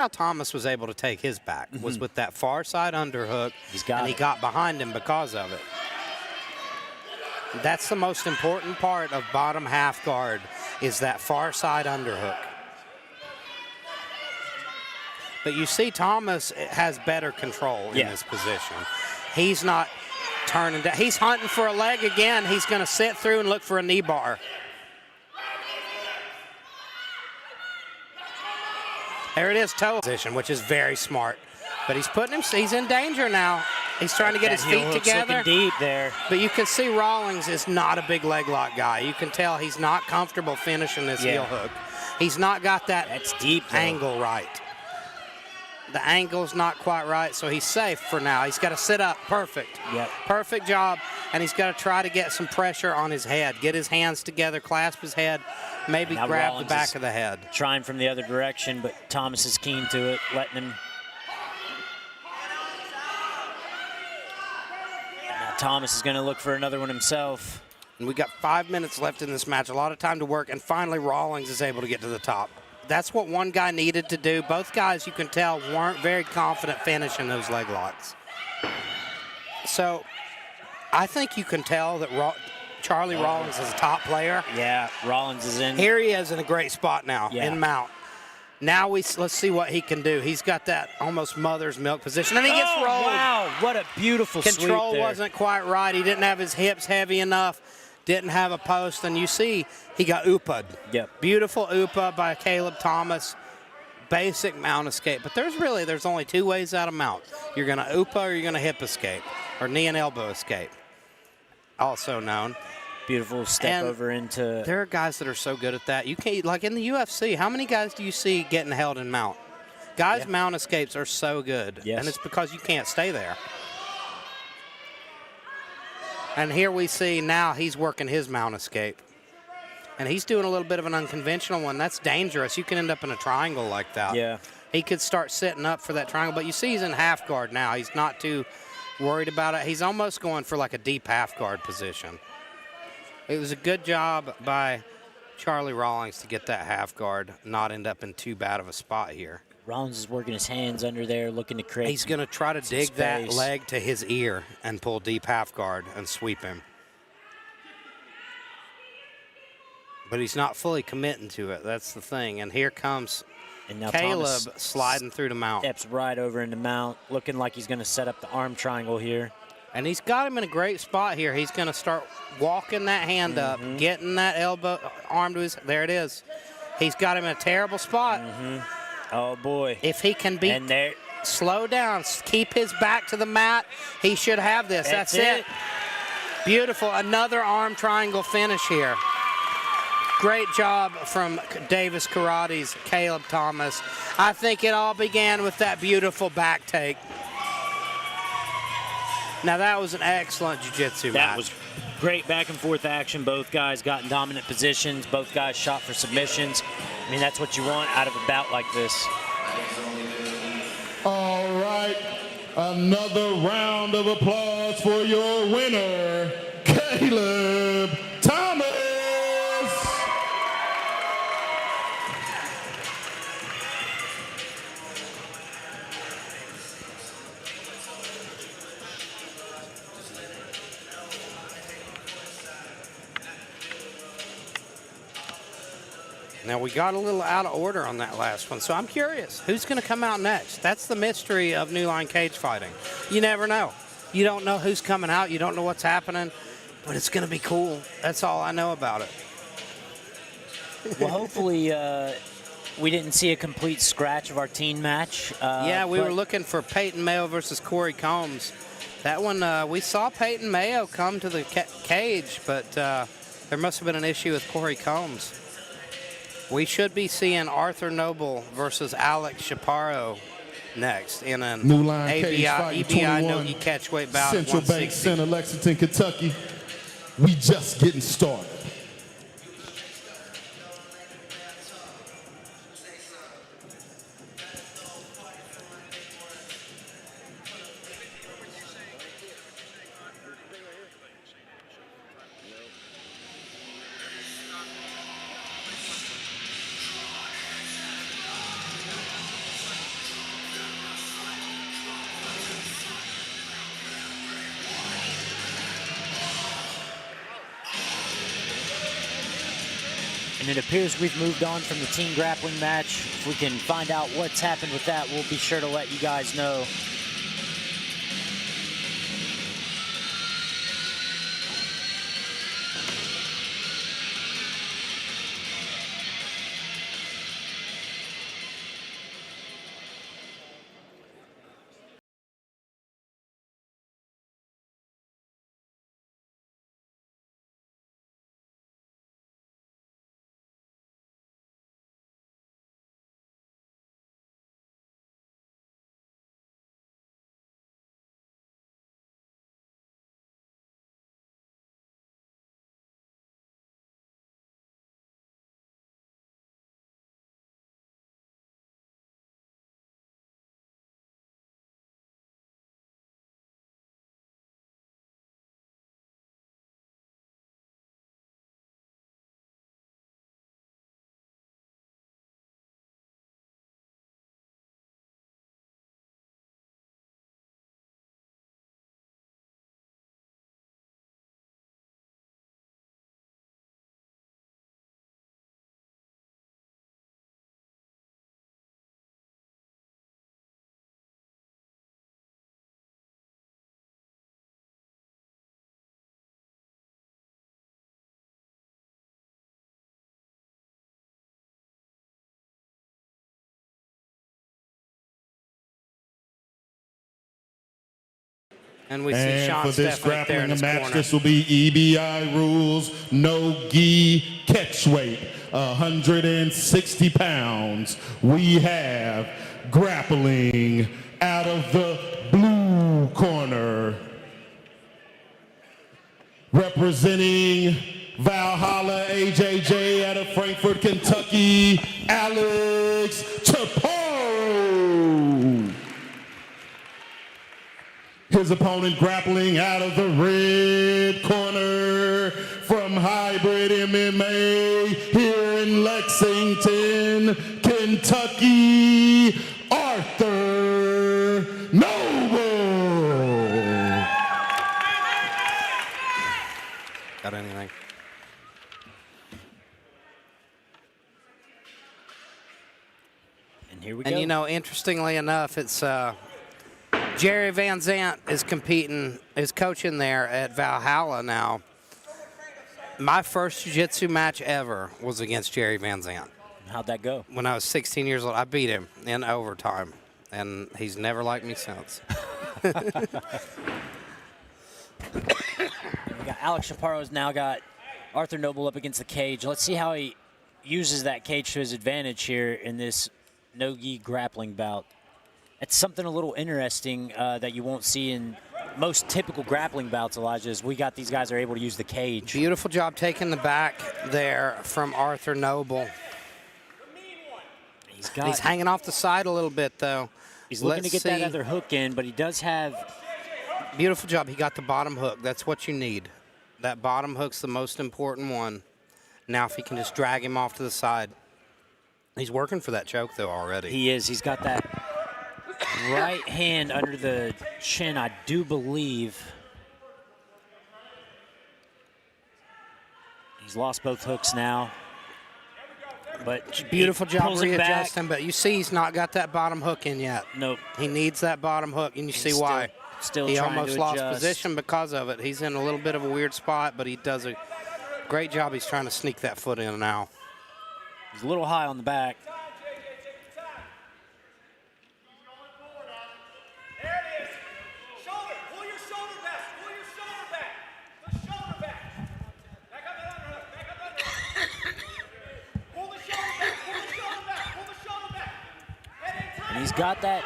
How Thomas was able to take his back was with that far side underhook, and he got behind him because of it. That's the most important part of bottom half guard, is that far side underhook. But you see Thomas has better control in this position. He's not turning down. He's hunting for a leg again. He's going to sit through and look for a knee bar. There it is, toe position, which is very smart. But he's putting him, he's in danger now. He's trying to get his feet together. Deep there. But you can see Rawlings is not a big leg lock guy. You can tell he's not comfortable finishing this heel hook. He's not got that angle right. The angle's not quite right, so he's safe for now. He's got to sit up. Perfect. Perfect job. And he's got to try to get some pressure on his head. Get his hands together, clasp his head, maybe grab the back of the head. Trying from the other direction, but Thomas is keen to it, letting him. Now Thomas is going to look for another one himself. And we got 5 minutes left in this match. A lot of time to work, and finally Rawlings is able to get to the top. That's what one guy needed to do. Both guys, you can tell, weren't very confident finishing those leg locks. So I think you can tell that Charlie Rawlings is a top player. Yeah, Rawlings is in. Here he is in a great spot now, in mount. Now let's see what he can do. He's got that almost mother's milk position, and he gets rolled. Wow, what a beautiful sweep there. Control wasn't quite right. He didn't have his hips heavy enough. Didn't have a post, and you see he got oopa'd. Beautiful oopa by Caleb Thomas. Basic mount escape. But there's only two ways out of mount. You're going to oopa or you're going to hip escape, or knee and elbow escape, also known. Beautiful step over into. There are guys that are so good at that. You can't, like in the UFC, how many guys do you see getting held in mount? Guys' mount escapes are so good, and it's because you can't stay there. And here we see now he's working his mount escape. And he's doing a little bit of an unconventional one. That's dangerous. You can end up in a triangle like that. Yeah. He could start setting up for that triangle. But you see he's in half guard now. He's not too worried about it. He's almost going for like a deep half guard position. It was a good job by Charlie Rawlings to get that half guard, not end up in too bad of a spot here. Rawlings is working his hands under there, looking to create. He's going to try to dig that leg to his ear and pull deep half guard and sweep him. But he's not fully committing to it. That's the thing. And here comes Caleb sliding through the mount. Steps right over into mount, looking like he's going to set up the arm triangle here. And he's got him in a great spot here. He's going to start walking that hand up, getting that elbow, arm to his. There it is. He's got him in a terrible spot. Oh, boy. If he can be slow down, keep his back to the mat, he should have this. That's it. Beautiful. Another arm triangle finish here. Great job from Davis Karate's Caleb Thomas. I think it all began with that beautiful back take. Now, that was an excellent jiu-jitsu match. That was great back and forth action. Both guys got in dominant positions. Both guys shot for submissions. I mean, that's what you want out of a bout like this. All right, another round of applause for your winner, Caleb Thomas. Now, we got a little out of order on that last one, so I'm curious. Who's going to come out next? That's the mystery of New Line Cage Fighting. You never know. You don't know who's coming out. You don't know what's happening, but it's going to be cool. That's all I know about it. Well, hopefully we didn't see a complete scratch of our teen match. Yeah, we were looking for Peyton Mayo versus Corey Combs. That one, we saw Peyton Mayo come to the cage, but there must have been an issue with Corey Combs. We should be seeing Arthur Noble versus Alex Chaparro next in an New Line Cage Fighting EBI no-gi catchweight bout. Central Bank Center, Lexington, Kentucky. We just getting started. it appears we've moved on from the team grappling match. If we can find out what's happened with that, we'll be sure to let you guys know. And we see And Sean for this Stefanik there in grappling his match, corner. this will be EBI rules, no gi, catch weight, 160 pounds. We have grappling out of the blue corner, representing Valhalla AJJ out of Frankfort, Kentucky, Alex Chaparro. His opponent grappling out of the red corner from Hybrid MMA here in Lexington, Kentucky, Arthur Noble. Got anything? And here we go. And you know, interestingly enough, it's Jerry Van Zant is coaching there at Valhalla now. My first jiu-jitsu match ever was against Jerry Van Zant. How'd that go? When I was 16 years old, I beat him in overtime, and he's never liked me since. We got Alex Chaparro's now got Arthur Noble up against the cage. Let's see how he uses that cage to his advantage here in this no-gi grappling bout. It's something a little interesting that you won't see in most typical grappling bouts, Elijah, is we got these guys are able to use the cage. Beautiful job taking the back there from Arthur Noble. He's hanging off the side a little bit, though. He's looking to get that other hook in, but he does have... Beautiful job. He got the bottom hook. That's what you need. That bottom hook's the most important one. Now if he can just drag him off to the side. He's working for that choke, though, already. He is. He's got that right hand under the chin, I do believe. He's lost both hooks now. But beautiful job readjusting, but you see he's not got that bottom hook in yet. Nope. He needs that bottom hook, and you see why. Still he trying almost to lost adjust. position because of it. He's in a little bit of a weird spot, but he does a great job. He's trying to sneak that foot in now. He's a little high on the back. And he's got that.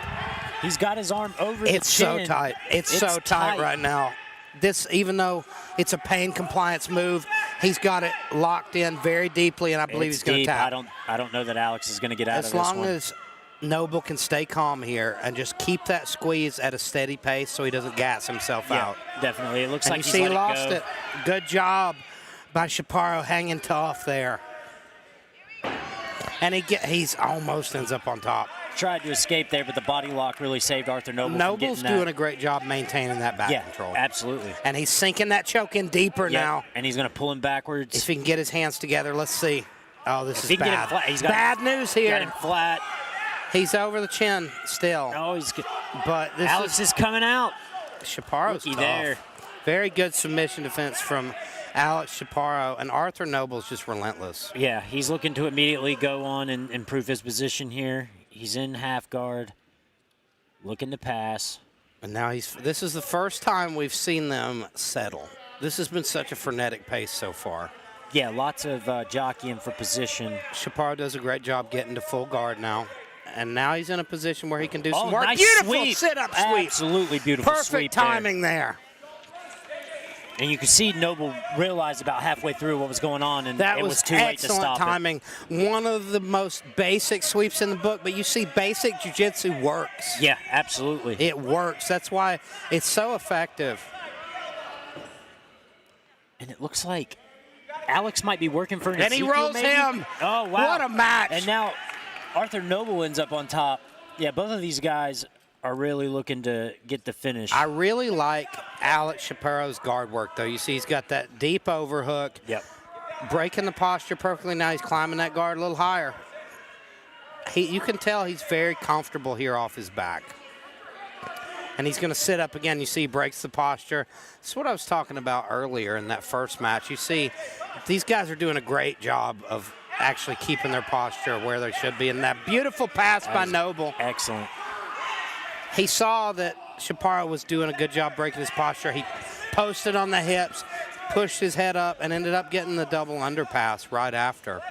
He's got his arm over the chin. It's so tight. It's so tight right now. This, even though it's a pain compliance move, he's got it locked in very deeply, and I believe he's going to tap. I don't know that Alex is going to get out of this one. As long as Noble can stay calm here and just keep that squeeze at a steady pace so he doesn't gas himself out. Definitely. It looks and like you he's see let he lost go. it. Good job by Chaparro hanging tough there. And he's almost ends up on top. Tried to escape there, but the body lock really saved Arthur Noble. Noble's doing a great job maintaining that back control. Absolutely. And he's sinking that choke in deeper now. And he's going to pull him backwards. If he can get his hands together, let's see. Oh, this If is he can get him bad. flat, he's got Bad news here. Got him flat. He's over the chin still. Oh, he's good. But this Alex is coming out. Chaparro's Looky tough. there. Very good submission defense from Alex Chaparro, and Arthur Noble's just relentless. Yeah, he's looking to immediately go on and improve his position here. He's in half guard, looking to pass. And now this is the first time we've seen them settle. This has been such a frenetic pace so far. Yeah, lots of jockeying for position. Chaparro does a great job getting to full guard now. And now he's in a position where he can do some work. Nice Beautiful sweep. sit-up sweep. Absolutely beautiful Perfect sweep timing there. And you can see Noble realized about halfway through what was going on, and That it was too late to excellent stop timing. One of the most basic sweeps in the book, but you see basic jiu-jitsu works. it. Yeah, absolutely. It works. That's why it's so effective. And it looks like Alex might be working for an And he Ezekiel, rolls maybe? him. Oh, wow. What a match. And now Arthur Noble ends up on top. Yeah, both of these guys are really looking to get the finish. I really like Alex Chaparro's guard work, though. You see he's got that deep overhook. Yep. Breaking the posture perfectly. Now he's climbing that guard a little higher. You can tell he's very comfortable here off his back. And he's going to sit up again. You see he breaks the posture. This is what I was talking about earlier in that first match. You see these guys are doing a great job of actually keeping their posture where they should be. And that beautiful pass by Noble. Excellent. He saw that Chaparro was doing a good job breaking his posture. He posted on the hips, pushed his head up, and ended up getting the double underpass right after.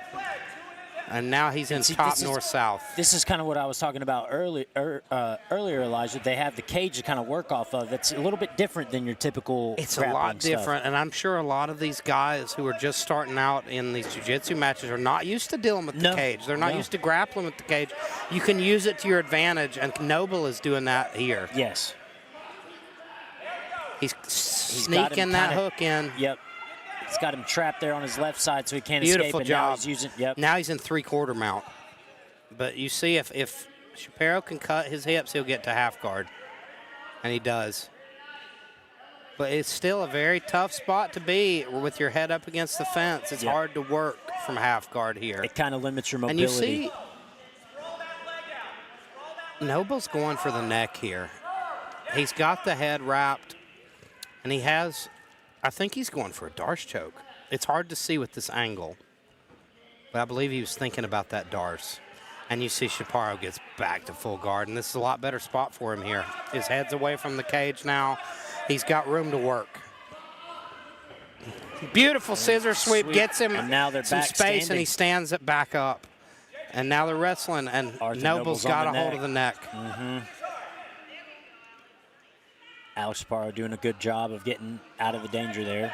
And now he's in top north-south. This is kind of what I was talking about earlier, Elijah. They have the cage to kind of work off of. It's a little bit different than your typical It's a grappling lot different, stuff. and I'm sure a lot of these guys who are just starting out in these jiu-jitsu matches are not used to dealing with the cage. They're not used to grappling with the cage. You can use it to your advantage, and Noble is doing that here. Yes. He's sneaking that hook in. Yep. He's got him trapped there on his left side so he can't Beautiful escape. And job. now he's using, Now he's in three-quarter mount. But you see if Chaparro can cut his hips, he'll get to half guard. And he does. But it's still a very tough spot to be with your head up against the fence. It's hard to work from half guard here. It kind of limits your mobility. And you see Noble's going for the neck here. He's got the head wrapped, and he has, I think he's going for a Darce choke. It's hard to see with this angle, but I believe he was thinking about that Darce. And you see Chaparro gets back to full guard, and this is a lot better spot for him here. His head's away from the cage now. He's got room to work. Beautiful scissor sweep gets him and now they're some back space, standing. and he stands it back up. And now they're wrestling, and Noble's got a hold of the neck. Alex Chaparro doing a good job of getting out of the danger there.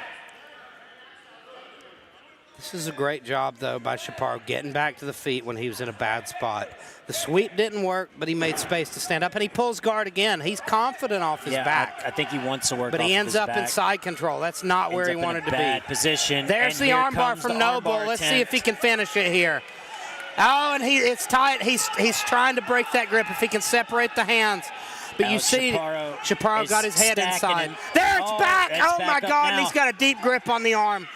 This is a great job, though, by Chaparro getting back to the feet when he was in a bad spot. The sweep didn't work, but he made space to stand up, and he pulls guard again. He's confident off his back. I think he wants to work but off he of ends his up back. in side control. That's not where he wanted to be. Position. There's and the here armbar comes from the Noble. armbar Let's see attempt. if he can finish it here. Oh, and it's tight. He's trying to break that grip if he can separate the hands. But Alex you see, Chaparro got his head inside. There, it's back. Oh, my God, and he's got a deep grip on the arm.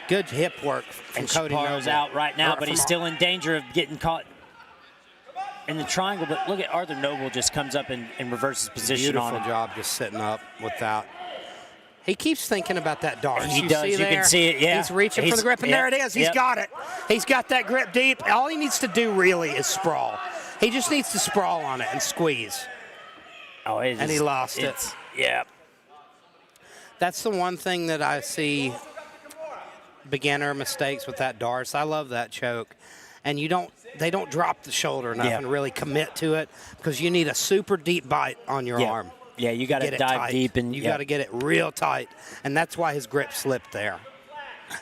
Good hip work from And Cody Chaparro's Noble. out right now, but he's still in danger of getting caught in the triangle. But look at Arthur Noble just comes up and reverses position on him. Beautiful job just sitting up without. He keeps thinking about that Darce. He does. You can see it, yeah. He's reaching for the grip, and there it is. He's got it. He's got that grip deep. All he needs to do really is sprawl. He just needs to sprawl on it and squeeze. Oh, and he lost it. Yeah. That's the one thing that I see beginner mistakes with that Darce. I love that choke. And they don't drop the shoulder enough and really commit to it because you need a super deep bite on your arm. Yeah, you got to dive deep. And you got to get it real tight. And that's why his grip slipped there.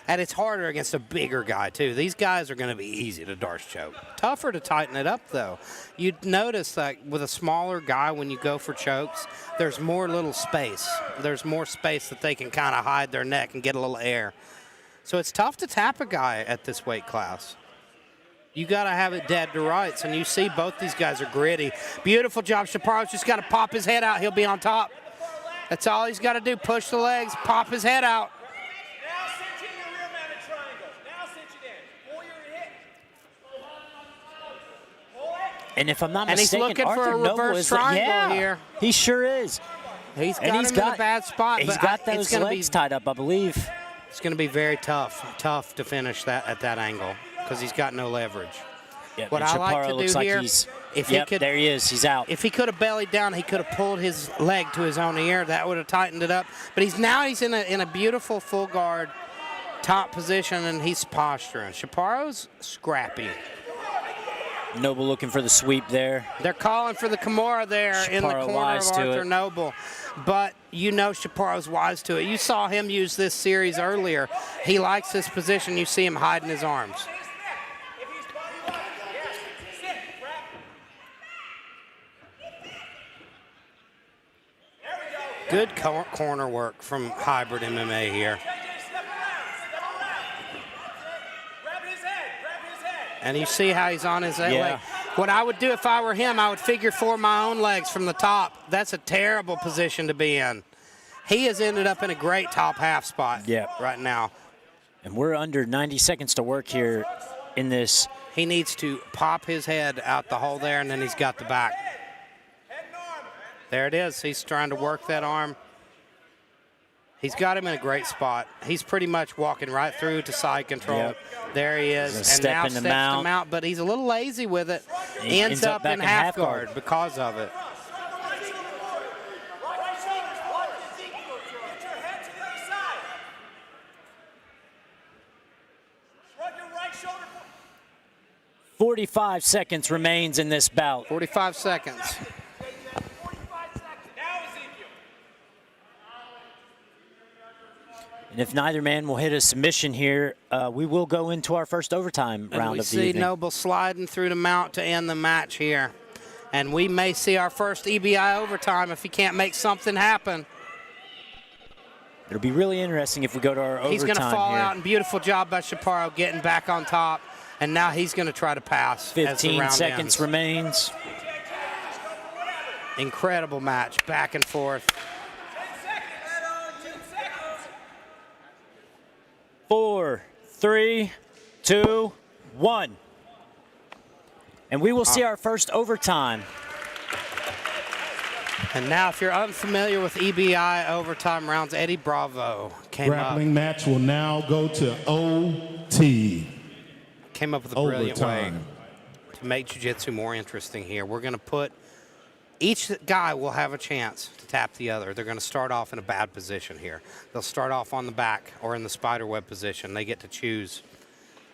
And it's harder against a bigger guy, too. These guys are going to be easy to Darce choke. Tougher to tighten it up, though. You'd notice that with a smaller guy, when you go for chokes, there's more little space. There's more space that they can kind of hide their neck and get a little air. So it's tough to tap a guy at this weight class. You got to have it dead to rights, and you see both these guys are gritty. Beautiful job. Chaparro's just got to pop his head out. He'll be on top. That's all he's got to do. Push the legs, pop his head out. And if I'm not And mistaken, he's looking Arthur for a Noble reverse is triangle here. He sure is. He's got And him in a bad spot. He's but got it's those gonna legs tied up, I believe. It's going to be very tough to finish that at that angle because he's got no leverage. Yep, What and I like Chaparro to looks do like here, he's, if yep, he could, there he is. He's out. if he could have bellied down, he could have pulled his leg to his own ear. That would have tightened it up. But he's in a beautiful full guard top position, and he's posturing. Chaparro's scrappy. Noble looking for the sweep there. They're calling for the Kimura there in the Chaparro corner of wise to Arthur it. Noble. But you know Chaparro's wise to it. You saw him use this series earlier. He likes this position. You see him hiding his arms. Good corner work from Hybrid MMA here. And you see how he's on his leg. What I would do if I were him, I would figure 4 my own legs from the top. That's a terrible position to be in. He has ended up in a great top half spot right now. And we're under 90 seconds to work here in this. He needs to pop his head out the hole there, and then he's got the back. There it is. He's trying to work that arm. He's got him in a great spot. He's pretty much walking right through to side control. Yep. There he is. And now steps to mount, but he's a little lazy with it. He ends up in half guard because of it. "45 seconds remains in this bout. 45 seconds. And if neither man will hit a submission here, we will go into our first overtime round of the evening. We see Noble sliding through the mount to end the match here. And we may see our first EBI overtime if he can't make something happen. It'll be really interesting if we go to our overtime. He's going to fall here. out, and beautiful job by Chaparro getting back on top. And now he's going to try to pass. 15 seconds remains. Incredible match, back and forth. 4, 3, 2, 1. And we will see our first overtime. And now, if you're unfamiliar with EBI overtime rounds, Eddie Bravo Grappling match will now go to OT. Came up with a brilliant way to make jiu-jitsu more interesting here. We're going to put each guy will have a chance to tap the other. They're going to start off in a bad position here. They'll start off on the back or in the spider web position. They get to choose.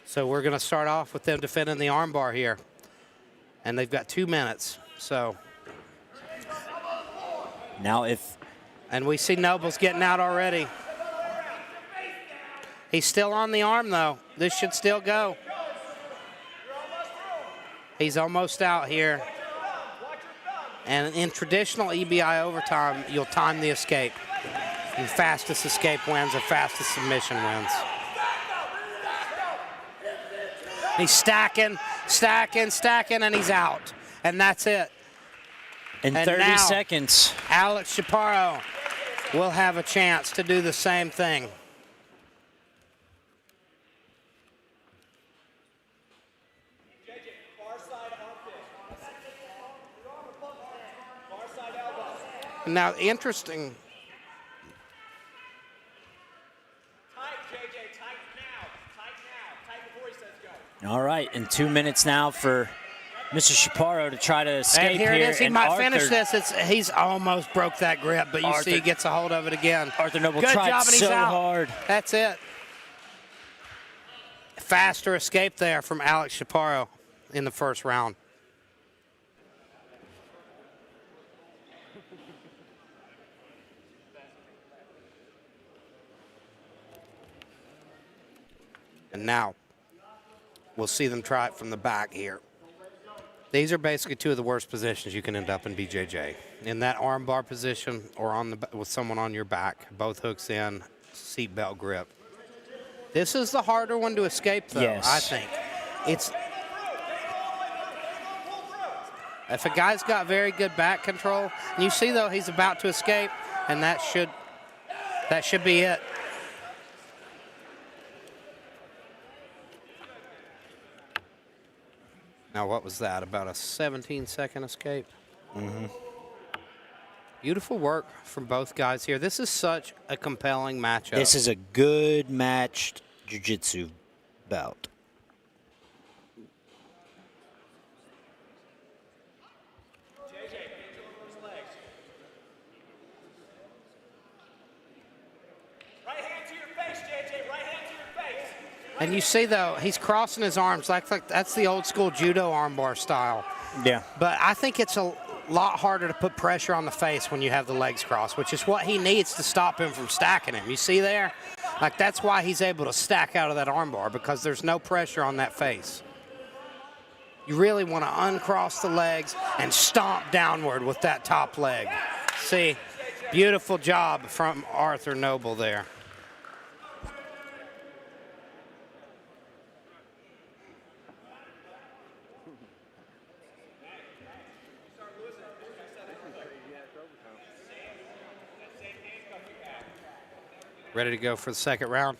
So we're going to start off with them defending the armbar here. And they've got 2 minutes. So now and we see Noble's getting out already. He's still on the arm, though. This should still go. He's almost out here. And in traditional EBI overtime, you'll time the escape. And fastest escape wins or fastest submission wins. He's stacking, and he's out. And that's it. In and 30 now, seconds. Alex Chaparro will have a chance to do the same thing. Now, interesting. All right, and 2 minutes now for Mr. Chaparro to try to escape and here. It is. He and might Arthur, finish this. He's almost broke that grip, but you see he gets a hold of it again. Arthur Noble Good tried job, and he's so out. hard. That's it. Faster escape there from Alex Chaparro in the first round. And now we'll see them try it from the back here. These are basically 2 of the worst positions you can end up in BJJ. In that arm bar position or on the with someone on your back, both hooks in, seatbelt grip. This is the harder one to escape, though, yes. I think. If a guy's got very good back control, and you see, though, he's about to escape, and that should be it. Now, what was that? About a 17-second escape? Mm-hmm. Beautiful work from both guys here. This is such a compelling matchup. This is a good matched jiu-jitsu bout. And you see, though, he's crossing his arms like that's the old school judo armbar style. Yeah. But I think it's a lot harder to put pressure on the face when you have the legs crossed, which is what he needs to stop him from stacking him. You see there? Like, that's why he's able to stack out of that armbar, because there's no pressure on that face. You really want to uncross the legs and stomp downward with that top leg. See, beautiful job from Arthur Noble there. Ready to go for the second round?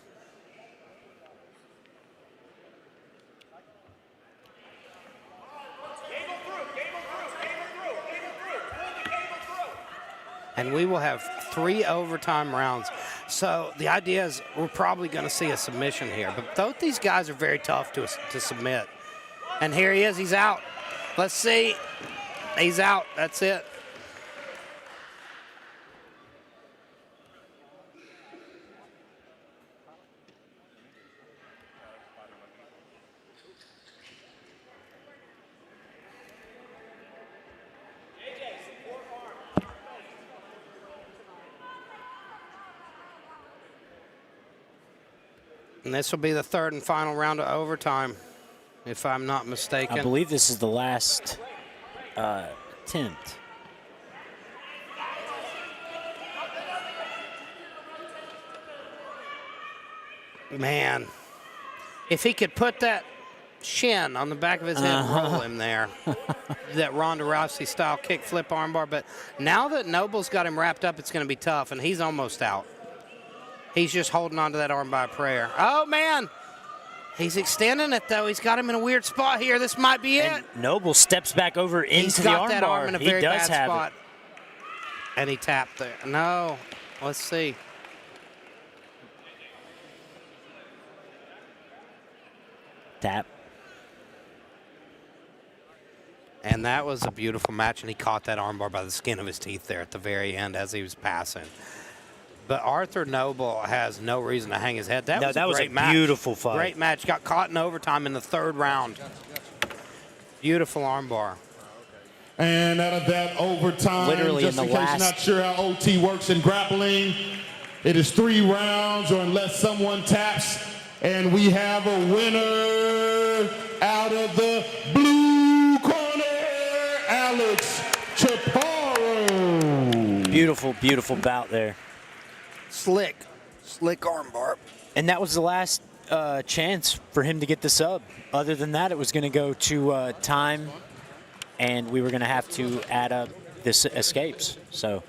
And we will have 3 overtime rounds. So the idea is we're probably going to see a submission here. But both these guys are very tough to submit. And here he is. He's out. Let's see. He's out. That's it. And this will be the third and final round of overtime, if I'm not mistaken. I believe this is the last attempt. Man, if he could put that shin on the back of his head and roll him there, that Ronda Rousey style kick flip armbar. But now that Noble's got him wrapped up, it's going to be tough, and he's almost out. He's just holding on to that arm by a prayer. Oh, man. He's extending it, though. He's got him in a weird spot here. This might be it. And Noble steps back over into the armbar. He's got that arm in a very bad spot. It. And he tapped there. No. Let's see. Tap. And that was a beautiful match, and he caught that armbar by the skin of his teeth there at the very end as he was passing. But Arthur Noble has no reason to hang his head. That was a great match. Beautiful fight. Great match. Got caught in overtime in the third round. Beautiful armbar. And out of that overtime, literally just in case you're not sure how OT works in grappling, it is 3 rounds or unless someone taps. And we have a winner out of the blue corner, Alex Chaparro. Beautiful, beautiful bout there. Slick armbar. And that was the last chance for him to get the sub. Other than that, it was going to go to time, and we were going to have to add up this escapes. So,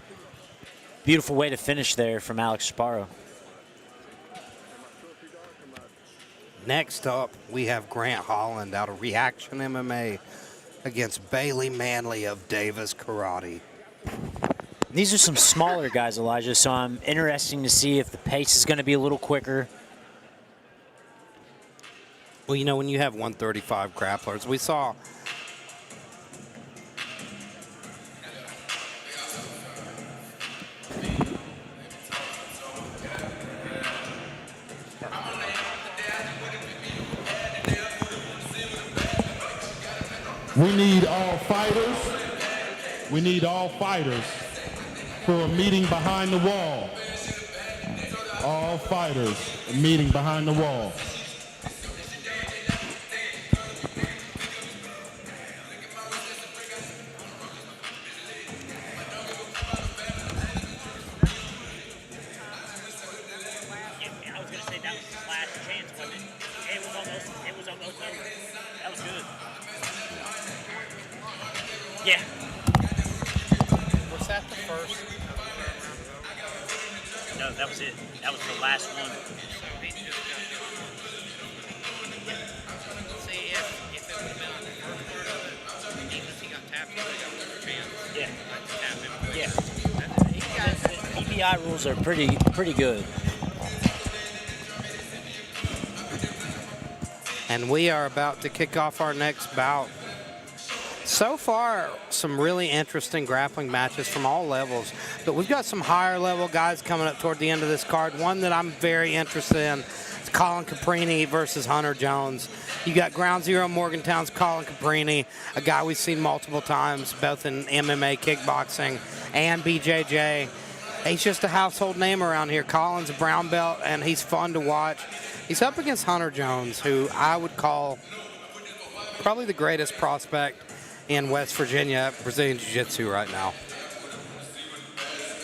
beautiful way to finish there from Alex Chaparro. Next up, we have Grant Holland out of Reaction MMA against Bailey Manley of Davis Karate. These are some smaller guys, Elijah, so I'm interested to see if the pace is going to be a little quicker. Well, you know, when you have 135 grapplers, we saw We need all fighters. We need all fighters for a meeting behind the wall. All fighters, a meeting behind the wall. I was going to say that was his last chance, wasn't it? It was almost over. That was good. Yeah. Was that the first? No, that was it. That was the last one. See, if it would have been on the first Yeah. Yeah. EBI rules are pretty good. And we are about to kick off our next bout. So far, some really interesting grappling matches from all levels, but we've got some higher level guys coming up toward the end of this card. One that I'm very interested in is Colin Caprini versus Hunter Jones. You got Ground Zero Morgantown's Colin Caprini, a guy we've seen multiple times, both in MMA, kickboxing, and BJJ. He's just a household name around here. Colin's a brown belt, and he's fun to watch. He's up against Hunter Jones, who I would call probably the greatest prospect in West Virginia Brazilian Jiu-Jitsu right now.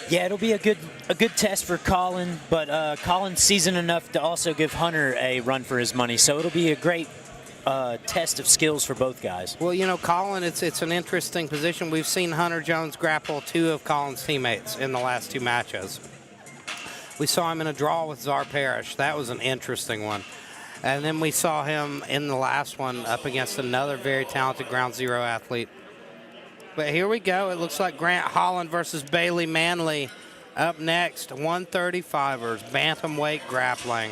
Yeah, it'll be a good test for Colin, but Colin's seasoned enough to also give Hunter a run for his money, so it'll be a great test of skills for both guys. Well, you know, Colin, it's an interesting position. We've seen Hunter Jones grapple 2 of Colin's teammates in the last 2 matches. We saw him in a draw with Czar Parrish. That was an interesting one. And then we saw him in the last one up against another very talented Ground Zero athlete. But here we go. It looks like Grant Holland versus Bailey Manley up next. 135ers, bantamweight grappling.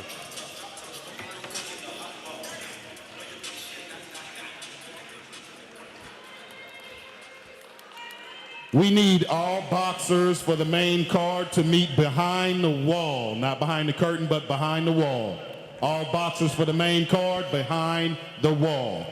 We need all boxers for the main card to meet behind the wall. Not behind the curtain, but behind the wall. All boxers for the main card behind the wall.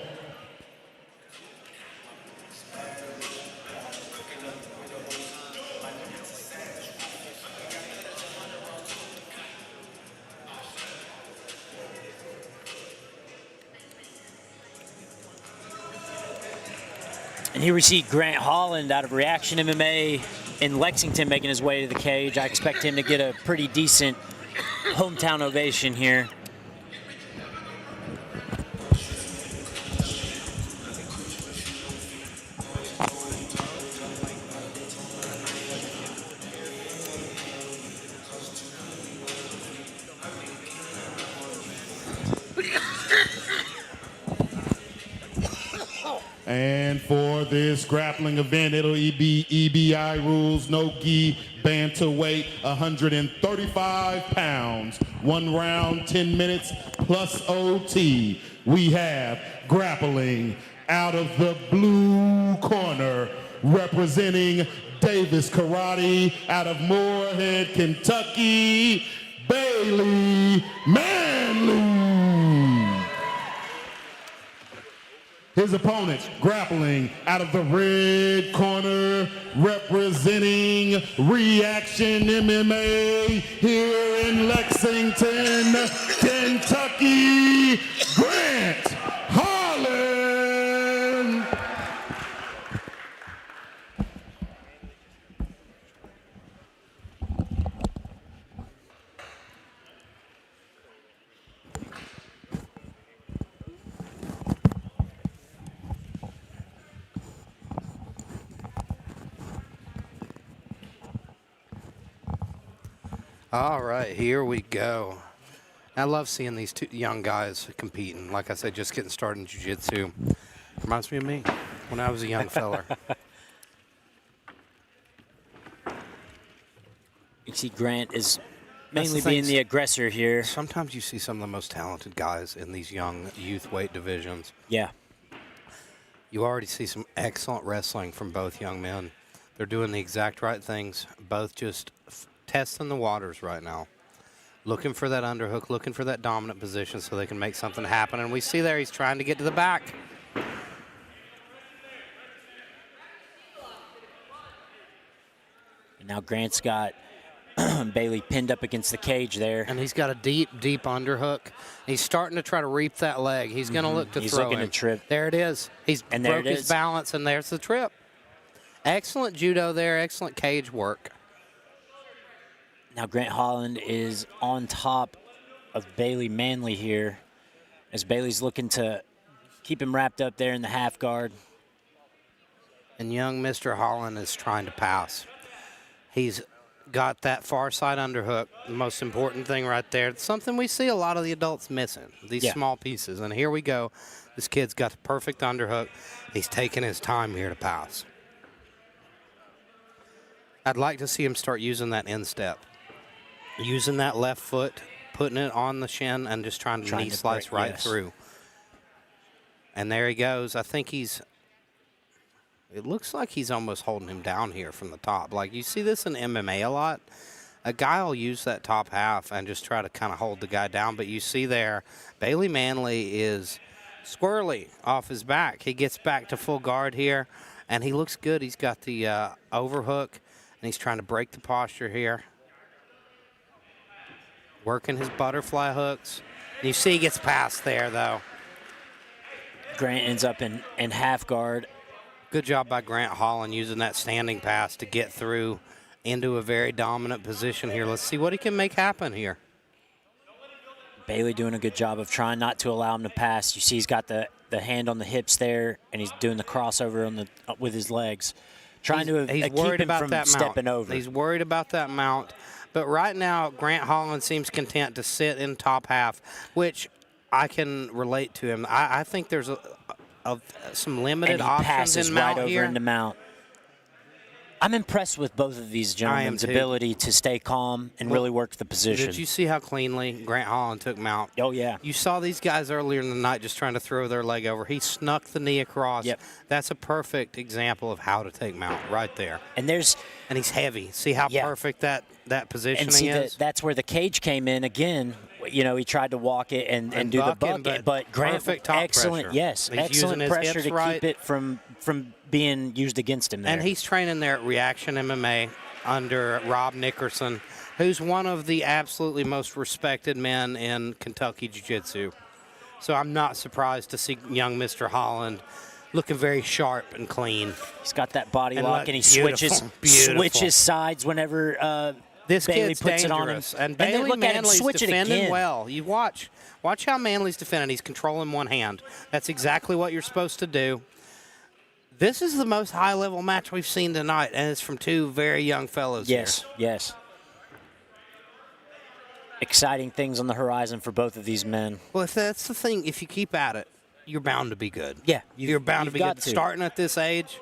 And here we see Grant Holland out of Reaction MMA in Lexington making his way to the cage. I expect him to get a pretty decent hometown ovation here. And for this grappling event, it'll be EBI rules, no gi, bantamweight, 135 pounds. 1 round, 10 minutes, plus OT. We have grappling out of the blue corner, representing Davis Karate out of Moorhead, Kentucky, Bailey Manley. His opponent grappling out of the red corner, representing Reaction MMA here in Lexington, Kentucky, Grant Holland. All right, here we go. I love seeing these 2 young guys competing. Like I said, just getting started in jiu-jitsu. Reminds me of me when I was a young fella. You see Grant is mainly being the aggressor here. Sometimes you see some of the most talented guys in these young youth weight divisions. Yeah. You already see some excellent wrestling from both young men. They're doing the exact right things, both just testing the waters right now. Looking for that underhook, looking for that dominant position so they can make something happen. And we see there he's trying to get to the back. And now Grant's got Bailey pinned up against the cage there. And he's got a deep, deep underhook. He's starting to try to reap that leg. He's going to look to He's throw looking him. to trip. There it is. He's And broke there it his is. balance, and there's the trip. Excellent judo there, excellent cage work. Now Grant Holland is on top of Bailey Manley here as Bailey's looking to keep him wrapped up there in the half guard. And young Mr. Holland is trying to pass. He's got that far side underhook, the most important thing right there. It's something we see a lot of the adults missing, these small pieces. And here we go. This kid's got the perfect underhook. He's taking his time here to pass. I'd like to see him start using that instep. Using that left foot, putting it on the shin, and just trying to knee slice right through. And there he goes. I think it looks like he's almost holding him down here from the top. Like, you see this in MMA a lot. A guy will use that top half and just try to kind of hold the guy down. But you see there, Bailey Manley is squirrely off his back. He gets back to full guard here, and he looks good. He's got the overhook, and he's trying to break the posture here. Working his butterfly hooks. You see he gets past there, though. Grant ends up in half guard. Good job by Grant Holland using that standing pass to get through into a very dominant position here. Let's see what he can make happen here. Bailey doing a good job of trying not to allow him to pass. You see he's got the hand on the hips there, and he's doing the crossover with his legs. Trying to he's keep worried him about from that stepping mount. over. He's worried about that mount. But right now, Grant Holland seems content to sit in top half, which I can relate to him. I think there's some limited options in mount right here. over into mount. I'm impressed with both of these gentlemen's ability to stay calm and really work the position. Did you see how cleanly Grant Holland took mount? Oh, yeah. You saw these guys earlier in the night just trying to throw their leg over. He snuck the knee across. Yep. That's a perfect example of how to take mount right there. And he's heavy. See how perfect that positioning and see is? That's where the cage came in again. You know, he tried to walk it and do the bucket, but Grant, excellent, pressure. Yes, he's excellent pressure to keep it from being used against him there. And he's training there at Reaction MMA under Rob Nickerson, who's one of the absolutely most respected men in Kentucky Jiu-Jitsu. So I'm not surprised to see young Mr. Holland looking very sharp and clean. He's got that body lock, and he switches sides whenever this Bailey kid's puts dangerous. it on him. And Bailey Manley's defending again. well. You watch how Manley's defending. He's controlling one hand. That's exactly what you're supposed to do. This is the most high-level match we've seen tonight, and it's from two very young fellows here. Yes. Exciting things on the horizon for both of these men. Well, if that's the thing, if you keep at it, you're bound to be good. Yeah. You're bound to be good. Starting at this age.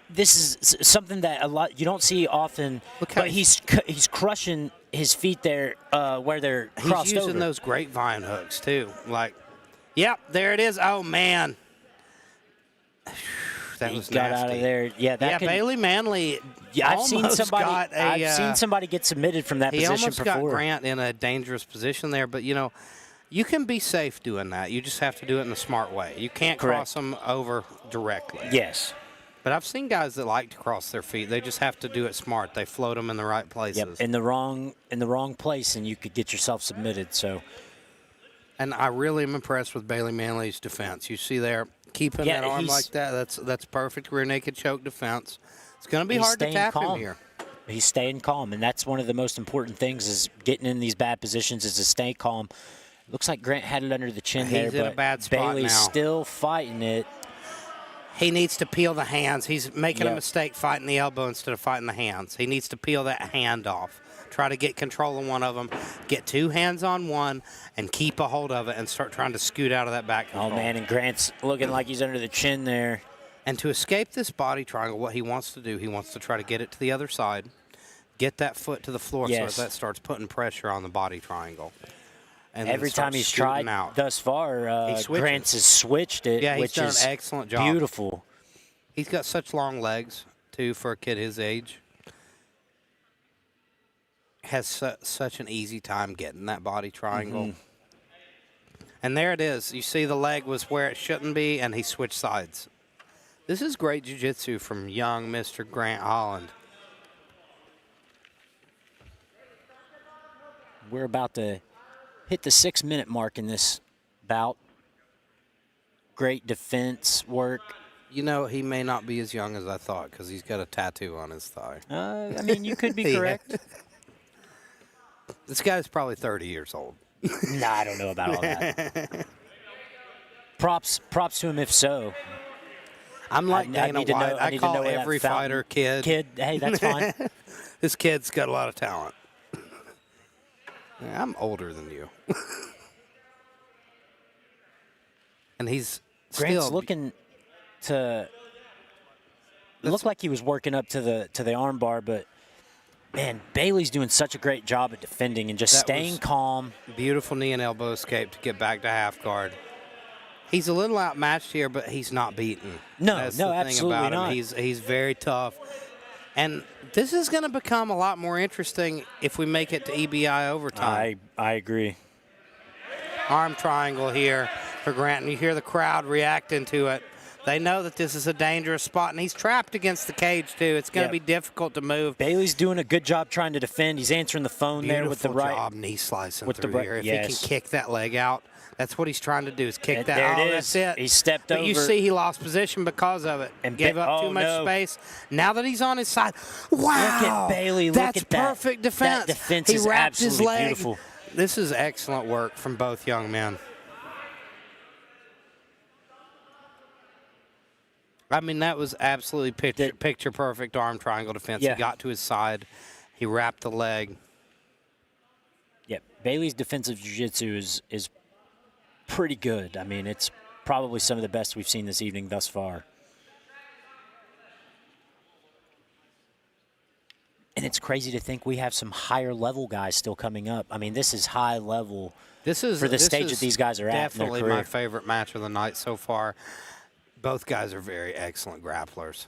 This is something that you don't see often. But he's crushing his feet there where they're crossed over. He's using those grapevine hooks, too. Like, yep, there it is. Oh, man. That was got nasty. Out of there. Yeah, Bailey Manley. Yeah, I've seen somebody get submitted from that position before. He almost got Grant in a dangerous position there, but you can be safe doing that. You just have to do it in a smart way. You can't cross them over directly. Yes. But I've seen guys that like to cross their feet. They just have to do it smart. They float them in the right places. Yep, in the wrong place, and you could get yourself submitted. So. And I really am impressed with Bailey Manley's defense. You see there, keeping that arm like that. That's perfect rear naked choke defense. It's going to be hard to tap him here. He's staying calm, and that's one of the most important things is getting in these bad positions is to stay calm. Looks like Grant had it under the chin there, but in a bad spot Bailey's now. Still fighting it. He needs to peel the hands. He's making a mistake fighting the elbow instead of fighting the hands. He needs to peel that hand off. Try to get control of one of them. Get two hands on one and keep a hold of it and start trying to scoot out of that back control. Oh, man, and Grant's looking like he's under the chin there. And to escape this body triangle, what he wants to do, he wants to try to get it to the other side, get that foot to the floor so that starts putting pressure on the body triangle. And every time he's tried thus far, Grant's has switched it, he's which done is an excellent job. Beautiful. He's got such long legs, too, for a kid his age. Has such an easy time getting that body triangle. And there it is. You see the leg was where it shouldn't be, and he switched sides. This is great jiu-jitsu from young Mr. Grant Holland. We're about to hit the 6-minute mark in this bout. Great defense work. You know, he may not be as young as I thought because he's got a tattoo on his thigh. I mean, you could be correct. This guy's probably 30 years old. Nah, I don't know about all that. Props to him if so. I'm like Dana White. I call every fighter kid. Kid, hey, that's fine. This kid's got a lot of talent. Yeah, I'm older than you. And he's Grant's still looking to It looked like he was working up to the arm bar, but man, Bailey's doing such a great job at defending and just staying calm. Beautiful knee and elbow escape to get back to half guard. He's a little outmatched here, but he's not beaten. No, That's no, the thing absolutely about him. not. He's very tough. And this is going to become a lot more interesting if we make it to EBI overtime. I agree. Arm triangle here for Grant, and you hear the crowd reacting to it. They know that this is a dangerous spot, and he's trapped against the cage, too. It's going to be difficult to move. Bailey's doing a good job trying to defend. He's answering the phone there with the right. Beautiful job knee slicing with through the here. If he yes. can kick that leg out, that's what he's trying to do, is kick that. There it That's is. it. He stepped over. But you see he lost position because of it and gave up too much space. Now that he's on his side, wow. Look at Bailey. That's Look at that. perfect defense. That defense he is wrapped his absolutely leg. beautiful. This is excellent work from both young men. I mean, that was absolutely picture perfect arm triangle defense. Yeah. He got to his side. He wrapped the leg. Yeah, Bailey's defensive jiu-jitsu is pretty good. I mean, it's probably some of the best we've seen this evening thus far. And it's crazy to think we have some higher level guys still coming up. I mean, this is high level for the stage that these guys are at in their definitely career. my favorite match of the night so far. Both guys are very excellent grapplers.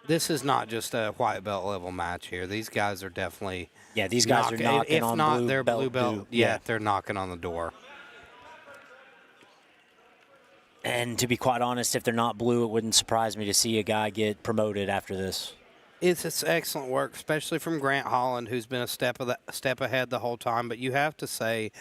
This is not just a white belt level match here. These guys are definitely these guys are knocking on if not blue they're belt, blue belt, they're knocking on the door. And to be quite honest, if they're not blue, it wouldn't surprise me to see a guy get promoted after this. It's excellent work, especially from Grant Holland, who's been a step ahead the whole time. But you have to say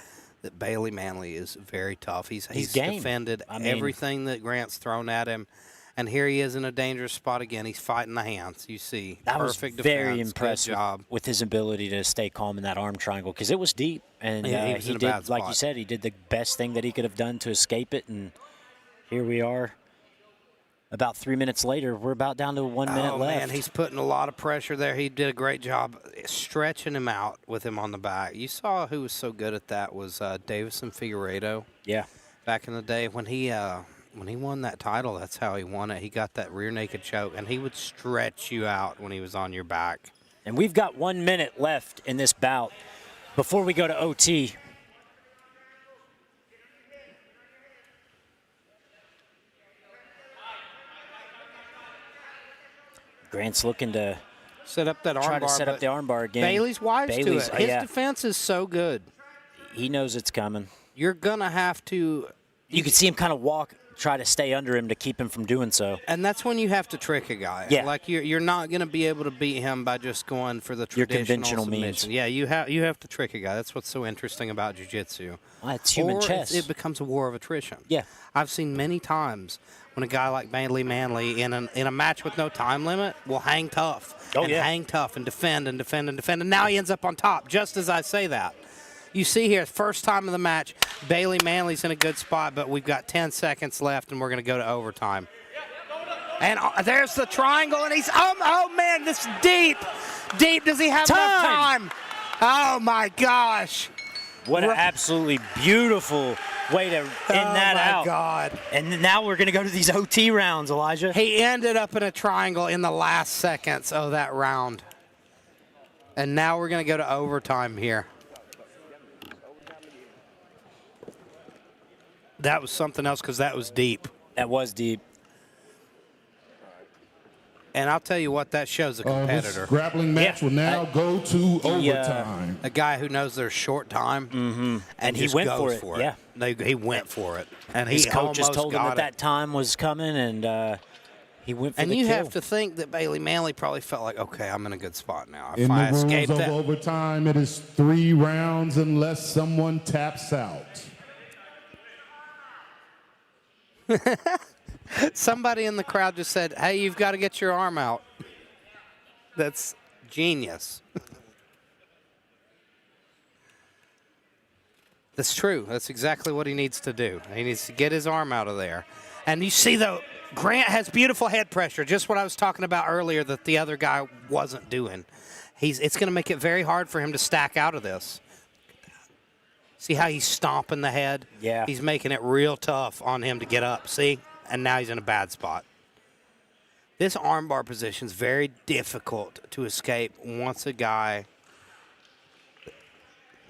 that Bailey Manley is very tough. He's defended everything that Grant's thrown at him. And here he is in a dangerous spot again. He's fighting the hands, you see. That Perfect was very defense. impressed Good job. with his ability to stay calm in that arm triangle because it was deep. And he was in a did, bad like spot. you said, he did the best thing that he could have done to escape it. And here we are. About 3 minutes later, we're about down to 1 minute left. Man, he's putting a lot of pressure there. He did a great job stretching him out with him on the back. You saw who was so good at that was Davison Figueiredo. Yeah. Back in the day when he won that title, that's how he won it. He got that rear naked choke, and he would stretch you out when he was on your back. And we've got 1 minute left in this bout before we go to OT. Grant's looking to set up that armbar. Try to set up the armbar again. Bailey's wise to it. His defense is so good. He knows it's coming. You're going to have to... You could see him kind of try to stay under him to keep him from doing so. And that's when you have to trick a guy. Yeah. Like you're not going to be able to beat him by just going for the traditional conventional submission. means. Yeah, you have to trick a guy. That's what's so interesting about jiu-jitsu. Well, it's human chess. It becomes a war of attrition. Yeah. I've seen many times when a guy like Manley in a match with no time limit will hang tough hang tough and defend and defend and defend. And now he ends up on top, just as I say that. You see here, first time of the match, Bailey Manley's in a good spot, but we've got 10 seconds left, and we're going to go to overtime. And there's the triangle, and he's, oh man, this is deep. Deep, does he have enough time? Oh, my gosh. What an absolutely beautiful way to end that out. Oh, my God. And now we're going to go to these OT rounds, Elijah. He ended up in a triangle in the last seconds of that round. And now we're going to go to overtime here. That was something else because that was deep. That was deep. And I'll tell you what, that shows a competitor. This grappling match will now go to overtime. A guy who knows there's short time, and he went for it. Yeah, he went for it, and his he coach just told him that time was coming, and he went for and the you kill. have to think that Bailey Manley probably felt like, okay, I'm in a good spot now. In the rules of overtime, it is 3 rounds unless someone taps out. Somebody in the crowd just said, hey, you've got to get your arm out. That's genius. That's true. That's exactly what he needs to do. He needs to get his arm out of there. And you see, though, Grant has beautiful head pressure, just what I was talking about earlier that the other guy wasn't doing. It's going to make it very hard for him to stack out of this. See how he's stomping the head? Yeah. He's making it real tough on him to get up. See? And now he's in a bad spot. This armbar position is very difficult to escape once a guy.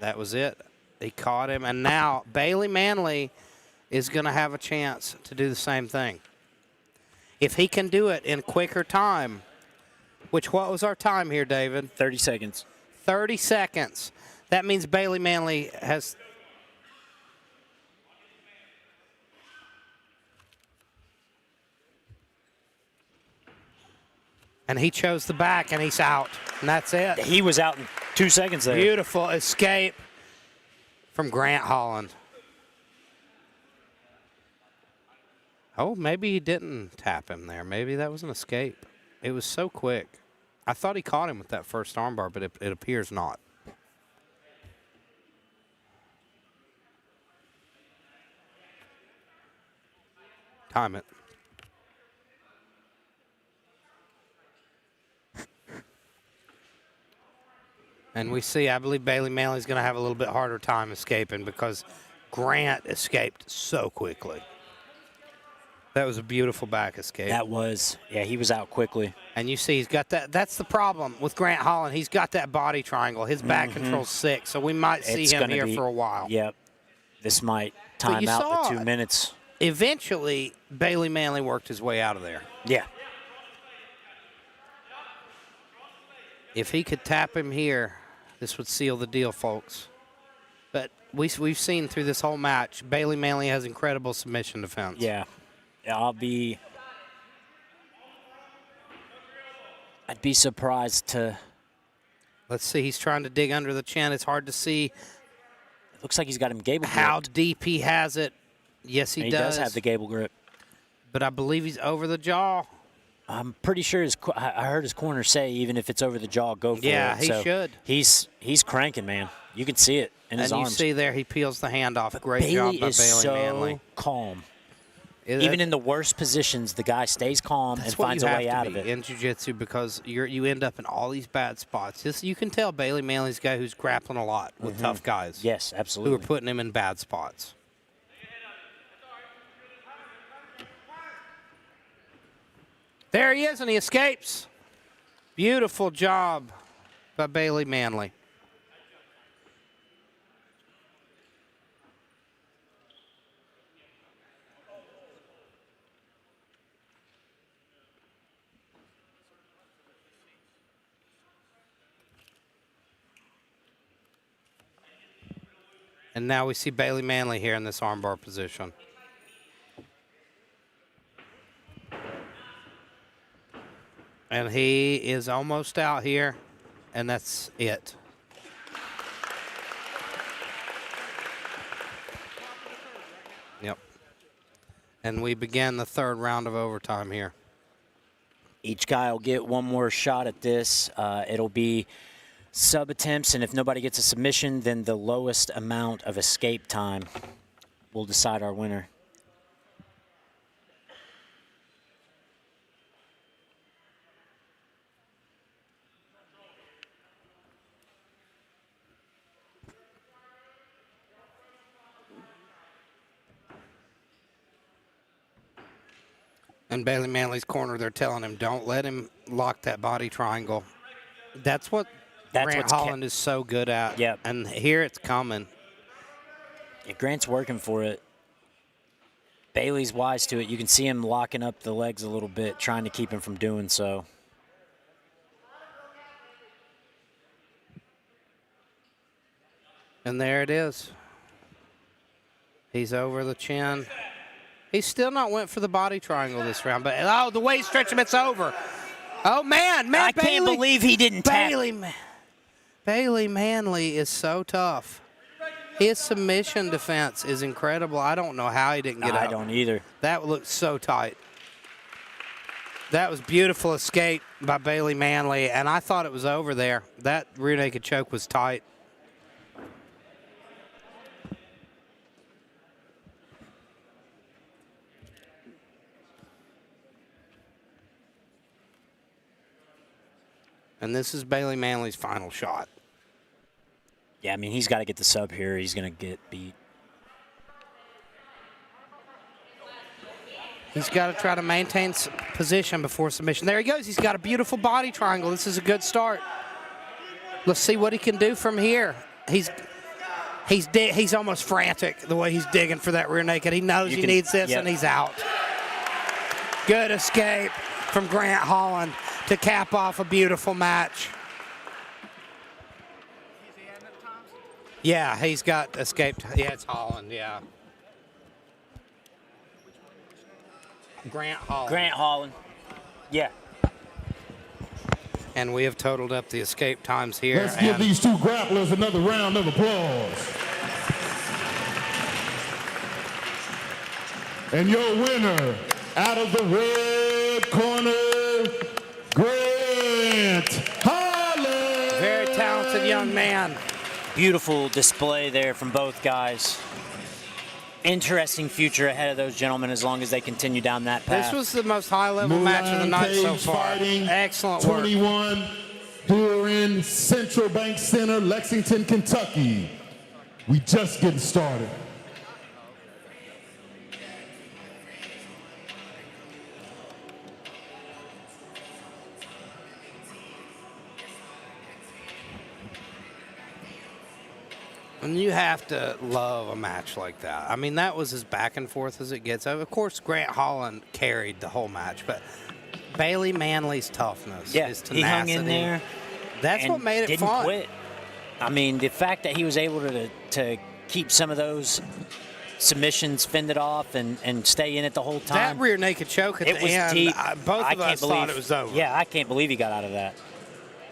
That was it. He caught him, and now Bailey Manley is going to have a chance to do the same thing. If he can do it in quicker time, what was our time here, David? 30 seconds. 30 seconds. That means Bailey Manley has... And he chose the back, and he's out. And that's it. He was out in 2 seconds there. Beautiful escape from Grant Holland. Oh, maybe he didn't tap him there. Maybe that was an escape. It was so quick. I thought he caught him with that first armbar, but it appears not. Time it. And we see, I believe Bailey Manley's going to have a little bit harder time escaping because Grant escaped so quickly. That was a beautiful back escape. That was. Yeah, he was out quickly. And you see he's got that. That's the problem with Grant Holland. He's got that body triangle. His back control's sick, so we might see him here for a while. Yep. This might time out the 2 minutes. Eventually, Bailey Manley worked his way out of there. Yeah. If he could tap him here, this would seal the deal, folks. But we've seen through this whole match, Bailey Manley has incredible submission defense. Yeah. I'd be surprised to. Let's see. He's trying to dig under the chin. It's hard to see. It looks like he's got him gable gripped. How deep he has it. Yes, he does. He does have the gable grip. But I believe he's over the jaw. I'm pretty sure I heard his corner say even if it's over the jaw, go for it. Yeah, he should. He's cranking, man. You can see it in his arms. And you see there he peels the hand off. Great job by Bailey Manley. Calm. Even in the worst positions, the guy stays calm and finds a way out of it. In jiu-jitsu, because you end up in all these bad spots. You can tell Bailey Manley's a guy who's grappling a lot with tough guys. Yes, absolutely. Who are putting him in bad spots. There he is, and he escapes. Beautiful job by Bailey Manley. And now we see Bailey Manley here in this armbar position. And he is almost out here, and that's it. Yep. And we begin the third round of overtime here. Each guy will get one more shot at this. It'll be sub attempts, and if nobody gets a submission, then the lowest amount of escape time will decide our winner. In Bailey Manley's corner, they're telling him, don't let him lock that body triangle. That's what Grant Holland is so good at. Yep. And here it's coming. Yeah, Grant's working for it. Bailey's wise to it. You can see him locking up the legs a little bit, trying to keep him from doing so. And there it is. He's over the chin. He's still not went for the body triangle this round, but oh, the weight stretch him, it's over. Oh man, I can't believe he didn't tap. Bailey Manley is so tough. His submission defense is incredible. I don't know how he didn't get up. I don't either. That looked so tight. That was beautiful escape by Bailey Manley, and I thought it was over there. That rear naked choke was tight. And this is Bailey Manley's final shot. Yeah, I mean, he's got to get the sub here. He's going to get beat. He's got to try to maintain position before submission. There he goes. He's got a beautiful body triangle. This is a good start. Let's see what he can do from here. He's almost frantic the way he's digging for that rear naked. He knows he needs this, and he's out. Good escape from Grant Holland to cap off a beautiful match. Yeah, he's got escaped. Yeah, it's Holland, yeah. Grant Holland. Yeah. And we have totaled up the escape times here. Let's give these two grapplers another round of applause. And your winner, out of the red corner, Grant Holland. Very talented young man. Beautiful display there from both guys. Interesting future ahead of those gentlemen as long as they continue down that path. This was the most high-level match of the night so far. Excellent work. 21 here in Central Bank Center, Lexington, Kentucky. We just getting started. And you have to love a match like that. I mean, that was as back and forth as it gets. Of course, Grant Holland carried the whole match, but Bailey Manley's toughness, his tenacity. He hung in there. That's what made it fun. Didn't quit. I mean, the fact that he was able to keep some of those submissions fended off and stay in it the whole time. That rear naked choke at the end, deep. Both of us thought it was over. Yeah, I can't believe he got out of that.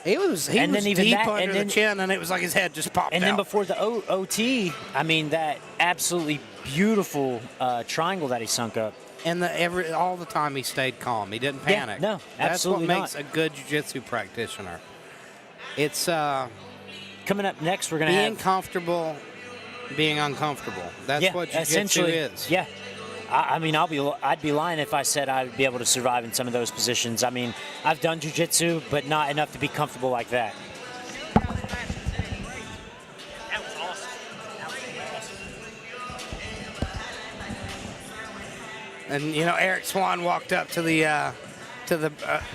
He was deep under the chin, and it was like his head just popped out. And then before the OT, I mean, that absolutely beautiful triangle that he sunk up. And all the time he stayed calm. He didn't panic. Yeah, no, absolutely That's what makes a good jiu-jitsu practitioner. It's coming up next. We're gonna being comfortable, being uncomfortable. That's what jiu-jitsu is. Yeah. I mean, I'd be lying if I said I'd be able to survive in some of those positions. I mean, I've done jiu-jitsu, but not enough to be comfortable like that. That was awesome. And you know, Eric Swan walked up to the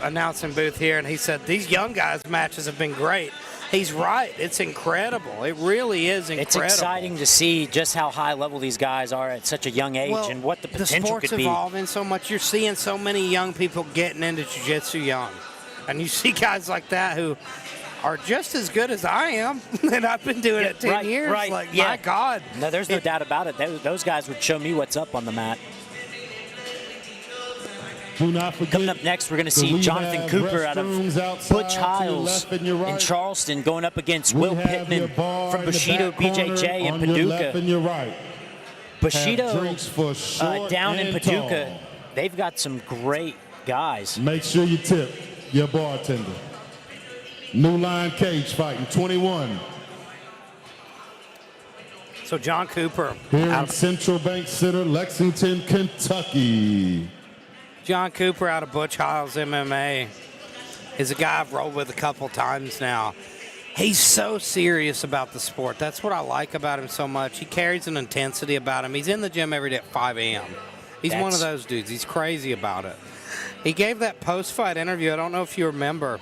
announcing booth here, and he said, "These young guys' matches have been great." He's right. It's incredible. It really is incredible. It's exciting to see just how high level these guys are at such a young age and what the potential could be. The sport's evolving so much. You're seeing so many young people getting into jiu-jitsu young. And you see guys like that who are just as good as I am. And I've been doing it 10 years. Right. Like, my God. No, there's no doubt about it. Those guys would show me what's up on the mat. Do not forget, coming up next, we're going to see Jonathan Cooper out of Butch Hiles in Charleston going up against Will Pittman from Bushido BJJ in Paducah. Bushido down in Paducah, they've got some great guys. Make sure you tip your bartender. New Line Cagefighting, 21. So John Cooper. Here in Central Bank Center, Lexington, Kentucky. John Cooper out of Butch Hiles MMA is a guy I've rolled with a couple times now. He's so serious about the sport. That's what I like about him so much. He carries an intensity about him. He's in the gym every day at 5 a.m. He's one of those dudes. He's crazy about it. He gave that post-fight interview. I don't know if you remember.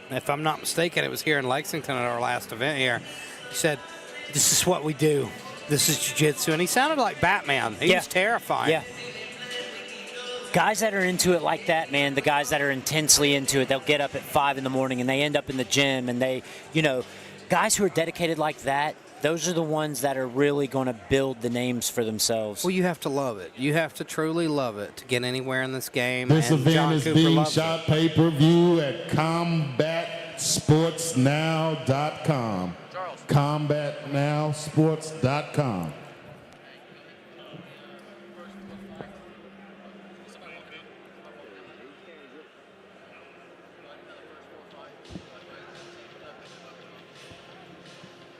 If I'm not mistaken, it was here in Lexington at our last event here. He said, "This is what we do. This is jiu-jitsu." And he sounded like Batman. He was terrifying. Yeah. Guys that are into it like that, man, the guys that are intensely into it, they'll get up at 5 in the morning and they end up in the gym and they, guys who are dedicated like that, those are the ones that are really going to build the names for themselves. Well, you have to love it. You have to truly love it to get anywhere in this game. This and event John is Cooper being loves shot pay-per-view at combatsportsnow.com. combatnowsports.com.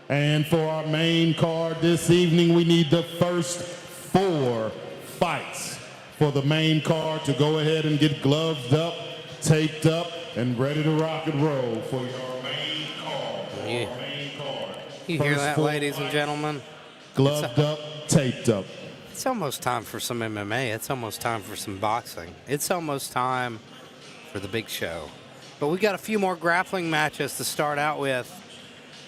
And for our main card this evening, we need the first 4 fights for the main card to go ahead and get gloved up, taped up, and ready to rock and roll for your main card. You hear that, ladies and gentlemen? Gloved up, taped up. It's almost time for some MMA. It's almost time for some boxing. It's almost time for the big show. But we got a few more grappling matches to start out with,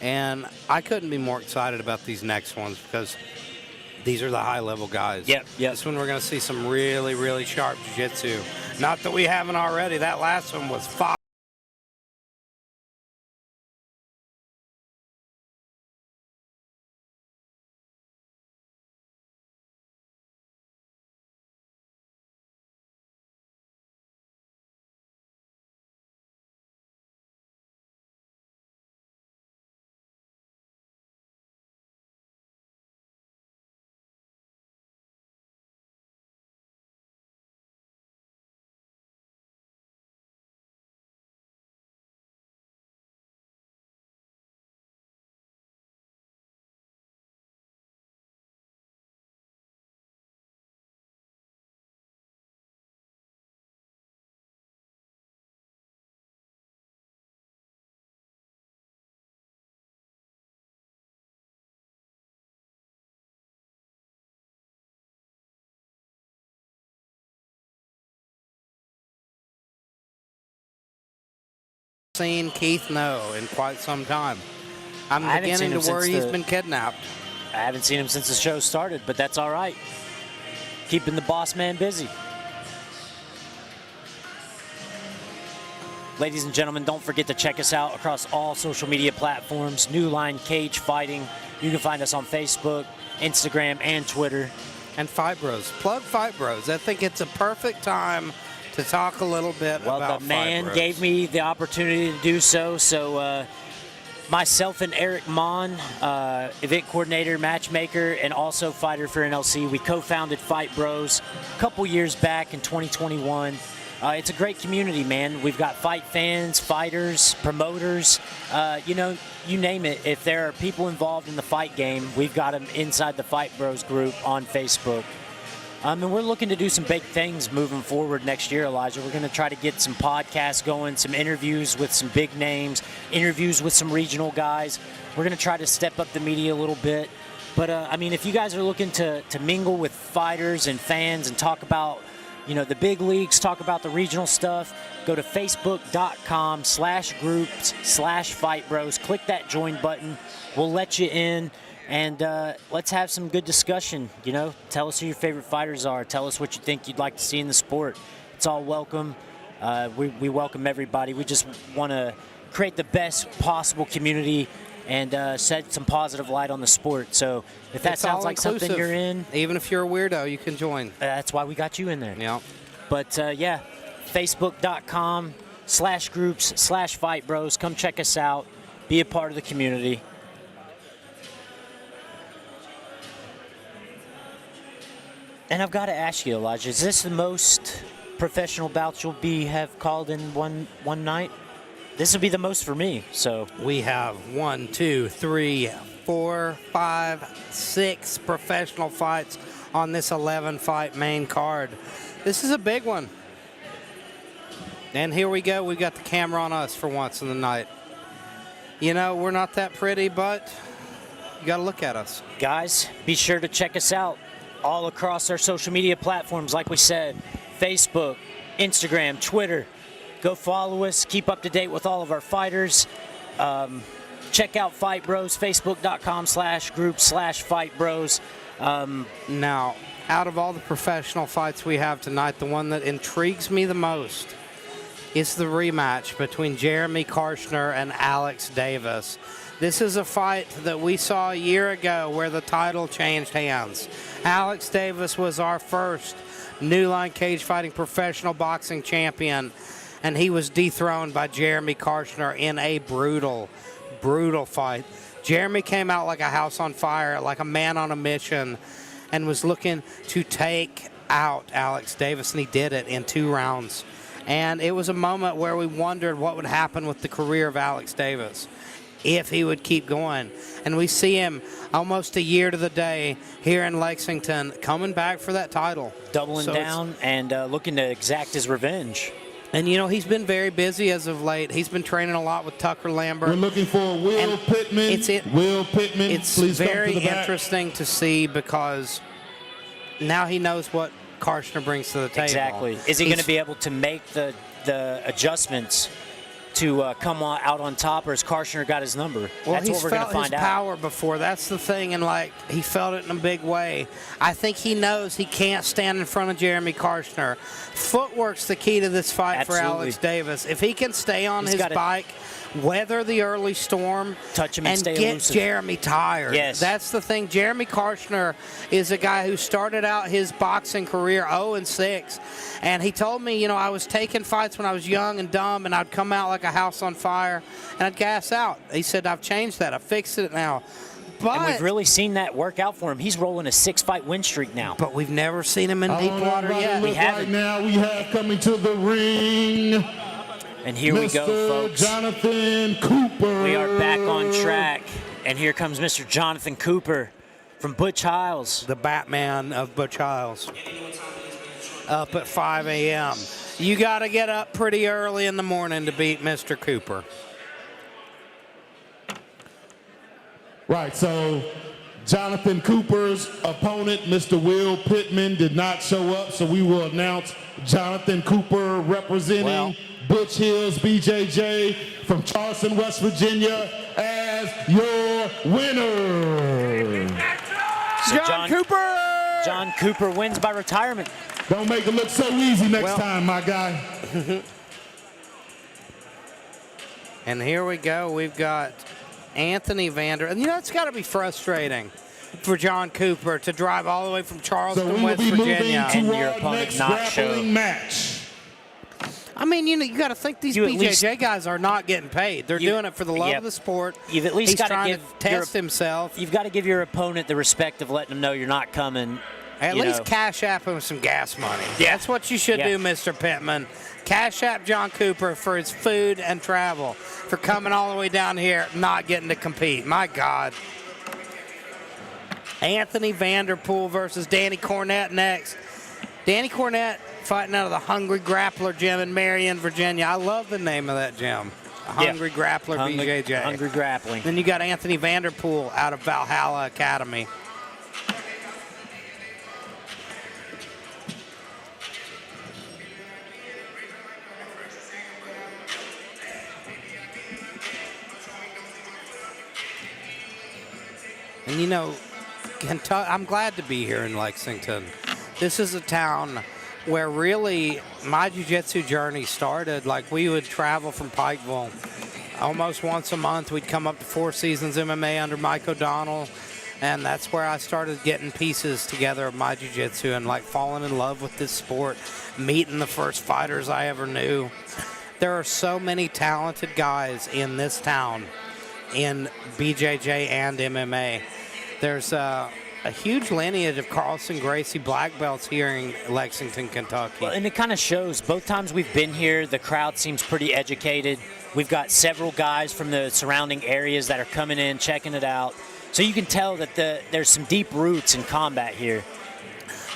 and I couldn't be more excited about these next ones because these are the high-level guys. Yep. This one we're going to see some really, really sharp jiu-jitsu. Not that we haven't already. That last one was fire. Seen Keith No in quite some time. I'm beginning to worry he's been kidnapped. I haven't seen him since the show started, but that's all right. Keeping the boss man busy. Ladies and gentlemen, don't forget to check us out across all social media platforms. New Line Cagefighting. You can find us on Facebook, Instagram, and Twitter. And Fight Bros. Plug Fight Bros. I think it's a perfect time to talk a little bit about Well, the man Fight Bros. gave me the opportunity to do so. So myself and Eric Mon, event coordinator, matchmaker, and also fighter for NLC, we co-founded Fight Bros a couple years back in 2021. It's a great community, man. We've got fight fans, fighters, promoters, you know, you name it. If there are people involved in the fight game, we've got them inside the Fight Bros group on Facebook. And we're looking to do some big things moving forward next year, Elijah. We're going to try to get some podcasts going, some interviews with some big names, interviews with some regional guys. We're going to try to step up the media a little bit. But, I mean, if you guys are looking to mingle with fighters and fans and talk about, you know, the big leagues, talk about the regional stuff, go to facebook.com/groups/fightbros. Click that join button. We'll let you in. And let's have some good discussion, you know. Tell us who your favorite fighters are. Tell us what you think you'd like to see in the sport. It's all welcome. We welcome everybody. We just want to create the best possible community and shed some positive light on the sport. So if that sounds like something you're in. Even if you're a weirdo, you can join. That's why we got you in there. Yeah. But, yeah, facebook.com/groups/fightbros. Come check us out. Be a part of the community. And I've got to ask you, Elijah, is this the most professional bouts you'll have called in one night? This will be the most for me. So we have 1, 2, 3, 4, 5, 6 professional fights on this 11-fight main card. This is a big one. And here we go. We've got the camera on us for once in the night. You know, we're not that pretty, but you got to look at us. Guys, be sure to check us out all across our social media platforms, like we said, Facebook, Instagram, Twitter. Go follow us. Keep up to date with all of our fighters. Check out Fight Bros, facebook.com/group/fightbros. Now, out of all the professional fights we have tonight, the one that intrigues me the most is the rematch between Jeremy Carner and Alex Davis. This is a fight that we saw a year ago where the title changed hands. Alex Davis was our first New Line Cagefighting professional boxing champion, and he was dethroned by Jeremy Carner in a brutal, brutal fight. Jeremy came out like a house on fire, like a man on a mission, and was looking to take out Alex Davis, and he did it in 2 rounds. And it was a moment where we wondered what would happen with the career of Alex Davis if he would keep going. And we see him almost a year to the day here in Lexington coming back for that title. Doubling down and looking to exact his revenge. And, you know, he's been very busy as of late. He's been training a lot with Tucker Lambert. We're looking for Will Pittman. Will Pittman, it's please very come to the back. interesting to see because now he knows what Karshner brings to the table. Exactly. Is he going to be able to make the adjustments to come out on top, or has Karshner got his number? Well, That's what we're going to find his power before. That's the thing, and like he felt it in a big way. I think he knows he can't stand in front of Jeremy Karshner. Footwork's the key to this fight for Alex Davis. If he can stay on his bike, weather the early storm, touch him and stay get elusive. Jeremy tired. Yes. That's the thing. Jeremy Karshner is a guy who started out his boxing career 0-6. And he told me, you know, I was taking fights when I was young and dumb, and I'd come out like a house on fire, and I'd gas out. He said, I've changed that. I've fixed it now. But, and we've really seen that work out for him. He's rolling a 6-fight win streak now. But we've never seen him in deep water yet. We haven't. Right now we have coming to the ring. And here we go, folks. Jonathan Cooper. We are back on track. And here comes Mr. Jonathan Cooper from Butch Hiles. The Batman of Butch Hiles. Up at 5 a.m. You got to get up pretty early in the morning to beat Mr. Cooper. Right, so Jonathan Cooper's opponent, Mr. Will Pittman, did not show up, so we will announce Jonathan Cooper representing Butch Hills BJJ from Charleston, West Virginia, as your winner. So John Cooper wins by retirement. Don't make it look so easy next time, my guy. And here we go. We've got Anthony Vander. And, you know, it's got to be frustrating for John Cooper to drive all the way from Charleston, West Virginia. And your opponent not show. Match. I mean, you know, you got to think these BJJ guys are not getting paid. They're doing it for the love of the sport. You've at least got to test himself. You've got to give your opponent the respect of letting them know you're not coming. At least cash app him some gas money. Yeah. That's what you should do, Mr. Pittman. Cash app John Cooper for his food and travel, for coming all the way down here, not getting to compete. My God. Anthony Vanderpool versus Danny Cornette next. Danny Cornette fighting out of the Hungry Grappler gym in Marion, Virginia. I love the name of that gym. Hungry Grappler BJJ. Hungry Grappling. Then you got Anthony Vanderpool out of Valhalla Academy. And, you know, Kentucky, I'm glad to be here in Lexington. This is a town where really my jiu-jitsu journey started. Like, we would travel from Pikeville almost once a month. We'd come up to Four Seasons MMA under Mike O'Donnell, and that's where I started getting pieces together of my jiu-jitsu and, like, falling in love with this sport, meeting the first fighters I ever knew. There are so many talented guys in this town in BJJ and MMA. There's a huge lineage of Carlson Gracie black belts here in Lexington, Kentucky. Well, and it kind of shows. Both times we've been here, the crowd seems pretty educated. We've got several guys from the surrounding areas that are coming in, checking it out. So you can tell that there's some deep roots in combat here.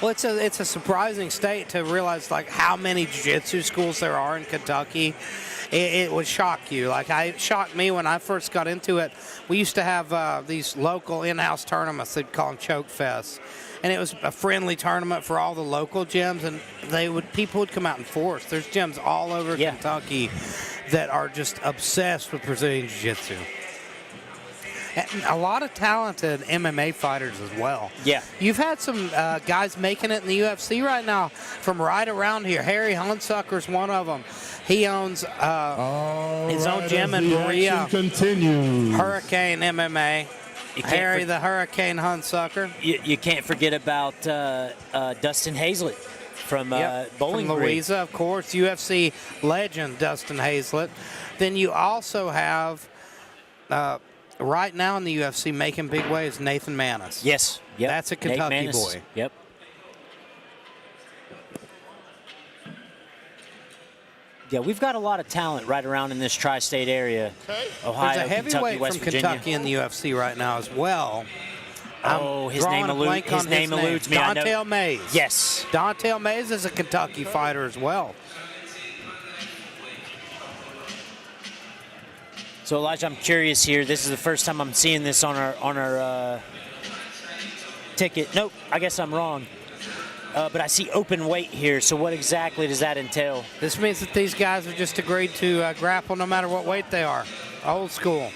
Well, it's a surprising state to realize, like, how many jiu-jitsu schools there are in Kentucky. It would shock you. Like, it shocked me when I first got into it. We used to have these local in-house tournaments. They'd call them Choke Fests. And it was a friendly tournament for all the local gyms, and people would come out in force. There's gyms all over Kentucky that are just obsessed with Brazilian Jiu-Jitsu. And a lot of talented MMA fighters as well. Yeah. You've had some guys making it in the UFC right now from right around here. Harry Hunsucker's one of them. He owns his own gym in Berea. Hurricane MMA. Harry the Hurricane Hunsucker. You can't forget about Dustin Hazlett from Bowling Green. From Louisa, of course. UFC legend Dustin Hazlett. Then you also have, right now in the UFC, making big waves, Nathan Manis. Yes. Yep. That's a Kentucky boy. Yep. Yeah, we've got a lot of talent right around in this tri-state area. Ohio, There's a heavyweight West from Virginia. Kentucky in the UFC right now as well. His name eludes me. Dontel Mays. Yes. Dontel Mays is a Kentucky fighter as well. So, Elijah, I'm curious here. This is the first time I'm seeing this on our ticket. Nope, I guess I'm wrong. but I see open weight here. So what exactly does that entail? This means that these guys have just agreed to grapple no matter what weight they are. Old school.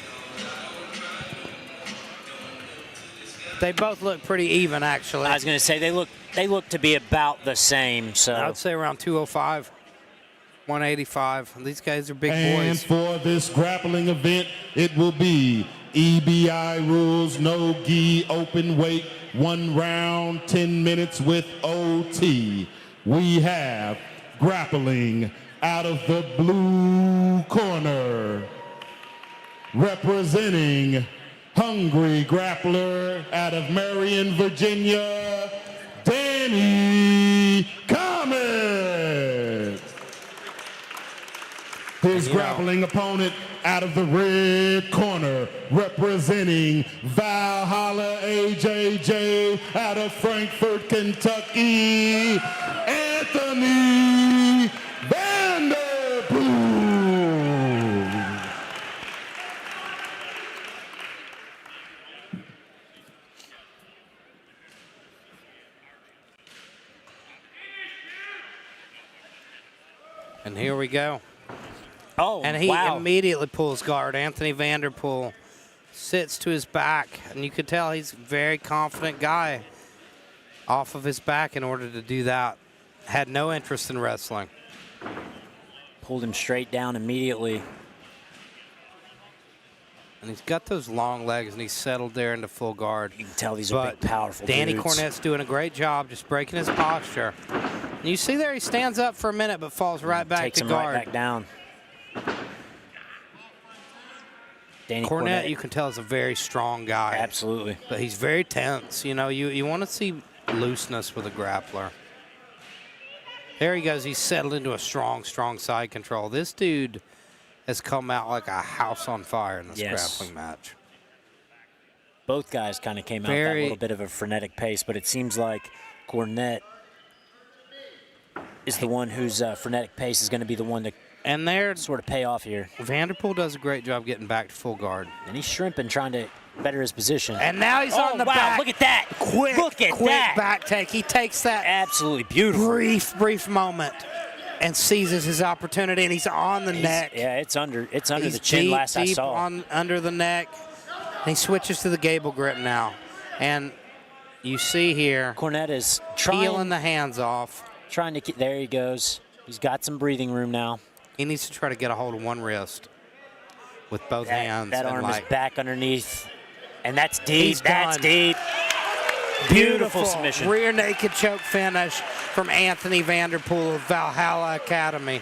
They both look pretty even, actually. I was going to say they look to be about the same. So I would say around 205, 185. These guys are big And boys. for this grappling event, it will be EBI rules, no gi, open weight, 1 round, 10 minutes with OT. We have grappling out of the blue corner, representing Hungry Grappler out of Marion, Virginia, Danny Comet. His grappling opponent out of the red corner, representing Valhalla AJJ out of Frankfort, Kentucky, Anthony Vanderpool. And here we go. Oh, And he wow. immediately pulls guard. Anthony Vanderpool sits to his back, and you could tell he's a very confident guy off of his back in order to do that. Had no interest in wrestling. Pulled him straight down immediately. And he's got those long legs, and he's settled there into full guard. You can tell these are But big, powerful Danny dudes. Cornette's doing a great job just breaking his posture. And you see there he stands up for a minute but falls right back Takes to him guard. right back down. Danny Cornette, you can tell, is a very strong guy. Absolutely. But he's very tense. You know, you want to see looseness with a grappler. There he goes. He's settled into a strong side control. This dude has come out like a house on fire in this grappling match. Both guys kind of came out that little bit of a frenetic pace, but it seems like Cornette is the one whose frenetic pace is going to be the one to And there, sort of pay off here. Vanderpool does a great job getting back to full guard. And he's shrimping, trying to better his position. And now he's on the wow, back. Look at that. Quick back take. He takes that Absolutely beautiful. brief moment and seizes his opportunity, and he's on the neck. Yeah, it's under He's the chin deep, last I deep saw. under the neck. And he switches to the gable grip now. And you see here, Cornette is peeling the hands off. trying to get, there he goes. He's got some breathing room now. He needs to try to get a hold of one wrist with both hands. That and arm like, is back underneath. And that's deep. He's That's done. deep. Beautiful submission. Rear naked choke finish from Anthony Vanderpool of Valhalla Academy.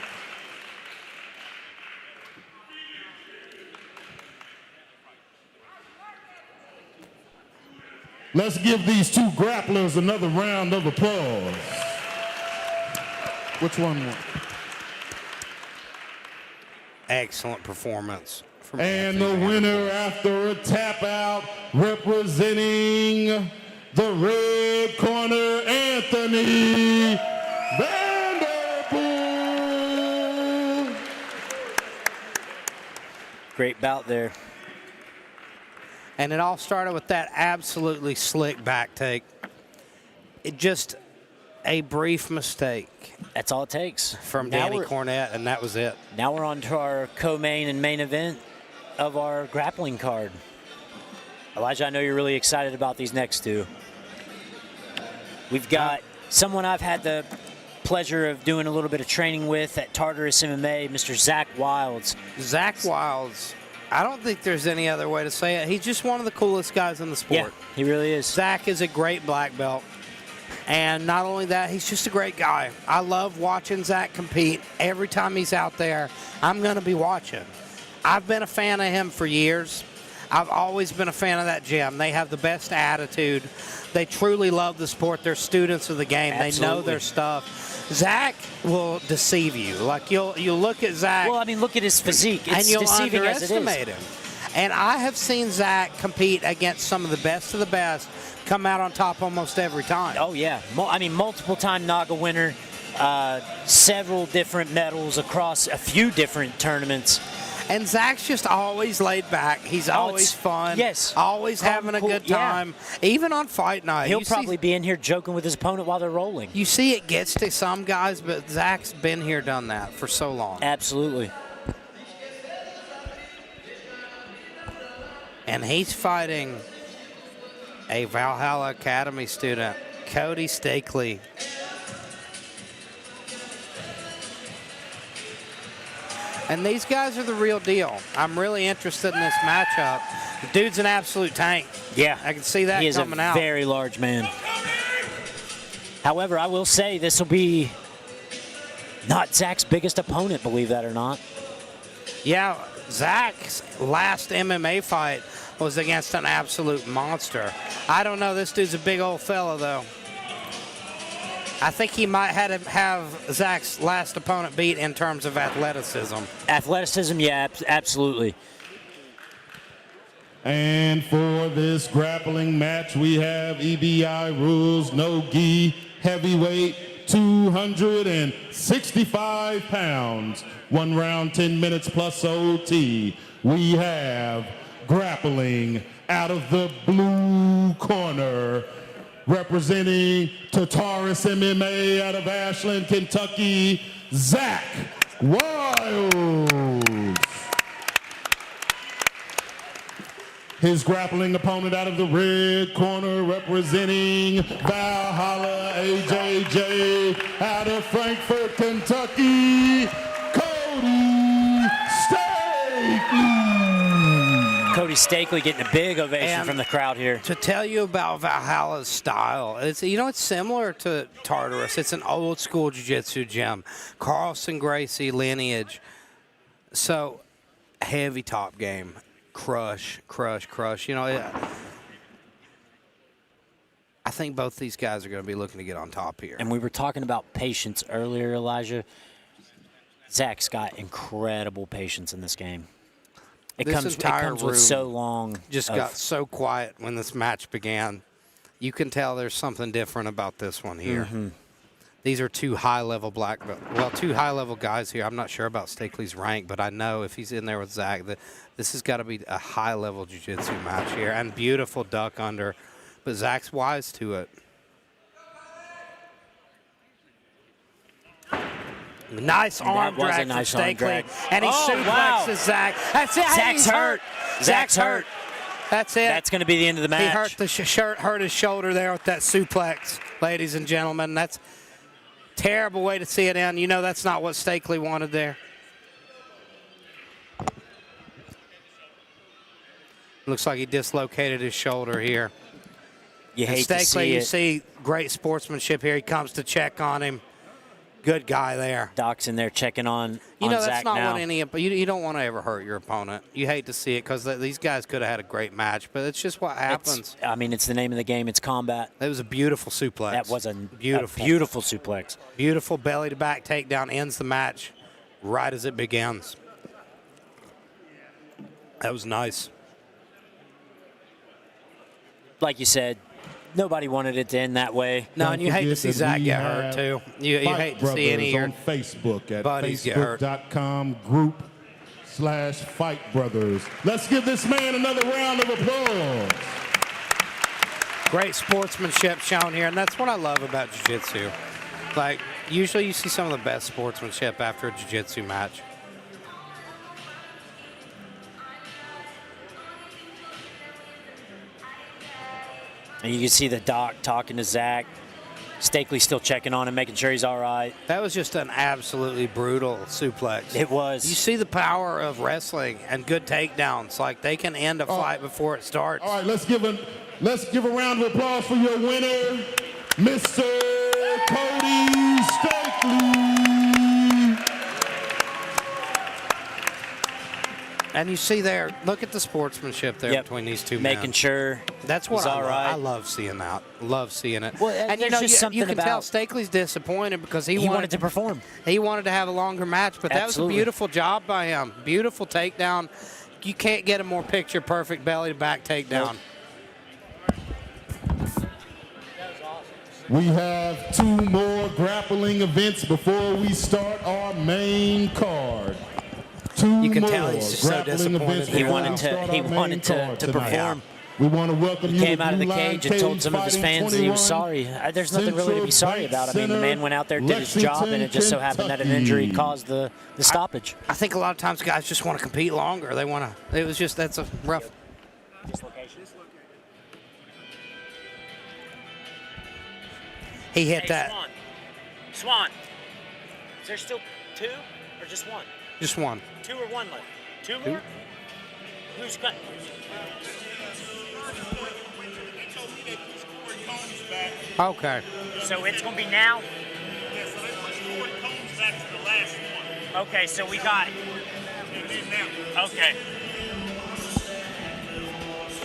Let's give these two grapplers another round of applause. Which one more? Excellent performance from And Anthony the Vanderpool. winner after a tap out, representing the red corner, Anthony Vanderpool. Great bout there. And it all started with that absolutely slick back take. It just a brief mistake That's all it takes. from Now Danny we're- Cornette, and that was it. Now we're on to our co-main and main event of our grappling card. Elijah, I know you're really excited about these next two. We've got someone I've had the pleasure of doing a little bit of training with at Tartarus MMA, Mr. Zach Wilds. Zach Wilds, I don't think there's any other way to say it. He's just one of the coolest guys in the sport. Yeah, he really is. Zach is a great black belt. And not only that, he's just a great guy. I love watching Zach compete. Every time he's out there, I'm going to be watching. I've been a fan of him for years. I've always been a fan of that gym. They have the best attitude. They truly love the sport. They're students of the game. Absolutely. They know their stuff. Zach will deceive you. Like you'll look at Zach. Well, I mean, look at his physique. It's and you'll deceiving as it underestimate is. him. And I have seen Zach compete against some of the best of the best, come out on top almost every time. Oh, yeah. I mean, multiple-time NAGA winner, several different medals across a few different tournaments. And Zach's just always laid back. He's always fun. Yes. Always having a good time. Even on fight night. He'll probably be in here joking with his opponent while they're rolling. You see it gets to some guys, but Zach's been here, done that for so long. Absolutely. And he's fighting a Valhalla Academy student, Cody Stakley. And these guys are the real deal. I'm really interested in this matchup. The dude's an absolute tank. Yeah. I can see that coming out. He is a very large man. However, I will say this will be not Zach's biggest opponent, believe that or not. Yeah, Zach's last MMA fight was against an absolute monster. I don't know. This dude's a big old fella, though. I think he might have Zach's last opponent beat in terms of athleticism. Athleticism, yeah, absolutely. And for this grappling match, we have EBI rules, no gi, heavyweight, 265 pounds, 1 round, 10 minutes plus OT. We have grappling out of the blue corner, representing Tartarus MMA out of Ashland, Kentucky, Zach Wiles. His grappling opponent out of the red corner, representing Valhalla AJJ out of Frankfort, Kentucky, Cody Stakley. Cody Stakley getting a big ovation from the crowd here. To tell you about Valhalla's style, it's similar to Tartarus. It's an old school jiu-jitsu gym, Carlson Gracie lineage. So heavy top game, crush. I think both these guys are going to be looking to get on top here. And we were talking about patience earlier, Elijah. Zach's got incredible patience in this game. It comes with so long. Just got so quiet when this match began. You can tell there's something different about this one here. Mm-hmm. These are two high-level two high-level guys here. I'm not sure about Stakley's rank, but I know if he's in there with Zach, that this has got to be a high-level jiu-jitsu match here. And beautiful duck under, but Zach's wise to it. Nice arm drag from Stakley. And he suplexes Zach. That's it. Zach's hurt. Zach's hurt. That's it. That's going to be the end of the match. He hurt his shoulder there with that suplex, ladies and gentlemen. That's a terrible way to see it end. You know that's not what Stakley wanted there. Looks like he dislocated his shoulder here. You hate to see it. You see great sportsmanship here. He comes to check on him. Good guy there. Doc's in there checking on Zach now. That's not what you don't want to ever hurt your opponent. You hate to see it because these guys could have had a great match, but it's just what happens. It's the name of the game. It's combat. It was a beautiful suplex. That was a beautiful suplex. Beautiful belly-to-back takedown ends the match right as it begins. That was nice. Like you said, nobody wanted it to end that way. No, and you hate to see Zach get hurt, too. You hate to see any of your on Facebook at buddies get hurt. Facebook.com/Fight Let's give this man another round of applause. Great sportsmanship shown here, and that's what I love about jiu-jitsu. Like, usually you see some of the best sportsmanship after a jiu-jitsu match. And you can see the doc talking to Zach. Stakley still checking on him, making sure he's all right. That was just an absolutely brutal suplex. It was. You see the power of wrestling and good takedowns. Like, they can end a fight before it starts. All right, let's give a round of applause for your winner, Mr. Cody Stakley. And you see there, look at the sportsmanship there between these two men. Making sure that's what all right. I love seeing that. Love seeing it. Well, and you can tell Stakley's disappointed because he wanted to perform. He wanted to have a longer match, but that was a beautiful job by him. Beautiful takedown. You can't get a more picture-perfect belly-to-back takedown. We have 2 more grappling events before we start our main card. two You can more tell he's just so grappling disappointed. events He before wanted we to- start he our main wanted to card tonight. perform. We want to welcome He you came to out of the Line cage and told some of his Cagefighting fans that he was 21, sorry. There's nothing really to be sorry about. I mean, the man went out there, did his job, and it just so happened that an injury caused the stoppage. I think a lot of times guys just want to compete longer. They want to. It was just that's a rough. He hit that. Swan. Is there still 2 or just 1? Just one. 2 or 1 left? 2 more? Who's got? Okay. So it's going to be now? Okay, so we got. Okay.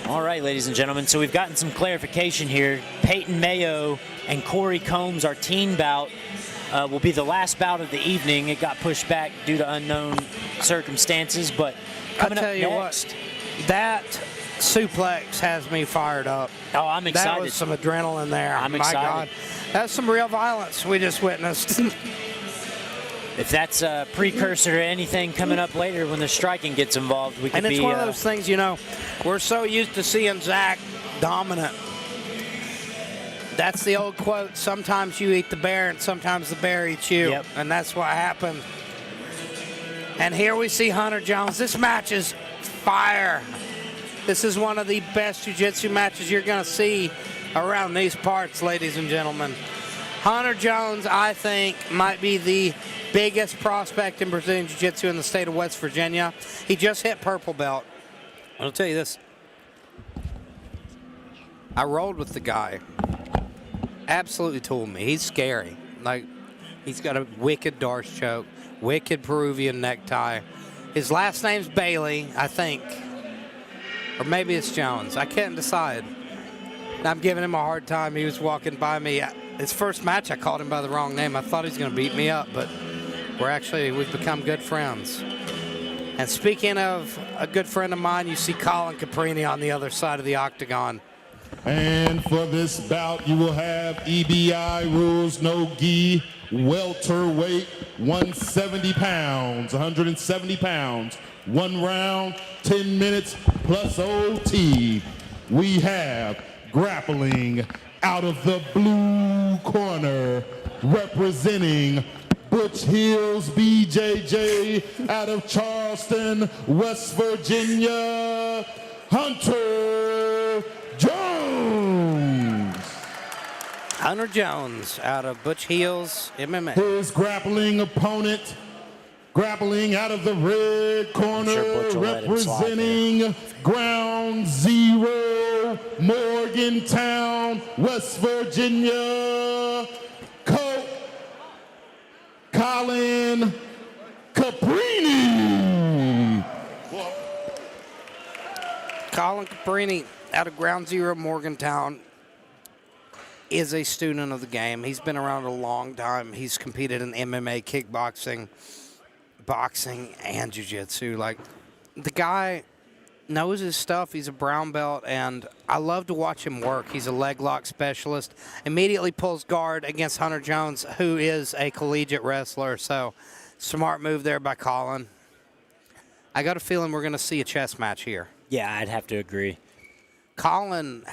All right, ladies and gentlemen. So we've gotten some clarification here. Peyton Mayo and Corey Combs, our teen bout, will be the last bout of the evening. It got pushed back due to unknown circumstances, but coming I'll tell up you next. what, that suplex has me fired up. Oh, I'm excited. That was some adrenaline there. I'm My excited. God, that's some real violence we just witnessed. If that's a precursor to anything coming up later when the striking gets involved, we could And it's be. one of those things, you know, we're so used to seeing Zach dominant. That's the old quote, sometimes you eat the bear and sometimes the bear eats you. Yep. And that's what happened. And here we see Hunter Jones. This match is fire. This is one of the best jiu-jitsu matches you're going to see around these parts, ladies and gentlemen. Hunter Jones, I think, might be the biggest prospect in Brazilian Jiu-Jitsu in the state of West Virginia. He just hit purple belt. I'll tell you this. I rolled with the guy. Absolutely told me. He's scary. Like, he's got a wicked Darce choke, wicked Peruvian necktie. His last name's Bailey, I think. Or maybe it's Jones. I can't decide. I'm giving him a hard time. He was walking by me. His first match, I called him by the wrong name. I thought he was going to beat me up, but we've become good friends. And speaking of a good friend of mine, you see Colin Caprini on the other side of the octagon. And for this bout, you will have EBI rules, no gi, welterweight, 170 pounds, 170 pounds. 1 round, 10 minutes plus OT. We have grappling out of the blue corner, representing Butch Hills BJJ out of Charleston, West Virginia, Hunter Jones. Hunter Jones out of Butch Hills MMA. His grappling opponent, grappling out of the red corner, representing Ground Zero, Morgantown, West Virginia, Colin Caprini. Colin Caprini out of Ground Zero, Morgantown, is a student of the game. He's been around a long time. He's competed in MMA, kickboxing, boxing, and jiu-jitsu. Like, the guy knows his stuff. He's a brown belt, and I love to watch him work. He's a leg lock specialist. Immediately pulls guard against Hunter Jones, who is a collegiate wrestler. So, smart move there by Colin. I got a feeling we're going to see a chess match here. Yeah, I'd have to agree. Colin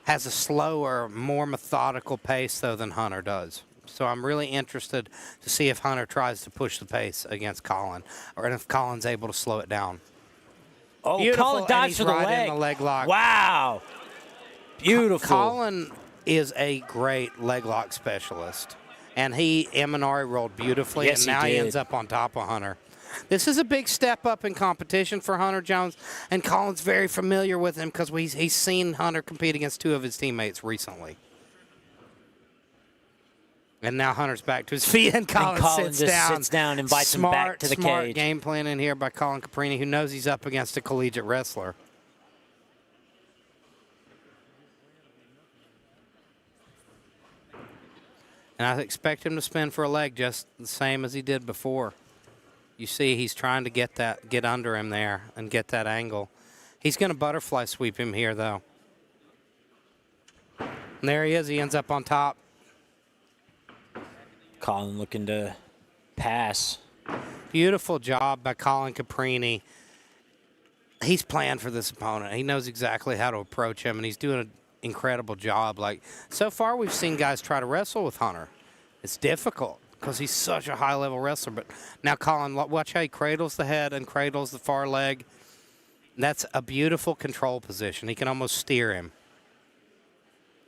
has a slower, more methodical pace, though, than Hunter does. So I'm really interested to see if Hunter tries to push the pace against Colin, or if Colin's able to slow it down. Oh, Beautiful, Colin dives for the right leg. in the leg lock. Wow. Beautiful. Colin is a great leg lock specialist, and he Eminari rolled beautifully, Yes, and now he he did. ends up on top of Hunter. This is a big step up in competition for Hunter Jones, and Colin's very familiar with him because he's seen Hunter compete against 2 of his teammates recently. And now Hunter's back to his feet, and Colin just sits down. invites him back to the Smart cage. game plan in here by Colin Caprini, who knows he's up against a collegiate wrestler. And I expect him to spin for a leg just the same as he did before. You see he's trying to get under him there and get that angle. He's going to butterfly sweep him here, though. And there he is. He ends up on top. Colin looking to pass. Beautiful job by Colin Caprini. He's planned for this opponent. He knows exactly how to approach him, and he's doing an incredible job. Like, so far we've seen guys try to wrestle with Hunter. It's difficult because he's such a high-level wrestler. But now Colin, watch how he cradles the head and cradles the far leg. That's a beautiful control position. He can almost steer him.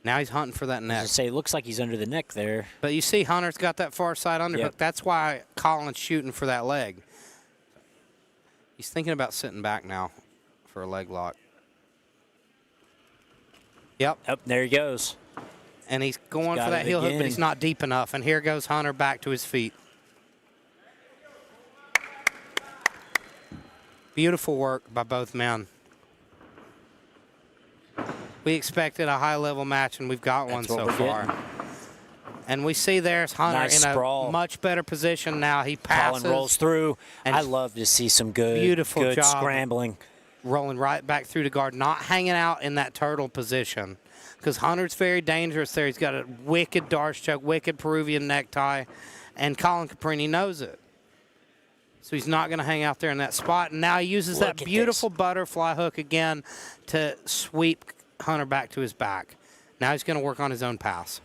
Now he's hunting for that neck. I was gonna say, it looks like he's under the neck there. But you see Hunter's got that far side underhook. Yep. That's why Colin's shooting for that leg. He's thinking about sitting back now for a leg lock. Yep. Up there he goes. And he's going for that heel hook, but he's not deep enough. And here goes Hunter back to his feet. Beautiful work by both men. We expected a high-level match, and we've got one so far. And we see there's Hunter in a much better position now. He passes. Colin rolls through. I love to see some good scrambling. Rolling right back through the guard, not hanging out in that turtle position. Because Hunter's very dangerous there. He's got a wicked Darce choke, wicked Peruvian necktie, and Colin Caprini knows it. So he's not going to hang out there in that spot. And now he uses that beautiful butterfly hook again to sweep Hunter back to his back. Now he's going to work on his own pass.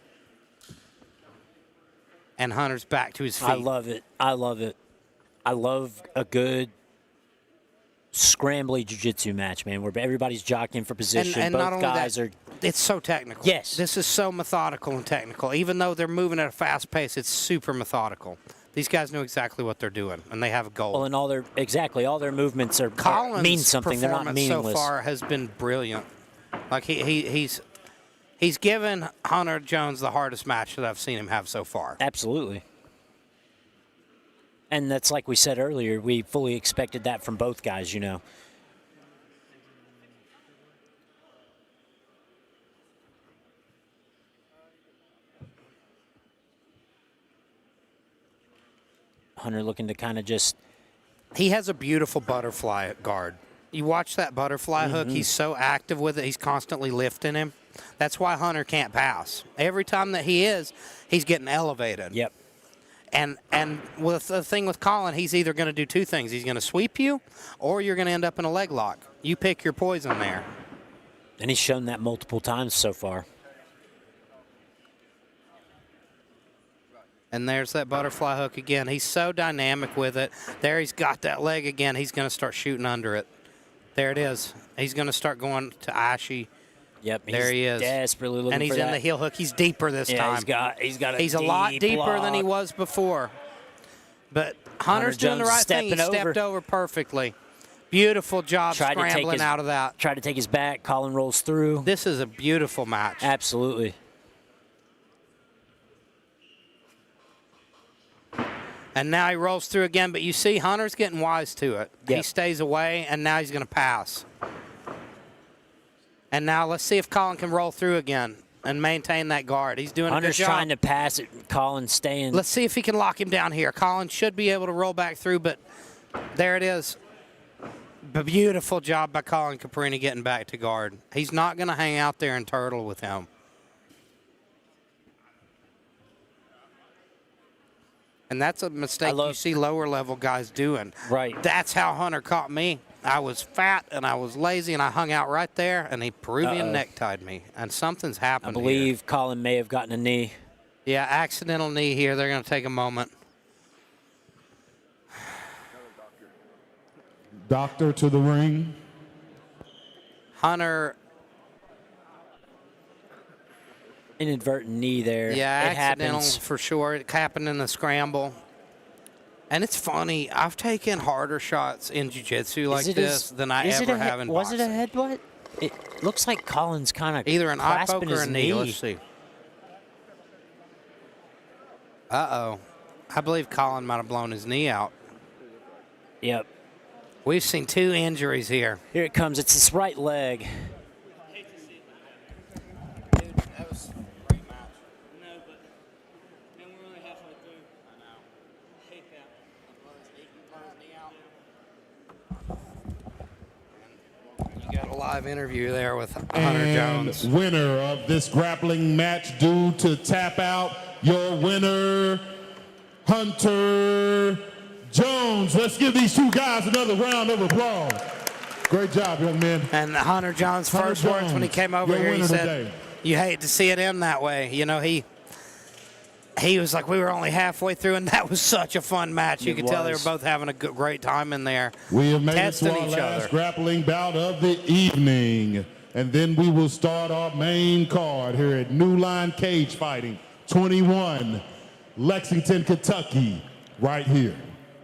And Hunter's back to his feet. I love it. I love it. I love a good scrambly jiu-jitsu match, man, where everybody's jockeying for position. And both guys are... It's so technical. Yes. This is so methodical and technical. Even though they're moving at a fast pace, it's super methodical. These guys know exactly what they're doing, and they have a goal. Well, and all their movements mean something. They're not meaningless. So far has been brilliant. Like he's given Hunter Jones the hardest match that I've seen him have so far. Absolutely. And that's like we said earlier, we fully expected that from both guys, you know. Hunter looking to kind of just... He has a beautiful butterfly guard. You watch that butterfly hook, he's so active with it, he's constantly lifting him. That's why Hunter can't pass. Every time that he's getting elevated. Yep. And with the thing with Colin, he's either going to do two things. He's going to sweep you, or you're going to end up in a leg lock. You pick your poison there. And he's shown that multiple times so far. And there's that butterfly hook again. He's so dynamic with it. There he's got that leg again. He's going to start shooting under it. There it is. He's going to start going to Ashi. Yep, there he is. Desperately looking and he's for in that. The heel hook. He's deeper this time. He's a lot deeper than he was before. But Hunter's doing the right thing. He stepped over perfectly. Beautiful job scrambling out of that. Tried to take his back. Colin rolls through. This is a beautiful match. Absolutely. And now he rolls through again, but you see Hunter's getting wise to it. Yep. He stays away, and now he's going to pass. And now let's see if Colin can roll through again and maintain that guard. He's doing a good job. Hunter's trying to pass it. Colin's staying. Let's see if he can lock him down here. Colin should be able to roll back through, but there it is. A beautiful job by Colin Caprini getting back to guard. He's not going to hang out there and turtle with him. And that's a mistake you see lower-level guys doing. Right. That's how Hunter caught me. I was fat, and I was lazy, and I hung out right there, and he Peruvian necktied me. And something's happened I believe Colin may have gotten a knee. Yeah, accidental knee here. They're going to take a moment. Doctor to the ring. Hunter. Inadvertent knee there. Yeah, it accidental happens. for sure. It happened in the scramble. And it's funny. I've taken harder shots in jiu-jitsu like this than I ever have in boxing. Was it a headbutt? It looks like Colin's kind of either an eye poke or a knee. Let's see. Uh-oh. I believe Colin might have blown his knee out. Yep. We've seen two injuries here. Here it comes. It's his right leg. Live interview there with Hunter Jones. Winner of this grappling match due to tap out, your winner, Hunter Jones. Jones. Let's give these two guys another round of applause. Great job, young man. And Hunter Jones' first words when he came over here, he said, today. "You hate to see it end that way." You know, he was like, we were only halfway through, and that was such a fun match. You could tell they were both having a great time in there. We have made it testing to our each last other. grappling bout of the evening. And then we will start our main card here at New Line Cagefighting 21, Lexington, Kentucky, right here.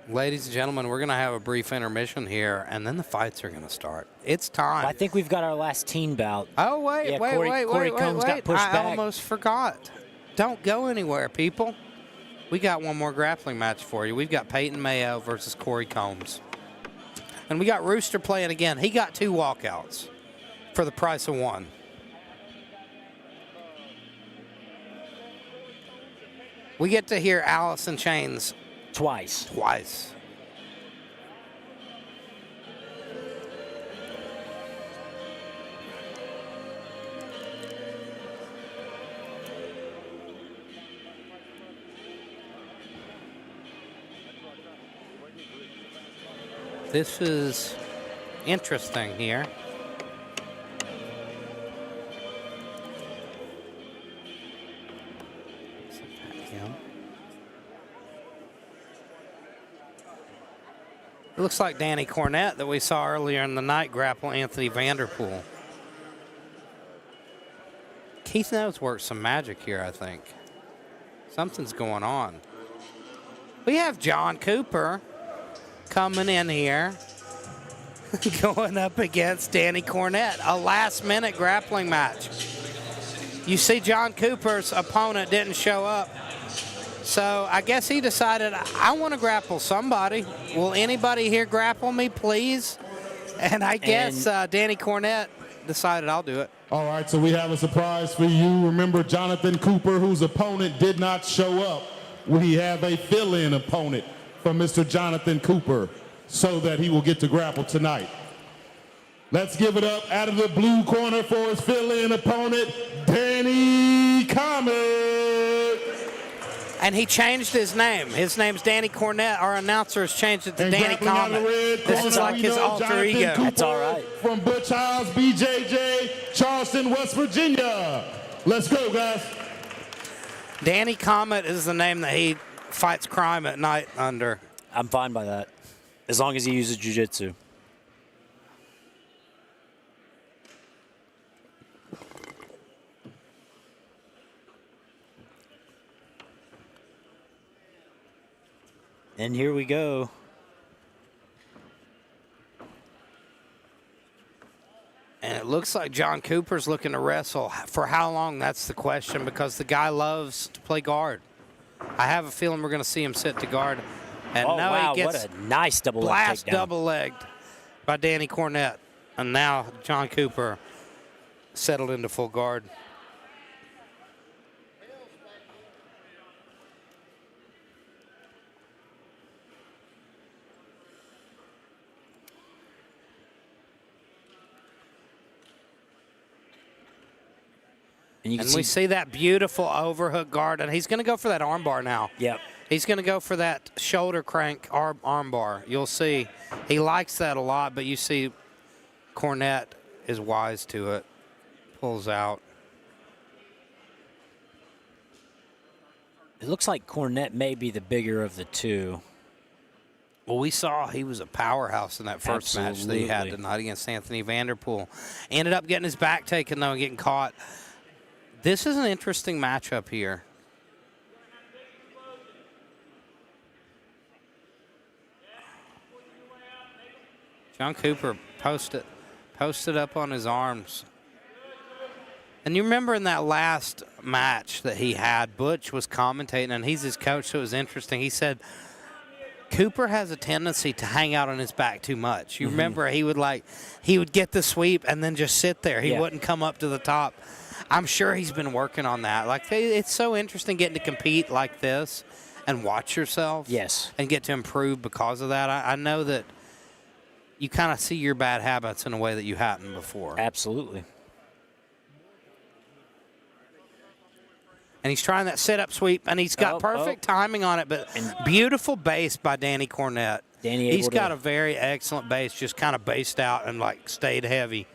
Ladies and gentlemen, we're going to have a brief intermission here, and then the fights are going to start. It's time. I think we've got our last teen bout. Oh, wait, Yeah, wait. Corey Combs got pushed I back. almost forgot. Don't go anywhere, people. We got one more grappling match for you. We've got Peyton Mayo versus Corey Combs. And we got Rooster playing again. He got 2 walkouts for the price of 1. We get to hear Alice in Chains Twice. This is interesting here. It looks like Danny Cornette that we saw earlier in the night grapple Anthony Vanderpool. Keith knows works some magic here, I think. Something's going on. We have John Cooper coming in here, going up against Danny Cornette, a last-minute grappling match. You see John Cooper's opponent didn't show up, so I guess he decided, I want to grapple somebody. Will anybody here grapple me, please? And I guess Danny Cornette decided, I'll do it. All right, so we have a surprise for you. Remember Jonathan Cooper, whose opponent did not show up. We have a fill-in opponent for Mr. Jonathan Cooper so that he will get to grapple tonight. Let's give it up out of the blue corner for his fill-in opponent, Danny Comet. And he changed his name. His name's Danny Cornette. Our announcer has changed it to And Danny grappling out of Comet. the red This corner, is like we his know alter Jonathan ego. Cooper That's all right. From Butch House, BJJ, Charleston, West Virginia. Let's go, guys. Danny Comet is the name that he fights crime at night under. I'm fine by that, as long as he uses jiu-jitsu. And here we go. And it looks like John Cooper's looking to wrestle. For how long, that's the question, because the guy loves to play guard. I have a feeling we're going to see him sit to guard. And Oh, now wow, he gets what a nice double leg blast takedown. double-legged by Danny Cornette. And now John Cooper settled into full guard. And you can And we see that beautiful overhook guard, and he's going to go for that armbar now. Yep. He's going to go for that shoulder crank armbar. You'll see he likes that a lot, but you see Cornette is wise to it. Pulls out. It looks like Cornette may be the bigger of the two. Well, we saw he was a powerhouse in that first match that he had Absolutely. tonight against Anthony Vanderpool. Ended up getting his back taken, though, and getting caught. This is an interesting matchup here. John Cooper posted up on his arms. And you remember in that last match that he had, Butch was commentating, and he's his coach, so it was interesting. He said, Cooper has a tendency to hang out on his back too much. You remember he would get the sweep and then just sit there. He wouldn't come up to the top. I'm sure he's been working on that. Like, it's so interesting getting to compete like this and watch yourself. Yes. And get to improve because of that. I know that you kind of see your bad habits in a way that you hadn't before. Absolutely. And he's trying that sit-up sweep, and he's got perfect timing on it, but beautiful base by Danny Cornette. He's got a very excellent base, just kind of based out and, like, stayed heavy.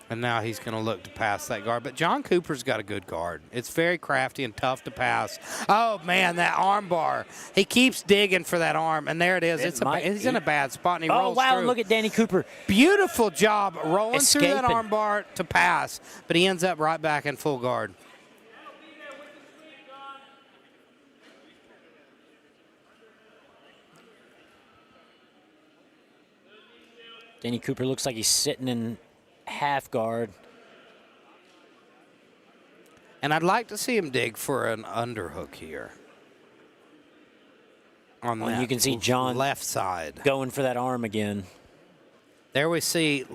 And now he's going to look to pass that guard. But John Cooper's got a good guard. It's very crafty and tough to pass. Oh, man, that arm bar. He keeps digging for that arm, and there it is. He's in a bad spot, and he rolls through. Oh, wow, look at Danny Cooper. Beautiful job rolling through that arm bar to pass, but he ends up right back in full guard. Danny Cooper looks like he's sitting in half guard. And I'd like to see him dig for an underhook here. On you can see John left side going for that arm again. There we see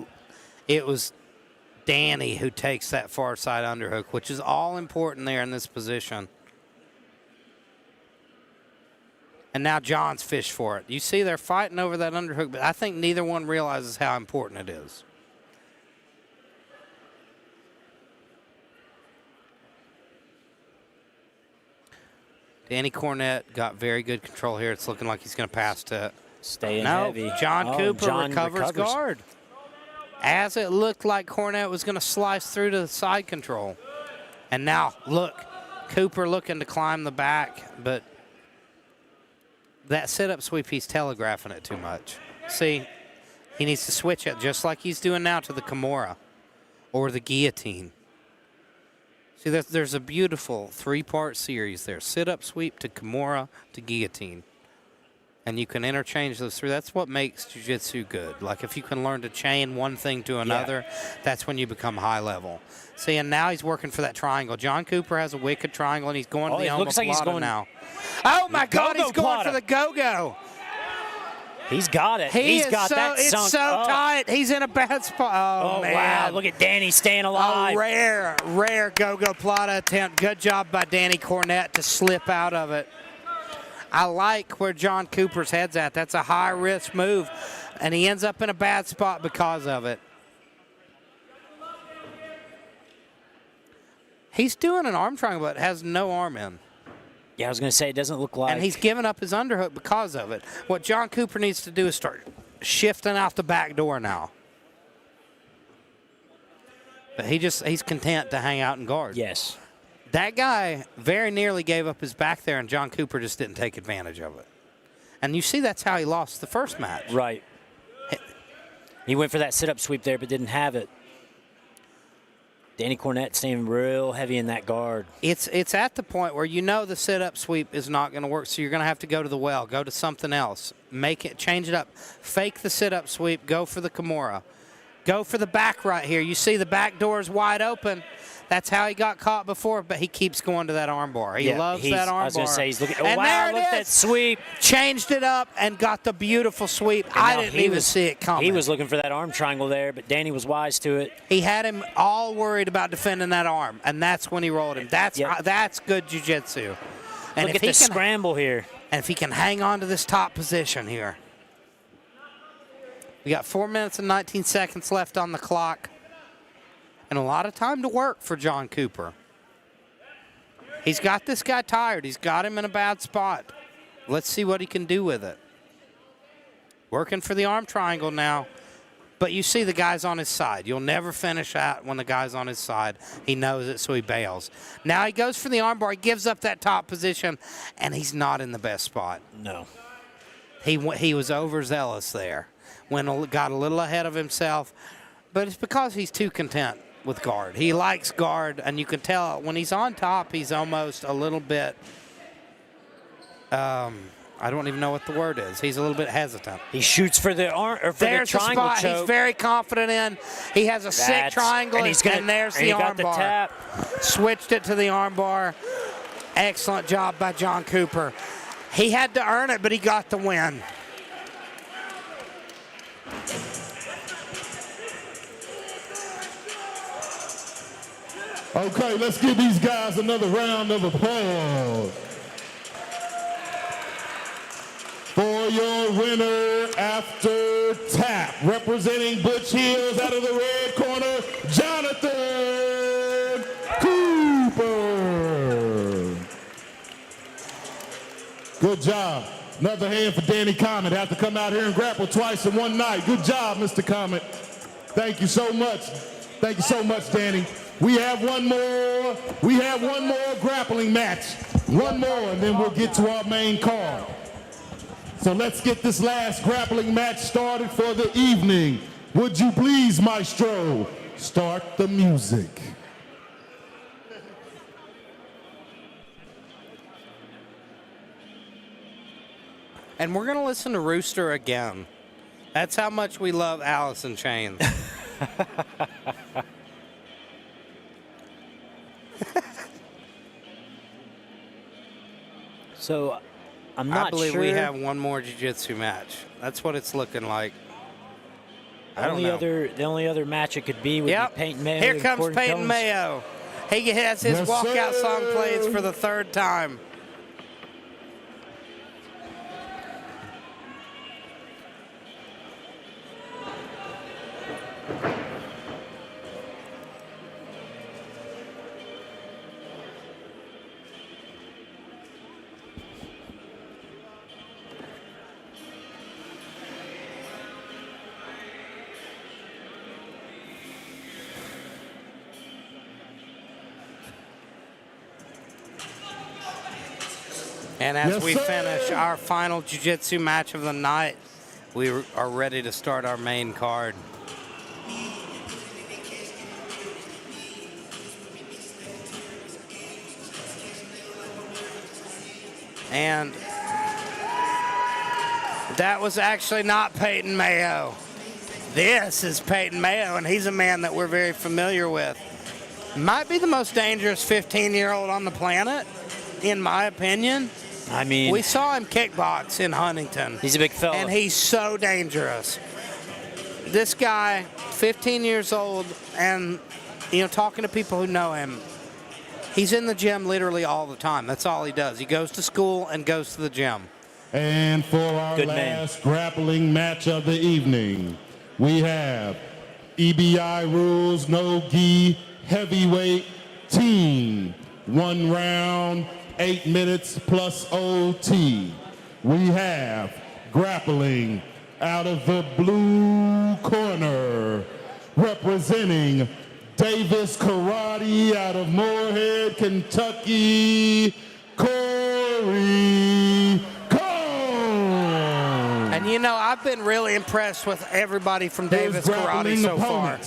it was Danny who takes that far side underhook, which is all important there in this position. And now John's fished for it. You see they're fighting over that underhook, but I think neither one realizes how important it is. Danny Cornette got very good control here. It's looking like he's going to pass to stay in heavy. John Cooper recovers guard. As it looked like Cornette was going to slice through to the side control. And now, look, Cooper looking to climb the back, but that sit-up sweep, he's telegraphing it too much. See, he needs to switch it just like he's doing now to the Kimura or the guillotine. See, there's a beautiful three-part series there. Sit-up sweep to Kimura to guillotine. And you can interchange those three. That's what makes jiu-jitsu good. Like if you can learn to chain one thing to another, that's when you become high level. See, and now he's working for that triangle. John Cooper has a wicked triangle, and he's going to the omoplata now. Oh, my God, he's going for the go-go. He's got it. He's got that sunk. It's so tight. He's in a bad spot. Oh, man. Wow. Look at Danny staying alive. A rare go-go plata attempt. Good job by Danny Cornette to slip out of it. I like where John Cooper's head's at. That's a high-risk move, and he ends up in a bad spot because of it. He's doing an arm triangle, but has no arm in. Yeah, I was going to say, it doesn't look like. And he's giving up his underhook because of it. What John Cooper needs to do is start shifting out the back door now. But he's content to hang out and guard. Yes. That guy very nearly gave up his back there, and John Cooper just didn't take advantage of it. And you see that's how he lost the first match. Right. He went for that sit-up sweep there, but didn't have it. Danny Cornette staying real heavy in that guard. It's at the point where you know the sit-up sweep is not going to work, so you're going to have to go to the well, go to something else, change it up, fake the sit-up sweep, go for the Kimura, go for the back right here. You see the back door is wide open. That's how he got caught before, but he keeps going to that arm bar. He loves that arm bar. I was going to say, he's looking. Oh, and wow, look at that sweep. Changed it up and got the beautiful sweep. I didn't even see it coming. He was looking for that arm triangle there, but Danny was wise to it. He had him all worried about defending that arm, and that's when he rolled him. That's good jiu-jitsu. And look at the scramble here. And if he can hang on to this top position here. We got 4 minutes and 19 seconds left on the clock. And a lot of time to work for John Cooper. He's got this guy tired. He's got him in a bad spot. Let's see what he can do with it. Working for the arm triangle now. But you see the guy's on his side. You'll never finish out when the guy's on his side. He knows it, so he bails. Now he goes for the arm bar. He gives up that top position, and he's not in the best spot. No. He was overzealous there. Got a little ahead of himself. But it's because he's too content with guard. He likes guard, and you can tell when he's on top, he's almost a little bit, I don't even know what the word is. He's a little bit hesitant. He shoots for the arm or for there's the triangle spot choke. He's very confident in. He has a sick triangle, and there's the arm bar. Tap. Switched it to the arm bar. Excellent job by John Cooper. He had to earn it, but he got the win. Okay, let's give these guys another round of applause. For your winner after tap, representing Butch Hills out of the red corner, Jonathan Good job. Another hand for Danny Comet. Have to come out here and grapple twice in one night. Good job, Mr. Comet. Thank you so much. Thank you so much, Danny. We have one more. We have one more grappling match. One more, and then we'll get to our main card. So let's get this last grappling match started for the evening. Would you please, Maestro, start the music? And we're going to listen to Rooster again. That's how much we love Alice in Chains. So, I'm not sure. I believe we have one more jiu-jitsu match. That's what it's looking like. I don't know. The only other match it could be would be Peyton Mayo. Here comes Peyton Mayo. He has his walkout song played for the third time. And as we finish our final jiu-jitsu match of the night, we are ready to start our main card. And that was actually not Peyton Mayo. This is Peyton Mayo, and he's a man that we're very familiar with. Might be the most dangerous 15-year-old on the planet, in my opinion. I mean, we saw him kickbox in Huntington. He's a big fella. And he's so dangerous. This guy, 15 years old, and, you know, talking to people who know him, he's in the gym literally all the time. That's all he does. He goes to school and goes to the gym. And for our last grappling match of the evening, we have EBI rules, no gi, heavyweight team. 1 round, 8 minutes plus OT. We have grappling out of the blue corner, representing Davis Karate out of Moorhead, Kentucky, Corey Coon. And you know, I've been really impressed with everybody from Davis Karate so far.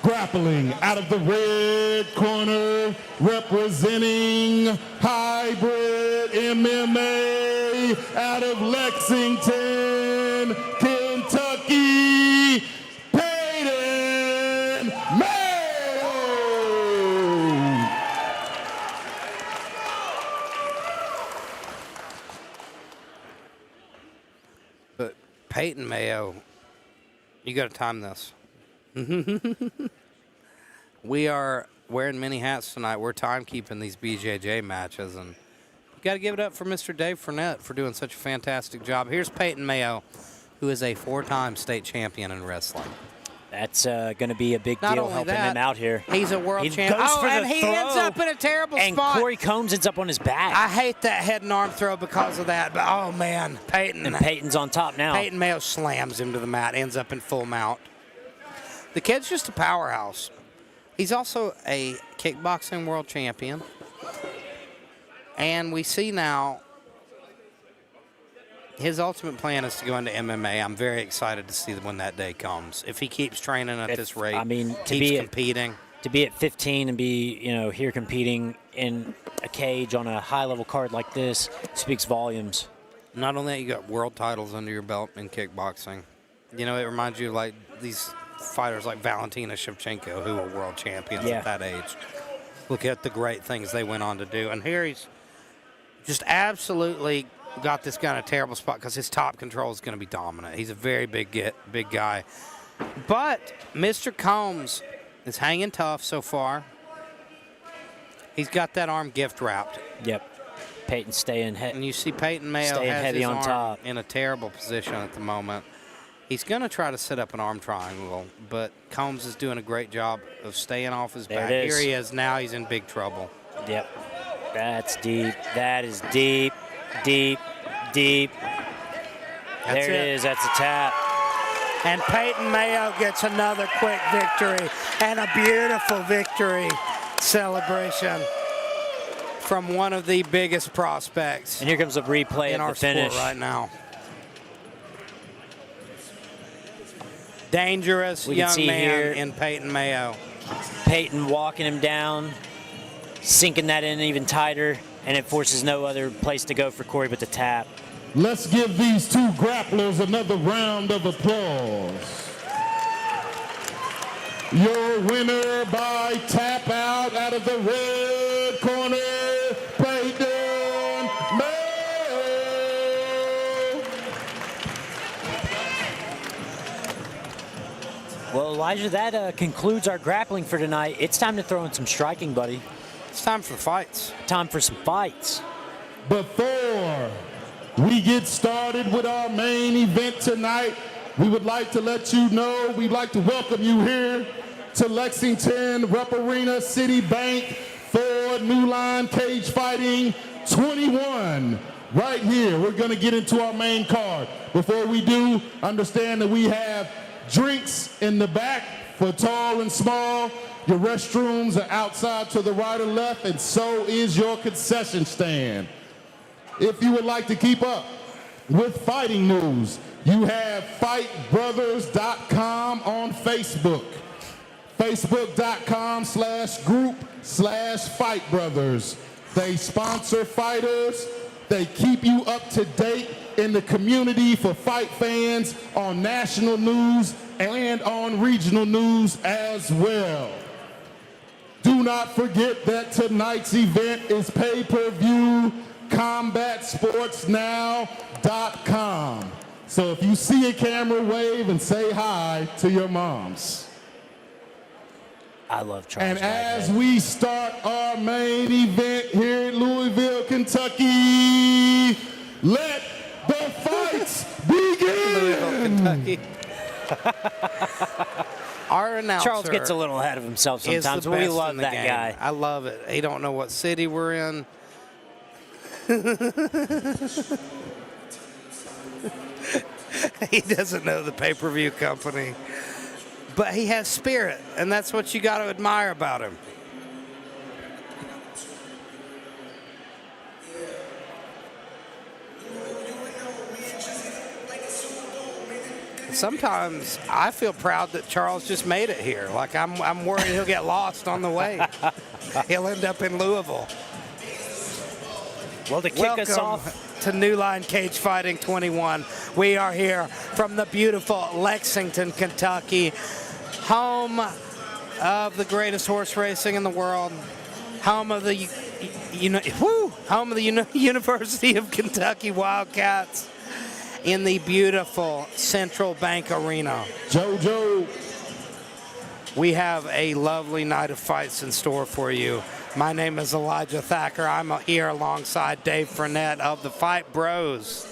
Grappling out of the red corner, representing hybrid MMA out of Lexington, Kentucky, Peyton Mayo. But Peyton Mayo, you got to time this. We are wearing many hats tonight. We're timekeeping these BJJ matches, and you got to give it up for Mr. Dave Fournette for doing such a fantastic job. Here's Peyton Mayo, who is a 4-time state champion in wrestling. That's going to be a big deal helping him out here. He's a world champion. Oh, and he ends up in a terrible spot. And Corey Combs ends up on his back. I hate that head and arm throw because of that, but oh man, Peyton. And Peyton's on top now. Peyton Mayo slams him to the mat, ends up in full mount. The kid's just a powerhouse. He's also a kickboxing world champion. And we see now his ultimate plan is to go into MMA. I'm very excited to see when that day comes. If he keeps training at this rate, keeps competing. To be at 15 and be, you know, here competing in a cage on a high-level card like this speaks volumes. Not only that, you got world titles under your belt in kickboxing. You know, it reminds you of like these fighters like Valentina Shevchenko, who were world champions at that age. Look at the great things they went on to do. And here he's just absolutely got this guy in a terrible spot because his top control is going to be dominant. He's a very big guy. But Mr. Combs is hanging tough so far. He's got that arm gift wrapped. Yep. Peyton staying heavy. And you see Peyton Mayo has his arm in a terrible position at the moment. He's going to try to set up an arm triangle, but Combs is doing a great job of staying off his back. Here he is. Now he's in big trouble. Yep. That's deep. That is deep. Deep, deep. That's There it is. That's a tap. And Peyton Mayo gets another quick victory and a beautiful victory celebration from one of the biggest prospects And here comes a replay in of our the finish. sport right now. Dangerous young man in Peyton Mayo. Peyton walking him down, sinking that in even tighter, and it forces no other place to go for Corey but the tap. Let's give these two grapplers another round of applause. Your winner by tap out of the red corner, Peyton Mayo. Well, Elijah, that concludes our grappling for tonight. It's time to throw in some striking, buddy. It's time for fights. Time for some fights. Before we get started with our main event tonight, we would like to let you know, we'd like to welcome you here to Lexington Rupp Arena City Bank for New Line Cagefighting 21. Right here, we're gonna get into our main card. Before we do, understand that we have drinks in the back for tall and small. Your restrooms are outside to the right or left, and so is your concession stand. If you would like to keep up with fighting news, you have fightbrothers.com on Facebook. Facebook.com/group/fightbrothers. They sponsor fighters. They keep you up to date in the community for fight fans on national news and on regional news as well. Do not forget that tonight's event is pay-per-view combatsportsnow.com. So if you see a camera, wave and say hi to your moms. I love Charles. And as we start our main event here at Louisville, Kentucky, let the fights begin. Louisville, Kentucky. Our announcer Charles gets a little ahead of himself sometimes, but we love that guy. I love it. He don't know what city we're in. He doesn't know the pay-per-view company. But he has spirit, and that's what you got to admire about him. Sometimes I feel proud that Charles just made it here. Like I'm worried he'll get lost on the way. He'll end up in Louisville. Well, to kick us off to New Line Cagefighting 21. We are here from the beautiful Lexington, Kentucky, home of the greatest horse racing in the world, home of the University of Kentucky Wildcats, in the beautiful Central Bank Arena. JoJo. We have a lovely night of fights in store for you. My name is Elijah Thacker. I'm here alongside Dave Fournette of the Fight Bros.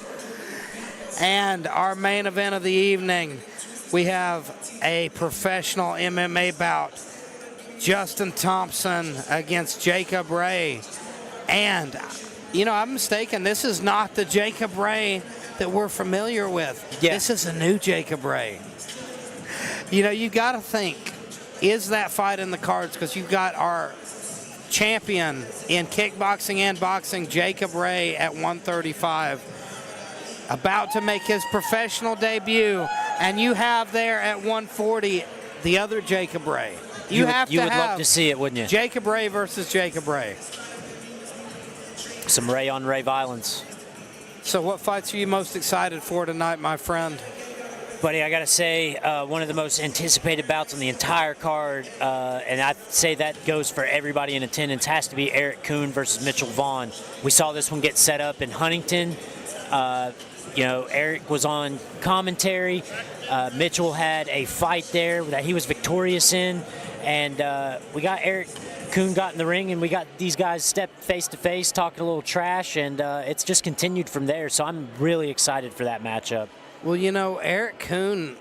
And our main event of the evening, we have a professional MMA bout. Justin Thompson against Jacob Ray. And, I'm mistaken. This is not the Jacob Ray that we're familiar with. Yeah. This is a new Jacob Ray. You got to think, is that fight in the cards? Because you've got our champion in kickboxing and boxing, Jacob Ray, at 135, about to make his professional debut, and you have there at 140 the other Jacob Ray. You would love to see it, wouldn't you? Jacob Ray versus Jacob Ray. Some Ray on Ray violence. So what fights are you most excited for tonight, my friend? Buddy, I got to say, one of the most anticipated bouts on the entire card, and I'd say that goes for everybody in attendance, has to be Eric Coon versus Mitchell Vaugh. We saw this one get set up in Huntington. Eric was on commentary. Mitchell had a fight there that he was victorious in, and we got Eric Coon got in the ring, and we got these guys step face to face, talking a little trash, and it's just continued from there. So I'm really excited for that matchup. Well, Eric Coon,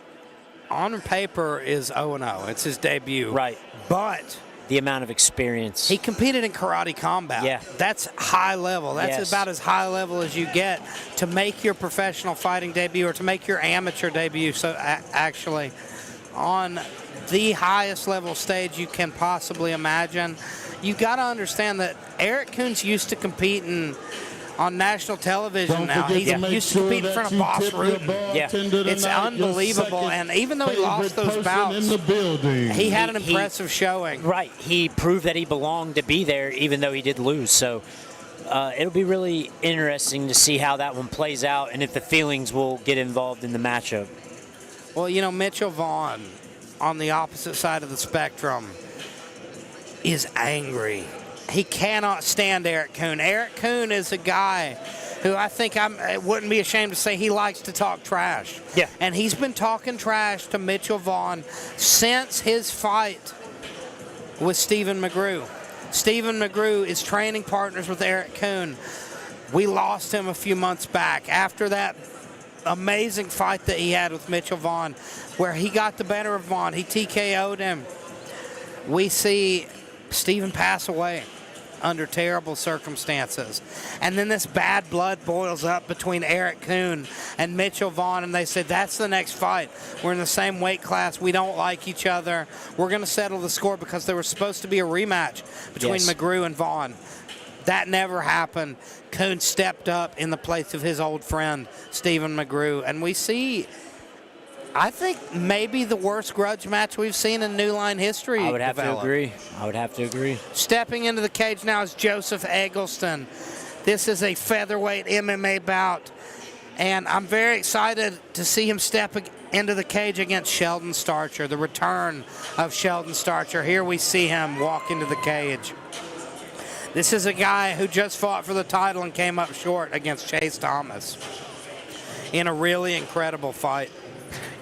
on paper, is 0-0. It's his debut. Right. But the amount of experience. He competed in karate combat. Yeah. That's high level. That's about as high level as you get to make your professional fighting debut or to make your amateur debut. So actually, on the highest level stage you can possibly imagine, you got to understand that Eric Coon's used to competing on national television now. He's used to compete in front of Boss Rutan. Yeah. It's unbelievable. And even though he lost those bouts, he had an impressive showing. Right. He proved that he belonged to be there, even though he did lose. So it'll be really interesting to see how that one plays out and if the feelings will get involved in the matchup. Well, you know, Mitchell Vaugh on the opposite side of the spectrum is angry. He cannot stand Eric Coon. Eric Coon is a guy who I think I wouldn't be ashamed to say he likes to talk trash. Yeah. And he's been talking trash to Mitchell Vaugh since his fight with Stephen McGrew. Stephen McGrew is training partners with Eric Coon. We lost him a few months back after that amazing fight that he had with Mitchell Vaugh, where he got the better of Vaugh. He TKO'd him. We see Stephen pass away under terrible circumstances. And then this bad blood boils up between Eric Coon and Mitchell Vaugh, and they said, that's the next fight. We're in the same weight class. We don't like each other. We're going to settle the score because there was supposed to be a rematch between McGrew and Vaugh. That never happened. Coon stepped up in the place of his old friend, Stephen McGrew. And we see, I think, maybe the worst grudge match we've seen in New Line history. I would have to agree. I would have to agree. Stepping into the cage now is Joseph Egleston. This is a featherweight MMA bout. And I'm very excited to see him step into the cage against Sheldon Starcher, the return of Sheldon Starcher. Here we see him walk into the cage. This is a guy who just fought for the title and came up short against Chase Thomas in a really incredible fight.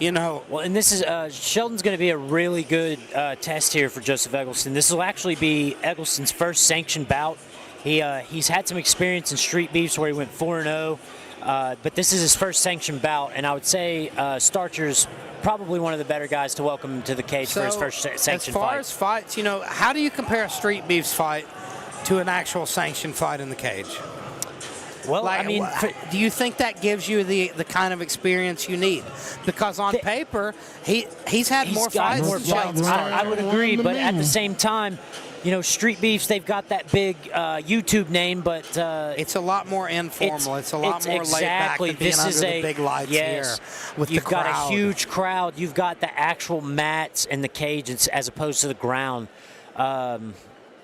You know, well, and this is Sheldon's going to be a really good test here for Joseph Egleston. This will actually be Egleston's first sanctioned bout. He's had some experience in street beefs where he went 4-0, but this is his first sanctioned bout, and I would say Starcher's probably one of the better guys to welcome him to the cage for his first sanctioned fight. As far as fights, you know, how do you compare a street beefs fight to an actual sanctioned fight in the cage? Well, like, I mean, do you think that gives you the kind of experience you need? Because on paper, he's had more fights. I would agree, but at the same time, you know, street beefs, they've got that big YouTube name, but it's a lot more informal. It's a lot more laid back than being under the big lights here with the crowd. You've got a huge crowd. You've got the actual mats and the cage as opposed to the ground.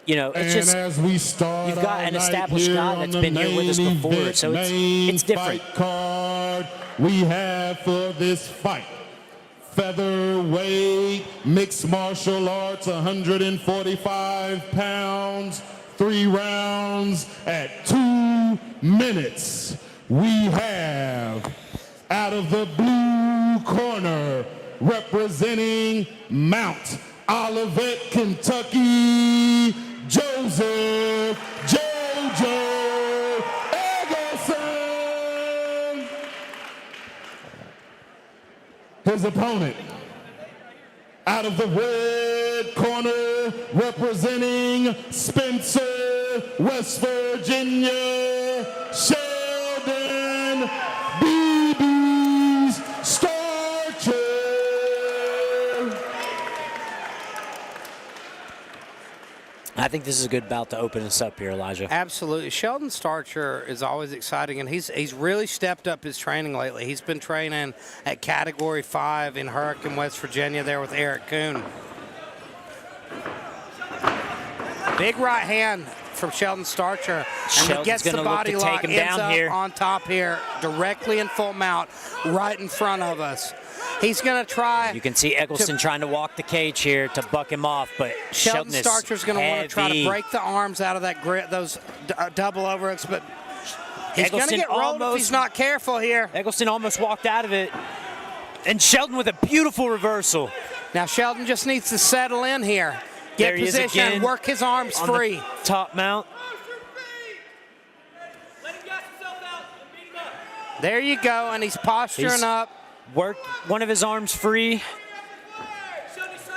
You know, it's just as we start, you've got an established guy that's been here with us before, so it's different. Fight card we have for this fight: featherweight mixed martial arts, 145 pounds, 3 rounds at 2 minutes. We have, out of the blue corner, representing Mount Olivet, Kentucky, Joseph Jojo Egleston. His opponent, out of the red corner, representing Spencer, West Virginia, Sheldon BB's Starcher. I think this is a good bout to open us up here, Elijah. Absolutely. Sheldon Starcher is always exciting, and he's really stepped up his training lately. He's been training at Category 5 in Hurricane, West Virginia, there with Eric Coon. Big right hand from Sheldon Starcher, and he gets the body lock, ends up on top here, directly in full mount, right in front of us. He's going to try. You can see Egleston trying to walk the cage here to buck him off, but Sheldon Starcher's going to want to try to break the arms out of that grip, those double overhooks, but he's going to get rolled if he's not careful here. Egleston almost walked out of it, and Sheldon with a beautiful reversal. Now Sheldon just needs to settle in here, get position, work his arms free. Top mount. There you go, and he's posturing up. Worked one of his arms free.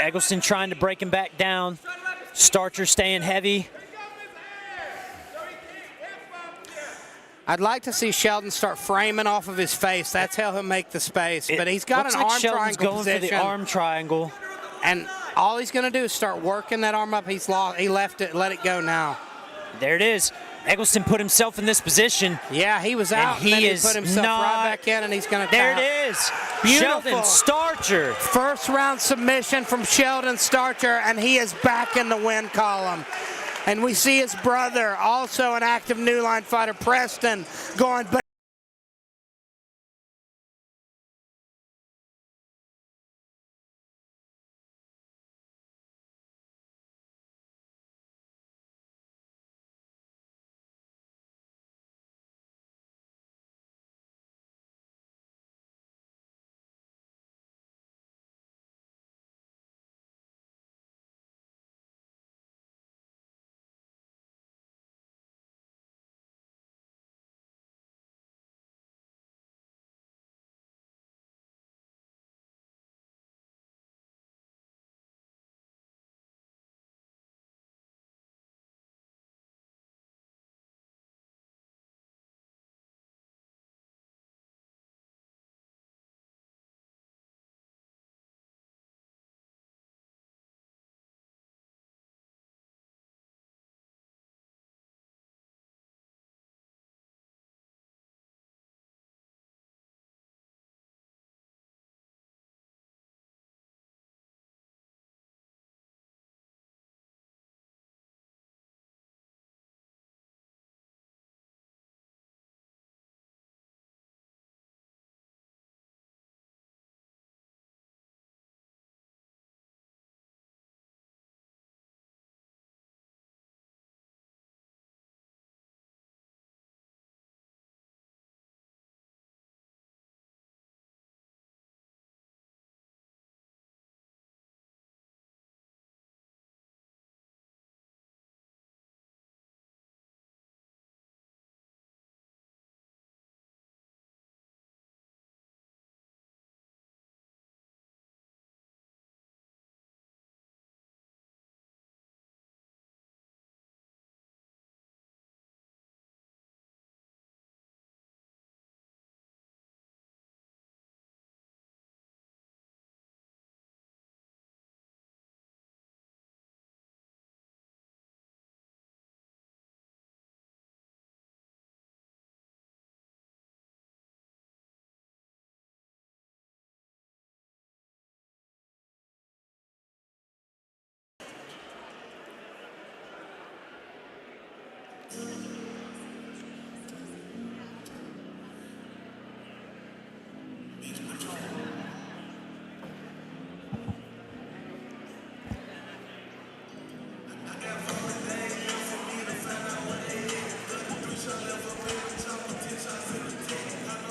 Egleston trying to break him back down. Starcher staying heavy. I'd like to see Sheldon start framing off of his face. That's how he'll make the space. But he's got an Looks like arm Sheldon's triangle going position. for the arm triangle. And all he's going to do is start working that arm up. He's lost. He left it. Let it go now. There it is. Egleston put himself in this position. Yeah, he was out, and then he put himself right back in, and he's going to There tap. it is. Beautiful. Sheldon Starcher. First round submission from Sheldon Starcher, and he is back in the win column. And we see his brother, also an active New Line fighter, Preston, going back.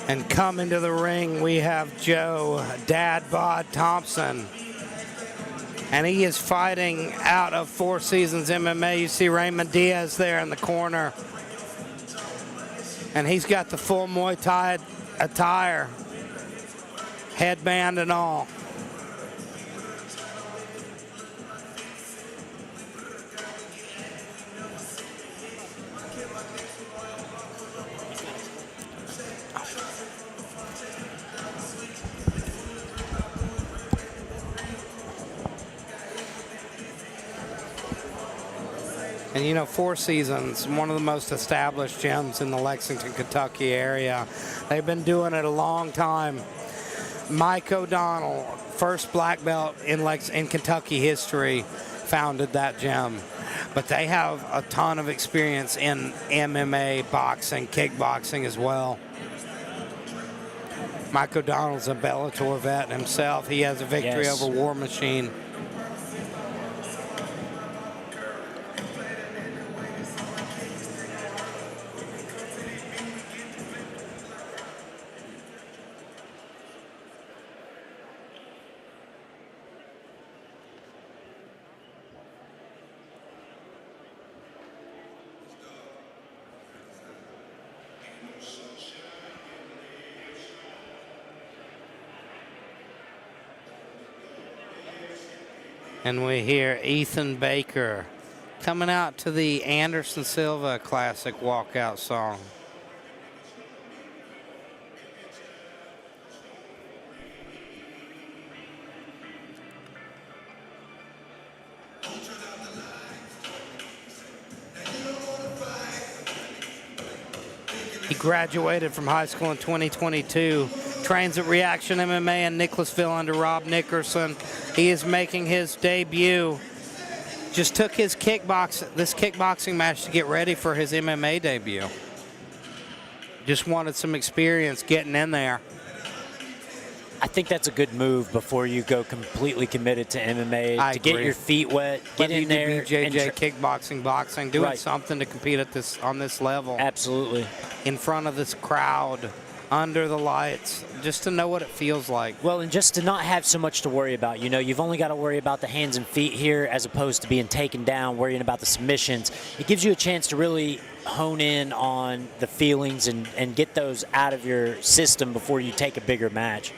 And coming to the ring, we have Joe Dad Bod Thompson. And he is fighting out of Four Seasons MMA. You see Raymond Diaz there in the corner. And he's got the full Muay Thai attire, headband and all. And you know, Four Seasons, one of the most established gyms in the Lexington, Kentucky area. They've been doing it a long time. Mike O'Donnell, first black belt in Kentucky history, founded that gym. But they have a ton of experience in MMA, boxing, kickboxing as well. Mike O'Donnell's a Bellator vet himself. He has a victory over War Machine. And we hear Ethan Baker coming out to the Anderson Silva classic walkout song. He graduated from high school in 2022, trains at Reaction MMA in Nicholasville under Rob Nickerson. He is making his debut. Just took his this kickboxing match to get ready for his MMA debut. Just wanted some experience getting in there. I think that's a good move before you go completely committed to MMA. Get your feet wet, get in there. BJJ, kickboxing, boxing, doing something to compete at on this level. Absolutely. In front of this crowd, under the lights, just to know what it feels like. Well, and just to not have so much to worry about. You know, you've only got to worry about the hands and feet here as opposed to being taken down, worrying about the submissions. It gives you a chance to really hone in on the feelings and get those out of your system before you take a bigger match.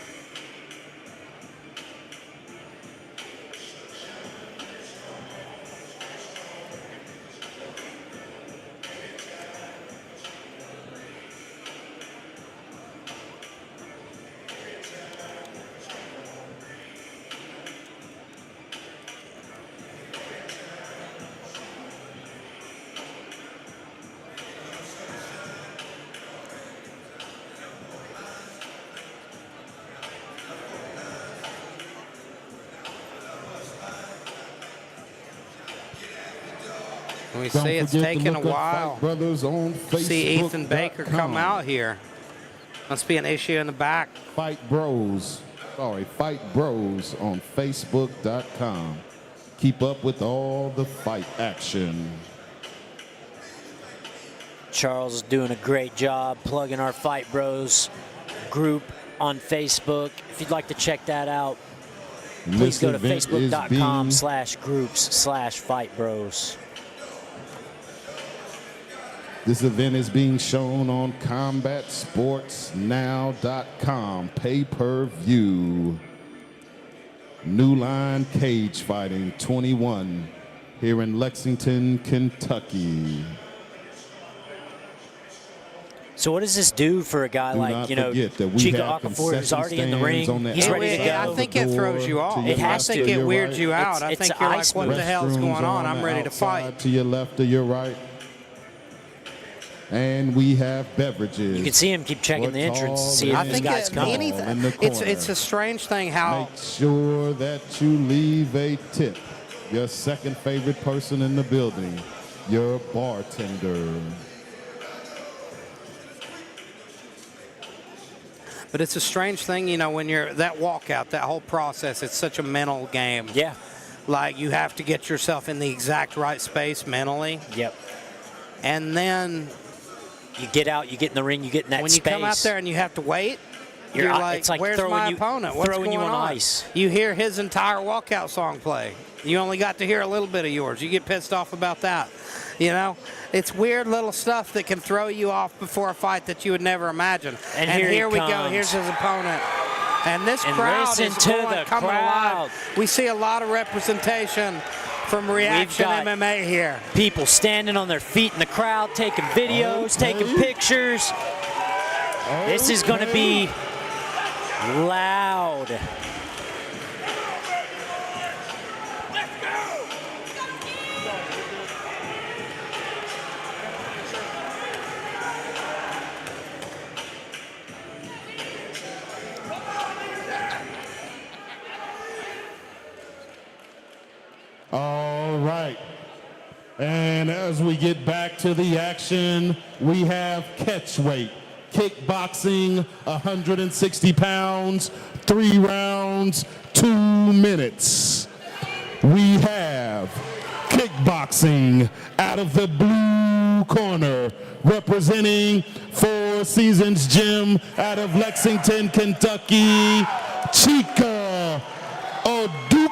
We see it's taken a while to see Ethan Baker come out here. Must be an issue in the back. Fight Bros on Facebook.com. Keep up with all the fight action. Charles is doing a great job plugging our Fight Bros group on Facebook. If you'd like to check that out, please go to facebook.com/groups/fightbros. This event is being shown on combatsportsnow.com pay-per-view. New Line Cagefighting 21 here in Lexington, Kentucky. So what does this do for a guy like, you know, Chico Okafor, who's already in the ring? He's ready to go. I think it throws you off. It has to. I think it weirds you out. I think you're like, what the hell's going on? I'm ready to fight. To your left or your right. And we have beverages. You can see him keep checking the entrance to see if this guy's coming. It's a strange thing how... Make sure that you leave a tip. Your second favorite person in the building, your bartender. But it's a strange thing, you know, when you're that walkout, that whole process, it's such a mental game. Yeah. Like, you have to get yourself in the exact right space mentally. Yep. And then... you get out, you get in the ring, you get in that space. When you come out there and you have to wait, you're like, it's like where's my opponent? What's going on? Ice. You hear his entire walkout song play. You only got to hear a little bit of yours. You get pissed off about that. You know, it's weird little stuff that can throw you off before a fight that you would never imagine. And here we go. Here's his opponent. And this crowd is coming alive. We see a lot of representation from Reaction MMA here. People standing on their feet in the crowd, taking videos, taking pictures. This is going to be loud. All right. And as we get back to the action, we have catchweight, kickboxing, 160 pounds, 3 rounds, 2 minutes. We have kickboxing out of the blue corner, representing Four Seasons Gym out of Lexington, Kentucky, Chica Okafor.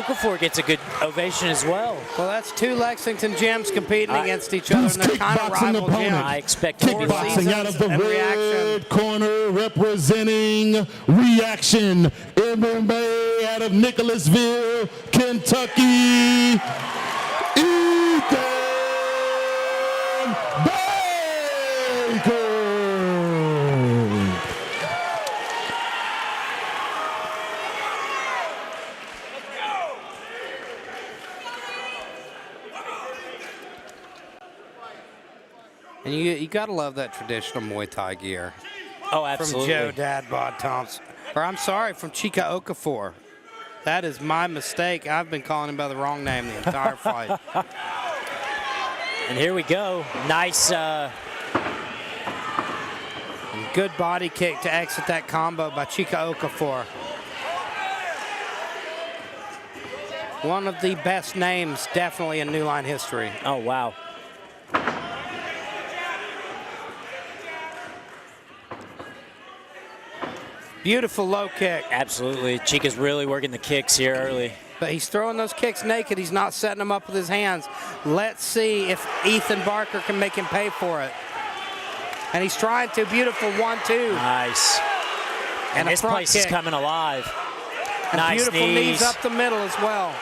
Okafor gets a good ovation as well. Well, that's two Lexington gyms competing against each other, and they're kind of Kickboxing rival opponent. gyms. I expect it to be Kickboxing loud. out of the and red corner, representing Reaction MMA out of Nicholasville, Kentucky, Ethan Baker. And you got to love that traditional Muay Thai gear. Oh, absolutely. From Joe Dad Bod Thompson. Or I'm sorry, from Chica Okafor. That is my mistake. I've been calling him by the wrong name the entire fight. And here we go. Nice. And good body kick to exit that combo by Chica Okafor. One of the best names, definitely in New Line history. Oh, wow. Beautiful low kick. Absolutely. Chica's really working the kicks here early. But he's throwing those kicks naked. He's not setting them up with his hands. Let's see if Ethan Barker can make him pay for it. And he's trying to. Beautiful 1-2. Nice. And this place is coming alive. And nice beautiful knees up the middle as well.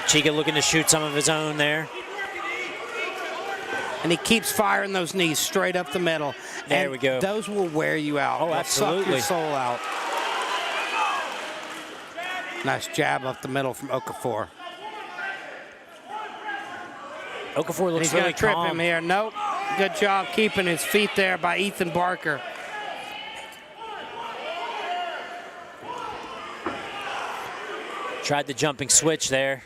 Chica looking to shoot some of his own there. And he keeps firing those knees straight up the middle. There we go. Those will wear you out. Oh, They'll absolutely. suck your soul out. Nice jab up the middle from Okafor. Okafor looks He's going really to trip calm. him here. Nope. Good job keeping his feet there by Ethan Barker. Tried the jumping switch there.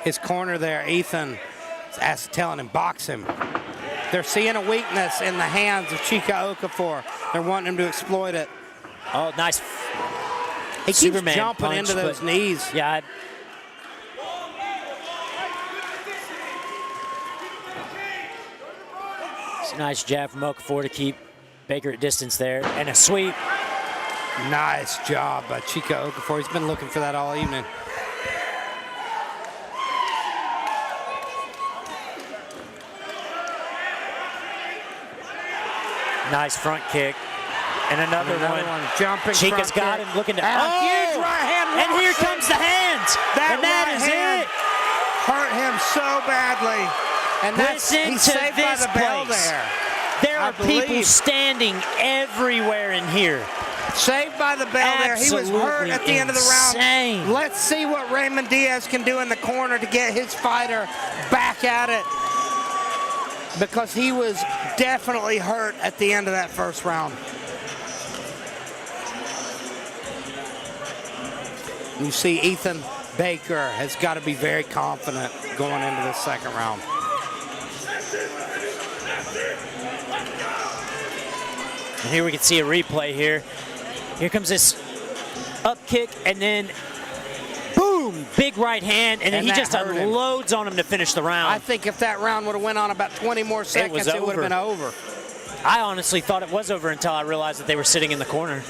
His corner there, Ethan, is telling him, box him. They're seeing a weakness in the hands of Chica Okafor. They're wanting him to exploit it. Oh, nice. He keeps Superman jumping punch, into those knees. Yeah. It's a nice jab from Okafor to keep Baker at distance there. And a sweep. Nice job by Chica Okafor. He's been looking for that all evening. Nice front kick. And another one. Jumping Chica's front got kick. him looking to. And a huge right hand. And here comes the hands. And that is it. Hurt him so badly. And that's Listen he's to saved by this the bell place. there. There I are people believe. standing everywhere in here. Saved by the bell there. He was hurt at the end of the round. Insane. Let's see what Raymond Diaz can do in the corner to get his fighter back at it. Because he was definitely hurt at the end of that first round. You see Ethan Baker has got to be very confident going into the second round. And here we can see a replay here. Here comes this up kick and then boom, big right hand, and then he just unloads on him to finish the round. I think if that round would have went on about 20 more seconds, it would have been over. I honestly thought it was over until I realized that they were sitting in the corner.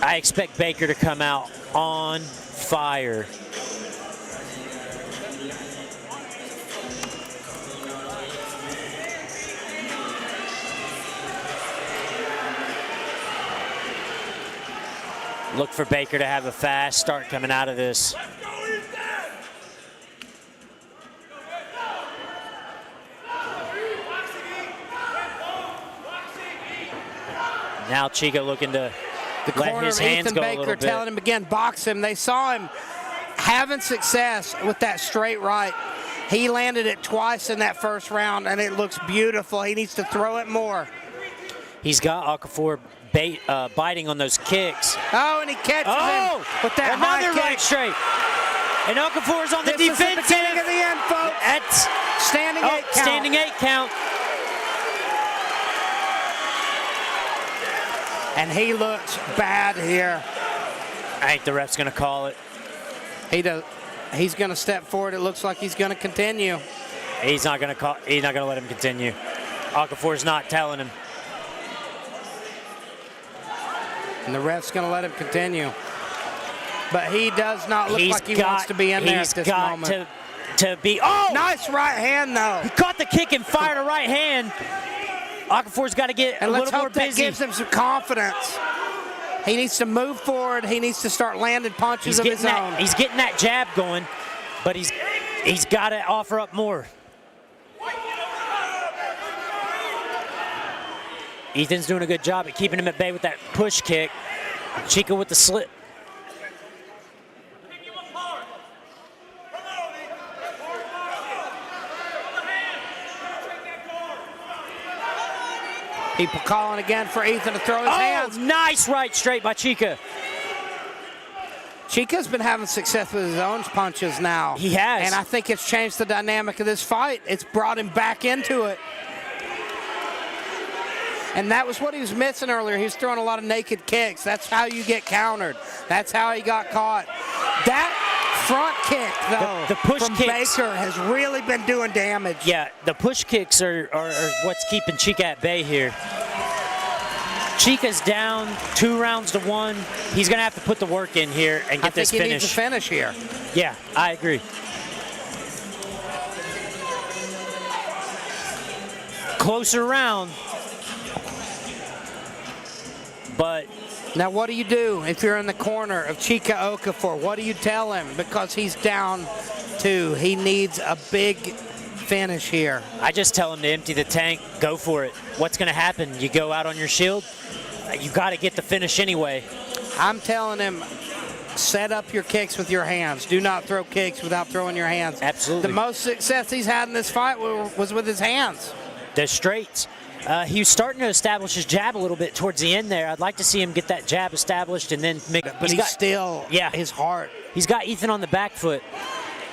I expect Baker to come out on fire. Look for Baker to have a fast start coming out of this. Now Chica looking to let his hands go a little bit. Ethan Baker telling him again, box him. They saw him having success with that straight right. He landed it twice in that first round, and it looks beautiful. He needs to throw it more. He's got Okafor biting on those kicks. Oh, and he catches him with that high another kick. right straight. And Okafor's on the This is the defensive. beginning of the end, folks. That's standing 8 count. Standing 8 count. And he looks bad here. I think the ref's going to call it. He's going to step forward. It looks like he's going to continue. He's not going to let him continue. Okafor's not telling him. And the ref's going to let him continue. But he does not look like he wants to be in there at this moment. He's got to be. Oh! Nice right hand, though. He caught the kick and fired a right hand. Okafor's got to get a little more busy. That gives him some confidence. He needs to move forward. He needs to start landing punches of his own. He's getting that jab going, but he's got to offer up more. Ethan's doing a good job at keeping him at bay with that push kick. Chica with the slip. People calling again for Ethan to throw his hands. Nice right straight by Chica. Chica's been having success with his own punches now. He has. And I think it's changed the dynamic of this fight. It's brought him back into it. And that was what he was missing earlier. He was throwing a lot of naked kicks. That's how you get countered. That's how he got caught. That front kick, though, the push from kicks, Baker has really been doing damage. Yeah, the push kicks are what's keeping Chica at bay here. Chica's down 2 rounds to 1. He's going to have to put the work in here and get this finish. I think he needs a finish here. Yeah, I agree. Closer round. But now what do you do if you're in the corner of Chica Okafor? What do you tell him? Because he's down 2. He needs a big finish here. I just tell him to empty the tank, go for it. What's going to happen? You go out on your shield? You got to get the finish anyway. I'm telling him, set up your kicks with your hands. Do not throw kicks without throwing your hands. Absolutely. The most success he's had in this fight was with his hands. The straights. He was starting to establish his jab a little bit towards the end there. I'd like to see him get that jab established and then make. But he's still, his heart. He's got Ethan on the back foot.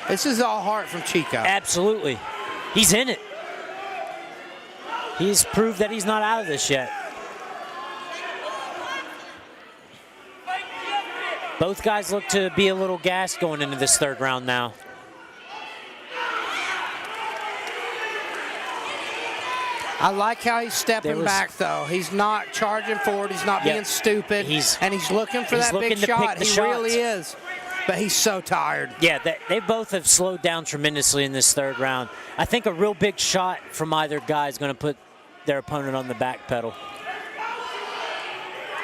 This is all heart from Chico. Absolutely. He's in it. He's proved that he's not out of this yet. Both guys look to be a little gassed going into this 3rd round now. I like how he's stepping back, though. He's not charging forward. He's not being stupid. And he's looking for that big shot. He really is. But he's so tired. Yeah, they both have slowed down tremendously in this 3rd round. I think a real big shot from either guy is going to put their opponent on the back pedal.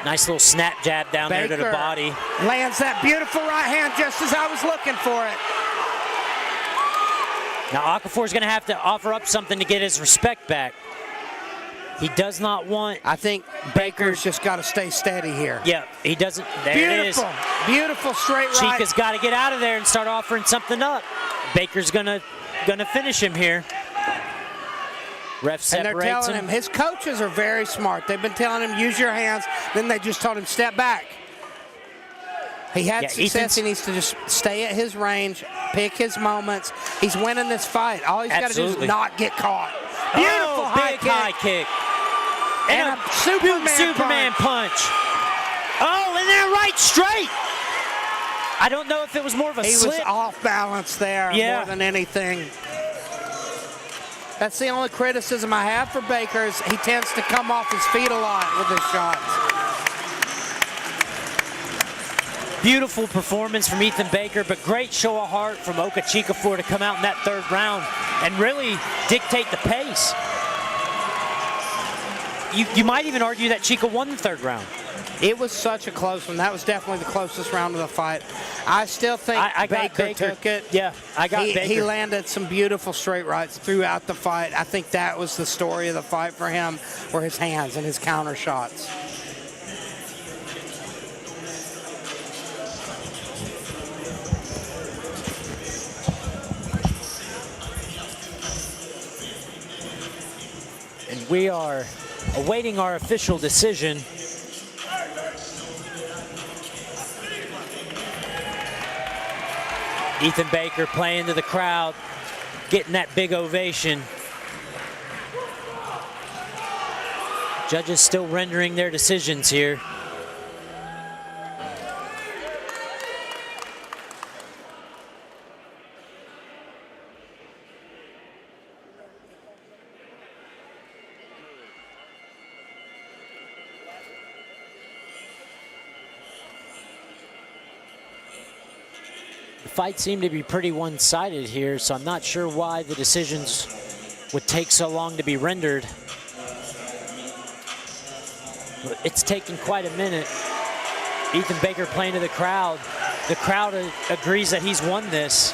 Nice little snap jab down there to the body. Lands that beautiful right hand just as I was looking for it. Now Okafor's going to have to offer up something to get his respect back. He does not want. I think Baker's just got to stay steady here. Yeah, he doesn't. There it is. Beautiful straight right. Chica's got to get out of there and start offering something up. Baker's gonna finish him here. Ref separates and they're telling him. His coaches are very smart. They've been telling him use your hands. Then they just told him step back. He had success. He needs to just stay at his range, pick his moments. He's winning this fight. All he's got to do is not get caught. Beautiful high kick. And a Superman punch. Oh, and then right straight. I don't know if it was more of a slip. He was off balance there more than anything. That's the only criticism I have for Baker is he tends to come off his feet a lot with his shots. Beautiful performance from Ethan Baker, but great show of heart from Okafor to come out in that 3rd round and really dictate the pace. You might even argue that Chica won the 3rd round. It was such a close one. That was definitely the closest round of the fight. I still think Baker took it. Yeah, I got Baker. He landed some beautiful straight rights throughout the fight. I think that was the story of the fight for him, were his hands and his counter shots. And we are awaiting our official decision. Ethan Baker playing to the crowd, getting that big ovation. Judges still rendering their decisions here. fight seemed to be pretty one-sided here, so I'm not sure why the decisions would take so long to be rendered. But it's taken quite a minute. Ethan Baker playing to the crowd. The crowd agrees that he's won this.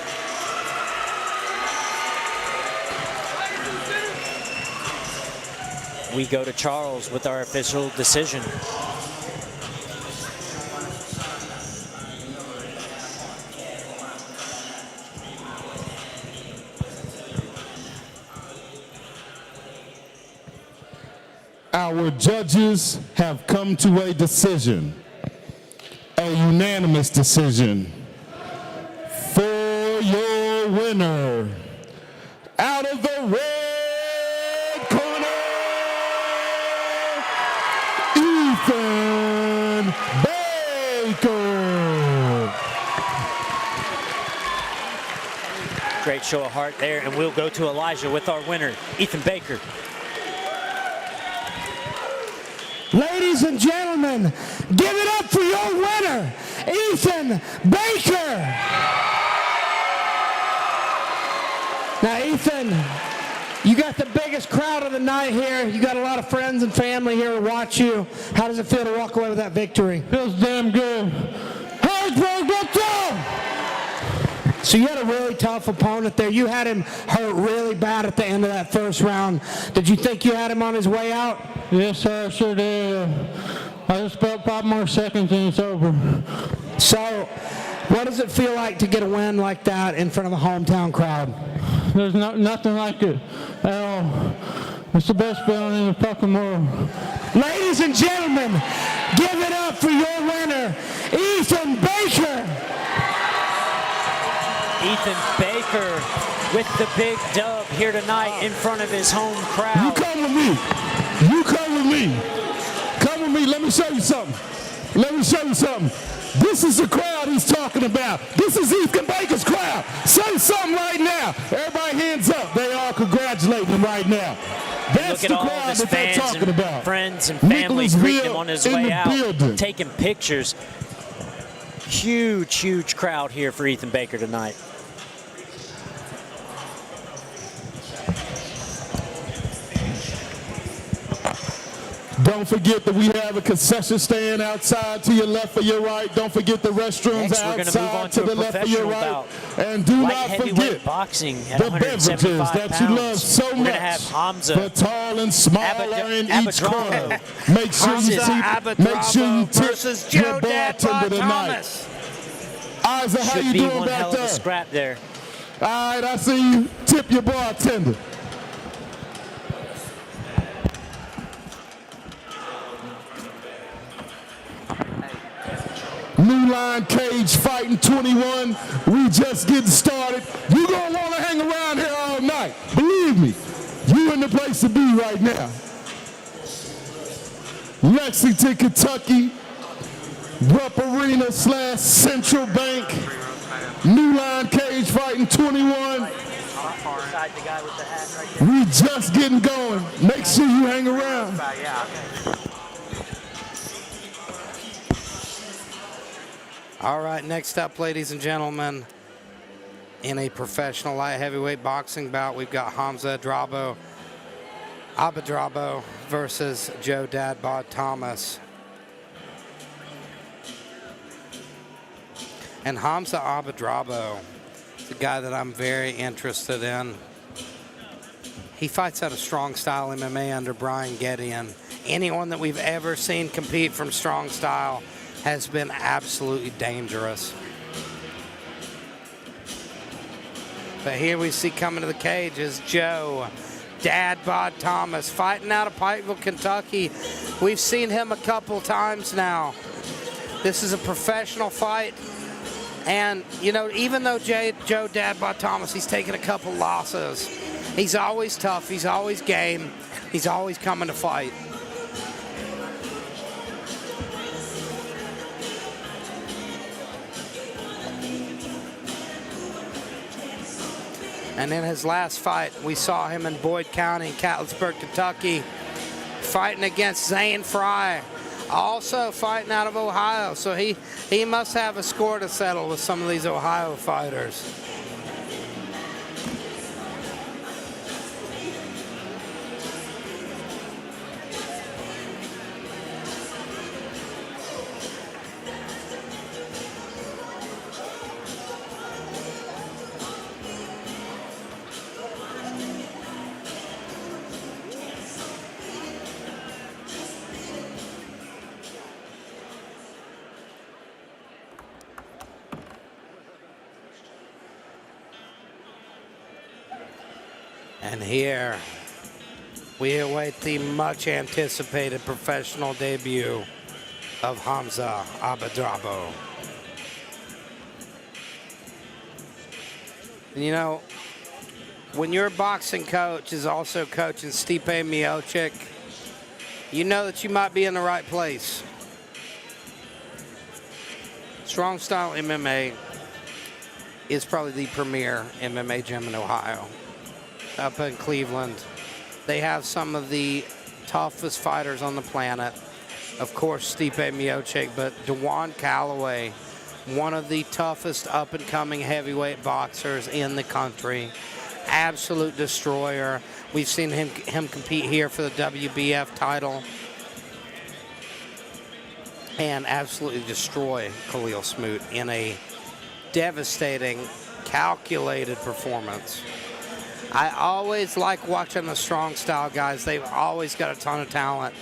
We go to Charles with our official decision. Our judges have come to a decision, a unanimous decision. For your winner, out of the red corner, Ethan Baker. Great show of heart there, and we'll go to Elijah with our winner, Ethan Baker. Ladies and gentlemen, give it up for your winner, Ethan Baker. Now, Ethan, you got the biggest crowd of the night here. You got a lot of friends and family here to watch you. How does it feel to walk away with that victory? Feels damn good. Harrisburg, what's up? So you had a really tough opponent there. You had him hurt really bad at the end of that first round. Did you think you had him on his way out? Yes, sir, I sure did. I just about 5 more seconds and it's over. So, what does it feel like to get a win like that in front of a hometown crowd? There's nothing like it at all. It's the best feeling in the fucking world. Ladies and gentlemen, give it up for your winner, Ethan Baker. Ethan Baker with the big dub here tonight in front of his home You crowd. come with me. You come with me. Come with me. Let me show you something. Let me show you something. This is the crowd he's talking about. This is Ethan Baker's crowd. Say something right now. Everybody hands up. They are congratulating him right now. That's Look at the all of crowd his that they're fans talking and about. friends and family greeting him on his in way the out, building. taking pictures. Huge, huge crowd here for Ethan Baker tonight. Don't forget that we have a concession stand outside to your left or your right. Don't forget the restrooms Next, we're gonna move on outside to to the a left or your professional right. bout. And do Light not heavyweight forget boxing at the beverages 175 that pounds. you love so We're much. gonna have Hamza for tall and smaller in each Abadrabo. corner. Make sure you tip versus your Joe Dad bartender tonight. Thomas. Isaac, how Should you be doing one back hell of there? a scrap there. All right, I see you. Tip your bartender. New Line Cagefighting 21. We just getting started. You're going to want to hang around here all night. Believe me, you in the place to be right now. Lexington, Kentucky. Rupp Arena / Central Bank. New Line Cagefighting 21. We just getting going. Make sure you hang around. All right, next up, ladies and gentlemen, in a professional light heavyweight boxing bout, we've got Hamza Abadrabo versus Joe Dad Bod Thomas. And Hamza Abadrabo is a guy that I'm very interested in. He fights out of strong style MMA under Brian Gideon. Anyone that we've ever seen compete from strong style has been absolutely dangerous. But here we see coming to the cage is Joe Dad Bod Thomas fighting out of Pikeville, Kentucky. We've seen him a couple times now. This is a professional fight. And, you know, even though Joe Dad Bod Thomas, he's taken a couple losses, he's always tough, he's always game, he's always coming to fight. And in his last fight, we saw him in Boyd County in Catlettsburg, Kentucky, fighting against Zane Fry, Also fighting out of Ohio, so he must have a score to settle with some of these Ohio fighters. And here we await the much anticipated professional debut of Hamza Abedrabo. You know, when your boxing coach is also coaching Stipe Miocic, you know that you might be in the right place. Strong Style MMA is probably the premier MMA gym in Ohio. Up in Cleveland, they have some of the toughest fighters on the planet. Of course, Stipe Miocic, but Dewan Calloway, one of the toughest up-and-coming heavyweight boxers in the country. Absolute destroyer. We've seen him compete here for the WBF title and absolutely destroy Khalil Smoot in a devastating, calculated performance. I always like watching the Strong Style guys. They've always got a ton of talent.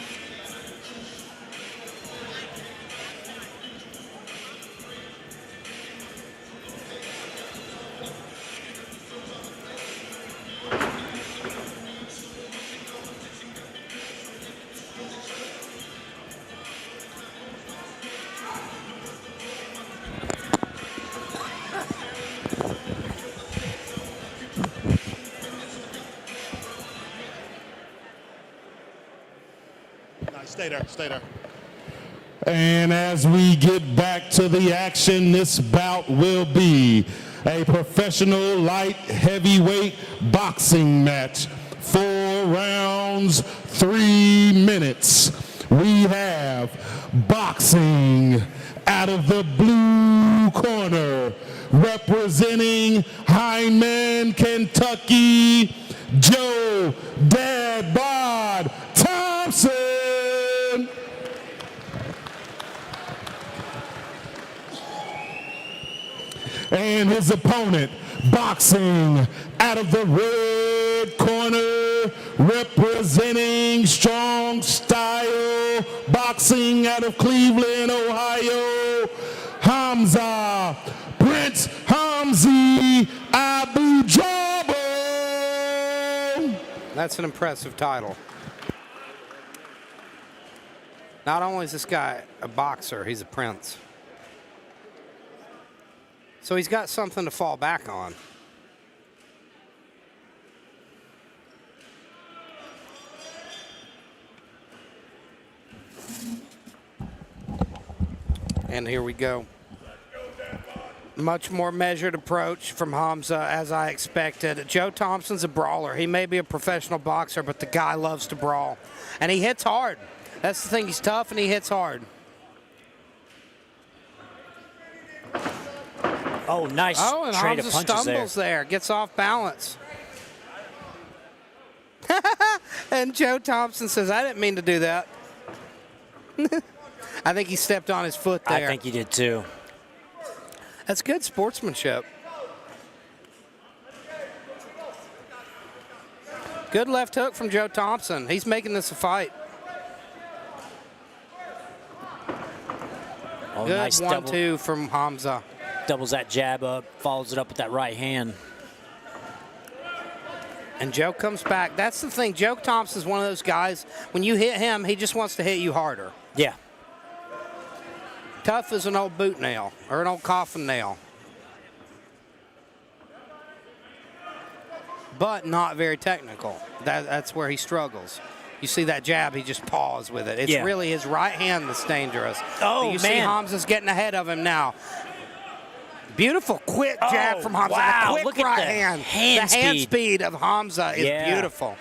Stay there. And as we get back to the action, this bout will be a professional light heavyweight boxing match. 4 rounds, 3 minutes. We have boxing out of the blue corner, representing Hindman, Kentucky, Joe Dad Bod Thompson. And his opponent, boxing out of the red corner, representing Strong Style Boxing out of Cleveland, Ohio, Hamza Prince Hamzi Abedrabo. That's an impressive title. Not only is this guy a boxer, he's a prince. So he's got something to fall back on. And here we go. Much more measured approach from Hamza, as I expected. Joe Thompson's a brawler. He may be a professional boxer, but the guy loves to brawl. And he hits hard. That's the thing. He's tough and he hits hard. Oh, nice and trade of Hamza punches stumbles there. Gets off balance. And Joe Thompson says, I didn't mean to do that. I think he stepped on his foot there. I think he did too. That's good sportsmanship. Good left hook from Joe Thompson. He's making this a fight. Oh, good nice 1-2 from Hamza. Doubles that jab up, follows it up with that right hand. And Joe comes back. That's the thing. Joe Thompson's one of those guys, when you hit him, he just wants to hit you harder. Yeah. Tough as an old boot nail or an old coffin nail. But not very technical. That's where he struggles. You see that jab, he just paws with it. It's really his right hand that's dangerous. Oh, but you see Hamza's getting ahead of him now. Beautiful, quick jab from Hamza. Wow, The quick look at right the hand. hand The hand speed of Hamza is beautiful.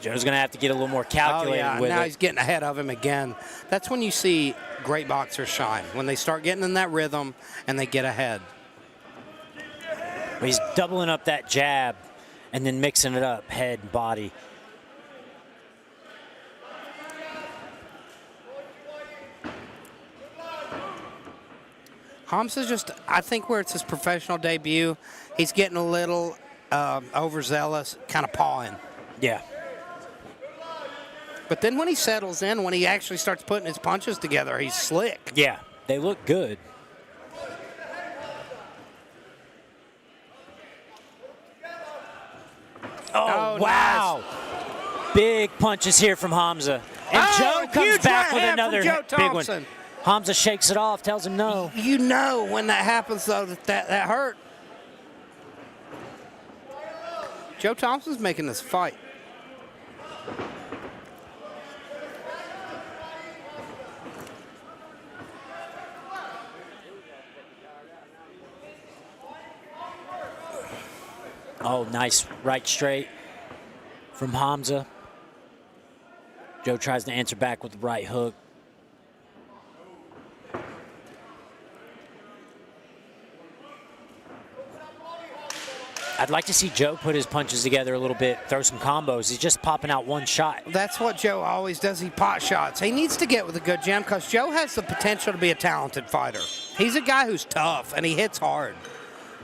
Joe's going to have to get a little more calculated with now it. he's getting ahead of him again. That's when you see great boxers shine, when they start getting in that rhythm and they get ahead. He's doubling up that jab and then mixing it up, head and body. Hamza's just, I think where it's his professional debut, he's getting a little overzealous, kind of pawing. Yeah. But then when he settles in, when he actually starts putting his punches together, he's slick. Yeah, they look good. Oh, wow. Nice. Big punches here from Hamza. And Joe comes back with another big one. Hamza shakes it off, tells him no. You know when that happens, though, that hurt. Joe Thompson's making this fight. Oh, nice right straight from Hamza. Joe tries to answer back with the right hook. I'd like to see Joe put his punches together a little bit, throw some combos. He's just popping out one shot. That's what Joe always does. He pot shots. He needs to get with a good jam because Joe has the potential to be a talented fighter. He's a guy who's tough and he hits hard.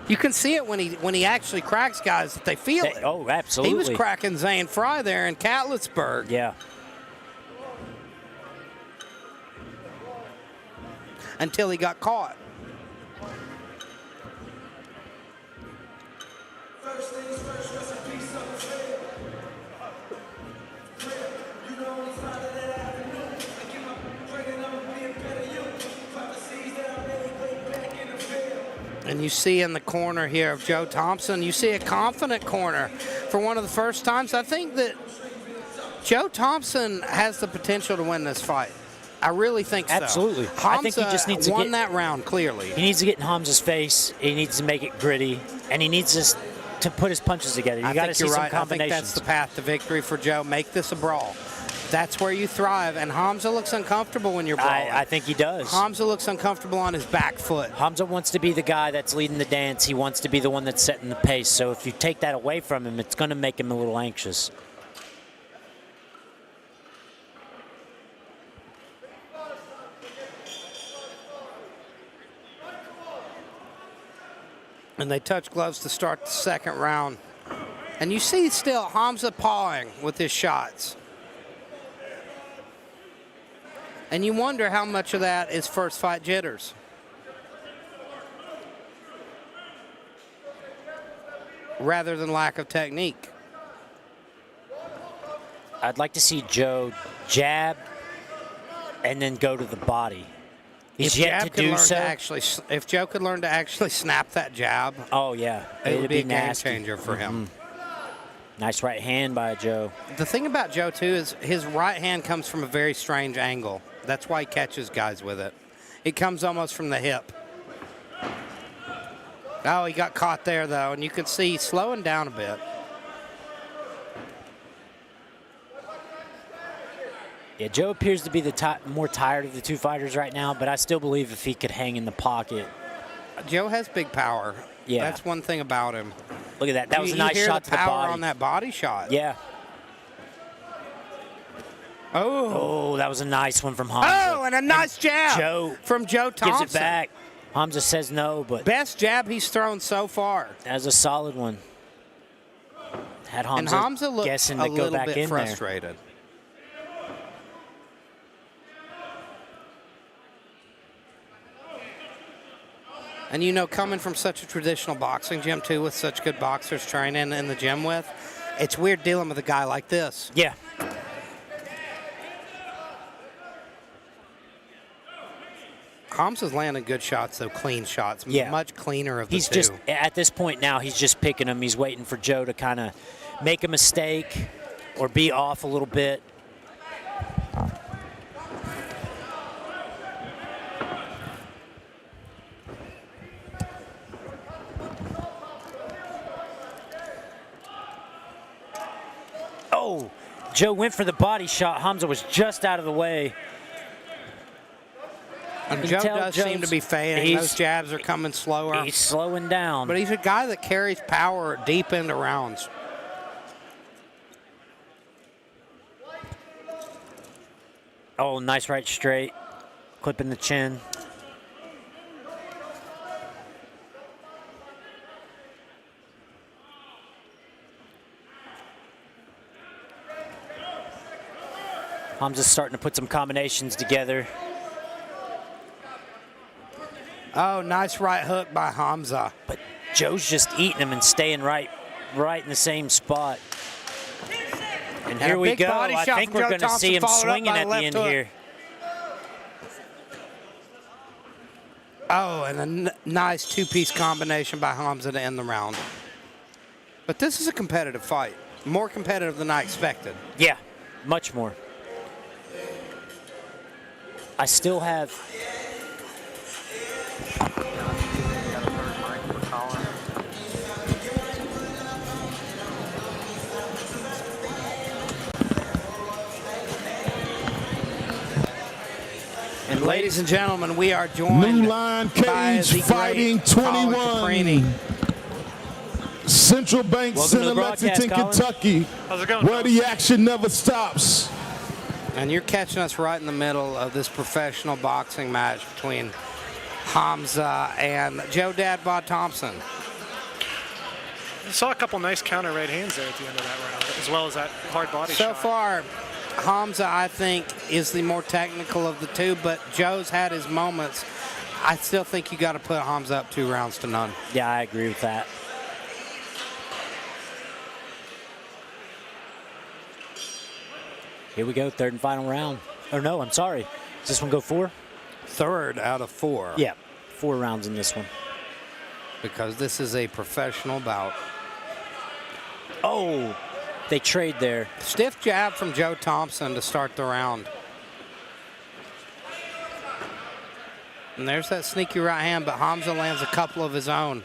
You can see it when he actually cracks guys that they feel it. Oh, absolutely. He was cracking Zane Fry there in Catlettsburg. Yeah. Until he got caught. And you see in the corner here of Joe Thompson, you see a confident corner for one of the first times. I think that Joe Thompson has the potential to win this fight. I really think so. Absolutely. Hamza I think he just needs to won that round clearly. He needs to get in Hamza's face. He needs to make it gritty, and he needs to put his punches together. You got to see some combinations. I think that's the path to victory for Joe. Make this a brawl. That's where you thrive. And Hamza looks uncomfortable when you're brawling. I think he does. Hamza looks uncomfortable on his back foot. Hamza wants to be the guy that's leading the dance. He wants to be the one that's setting the pace. So if you take that away from him, it's going to make him a little anxious. And they touch gloves to start the second round. And you see still Hamza pawing with his shots. And you wonder how much of that is first fight jitters. Rather than lack of technique. I'd like to see Joe jab and then go to the body. He's yet to do so. If Joe could learn to actually snap that jab, oh yeah, it would be a nasty. game changer for him. Nice right hand by Joe. The thing about Joe too is his right hand comes from a very strange angle. That's why he catches guys with it. It comes almost from the hip. Oh, he got caught there though, and you can see he's slowing down a bit. Yeah, Joe appears to be the more tired of the two fighters right now, but I still believe if he could hang in the pocket. Joe has big power. Yeah. That's one thing about him. Look at that. That was a nice shot to the body. You hear the power on that body shot. Yeah. Oh, that was a nice one from Hamza. Oh, and a nice jab from Joe Thompson. Gives it back. Hamza says no, but best jab he's thrown so far. That was a solid one. Had Hamza, and Hamza looked guessing to go back in frustrated. There. And you know, coming from such a traditional boxing gym too, with such good boxers training in the gym with, it's weird dealing with a guy like this. Yeah. Hamza's landing good shots, though, clean shots. Yeah. Much cleaner of the He's two. just, at this point now, he's just picking them. He's waiting for Joe to kind of make a mistake or be off a little bit. Oh, Joe went for the body shot. Hamza was just out of the way. And Joe does seem to be fading. Those jabs are coming slower. He's slowing down. But he's a guy that carries power deep into rounds. Oh, nice right straight. Clipping the chin. Hamza's starting to put some combinations together. Oh, nice right hook by Hamza. But Joe's just eating him and staying right in the same spot. And here we go. I think we're going to see him swinging at the end here. Oh, and a nice two-piece combination by Hamza to end the round. But this is a competitive fight. More competitive than I expected. Yeah, much more. I still have... And ladies and gentlemen, we are joined New Line Cagefighting 21. Central Bank Center, Lexington, Kentucky, where the action never stops. And you're catching us right in the middle of this professional boxing match between Hamza and Joe Dad Bod Thompson. I saw a couple nice counter right hands there at the end of that round, as well as that hard body so shot. So far, Hamza, I think, is the more technical of the two, but Joe's had his moments. I still think you got to put Hamza up 2-0. Yeah, I agree with that. Here we go, third and final round. Or no, I'm sorry. Does this one go 4? Third out of 4. Yeah, 4 rounds in this one. Because this is a professional bout. Oh, they trade there. Stiff jab from Joe Thompson to start the round. And there's that sneaky right hand, but Hamza lands a couple of his own.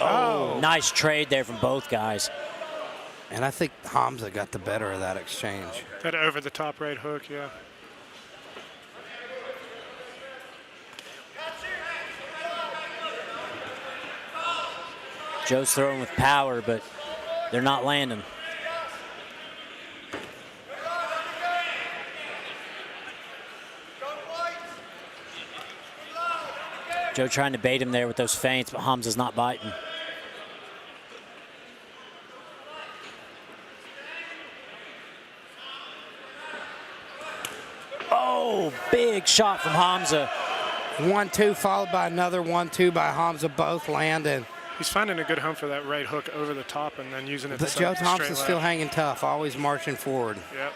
Oh, nice trade there from both guys. And I think Hamza got the better of that exchange. That over-the-top right hook, yeah. Joe's throwing with power, but they're not landing. Joe trying to bait him there with those feints, but Hamza's not biting. Oh, big shot from Hamza. 1-2 followed by another 1-2 by Hamza, both landing. He's finding a good home for that right hook over the top and then using it to But Joe Thompson's still hanging tough, always marching forward. Yep.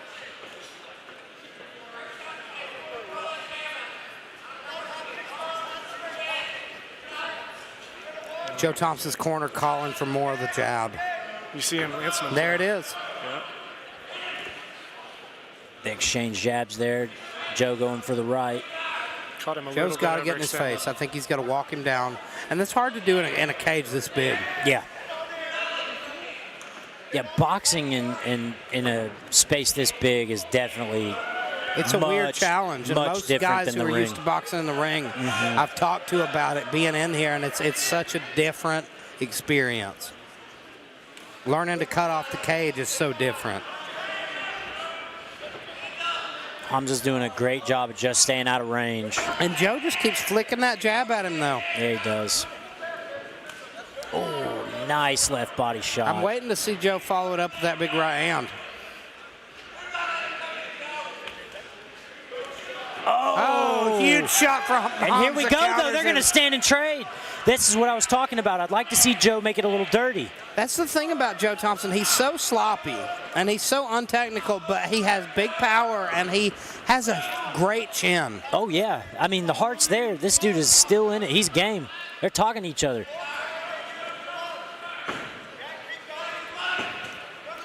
Joe Thompson's corner calling for more of the jab. You see him answering. There it is. Yep. They exchange jabs there. Joe going for the right. Caught him a Joe's got to get in his face. I think he's got to walk him down. And it's hard to do in a cage this big. Yeah. Yeah, boxing in a space this big is definitely it's a weird challenge. And most guys who are used to boxing in the ring, I've talked to about it being in here, and it's such a different experience. Learning to cut off the cage is so different. Hamza's doing a great job of just staying out of range. And Joe just keeps flicking that jab at him, though. Yeah, he does. Oh, nice left body shot. I'm waiting to see Joe follow it up with that big right hand. Oh, huge shot from Hamza. And here we go, though. They're going to stand and trade. This is what I was talking about. I'd like to see Joe make it a little dirty. That's the thing about Joe Thompson. He's so sloppy, and he's so untechnical, but he has big power, and he has a great chin. Oh, yeah. I mean, the heart's there. This dude is still in it. He's game. They're talking to each other.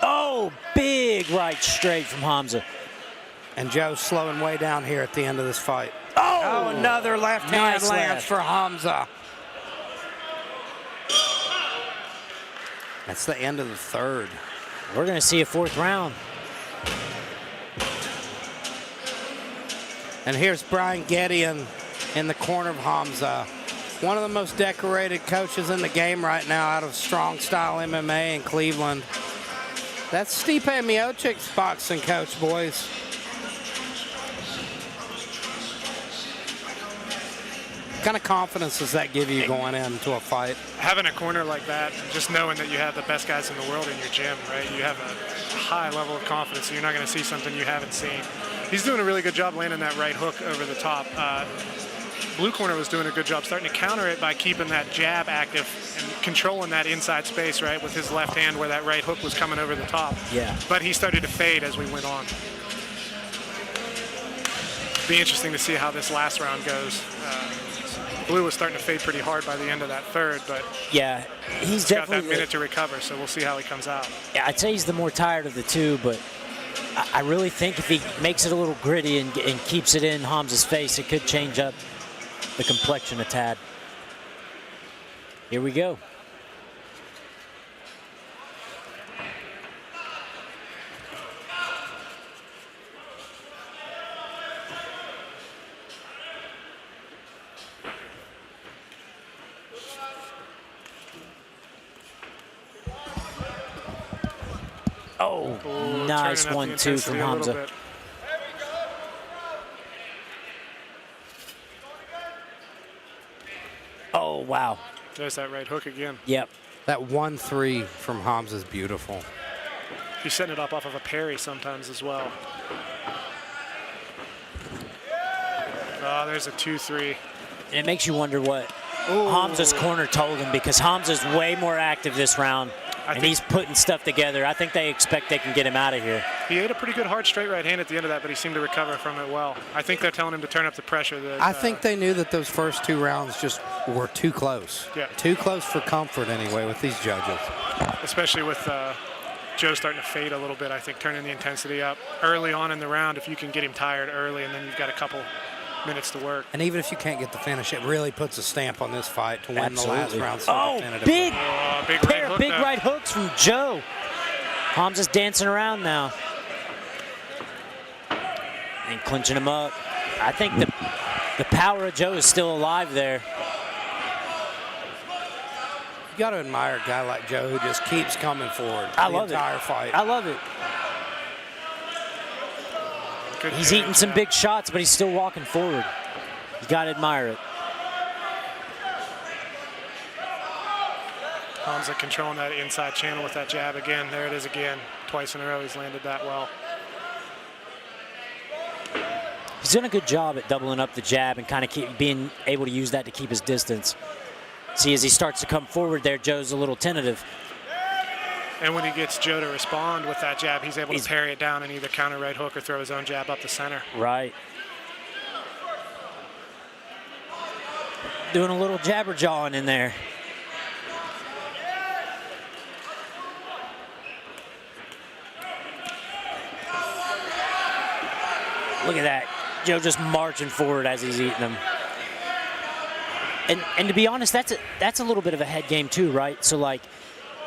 Oh, big right straight from Hamza. And Joe's slowing way down here at the end of this fight. Oh, another left hand lands for Hamza. That's the end of the third. We're going to see a fourth round. And here's Brian Gideon in the corner of Hamza. One of the most decorated coaches in the game right now out of Strong Style MMA in Cleveland. That's Stipe Miocic's boxing coach, boys. What kind of confidence does that give you going into a fight? Having a corner like that, just knowing that you have the best guys in the world in your gym, right? You have a high level of confidence, so you're not going to see something you haven't seen. He's doing a really good job landing that right hook over the top. Blue corner was doing a good job starting to counter it by keeping that jab active and controlling that inside space, right, with his left hand where that right hook was coming over the top. Yeah. But he started to fade as we went on. Be interesting to see how this last round goes. Blue was starting to fade pretty hard by the end of that third, but yeah, he's got definitely that minute to recover, so we'll see how he comes out. Yeah, I'd say he's the more tired of the two, but I really think if he makes it a little gritty and keeps it in Hamza's face, it could change up the complexion a tad. Here we go. Oh, nice 1-2 from Hamza. Oh, wow. There's that right hook again. Yep. That 1-3 from Hamza is beautiful. He's setting it up off of a parry sometimes as well. Oh, there's a 2-3. And it makes you wonder what Hamza's corner told him, because Hamza's way more active this round. And he's putting stuff together. I think they expect they can get him out of here. He ate a pretty good hard straight right hand at the end of that, but he seemed to recover from it well. I think they're telling him to turn up the pressure. I think they knew that those first two rounds just were too close. Yeah. Too close for comfort anyway with these judges. Especially with Joe starting to fade a little bit, I think turning the intensity up early on in the round. If you can get him tired early and then you've got a couple minutes to work. And even if you can't get the finish, it really puts a stamp on this fight to win the last round. Big big right hooks from Joe. Hamza's dancing around now. And clinching him up. I think the power of Joe is still alive there. You got to admire a guy like Joe who just keeps coming forward the entire fight. I love it. He's eating some big shots, but he's still walking forward. You got to admire it. Hamza controlling that inside channel with that jab again. There it is again. Twice in a row he's landed that well. He's done a good job at doubling up the jab and kind of being able to use that to keep his distance. See, as he starts to come forward there, Joe's a little tentative. And when he gets Joe to respond with that jab, he's able to parry it down and either counter right hook or throw his own jab up the center. Right. Doing a little jabber jawing in there. Look at that. Joe just marching forward as he's eating them. And to be honest, that's a little bit of a head game too, right? So like,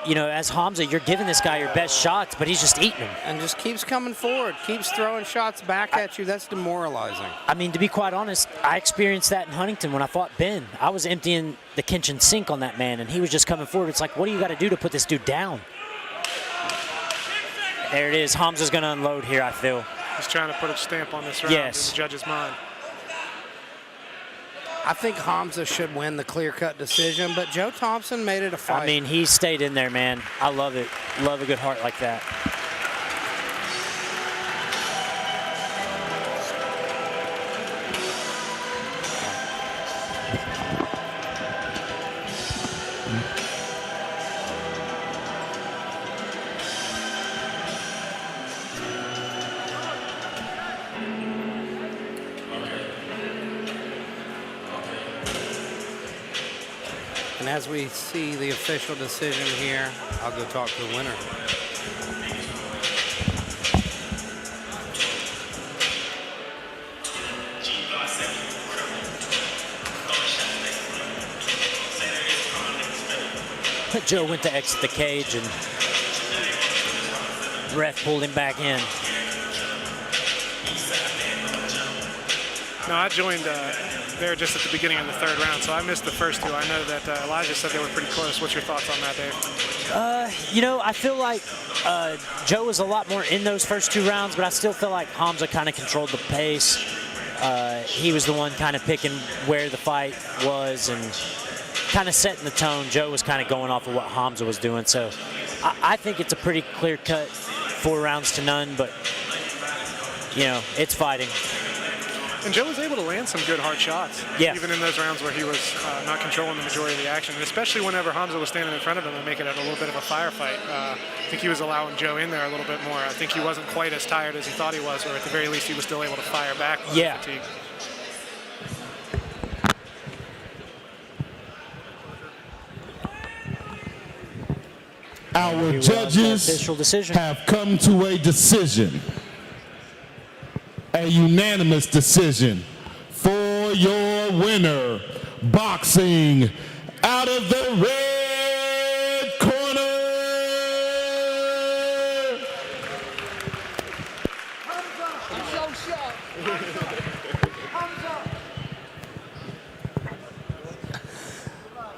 you know, as Hamza, you're giving this guy your best shots, but he's just eating them. And just keeps coming forward, keeps throwing shots back at you. That's demoralizing. I mean, to be quite honest, I experienced that in Huntington when I fought Ben. I was emptying the kitchen sink on that man, and he was just coming forward. It's like, what do you got to do to put this dude down? There it is. Hamza's going to unload here, I feel. He's trying to put a stamp on this round in the judge's mind. I think Hamza should win the clear-cut decision, but Joe Thompson made it a fight. I mean, he stayed in there, man. I love it. Love a good heart like that. And as we see the official decision here, I'll go talk to the winner. Joe went to exit the cage, and ref pulled him back in. No, I joined there just at the beginning of the third round, so I missed the first two. I know that Elijah said they were pretty close. What's your thoughts on that, Dave? You know, I feel like Joe was a lot more in those first 2 rounds, but I still feel like Hamza kind of controlled the pace. He was the one kind of picking where the fight was and kind of setting the tone. Joe was kind of going off of what Hamza was doing. So I think it's a pretty clear cut 4 rounds to none, but, you know, it's fighting. And Joe was able to land some good hard shots, even in those rounds where he was not controlling the majority of the action, and especially whenever Hamza was standing in front of him and making it a little bit of a firefight. I think he was allowing Joe in there a little bit more. I think he wasn't quite as tired as he thought he was, or at the very least he was still able to fire back with fatigue. Our judges have come to a decision. A unanimous decision for your winner, boxing out of the red corner. I'm so shocked.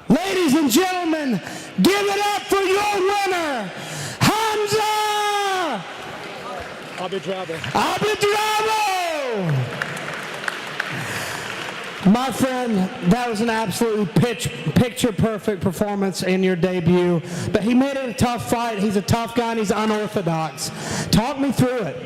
Ladies and gentlemen, give it up for your winner, Hamza! Abidrabo! My friend, that was an absolutely picture-perfect performance in your debut. But he made it a tough fight. He's a tough guy and he's unorthodox. Talk me through it.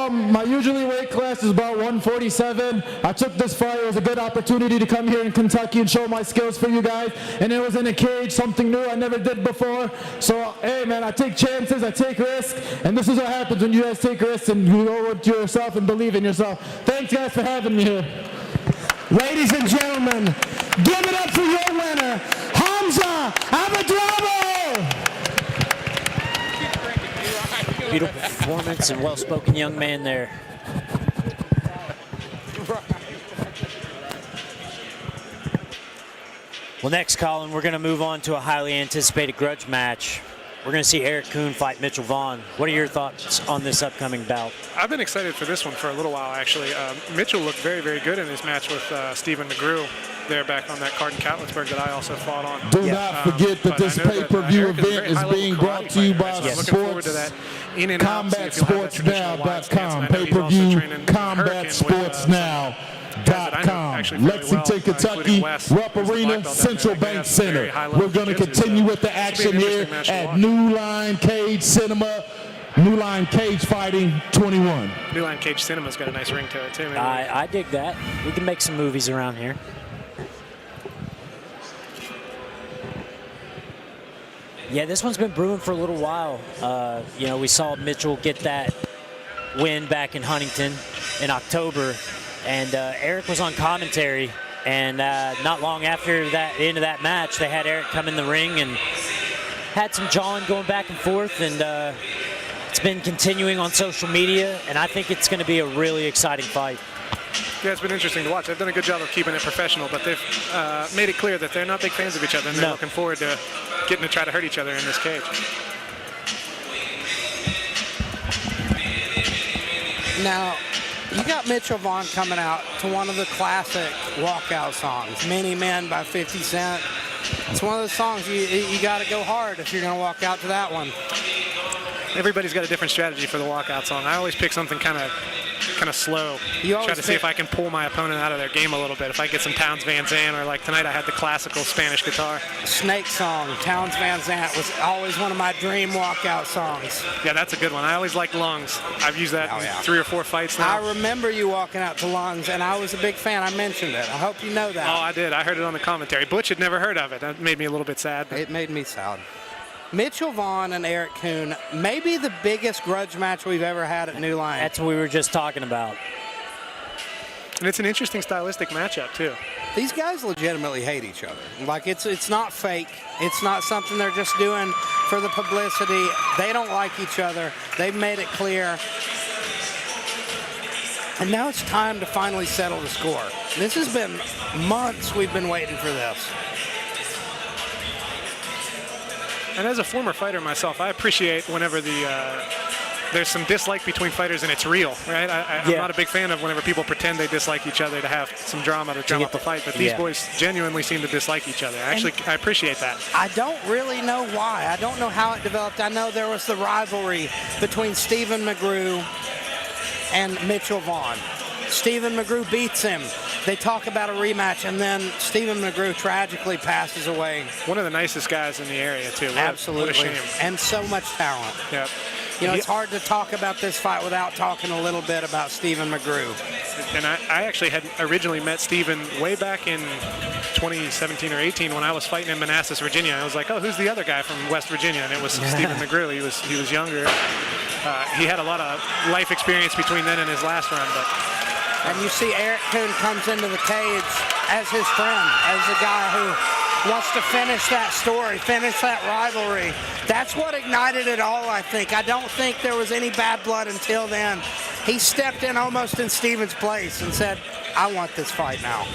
My usually weight class is about 147. I took this fight. It was a good opportunity to come here in Kentucky and show my skills for you guys. And it was in a cage, something new I never did before. So, hey, man, I take chances, I take risks. And this is what happens when you guys take risks and you go to yourself and believe in yourself. Thanks, guys, for having me here. Ladies and gentlemen, give it up for your winner, Hamza Abidrabo! Beautiful performance and well-spoken young man there. Well, next, Colin, we're going to move on to a highly anticipated grudge match. We're going to see Eric Coon fight Mitchell Vaugh. What are your thoughts on this upcoming bout? I've been excited for this one for a little while, actually. Mitchell looked very, very good in his match with Stephen McGrew there back on that card in Catlettsburg that I also fought on. Do not forget that this pay-per-view event is being brought to you by CombatSportsNow.com. Pay-per-view CombatSportsNow.com. Lexington, Kentucky, Rupp Arena, Central Bank Center. We're going to continue with the action here at New Line Cage Cinema. New Line Cagefighting 21. New Line Cage Cinema's got a nice ring to it, too. I dig that. We can make some movies around here. Yeah, this one's been brewing for a little while. You know, we saw Mitchell get that win back in Huntington in October, and Eric was on commentary. And not long after that end of that match, they had Eric come in the ring and had some jawing going back and forth. And it's been continuing on social media, and I think it's going to be a really exciting fight. Yeah, it's been interesting to watch. They've done a good job of keeping it professional, but they've made it clear that they're not big fans of each other, and they're looking forward to getting to try to hurt each other in this cage. Now, you got Mitchell Vaugh coming out to one of the classic walkout songs, Many Men by 50 Cent. It's one of those songs you got to go hard if you're going to walk out to that one. Everybody's got a different strategy for the walkout song. I always pick something kind of slow. Try to see if I can pull my opponent out of their game a little bit. If I get some Townes Van Zandt, or like tonight I had the classical Spanish guitar. Snake song, Townes Van Zandt was always one of my dream walkout songs. Yeah, that's a good one. I always like Lungs. I've used that in 3 or 4 fights now. I remember you walking out to Lungs, and I was a big fan. I mentioned it. I hope you know that. Oh, I did. I heard it on the commentary. Butch had never heard of it. That made me a little bit sad. It made me sad. Mitchell Vaugh and Eric Coon, maybe the biggest grudge match we've ever had at New Line. That's what we were just talking about. And it's an interesting stylistic matchup, too. These guys legitimately hate each other. Like, it's not fake. It's not something they're just doing for the publicity. They don't like each other. They've made it clear. And now it's time to finally settle the score. This has been months we've been waiting for this. And as a former fighter myself, I appreciate whenever there's some dislike between fighters and it's real, right? I'm not a big fan of whenever people pretend they dislike each other to have some drama to drum up the fight, but these boys genuinely seem to dislike each other. I appreciate that. I don't really know why. I don't know how it developed. I know there was the rivalry between Stephen McGrew and Mitchell Vaughn. Stephen McGrew beats him. They talk about a rematch, and then Stephen McGrew tragically passes away. One of the nicest guys in the area, too. Absolutely. What a shame. And so much talent. Yep. You know, it's hard to talk about this fight without talking a little bit about Stephen McGrew. And I actually had originally met Stephen way back in 2017 or 18 when I was fighting in Manassas, Virginia. I was like, oh, who's the other guy from West Virginia? And it was Stephen McGrew. He was younger. He had a lot of life experience between then and his last run. And you see Eric Coon comes into the cage as his friend, as the guy who wants to finish that story, finish that rivalry. That's what ignited it all, I think. I don't think there was any bad blood until then. He stepped in almost in Stephen's place and said, I want this fight now.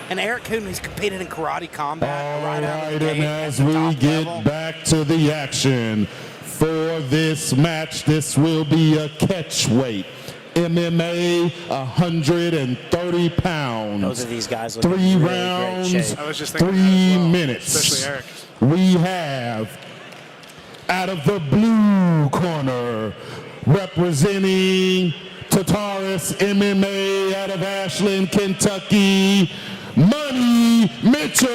And Eric Coon, he's competed in karate combat. All right, and as we get back to the action for this match, this will be a catch weight. MMA, 130 pounds. Those are these guys looking 3 really rounds, great shape. I was just thinking 3 that as well, minutes. especially Eric. We have, out of the blue corner, representing Tartarus MMA out of Ashland, Kentucky, Money Mitchell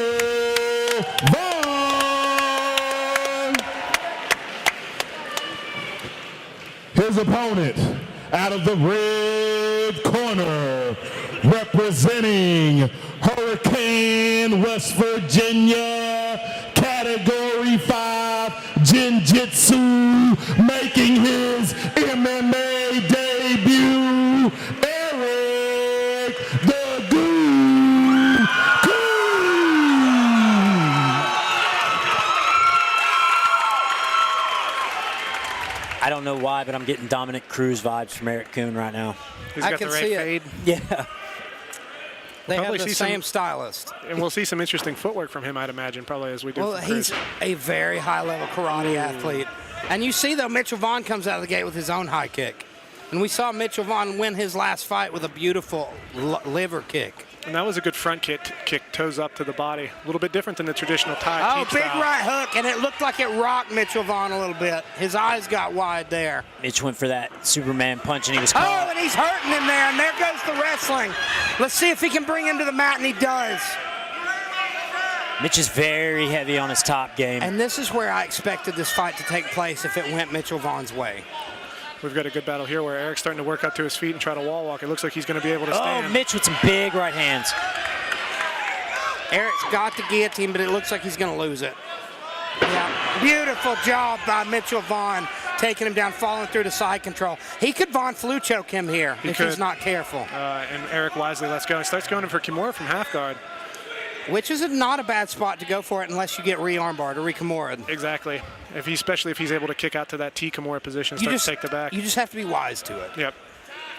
Vaugh. His opponent, out of the red corner, representing Hurricane, West Virginia, Category 5 Jiu-Jitsu, making his MMA debut, Eric the Goon Coon. I don't know why, but I'm getting Dominic Cruz vibes from Eric Coon right now. He's I got can the right see fade. Yeah. They have Probably the see same some- stylist. And we'll see some interesting footwork from him, I'd imagine, probably as we do. Well, from Cruz. he's a very high-level karate athlete. And you see, though, Mitchell Vaughn comes out of the gate with his own high kick. And we saw Mitchell Vaughn win his last fight with a beautiful liver kick. And that was a good front kick, toes up to the body. A little bit different than the traditional tie Oh, teep big style. right hook, and it looked like it rocked Mitchell Vaughn a little bit. His eyes got wide there. Mitch went for that Superman punch, and he was Oh, caught. and he's hurting him there, and there goes the wrestling. Let's see if he can bring him to the mat, and he does. Mitch is very heavy on his top game. And this is where I expected this fight to take place if it went Mitchell Vaughn's way. We've got a good battle here where Eric's starting to work up to his feet and try to wall walk. It looks like he's going to be able to Oh, stand. Mitch with some big right hands. Eric's got the guillotine, but it looks like he's going to lose it. Yeah, beautiful job by Mitchell Vaughn, taking him down, falling through the side control. He could Von Flu choke him here if could. he's not careful. And Eric wisely lets go. He starts going in for Kimura from half guard. Which is not a bad spot to go for it unless you get re-armbarred or re-Kimura'd. Exactly. Especially if he's able to kick out to that T Kimura position, start to take the back. You just have to be wise to it. Yep.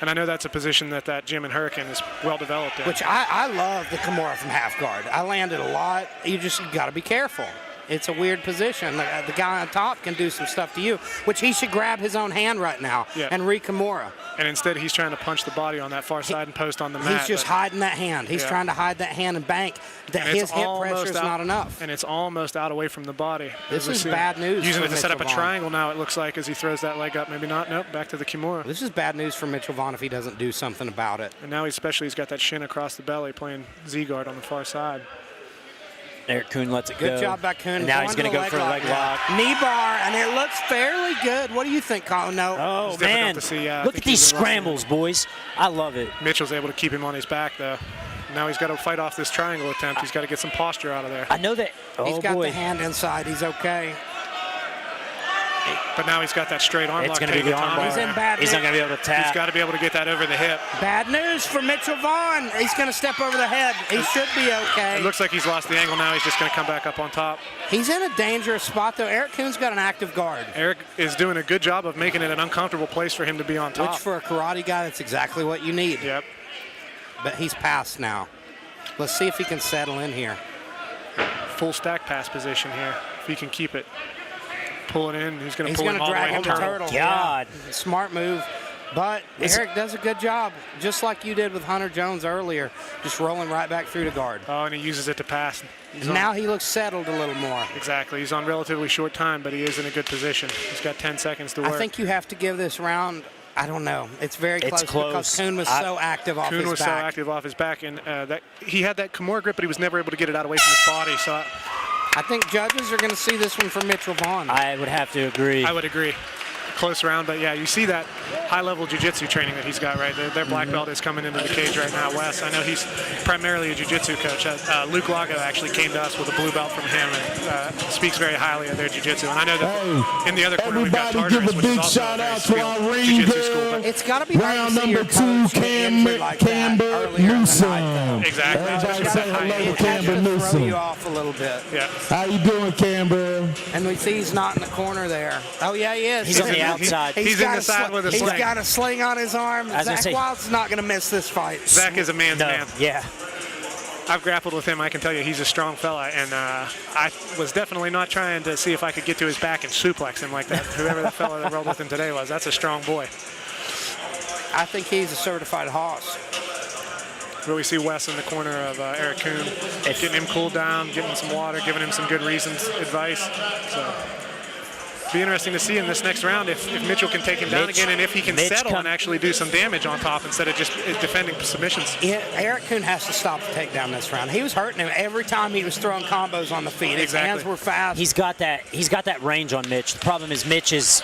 And I know that's a position that Jim and Hurricane is well developed in. Which I love the Kimura from half guard. I landed a lot. You got to be careful. It's a weird position. The guy on top can do some stuff to you, which he should grab his own hand right now and re-Kimura. And instead, he's trying to punch the body on that far side and post on the mat. He's just hiding that hand. He's trying to hide that hand and bank. His hip pressure is not enough. And it's almost out away from the body. This is bad news. Using it to set up a Mitchell Vaughn. triangle now, it looks like, as he throws that leg up. Maybe not. Nope, back to the Kimura. This is bad news for Mitchell Vaughn if he doesn't do something about it. And now he's got that shin across the belly playing Z-guard on the far side. Eric Coon lets it go. Good job by Coon. And now he's going to go for a leg lock. Knee bar, and it looks fairly good. What do you think, Colin? No. Oh, It's man. difficult to see, I Look think at these he's been scrambles, boys. I love it. Mitchell's able to keep him on his back, though. Now he's got to fight off this triangle attempt. He's got to get some posture out of there. I know that. He's got the hand inside. He's okay. But now he's got that straight arm It's lock. going to be the arm bar. He's in bad He's not going to be able to tap. He's got to be able to get that over the hip. Bad news for Mitchell Vaughn. He's going to step over the head. He should be okay. It looks like he's lost the angle now. He's just going to come back up on top. He's in a dangerous spot, though. Eric Coon's got an active guard. Eric is doing a good job of making it an uncomfortable place for him to be on top. Which, for a karate guy, that's exactly what you need. Yep. But he's passed now. Let's see if he can settle in here. Full stack pass position here. If he can keep it. Pull it in. He's going to He's pull going him to all the way drag him to to turtle. turtle. God. Yeah. Smart move. But Eric does a good job, just like you did with Hunter Jones earlier, just rolling right back through to guard. Oh, and he uses it to pass. Now he looks settled a little more. Exactly. He's on relatively short time, but he is in a good position. He's got 10 seconds to work. I think you have to give this round, I don't know. It's very close, because Coon was so active off his back. Coon was so active off his back, and he had that Kimura grip, but he was never able to get it out away from his body. So I think judges are going to see this one from Mitchell Vaugh. I would have to agree. I would agree. Close round, but yeah, you see that high-level jiu-jitsu training that he's got, right? Their black belt is coming into the cage right now, Wes. I know he's primarily a jiu-jitsu coach. Luke Lago actually came to us with a blue belt from him and speaks very highly of their jiu-jitsu. And I know that in the other corner we've got Everybody Tartarus, give a which is big also shout a very out to our skilled ring jiu-jitsu school. girl. But It's got to be hard Round to see your number coach 2, get injured like that Camber earlier in the Newsom. night, though. Exactly. Everybody Just say that high hello to end. It has Camber to throw Newsom. you off a little bit. Yeah. How you doing, Camber? And we see he's not in the corner there. Oh, yeah, he is. He's on the outside. He's in the side with a He's sling. got a sling on his arm. was gonna Zach say- Wild's not going to miss this fight. Zach is a man's man. Yeah. I've grappled with him. I can tell you he's a strong fella, and I was definitely not trying to see if I could get to his back and suplex him like that. Whoever that fella that rolled with him today was, that's a strong boy. I think he's a certified hoss. Where we see Wes in the corner of Eric Coon, getting him cooled down, getting him some water, giving him some good reasons, advice. So be interesting to see in this next round if Mitchell can take him down again and if he can settle and actually do some damage on top instead of just defending submissions. Yeah, Eric Coon has to stop the takedown this round. He was hurting him every time he was throwing combos on the feet. His hands were fast. He's got that range on Mitch. The problem is Mitch is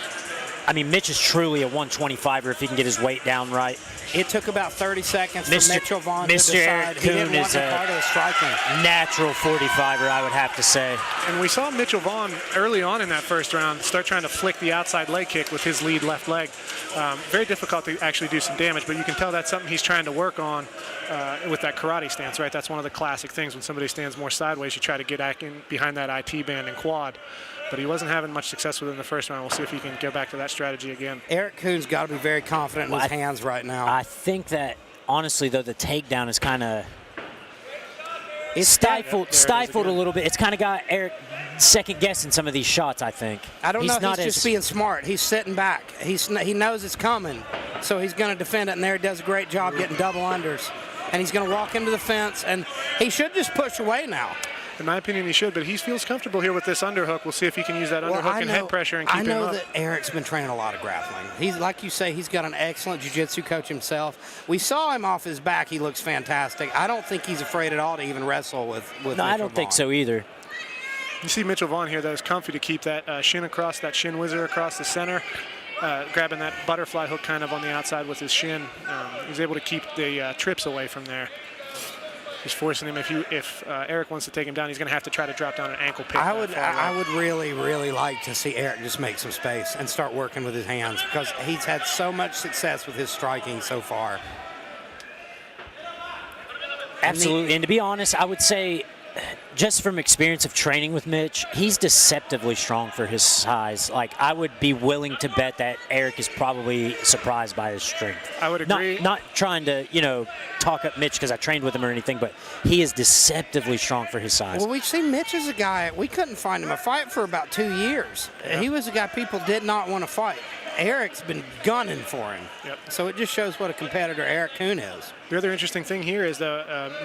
truly a 125er if he can get his weight down right. It took about 30 seconds for Mitchell Vaugh to Mr. decide Eric he didn't Coon want is no part of the striking. Natural 45er, I would have to say. And we saw Mitchell Vaugh early on in that first round start trying to flick the outside leg kick with his lead left leg. Very difficult to actually do some damage, but you can tell that's something he's trying to work on with that karate stance, right? That's one of the classic things. When somebody stands more sideways, you try to get in behind that IT band and quad. But he wasn't having much success with it in the first round. We'll see if he can go back to that strategy again. Eric Coon's got to be very confident in his hands right now. I think that, honestly, though, the takedown is kind of stifled a little bit. It's kind of got Eric second-guessing some of these shots, I think. I don't know. Not He's just being smart. He's sitting back. He knows it's coming, so he's going to defend it, and there he does a great job getting double unders. And he's going to walk into the fence, and he should just push away now. In my opinion, he should, but he feels comfortable here with this underhook. We'll see if he can use that underhook and head pressure and keep him up. I know that Eric's been training a lot of grappling. He's, like you say, he's got an excellent jiu-jitsu coach himself. We saw him off his back. He looks fantastic. I don't think he's afraid at all to even wrestle with No, I don't think so either. You see Mitchell Vaugh here, though, is comfy to keep that shin across, that shin whizzer across the center, grabbing that butterfly hook kind of on the outside with his shin. He's able to keep the trips away from there. He's forcing him. If Eric wants to take him down, he's going to have to try to drop down an ankle pick. I would really, really like to see Eric just make some space and start working with his hands, because he's had so much success with his striking so far. Absolutely. And to be honest, I would say, just from experience of training with Mitch, he's deceptively strong for his size. Like, I would be willing to bet that Eric is probably surprised by his strength. I would agree. Not trying to, talk up Mitch because I trained with him or anything, but he is deceptively strong for his size. Well, we've seen Mitch as a guy, we couldn't find him a fight for about 2 years. Yeah. He was a guy people did not want to fight. Eric's been gunning for him. Yep. So it just shows what a competitor Eric Coon is. The other interesting thing here is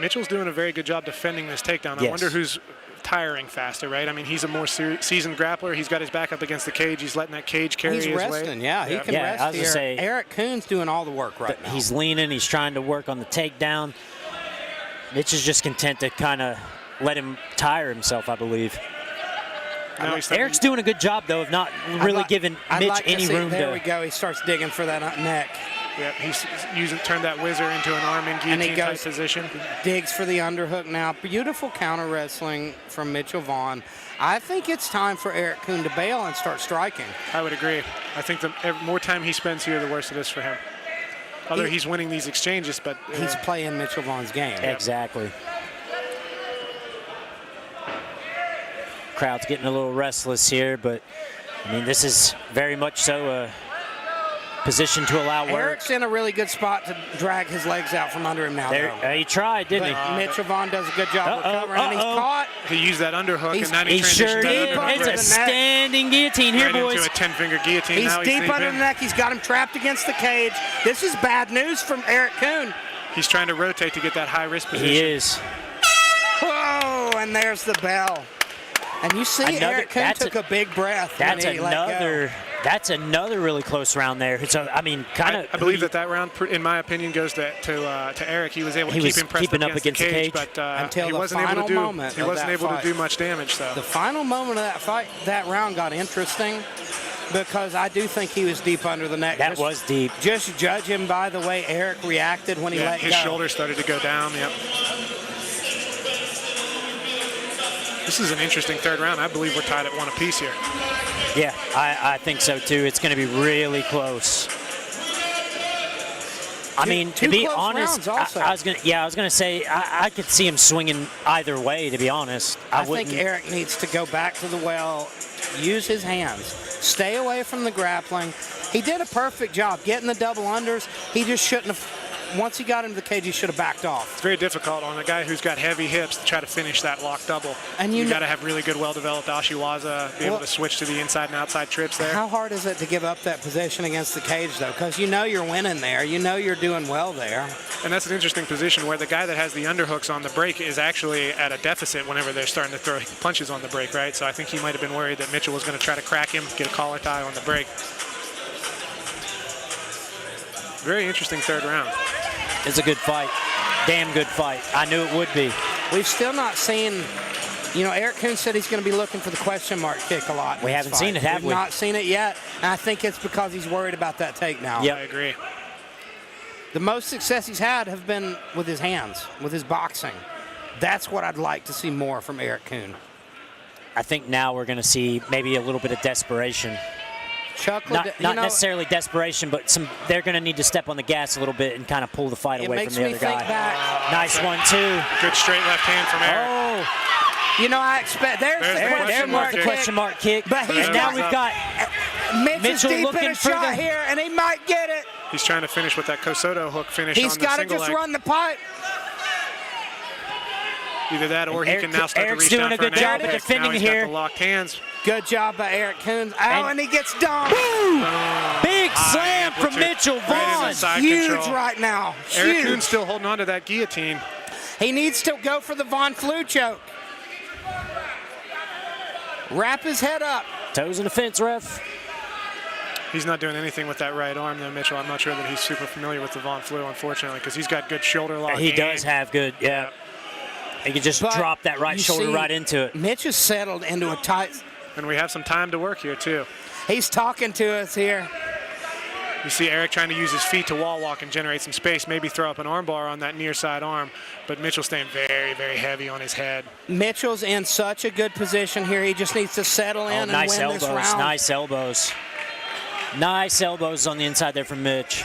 Mitchell's doing a very good job defending this takedown. Yes. I wonder who's tiring faster, right? I mean, he's a more seasoned grappler. He's got his back up against the cage. He's letting that cage carry his weight. He's resting, yeah. He can rest I was here. gonna say, Eric Coon's doing all the work right now. He's leaning. He's trying to work on the takedown. Mitch is just content to kind of let him tire himself, I believe. Eric's doing a good job, though, of not really giving Mitch any room. There we go. He starts digging for that neck. Yep, he's turned that whizzer into an arm in guillotine type position. Digs for the underhook now. Beautiful counter wrestling from Mitchell Vaugh. I think it's time for Eric Coon to bail and start striking. I would agree. I think the more time he spends here, the worse it is for him. Although he's winning these exchanges, but he's playing Mitchell Vaughn's game. Exactly. Crowd's getting a little restless here, but I mean, this is very much so position to allow work. Eric's in a really good spot to drag his legs out from under him now. He tried, didn't But he? Mitchell Vaugh does a good job recovering, and he's caught. He used that underhook, and then he He sure transitioned did. that under It's a the neck. standing guillotine here, right boys. into a 10-finger guillotine. He's now deep under the neck. He's got him trapped against the cage. This is bad news from Eric Coon. He's trying to rotate to get that high-risk position. He is. Whoa, and there's the bell. And you see Eric Coon took a big breath. That's when he let go. That's another really close round there. So I mean, kind of. I believe that round, in my opinion, goes to Eric. He was able to keep him pressed keeping up against the cage, but until he the wasn't able final to do. moment He of wasn't that able fight. to do much damage. So The final moment of that fight, that round got interesting because I do think he was deep under the neck. That was deep. Just judge him by the way Eric reacted when he let his go. shoulder started to go down. Yep. This is an interesting third round. I believe we're tied at 1 apiece here. Yeah, I think so too. It's going to be really close. I mean, to be honest, I was gonna say I could see him swinging either way. To be honest, I think Eric needs to go back to the well, use his hands, stay away from the grappling. He did a perfect job getting the double unders. He just shouldn't have. Once he got into the cage, he should have backed off. It's very difficult on a guy who's got heavy hips to try to finish that lock double. And you got to have really good, well-developed ashiwaza, be able to switch to the inside and outside trips there. How hard is it to give up that position against the cage, though? Because you know you're winning there. You know you're doing well there. And that's an interesting position where the guy that has the underhooks on the break is actually at a deficit whenever they're starting to throw punches on the break, right? So I think he might have been worried that Mitchell was going to try to crack him, get a collar tie on the break. Very interesting third round. It's a good fight. Damn good fight. I knew it would be. We've still not seen, Eric Coon said he's going to be looking for the question mark kick a lot. We haven't seen it, have we? We've not seen it yet, and I think it's because he's worried about that takedown. Yep. I agree. The most success he's had have been with his hands, with his boxing. That's what I'd like to see more from Eric Coon. I think now we're going to see maybe a little bit of desperation. Not necessarily desperation, but they're going to need to step on the gas a little bit and kind of pull the fight away from the other guy. Nice one, too. Good straight left hand from Eric. Oh. I expect there's the question mark kick. But now we've got Mitchell deep looking in a for shot here, and he might get it. He's trying to finish with that Kosoto hook finish on the single leg. He's got to just run the pipe. Either that or he can now start Eric's to reach doing down a for good an job elbow of kick. defending now he's here. got the locked hands. Good job by Eric Coon. And he gets dumped. Big slam from Mitchell Vaugh. Huge right now. Eric Coon's still holding on to that guillotine. He needs to go for the Von Flue choke. Wrap his head up. Toes in the fence, ref. He's not doing anything with that right arm, though, Mitchell. I'm not sure that he's super familiar with the Von Flue, unfortunately, because he's got good shoulder lock. He does have good, yeah. He can just drop that right shoulder right into it. Mitch is settled into a tight. And we have some time to work here, too. He's talking to us here. You see Eric trying to use his feet to wall walk and generate some space, maybe throw up an arm bar on that near side arm, but Mitchell's staying very, very heavy on his head. Mitchell's in such a good position here. He just needs to settle in and win this round. Nice elbows. Nice elbows on the inside there from Mitch.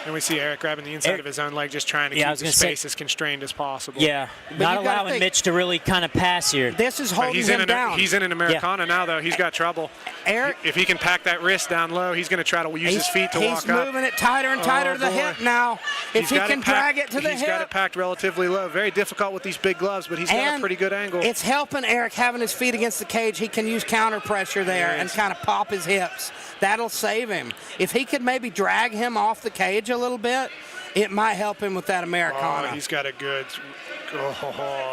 And we see Eric grabbing the inside of his own leg, just trying to keep the space as constrained as possible. Yeah, not allowing Mitch to really kind of pass here. This is holding him down. He's in an Americana now, though. He's got trouble. Eric, if he can pack that wrist down low, he's going to try to use his feet to walk up. He's moving it tighter and tighter to the hip now. If he can drag it to the hip. He's got it packed relatively low. Very difficult with these big gloves, but he's got a pretty good angle. It's helping Eric having his feet against the cage. He can use counter pressure there and kind of pop his hips. That'll save him. If he could maybe drag him off the cage a little bit, it might help him with that Americana. Oh, he's got a good.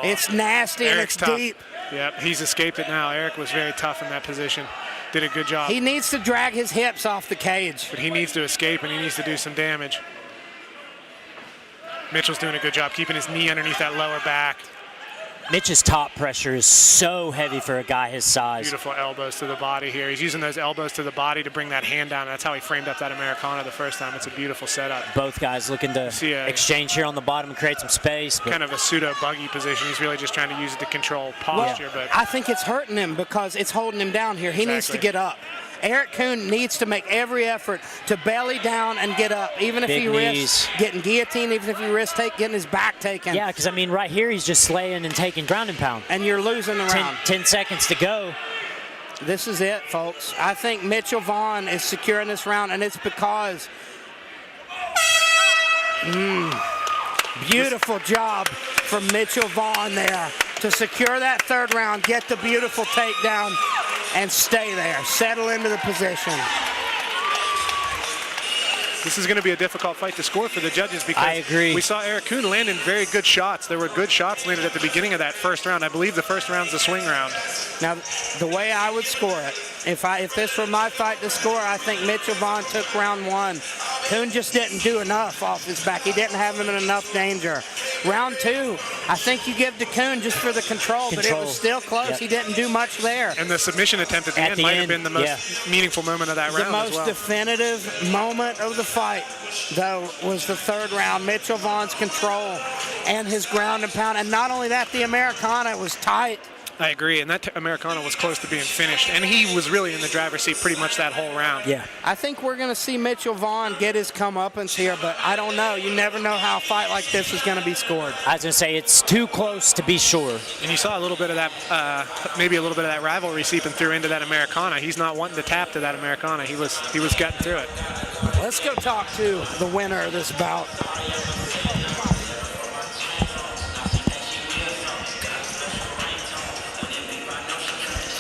It's nasty and it's deep. Yep, he's escaped it now. Eric was very tough in that position. Did a good job. He needs to drag his hips off the cage. But he needs to escape and he needs to do some damage. Mitchell's doing a good job keeping his knee underneath that lower back. Mitch's top pressure is so heavy for a guy his size. Beautiful elbows to the body here. He's using those elbows to the body to bring that hand down. That's how he framed up that Americana the first time. It's a beautiful setup. Both guys looking to exchange here on the bottom and create some space. Kind of a pseudo-buggy position. He's really just trying to use it to control posture. Well, I think it's hurting him because it's holding him down here. He needs to get up. Eric Coon needs to make every effort to belly down and get up, even if he risks getting guillotined, even if he risks getting his back taken. Yeah, because, I mean, right here he's just slaying and taking ground and pound. And you're losing the round. 10 seconds to go. This is it, folks. I think Mitchell Vaughn is securing this round, and it's because beautiful job from Mitchell Vaughn there to secure that third round, get the beautiful takedown, and stay there, settle into the position. This is going to be a difficult fight to score for the judges because I agree. We saw Eric Coon landing very good shots. There were good shots landed at the beginning of that first round. I believe the first round's the swing round. Now, the way I would score it, if this were my fight to score, I think Mitchell Vaughn took round 1. Coon just didn't do enough off his back. He didn't have him in enough danger. Round 2, I think you give to Coon just for the control. But it was still close. Yep. He didn't do much there. And the submission attempt at the end might have been the most meaningful moment of that round as well. The most definitive moment of the fight, though, was the third round. Mitchell Vaughn's control and his ground and pound. And not only that, the Americana was tight. I agree, and that Americana was close to being finished, and he was really in the driver's seat pretty much that whole round. Yeah. I think we're going to see Mitchell Vaughn get his comeuppance here, but I don't know. You never know how a fight like this is going to be scored. I was going to say, it's too close to be sure. And you saw a little bit of that, maybe a little bit of that rivalry seeping through into that Americana. He's not wanting to tap to that Americana. He was getting through it. Let's go talk to the winner of this bout.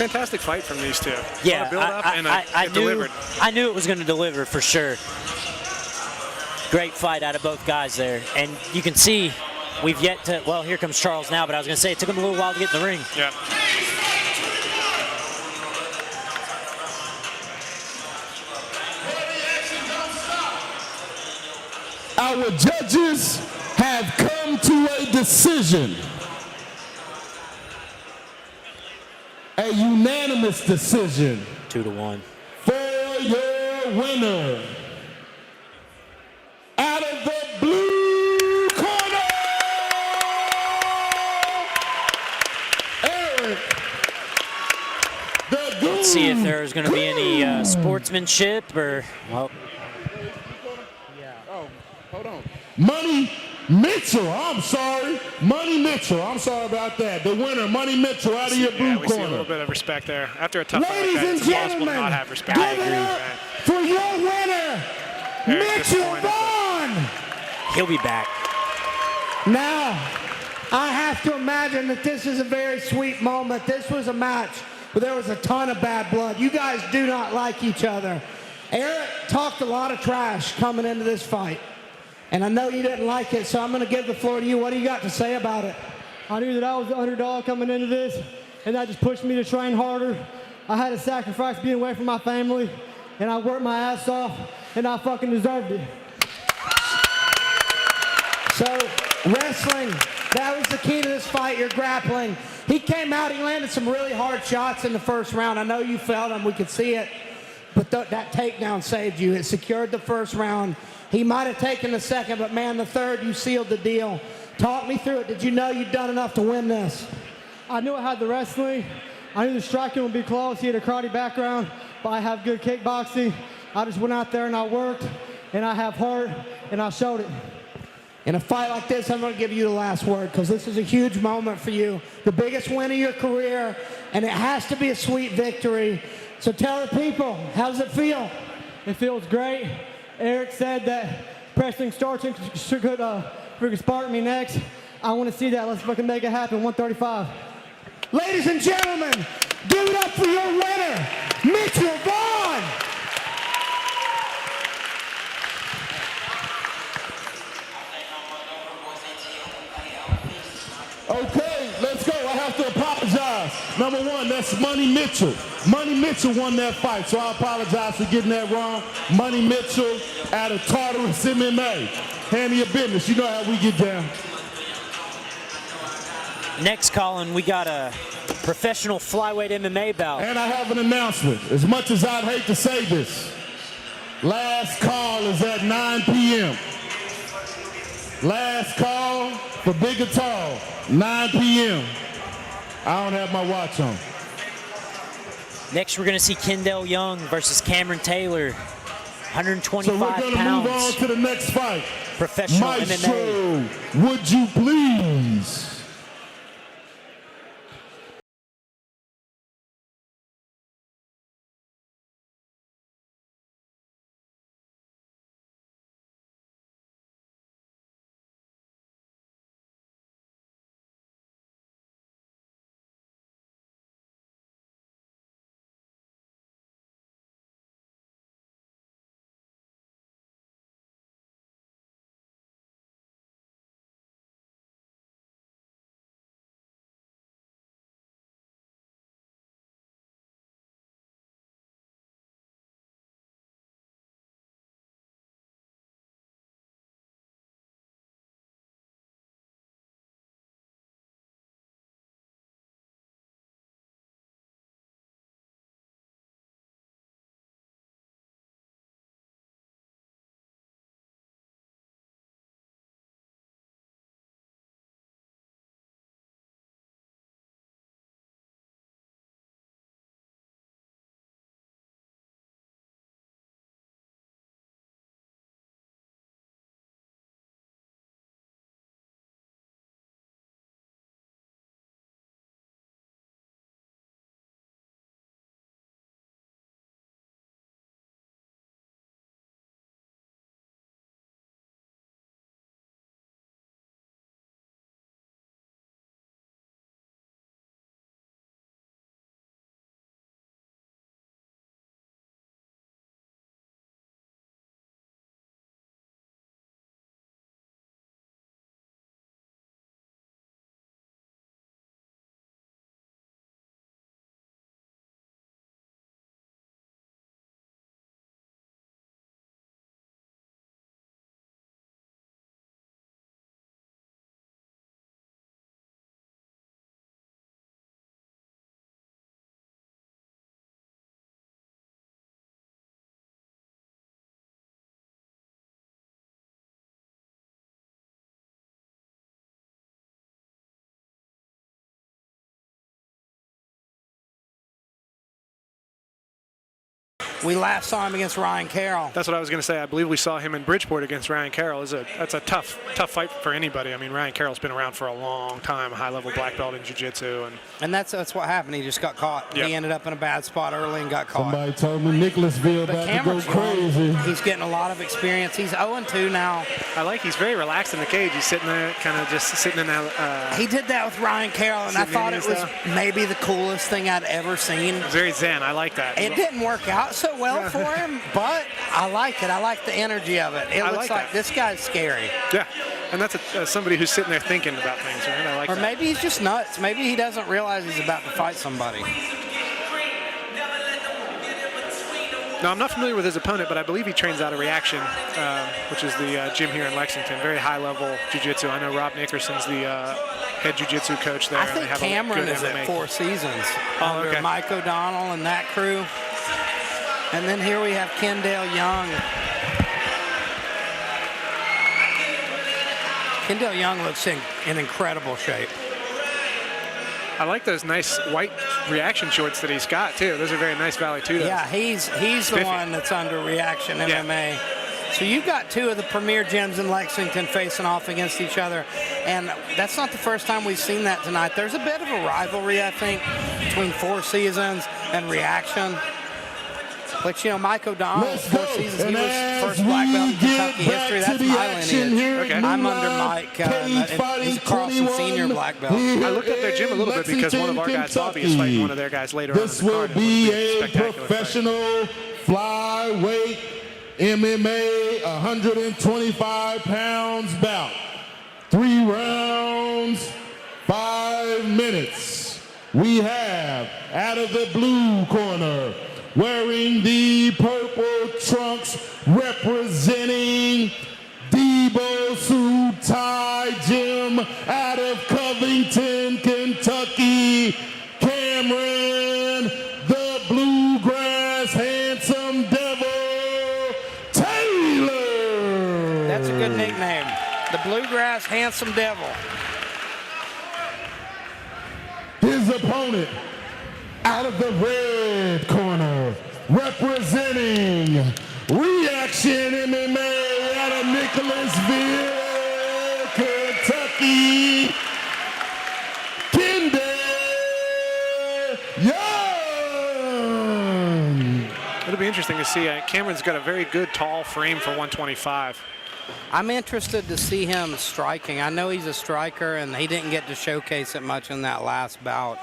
Fantastic fight from these two. Yeah, it delivered. I knew it was going to deliver for sure. Great fight out of both guys there. And you can see we've yet to, well, here comes Charles now, but I was going to say it took him a little while to get in the ring. Yeah. Our judges have come to a decision. A unanimous decision. 2-1. For your winner, out of the blue corner, Eric the Goon. Let's see if there's going to be any sportsmanship or, well. Oh, hold on. Money Mitchell, I'm sorry. Money Mitchell, I'm sorry about that. The winner, Money Mitchell, out of your blue we corner. See a little bit of respect there. After a tough Ladies fight, and it's impossible to gentlemen, not have respect. give it up for your winner, Mitchell Vaughn. He'll be back. Now, I have to imagine that this is a very sweet moment. This was a match where there was a ton of bad blood. You guys do not like each other. Eric talked a lot of trash coming into this fight. And I know you didn't like it, so I'm going to give the floor to you. What do you got to say about it? I knew that I was the underdog coming into this, and that just pushed me to train harder. I had to sacrifice being away from my family, and I worked my ass off, and I fucking deserved it. So, wrestling, that was the key to this fight, your grappling. He came out, he landed some really hard shots in the first round. I know you felt him, we could see it, but that takedown saved you. It secured the first round. He might have taken the second, but man, the third, you sealed the deal. Talk me through it. Did you know you'd done enough to win this? I knew I had the wrestling. I knew the striking would be close. He had a karate background, but I have good kickboxing. I just went out there and I worked, and I have heart, and I showed it. In a fight like this, I'm going to give you the last word because this is a huge moment for you. The biggest win of your career, and it has to be a sweet victory. So tell the people, how does it feel? It feels great. Eric said that Preston Starchin could freaking spark me next. I want to see that. Let's fucking make it happen. 135. Ladies and gentlemen, give it up for your winner, Mitchell Vaughn. Okay, let's go. I have to apologize. Number one, that's Money Mitchell. Money Mitchell won that fight, so I apologize for getting that wrong. Money Mitchell out of Tartarus MMA. Handle your business. You know how we get down. Next, Colin, we got a professional flyweight MMA bout. And I have an announcement. As much as I'd hate to say this, last call is at 9 p.m. Last call for big and tall, 9 p.m. I don't have my watch on. Next, we're going to see Kendall Young versus Cameron Taylor, 125 So we're going to move on to the next fight. Professional Maestro, MMA. would you please? We last saw him against Ryan Carroll. That's what I was going to say. I believe we saw him in Bridgeport against Ryan Carroll. That's a tough fight for anybody. I mean, Ryan Carroll's been around for a long time, a high-level black belt in jiu-jitsu. And that's what happened. He just got caught. Yep. He ended up in a bad spot early and got caught. Somebody told me Nicholasville about to go crazy. He's getting a lot of experience. He's 0-2 now. He's very relaxed in the cage. He's sitting there, kind of just sitting in that. He did that with Ryan Carroll, and I thought it was maybe the coolest thing I'd ever seen. Very zen. I like that. It didn't work out so well for him, but I like it. I like the energy of it. It looks like this guy's scary. Yeah, and that's somebody who's sitting there thinking about things, right? I like that. Or maybe he's just nuts. Maybe he doesn't realize he's about to fight somebody. Now, I'm not familiar with his opponent, but I believe he trains out of Reaction, which is the gym here in Lexington. Very high-level jiu-jitsu. I know Rob Nickerson's the head jiu-jitsu coach there. I think Cameron is at Four Seasons under Mike O'Donnell and that crew. And then here we have Kendall Young. Kendall Young looks in incredible shape. I like those nice white Reaction shorts that he's got too. Those are very nice Valley Tudos. Yeah, he's the one that's under Reaction MMA. So you've got two of the premier gyms in Lexington facing off against each other, and that's not the first time we've seen that tonight. There's a bit of a rivalry, I think, between Four Seasons and Reaction. But, you know, Mike O'Donnell, Four Seasons, he was first black belt in Kentucky history. That's my lineage. Okay. I'm under Mike. He's a Carlson Senior black belt. I looked up their gym a little bit because one of our guys, Bobby, is fighting one of their guys later on in the card. This will be a professional flyweight MMA 125 pounds bout. 3 rounds, 5 minutes. We have out of the blue corner, wearing the purple trunks, representing Debo Sutai Gym out of Covington, Kentucky, Cameron, the Bluegrass Handsome Devil, Taylor. That's a good nickname. The Bluegrass Handsome Devil. His opponent, out of the red corner, representing Reaction MMA out of Nicholasville, Kentucky, Kendall Young. It'll be interesting to see. Cameron's got a very good tall frame for 125. I'm interested to see him striking. I know he's a striker, and he didn't get to showcase it much in that last bout.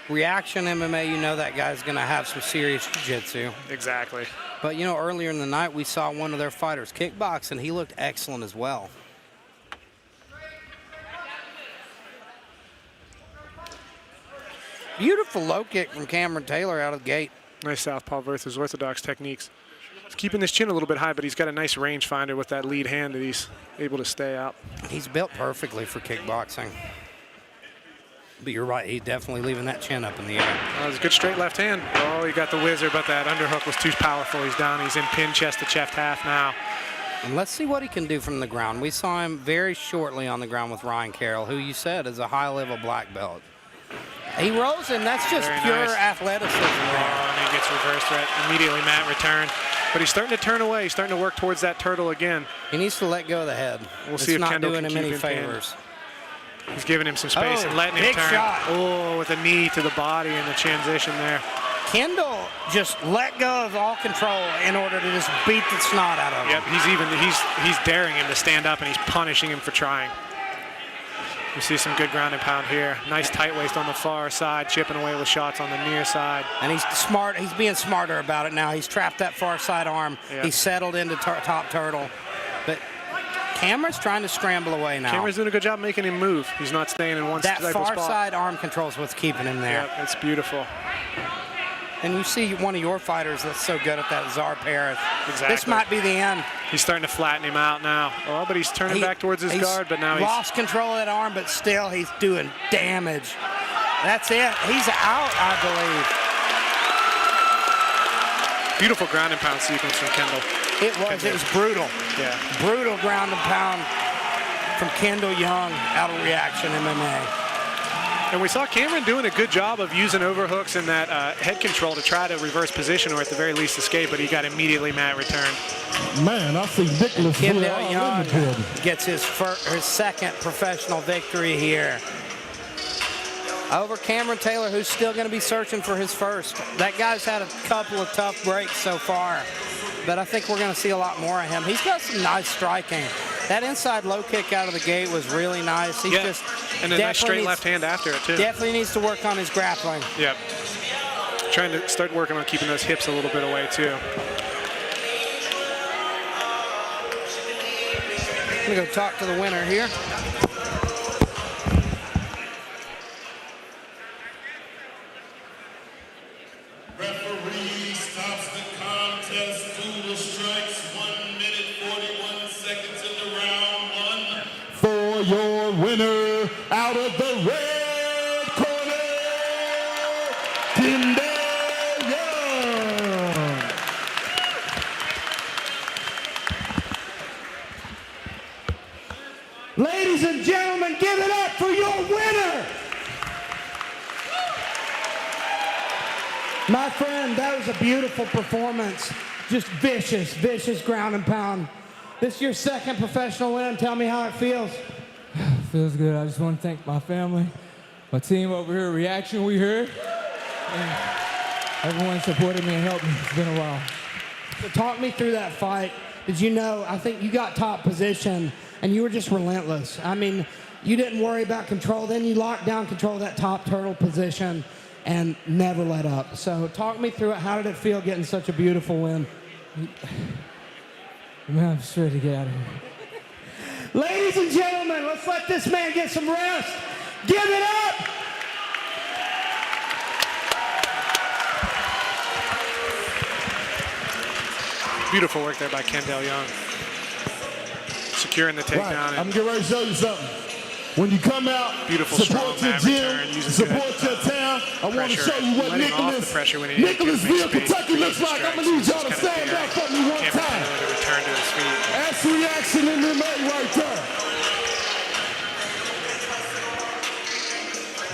Reaction MMA, you know that guy's going to have some serious jiu-jitsu. Exactly. But, you know, earlier in the night, we saw one of their fighters kickbox, and he looked excellent as well. Beautiful low kick from Cameron Taylor out of the gate. Nice southpaw versus orthodox techniques. He's keeping his chin a little bit high, but he's got a nice rangefinder with that lead hand that he's able to stay out. He's built perfectly for kickboxing. But you're right, he's definitely leaving that chin up in the air. That was a good straight left hand. Oh, he got the whizzer, but that underhook was too powerful. He's down. He's in pin chest to chest half now. And let's see what he can do from the ground. We saw him very shortly on the ground with Ryan Carroll, who you said is a high-level black belt. He rolls in. That's just pure athleticism there. Oh, and he gets reversed right immediately. Matt returned. But he's starting to turn away. He's starting to work towards that turtle again. He needs to let go of the head. We'll see if not Kendall doing can him any keep him favors. pinned. He's giving him some space and letting him big turn. Shot. Oh, with a knee to the body in the transition there. Kendall just let go of all control in order to just beat the snot out of him. Yep, he's daring him to stand up, and he's punishing him for trying. You see some good ground and pound here. Nice tight waist on the far side, chipping away with shots on the near side. And he's smart. He's being smarter about it now. He's trapped that far side arm. Yep. He's settled into top turtle. But Cameron's trying to scramble away now. Cameron's doing a good job making him move. He's not staying in one that type of far spot. side arm control is what's keeping him there. Yep, it's beautiful. And you see one of your fighters that's so good at that, Czar Paris. Exactly. This might be the end. He's starting to flatten him out now. Oh, but he's turning back towards his guard, but now he's lost control of that arm, but still he's doing damage. That's it. He's out, I believe. Beautiful ground and pound sequence from Kendall. It was. It was brutal. Yeah. Brutal ground and pound from Kendall Young out of Reaction MMA. And we saw Cameron doing a good job of using overhooks and that head control to try to reverse position or at the very least escape, but he got immediately mat returned. Man, I see Nicholas here. Young gets his second professional victory here over Cameron Taylor, who's still going to be searching for his first. That guy's had a couple of tough breaks so far, but I think we're going to see a lot more of him. He's got some nice striking. That inside low kick out of the gate was really nice. He's just and a nice straight left hand after it, too. Definitely needs to work on his grappling. Yep. Trying to start working on keeping those hips a little bit away, too. I'm going to go talk to the winner here. Referee stops the contest due to strikes. 1 minute, 41 seconds into round one. For your winner, out of the red corner, Kendall Young. Ladies and gentlemen, give it up for your winner. My friend, that was a beautiful performance. Just vicious, vicious ground and pound. This is your second professional win. Tell me how it feels. Feels good. I just want to thank my family, my team over here, Reaction we heard. And everyone supported me and helped me. It's been a while. So talk me through that fight. Did you know, I think you got top position and you were just relentless. I mean, you didn't worry about control. Then you locked down control of that top turtle position and never let up. So talk me through it. How did it feel getting such a beautiful win? Man, I'm just ready to get out of here. Ladies and gentlemen, let's let this man get some rest. Give it up. Beautiful work there by Kendall Young. Securing the takedown. Right. I'm getting ready to show you something. When you come out, beautiful, support your gym, support your town. I want to show you what Nicholasville, Kentucky looks like. I'm going to need y'all to stand up for me one time. That's Reaction in the night right there.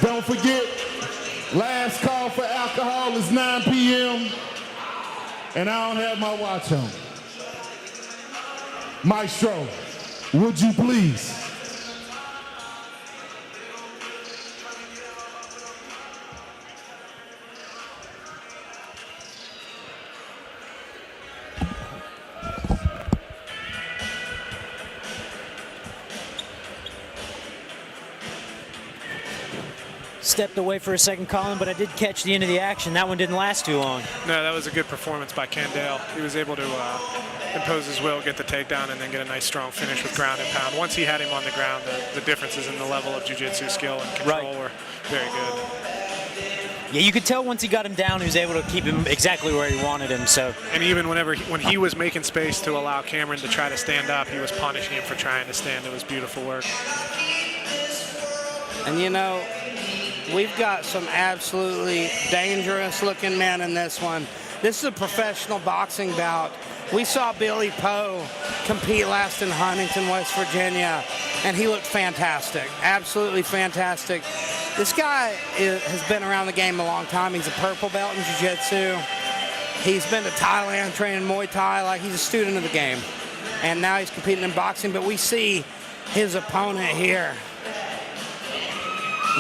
Don't forget, last call for alcohol is 9 p.m. And I don't have my watch on. Maestro, would you please? Stepped away for a second, Colin, but I did catch the end of the action. That one didn't last too long. No, that was a good performance by Kendall. He was able to impose his will, get the takedown, and then get a nice strong finish with ground and pound. Once he had him on the ground, the differences in the level of jiu-jitsu skill and control were very good. Yeah, you could tell once he got him down, he was able to keep him exactly where he wanted him. So, and even when he was making space to allow Cameron to try to stand up, he was punishing him for trying to stand. It was beautiful work. And you know, we've got some absolutely dangerous-looking men in this one. This is a professional boxing bout. We saw Billy Poe compete last in Huntington, West Virginia, and he looked fantastic, absolutely fantastic. This guy has been around the game a long time. He's a purple belt in jiu-jitsu. He's been to Thailand training Muay Thai, like he's a student of the game. And now he's competing in boxing, but we see his opponent here.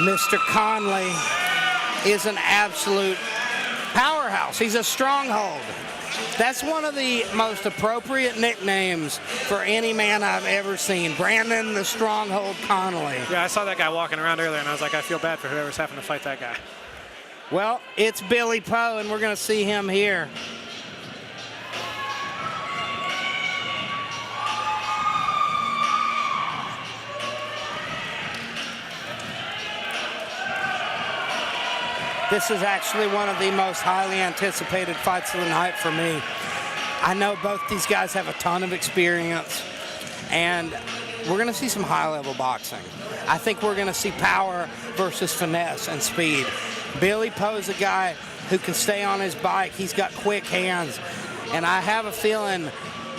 Mr. Conley is an absolute powerhouse. He's a stronghold. That's one of the most appropriate nicknames for any man I've ever seen. Brandon the Stronghold Conley. Yeah, I saw that guy walking around earlier, and I was like, I feel bad for whoever's having to fight that guy. Well, it's Billy Poe, and we're going to see him here. This is actually one of the most highly anticipated fights of the night for me. I know both these guys have a ton of experience, and we're going to see some high-level boxing. I think we're going to see power versus finesse and speed. Billy Poe's a guy who can stay on his bike. He's got quick hands, and I have a feeling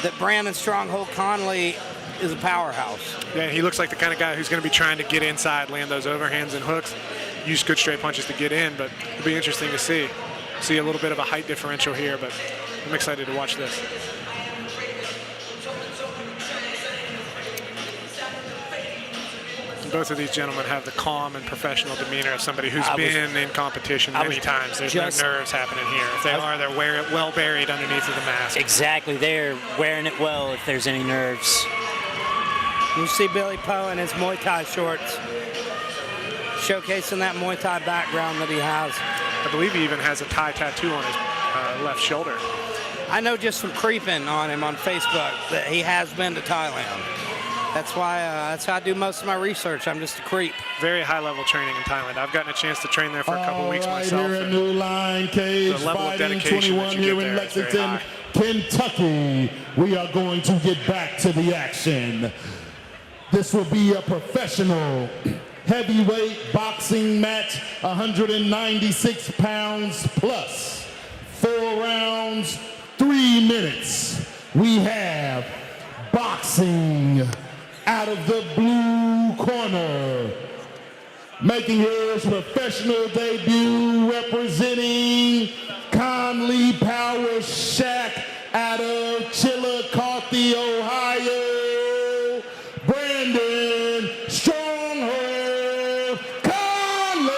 that Brandon Stronghold Conley is a powerhouse. Yeah, he looks like the kind of guy who's going to be trying to get inside, land those overhands and hooks. use good straight punches to get in, but it'll be interesting to see. See a little bit of a height differential here, but I'm excited to watch this. Both of these gentlemen have the calm and professional demeanor of somebody who's been in competition many times. There's no nerves happening here. If they are, they're well buried underneath of the mask. Exactly. They're wearing it well if there's any nerves. You see Billy Poe in his Muay Thai shorts, showcasing that Muay Thai background that he has. I believe he even has a Thai tattoo on his left shoulder. I know just from creeping on him on Facebook that he has been to Thailand. That's why, that's how I do most of my research. I'm just a creep. Very high-level training in Thailand. I've gotten a chance to train there for a couple weeks myself. Here at New Line Cagefighting 21 here in Lexington, Kentucky. We are going to get back to the action. This will be a professional heavyweight boxing match, 196 pounds plus. 4 rounds, 3 minutes. We have boxing out of the blue corner, making his professional debut, representing Conley Power Shack out of Chillicothe, Ohio, Brandon Stronghold Conley.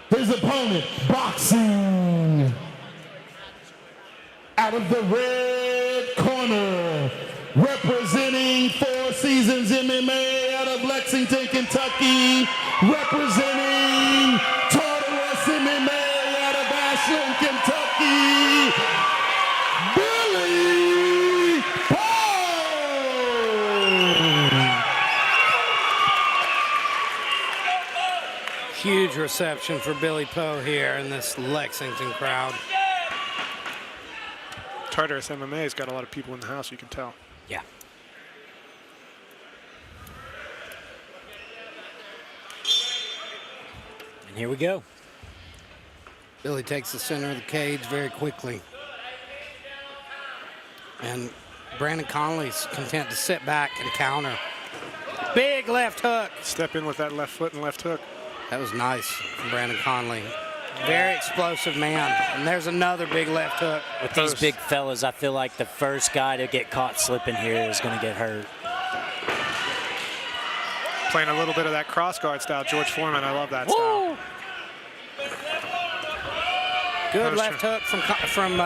His opponent, boxing out of the red corner, representing 4 Seasons MMA out of Lexington, Kentucky, representing Tartarus MMA out of Ashland, Kentucky, Billy Poe. Huge reception for Billy Poe here in this Lexington crowd. Tartarus MMA's got a lot of people in the house, you can tell. Yeah. And here we go. Billy takes the center of the cage very quickly. And Brandon Conley's content to sit back and counter. Big left hook. Step in with that left foot and left hook. That was nice from Brandon Conley. Very explosive man. And there's another big left hook. With these big fellas, I feel like the first guy to get caught slipping here is going to get hurt. Playing a little bit of that cross guard style. George Foreman, I love that style. Good left hook from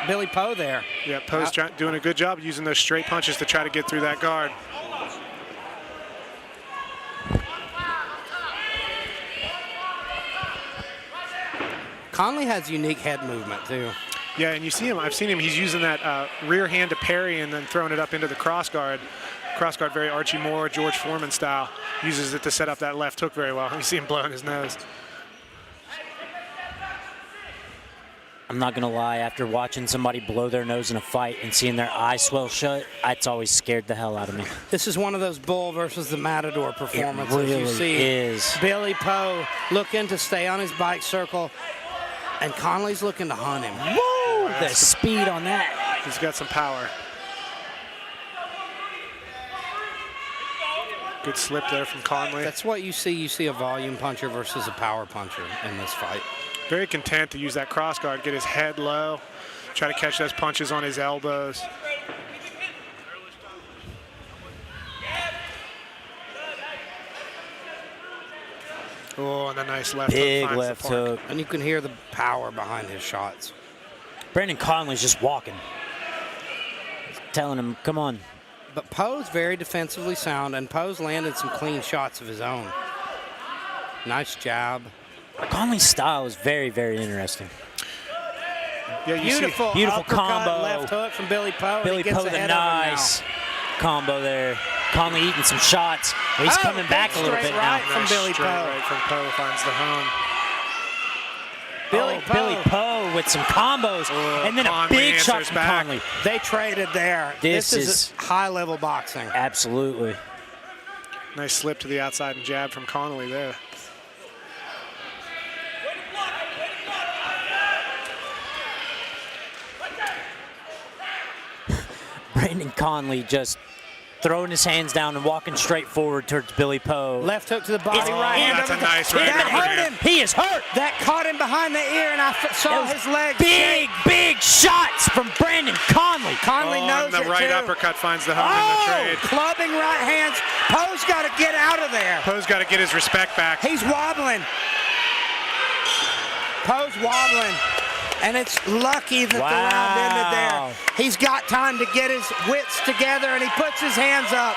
Billy Poe there. Yeah, Poe's doing a good job using those straight punches to try to get through that guard. Conley has unique head movement too. Yeah, and you see him, I've seen him, he's using that rear hand to parry and then throwing it up into the cross guard. Cross guard, very Archie Moore, George Foreman style. Uses it to set up that left hook very well. You see him blowing his nose. I'm not going to lie, after watching somebody blow their nose in a fight and seeing their eyes swell shut, it's always scared the hell out of me. This is one of those Bull versus the Matador performances. It really you see is. Billy Poe looking to stay on his bike circle, and Conley's looking to hunt him. Woo! The speed on that. He's got some power. Good slip there from Conley. That's what you see. You see a volume puncher versus a power puncher in this fight. Very content to use that cross guard, get his head low, try to catch those punches on his elbows. Oh, and a nice left hook. Big left hook. And you can hear the power behind his shots. Brandon Conley's just walking. Telling him, come on. But Poe's very defensively sound, and Poe's landed some clean shots of his own. Nice jab. Conley's style is very, very interesting. Yeah, beautiful combo. Left hook from Billy Poe. Billy Poe, the nice combo there. Conley eating some shots. Well, he's coming back a little bit now. From Billy Poe. Right from Poe finds the home. Billy Poe with some combos, and then a big shot from Conley. They traded there. This is high-level boxing. Absolutely. Nice slip to the outside and jab from Conley there. Brandon Conley just throwing his hands down and walking straight forward towards Billy Poe. Left hook to the body, right hand. That's a nice right That hurt hand. him. He is hurt. That caught him behind the ear, and I saw his legs. Big shots from Brandon Conley. Conley knows and the it right too. uppercut finds the home in the trade. Clubbing right hands. Poe's got to get out of there. Poe's got to get his respect back. He's wobbling. Poe's wobbling. And it's lucky that the round ended there. He's got time to get his wits together, and he puts his hands up.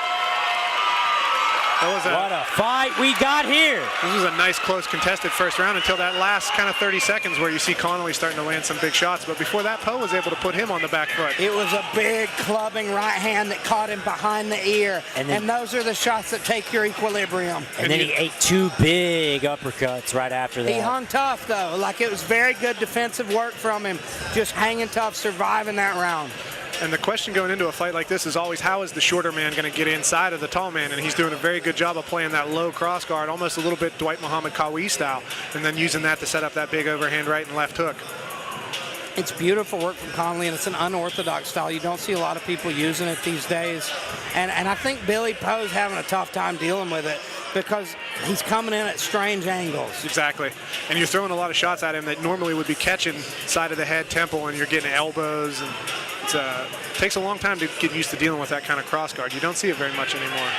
What a fight we got here. This was a nice, close, contested first round until that last kind of 30 seconds where you see Connolly starting to land some big shots. But before that, Poe was able to put him on the back foot. It was a big clubbing right hand that caught him behind the ear. And those are the shots that take your equilibrium. And then he ate 2 big uppercuts right after that. He hung tough, though. Like, it was very good defensive work from him. Just hanging tough, surviving that round. And the question going into a fight like this is always, how is the shorter man going to get inside of the tall man? And he's doing a very good job of playing that low cross guard, almost a little bit Dwight Muhammad Qawi style, and then using that to set up that big overhand right and left hook. It's beautiful work from Conley, and it's an unorthodox style. You don't see a lot of people using it these days. And I think Billy Poe's having a tough time dealing with it because he's coming in at strange angles. Exactly. And you're throwing a lot of shots at him that normally would be catching side of the head, temple, and you're getting elbows. And it takes a long time to get used to dealing with that kind of cross guard. You don't see it very much anymore.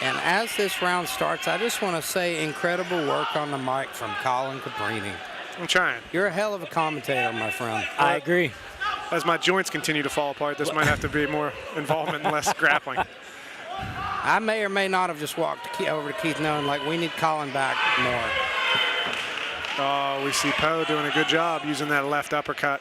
And as this round starts, I just want to say incredible work on the mic from Colin Caprini. I'm trying. You're a hell of a commentator, my friend. I agree. As my joints continue to fall apart, this might have to be more involvement and less grappling. I may or may not have just walked over to Keith knowing, like, we need Colin back more. Oh, we see Poe doing a good job using that left uppercut.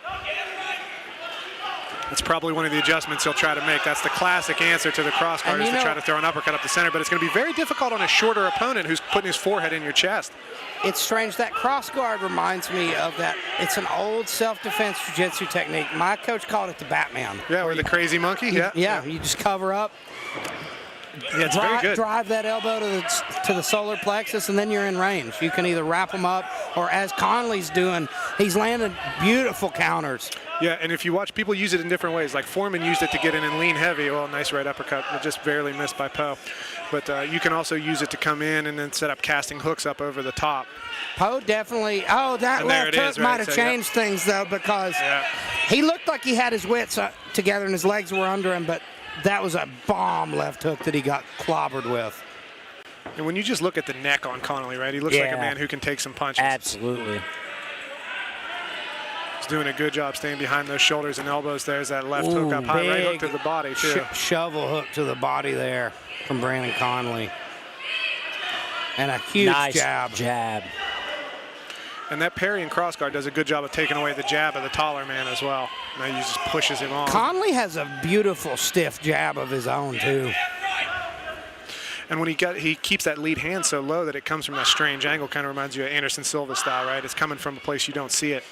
It's probably one of the adjustments he'll try to make. That's the classic answer to the cross guard, is to try to throw an uppercut up the center, but it's going to be very difficult on a shorter opponent who's putting his forehead in your chest. It's strange. That cross guard reminds me of that. It's an old self-defense jiu-jitsu technique. My coach called it the Batman. Yeah, or the crazy monkey. Yeah. You just cover up. Yeah, it's very good. Drive that elbow to the solar plexus, and then you're in range. You can either wrap them up, or as Conley's doing, he's landing beautiful counters. Yeah, and if you watch, people use it in different ways. Like Foreman used it to get in and lean heavy. Oh, nice right uppercut. It just barely missed by Poe. But you can also use it to come in and then set up casting hooks up over the top. Poe definitely, that left hook might have changed things, though, because he looked like he had his wits together and his legs were under him, but that was a bomb left hook that he got clobbered with. And when you just look at the neck on Connolly, right, he looks like a man who can take some punches. Absolutely. He's doing a good job staying behind those shoulders and elbows. There's that left hook up high, right hook to the body, too. Shovel hook to the body there from Brandon Conley. And a huge jab. And that parry and cross guard does a good job of taking away the jab of the taller man as well. Now he just pushes him on. Conley has a beautiful stiff jab of his own, too. And when he keeps that lead hand so low that it comes from that strange angle, kind of reminds you of Anderson Silva style, right? It's coming from a place you don't see it.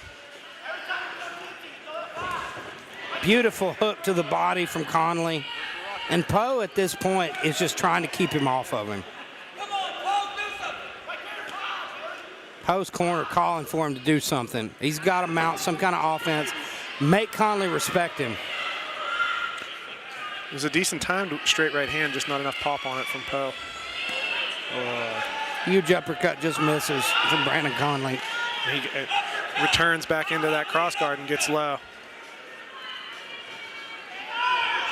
Beautiful hook to the body from Conley. And Poe at this point is just trying to keep him off of him. Poe's corner calling for him to do something. He's got to mount some kind of offense. Make Conley respect him. It was a decent timed straight right hand, just not enough pop on it from Poe. Huge uppercut just misses from Brandon Conley. He returns back into that cross guard and gets low.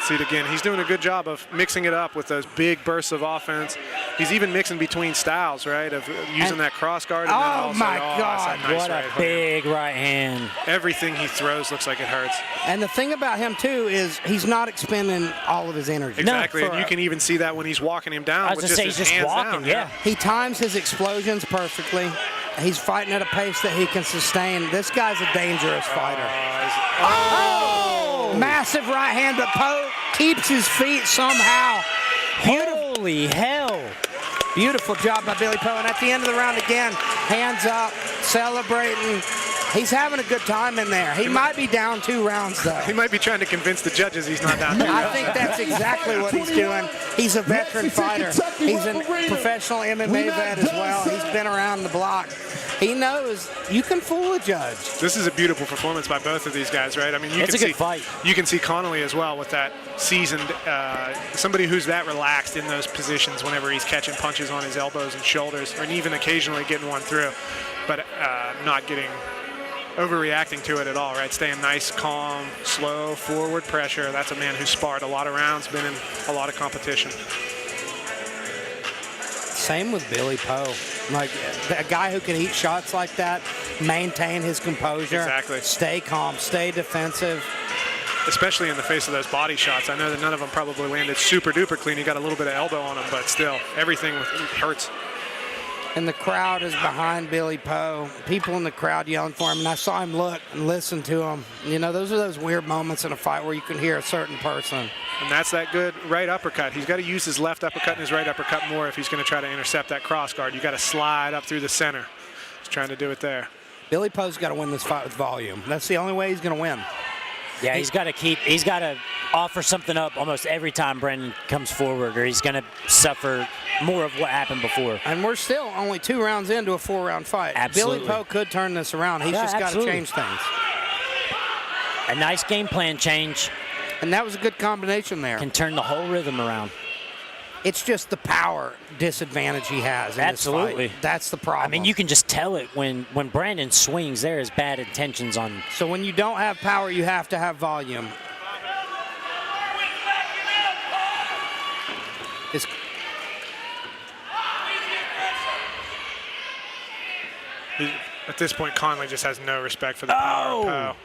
See it again. He's doing a good job of mixing it up with those big bursts of offense. He's even mixing between styles, right, of using that cross guard. And then also, my God, nice what a big right hand. Everything he throws looks like it hurts. And the thing about him, too, is he's not expending all of his energy. Exactly, and you can even see that when he's walking him down. I was with going to say, he's just walking, down. He times his explosions perfectly. He's fighting at a pace that he can sustain. This guy's a dangerous fighter. Massive right hand, but Poe keeps his feet somehow. Holy hell. Beautiful job by Billy Poe. And at the end of the round again, hands up, celebrating. He's having a good time in there. He might be down 2 rounds, though. He might be trying to convince the judges he's not down 2 I rounds. think that's exactly what he's doing. He's a veteran fighter. He's a professional MMA vet as well. He's been around the block. He knows you can fool a judge. This is a beautiful performance by both of these guys, right? I mean, It's a good fight. You can see Connolly as well with that seasoned, somebody who's that relaxed in those positions whenever he's catching punches on his elbows and shoulders, and even occasionally getting one through, but not getting overreacting to it at all, right? Staying nice, calm, slow, forward pressure. That's a man who's sparred a lot of rounds, been in a lot of competition. Same with Billy Poe. Like a guy who can eat shots like that, maintain his composure, Exactly. stay calm, stay defensive. Especially in the face of those body shots. I know that none of them probably landed super duper clean. He got a little bit of elbow on him, but still, everything hurts. And the crowd is behind Billy Poe. People in the crowd yelling for him, and I saw him look and listen to him. You know, those are those weird moments in a fight where you can hear a certain person. And that's that good right uppercut. He's got to use his left uppercut and his right uppercut more if he's going to try to intercept that cross guard. You got to slide up through the center. He's trying to do it there. Billy Poe's got to win this fight with volume. That's the only way he's going to win. Yeah, he's got to offer something up almost every time Brendan comes forward, or he's going to suffer more of what happened before. And we're still only 2 rounds into a 4-round fight. Absolutely. Billy Poe could turn this around. He's just got to change things. A nice game plan change. And that was a good combination there. Can turn the whole rhythm around. It's just the power disadvantage he has in Absolutely. this fight. That's the problem. I mean, you can just tell it when Brandon swings. There is bad intentions on. So when you don't have power, you have to have volume. At this point, Conley just has no respect for the power of Poe.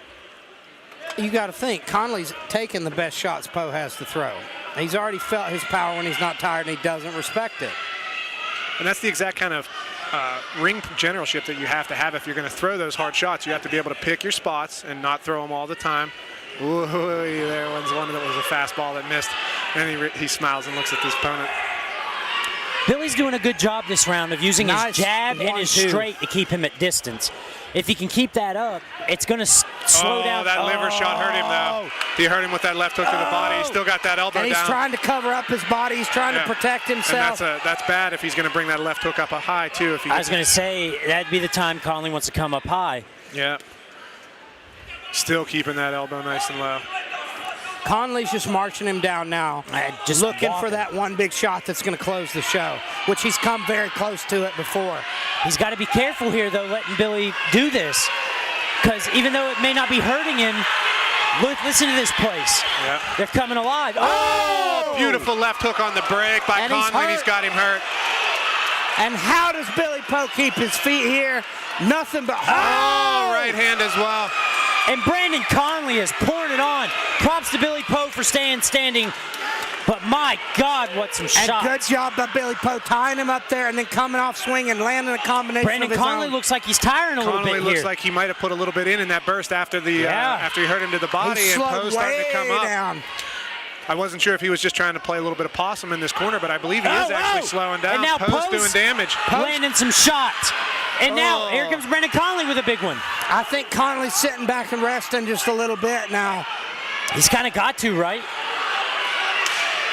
You got to think, Conley's taking the best shots Poe has to throw. He's already felt his power when he's not tired, and he doesn't respect it. And that's the exact kind of ring generalship that you have to have if you're going to throw those hard shots. You have to be able to pick your spots and not throw them all the time. Ooh, there was one that was a fastball that missed. And he smiles and looks at his opponent. Billy's doing a good job this round of using his jab and his 1-2. straight to keep him at distance. If he can keep that up, it's going to slow down. That liver shot hurt him, though. He hurt him with that left hook to the body. He's still got that elbow down. And he's trying to cover up his body. He's trying to protect himself. And that's bad if he's going to bring that left hook up a high, too. I was going to say, that'd be the time Conley wants to come up high. Yeah. Still keeping that elbow nice and low. Conley's just marching him down now, just looking for walking. that one big shot that's going to close the show, which he's come very close to it before. He's got to be careful here, though, letting Billy do this. Because even though it may not be hurting him, listen to this place. Yep. They're coming alive. Oh! Beautiful left hook on the break by And Conley. He's got him hurt. And how does Billy Poe keep his feet here? Nothing but right hand as well. And Brandon Conley is pouring it on. Props to Billy Poe for staying standing. But my God, what some shots. And good job by Billy Poe tying him up there and then coming off swing and landing a combination Brandon of his Conley own. looks like he's tiring a little bit Conley looks here. like he might have put a little bit in that burst after the after he hurt him to the body, He and slowed Poe starting to come way up. down. I wasn't sure if he was just trying to play a little bit of possum in this corner, but I believe he is actually slowing down. And now Poe's doing Poe's damage. landing some shots. And now here comes Brandon Conley with a big one. I think Conley's sitting back and resting just a little bit now. He's kind of got to, right?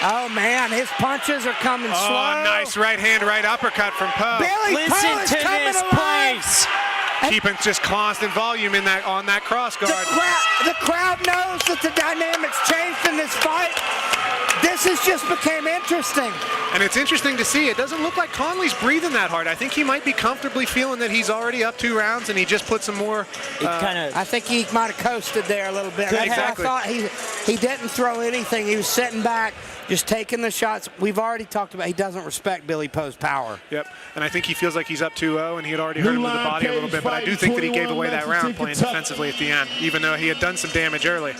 Oh, man, his punches are coming slow. Oh, nice right hand, right uppercut from Poe. Billy Poe Listen is to coming this alive. place. Keeping just constant volume in on that cross guard. The crowd knows that the dynamics changed in this fight. This has just became interesting. And it's interesting to see. It doesn't look like Conley's breathing that hard. I think he might be comfortably feeling that he's already up 2 rounds, and he just put some more. I think he might have coasted there a little bit. Exactly. I thought he didn't throw anything. He was sitting back, just taking the shots. We've already talked about he doesn't respect Billy Poe's power. Yep, and I think he feels like he's up 2-0, and he had already hurt him to the body a little bit, but I do think that he gave away that round playing defensively at the end, even though he had done some damage early.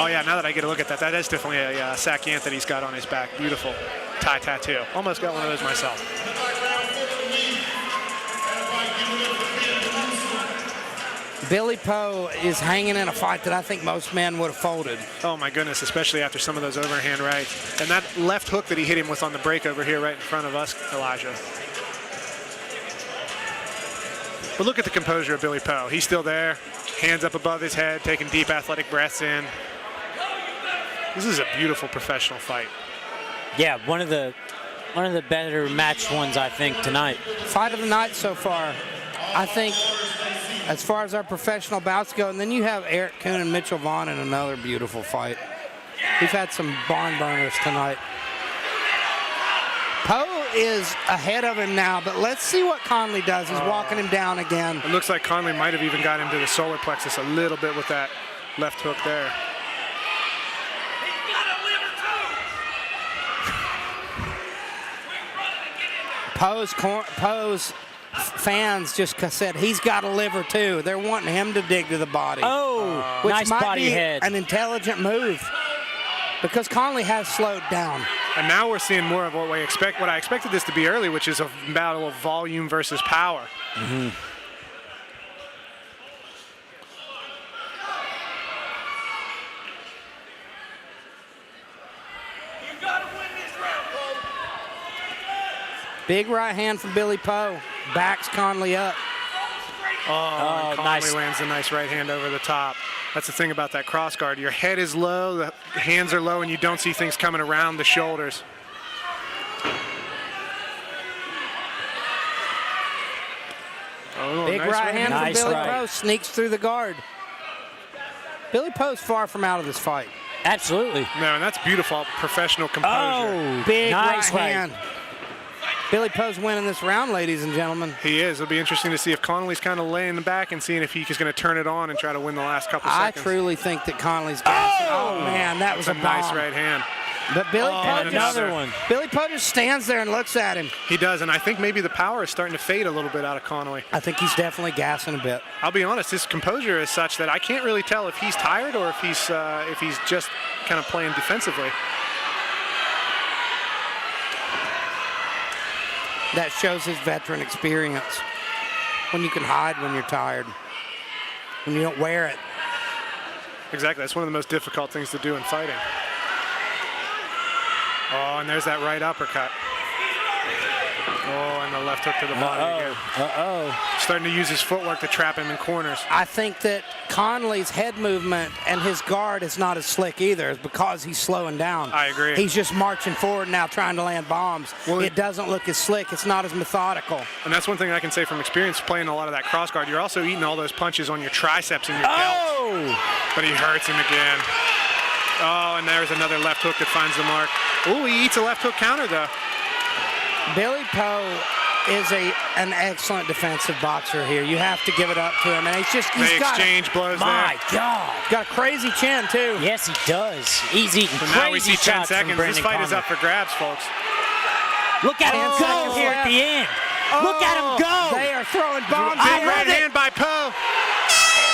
Oh yeah, now that I get a look at that, that is definitely a Sakyant that he's got on his back. Beautiful tie tattoo. Almost got one of those myself. Billy Poe is hanging in a fight that I think most men would have folded. Oh my goodness, especially after some of those overhand rights. And that left hook that he hit him with on the break over here right in front of us, Elijah. But look at the composure of Billy Poe. He's still there, hands up above his head, taking deep athletic breaths in. This is a beautiful professional fight. Yeah, one of the better matched ones, I think, tonight. Fight of the night so far. I think as far as our professional bouts go, and then you have Eric Coon and Mitchell Vaugh in another beautiful fight. We've had some barn burners tonight. Poe is ahead of him now, but let's see what Conley does. He's walking him down again. It looks like Conley might have even got him to the solar plexus a little bit with that left hook there. Poe's fans just said he's got a liver too. They're wanting him to dig to the body. Which nice might body be head. an intelligent move because Conley has slowed down. And now we're seeing more of what I expected this to be early, which is a battle of volume versus power. Mm-hmm. Big right hand from Billy Poe. Backs Conley up. Oh, Conley nice. lands a nice right hand over the top. That's the thing about that cross guard. Your head is low, the hands are low, and you don't see things coming around the shoulders. Oh, Big nice right hand from Nice Billy right. Poe. Sneaks through the guard. Billy Poe's far from out of this fight. Absolutely. No, and that's beautiful professional composure. Big nice right hand. Billy Poe's winning this round, ladies and gentlemen. He is. It'll be interesting to see if Conley's kind of laying back and seeing if he's going to turn it on and try to win the last couple I seconds. truly think that Conley's gassing. Oh man, that was That's a a nice bomb. right hand. But Billy Poe and another one. Billy Poe just stands there and looks at him. He does, and I think maybe the power is starting to fade a little bit out of Conley. I think he's definitely gassing a bit. I'll be honest, his composure is such that I can't really tell if he's tired or if he's just kind of playing defensively. That shows his veteran experience. When you can hide when you're tired. When you don't wear it. Exactly, that's one of the most difficult things to do in fighting. Oh, and there's that right uppercut. Oh, and the left hook to the body again. Starting to use his footwork to trap him in corners. I think that Conley's head movement and his guard is not as slick either. It's because he's slowing down. I agree. He's just marching forward now trying to land bombs. Well, it doesn't look as slick. It's not as methodical. And that's one thing I can say from experience playing a lot of that cross guard. You're also eating all those punches on your triceps and your delts. But he hurts him again. Oh, and there's another left hook that finds the mark. Oh, he eats a left hook counter, though. Billy Poe is an excellent defensive boxer here. You have to give it up to him. And he's They got exchange blows My there. God. got a crazy chin, too. Yes, he does. He's eating So crazy now we see 10 shots from seconds. This Brandon fight is Carner. up for grabs, folks. Look at him 10 go seconds here left. at the end. Look at him go. They are throwing bombs. Big right hand by Poe.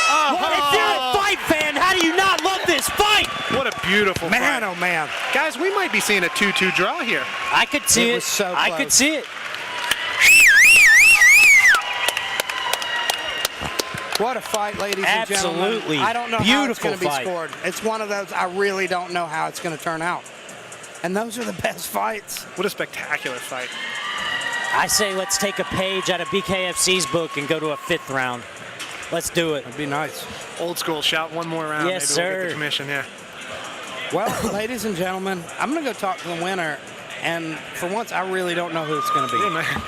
If you're a fight fan, how do you not love this fight? What a beautiful Man, fight. oh, man. Guys, we might be seeing a 2-2 draw here. I could see It it. was so I close. could see it. What a fight, ladies and gentlemen. Absolutely. I don't know how it's Beautiful going to be fight. scored. It's one of those I really don't know how it's going to turn out. And those are the best fights. What a spectacular fight. I say let's take a page out of BKFC's book and go to a 5th round. Let's do it. It'd be nice. Old school, shout one more round. Yes, Maybe we'll get sir. the commission, yeah. Well, ladies and gentlemen, I'm going to go talk to the winner. And for once, I really don't know who it's going to be. Yeah, man.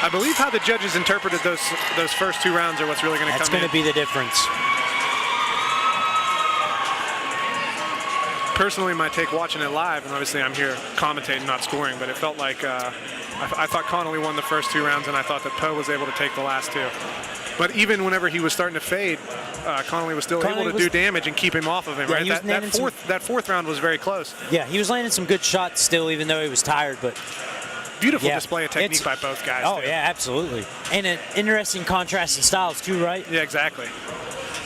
I believe how the judges interpreted those first 2 rounds are what's really going to That's come in. going to be the difference. Personally, my take watching it live, and obviously I'm here commentating, not scoring, but it felt like I thought Connolly won the first 2 rounds, and I thought that Poe was able to take the last 2. But even whenever he was starting to fade, Connolly was still able to do damage and keep him off of him. Yeah, Right? he was That fourth round was very close. Yeah, he was landing some good shots still, even though he was tired. But Beautiful yeah, display of technique by both guys. Oh, too. yeah, absolutely. And an interesting contrast in styles, too, right? Yeah, exactly.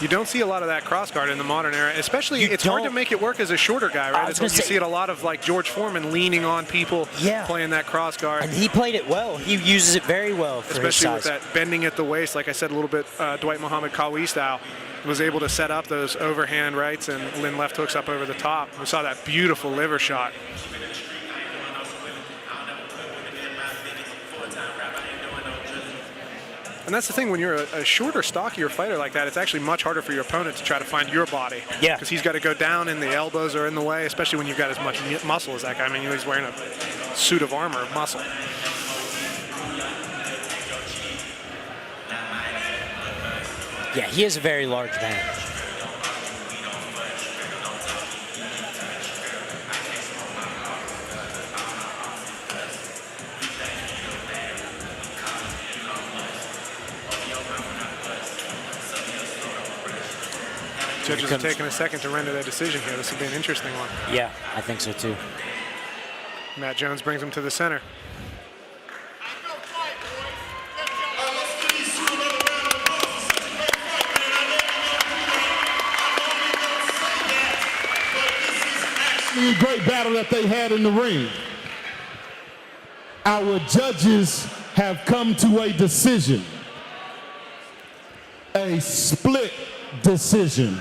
You don't see a lot of that cross guard in the modern era, especially it's hard to make it work as a shorter guy, right? You see it a lot of like George Foreman leaning on people, playing that cross guard. And he played it well. He uses it very well for his especially size. with that bending at the waist, like I said, a little bit Dwight Muhammad Kawi style, was able to set up those overhand rights and left hooks up over the top. We saw that beautiful liver shot. And that's the thing, when you're a shorter, stockier fighter like that, it's actually much harder for your opponent to try to find your body. Yeah. Because he's got to go down and the elbows are in the way, especially when you've got as much muscle as that guy. I mean, he's wearing a suit of armor of muscle. Yeah, he has a very large advantage. Judges are taking a second to render their decision here. This will be an interesting one. Yeah, I think so too. Matt Jones brings him to the center. A great battle that they had in the ring. Our judges have come to a decision. A split decision.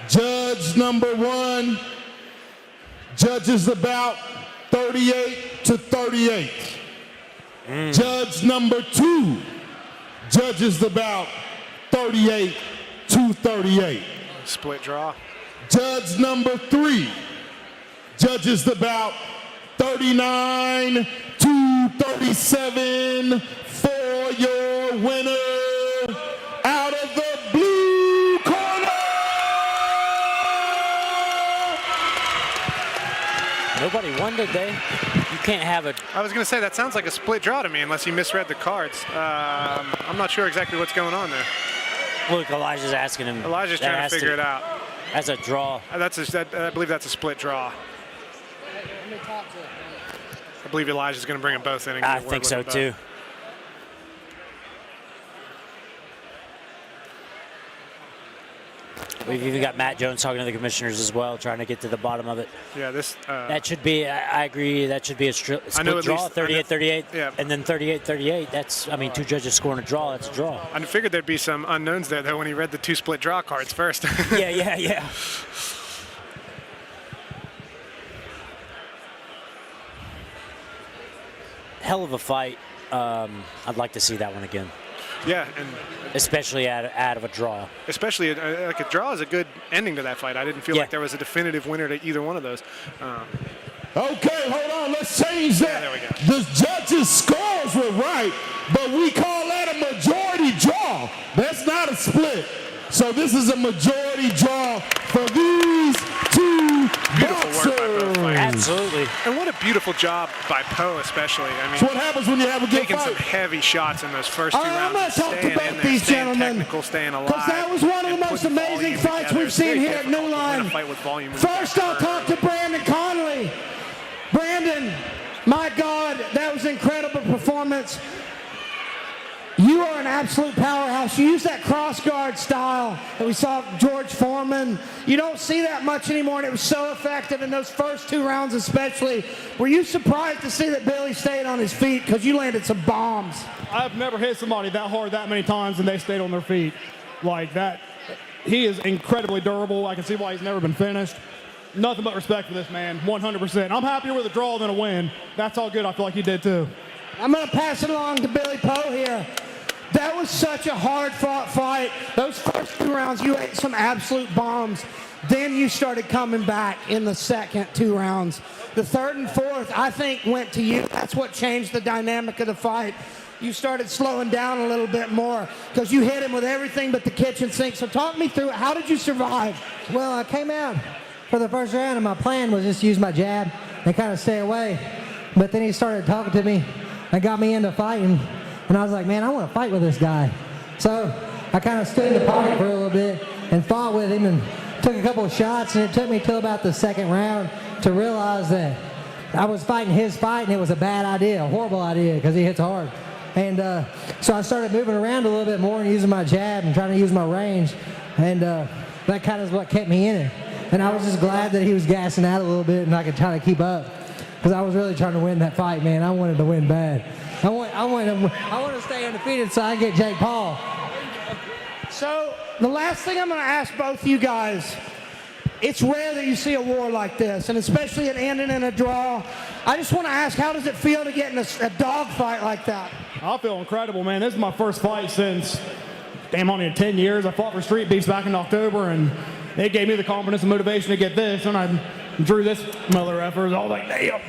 Judge number 1 judges the bout 38-38. Judge number 2 judges the bout 38-38. Split draw. Judge number 3 judges the bout 39-37 for your winner out of the blue corner. Nobody won today. You can't have a... I was going to say, that sounds like a split draw to me, unless you misread the cards. I'm not sure exactly what's going on there. Look, Elijah's asking him. Elijah's trying to figure it out. As a draw. I believe that's a split draw. I believe Elijah's going to bring them both in. And I think so too. We've even got Matt Jones talking to the commissioners as well, trying to get to the bottom of it. Yeah, this... that should be, I agree, that should be a split draw, 38-38, yeah. And then 38-38. That's, I mean, 2 judges scoring a draw, that's a draw. I figured there'd be some unknowns there, though, when he read the 2 split draw cards first. Yeah. Hell of a fight. I'd like to see that one again. Yeah, and especially out of a draw. Especially like a draw is a good ending to that fight. I didn't feel like there was a definitive winner to either one of those. Okay, hold on. Let's change that. Yeah, there we go. The judges' scores were right, but we call that a majority draw. That's not a split. So this is a majority draw for these 2 Beautiful work by both fighters. Absolutely. And what a beautiful job by Poe, especially. I mean, so what happens when you have a good taking fight? some heavy shots in those first 2 rounds. I'm going to talk staying in about there, these staying gentlemen, technical, staying alive, because that was one of the most amazing fights we've seen here at New Line. First, I'll talk to Brandon Conley. Brandon, my God, that was an incredible performance. You are an absolute powerhouse. You use that cross guard style that we saw George Foreman. You don't see that much anymore, and it was so effective in those first 2 rounds especially. Were you surprised to see that Billy stayed on his feet? Because you landed some bombs. I've never hit somebody that hard that many times and they stayed on their feet like that. He is incredibly durable. I can see why he's never been finished. Nothing but respect for this man, 100%. I'm happier with a draw than a win. That's all good. I feel like he did too. I'm going to pass it along to Billy Poe here. That was such a hard-fought fight. Those first 2 rounds, you ate some absolute bombs. Then you started coming back in the second 2 rounds. The third and fourth, I think, went to you. That's what changed the dynamic of the fight. You started slowing down a little bit more because you hit him with everything but the kitchen sink. So talk me through it. How did you survive? Well, I came out for the first round, and my plan was just to use my jab and kind of stay away. But then he started talking to me and got me into fighting. And I was like, man, I want to fight with this guy. So I kind of stood in the pocket for a little bit and fought with him and took a couple of shots. And it took me till about the second round to realize that I was fighting his fight, and it was a bad idea, a horrible idea, because he hits hard. And so I started moving around a little bit more and using my jab and trying to use my range. And that kind of is what kept me in it. And I was just glad that he was gassing out a little bit and I could try to keep up. Because I was really trying to win that fight, man. I wanted to win bad. I want to stay undefeated so I can get Jake Paul. So the last thing I'm going to ask both of you guys, it's rare that you see a war like this, and especially it ending in a draw. I just want to ask, how does it feel to get in a dog fight like that? I feel incredible, man. This is my first fight since, damn, only in 10 years. I fought for Street Beefs back in October, and it gave me the confidence and motivation to get this, and I drew this Miller effort. I was like, damn.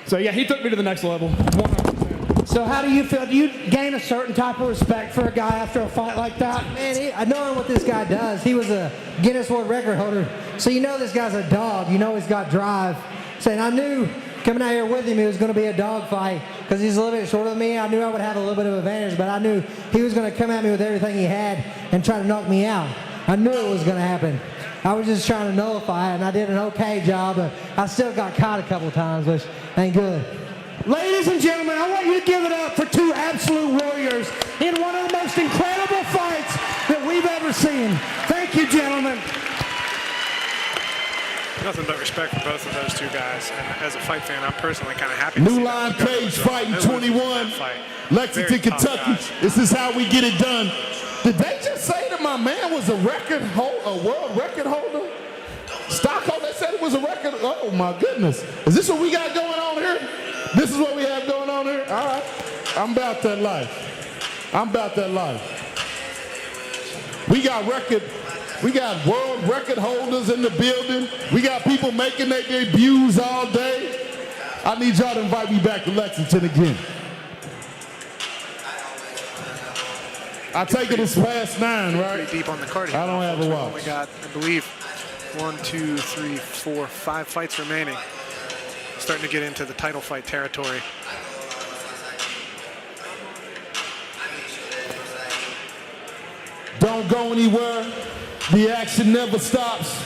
So, yeah, he took me to the next level. 100%. So how do you feel? Do you gain a certain type of respect for a guy after a fight like that? Man, I know what this guy does. He was a Guinness World Record holder. So you know this guy's a dog. You know he's got drive. So, and I knew coming out here with him, it was going to be a dog fight because he's a little bit shorter than me. I knew I would have a little bit of advantage, but I knew he was going to come at me with everything he had and try to knock me out. I knew it was going to happen. I was just trying to nullify it, and I did an okay job, but I still got caught a couple times, which ain't good. Ladies and gentlemen, I want you to give it up for two absolute warriors in one of the most incredible fights that we've ever seen. Thank you, gentlemen. Nothing but respect for both of those two guys. And as a fight fan, I'm personally kind of happy to New see Line them go. Cagefighting It was 21, fight. Lexington, Very tough Kentucky. guys. This is how we get it done. Did they just say that my man was a world record holder? Stockholder, they said it was a record. Oh my goodness. Is this what we got going on here? This is what we have going on here? All right. I'm about that life. I'm about that life. We got world record holders in the building. We got people making their debuts all day. I need y'all to invite me back to Lexington again. I take it it's past 9, right? Pretty deep on the card here. I don't have a watch. We got, I believe, 1, 2, 3, 4, 5 fights remaining. Starting to get into the title fight territory. Don't go anywhere. The action never stops.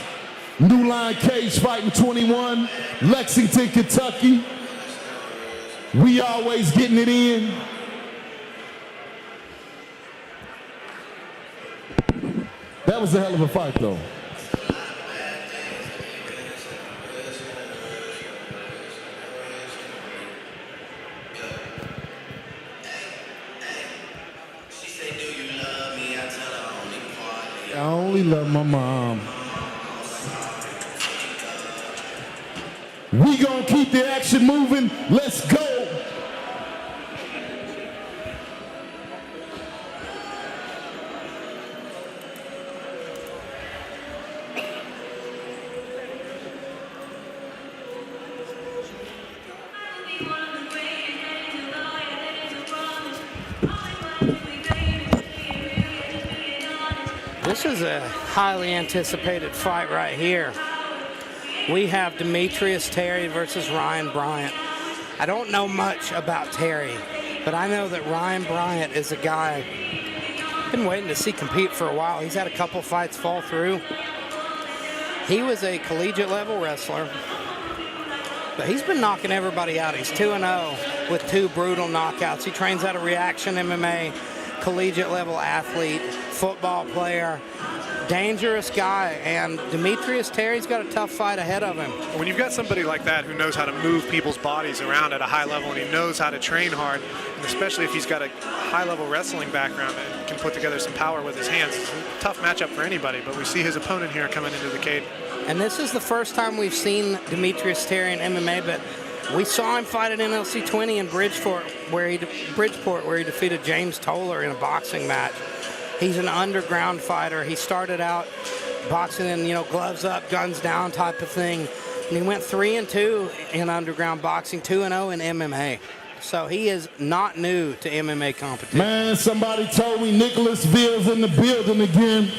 New Line Cagefighting 21, Lexington, Kentucky. We always getting it in. That was a hell of a fight, though. I only love my mom. We gonna keep the action moving. Let's go. This is a highly anticipated fight right here. We have Demetrius Terry versus Ryan Bryant. I don't know much about Terry, but I know that Ryan Bryant is a guy I've been waiting to see compete for a while. He's had a couple fights fall through. He was a collegiate level wrestler, but he's been knocking everybody out. He's 2-0 with 2 brutal knockouts. He trains out of Reaction MMA, collegiate level athlete, football player, dangerous guy, and Demetrius Terry's got a tough fight ahead of him. When you've got somebody like that who knows how to move people's bodies around at a high level, and he knows how to train hard, and especially if he's got a high-level wrestling background and can put together some power with his hands, it's a tough matchup for anybody, but we see his opponent here coming into the cage. And this is the first time we've seen Demetrius Terry in MMA, but we saw him fight at NLC 20 in Bridgeport, where he defeated James Toller in a boxing match. He's an underground fighter. He started out boxing in, gloves up, guns down type of thing. And he went 3-2 in underground boxing, 2-0 in MMA. So he is not new to MMA competition. Man, somebody told me Nicholasville's in the building again.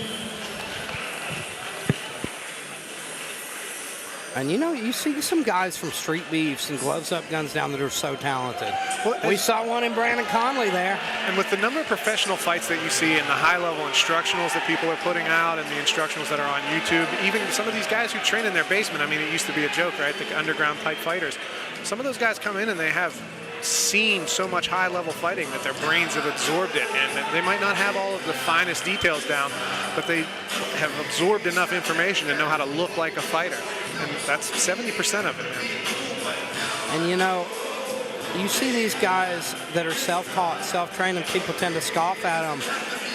And you see some guys from Street Beefs and Gloves Up, Guns Down that are so talented. Well, we saw one in Brandon Conley there. And with the number of professional fights that you see and the high-level instructionals that people are putting out and the instructionals that are on YouTube, even some of these guys who train in their basement, I mean, it used to be a joke, right? The underground type fighters. Some of those guys come in and they have seen so much high-level fighting that their brains have absorbed it, and they might not have all of the finest details down, but they have absorbed enough information to know how to look like a fighter, and that's 70% of it. And you see these guys that are self-taught, self-trained, and people tend to scoff at them.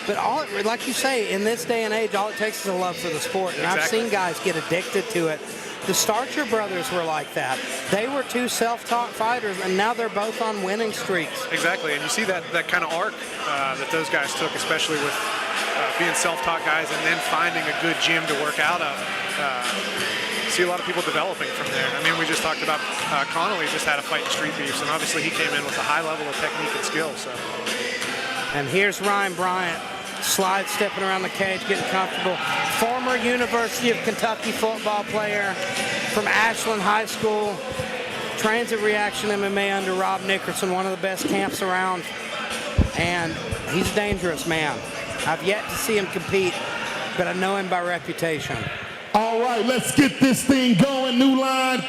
But like you say, in this day and age, all it takes is a love for the sport. And I've seen guys get addicted to it. The Starcher brothers were like that. They were two self-taught fighters, and now they're both on winning streaks. Exactly, and you see that kind of arc that those guys took, especially with being self-taught guys and then finding a good gym to work out of. See a lot of people developing from there. I mean, we just talked about Connolly just had a fight in Street Beefs, and obviously he came in with a high level of technique and skill. So. And here's Ryan Bryant, slide stepping around the cage, getting comfortable. Former University of Kentucky football player from Ashland High School. Trains at Reaction MMA under Rob Nickerson, one of the best camps around. And he's a dangerous man. I've yet to see him compete, but I know him by reputation. All right, let's get this thing going. New Line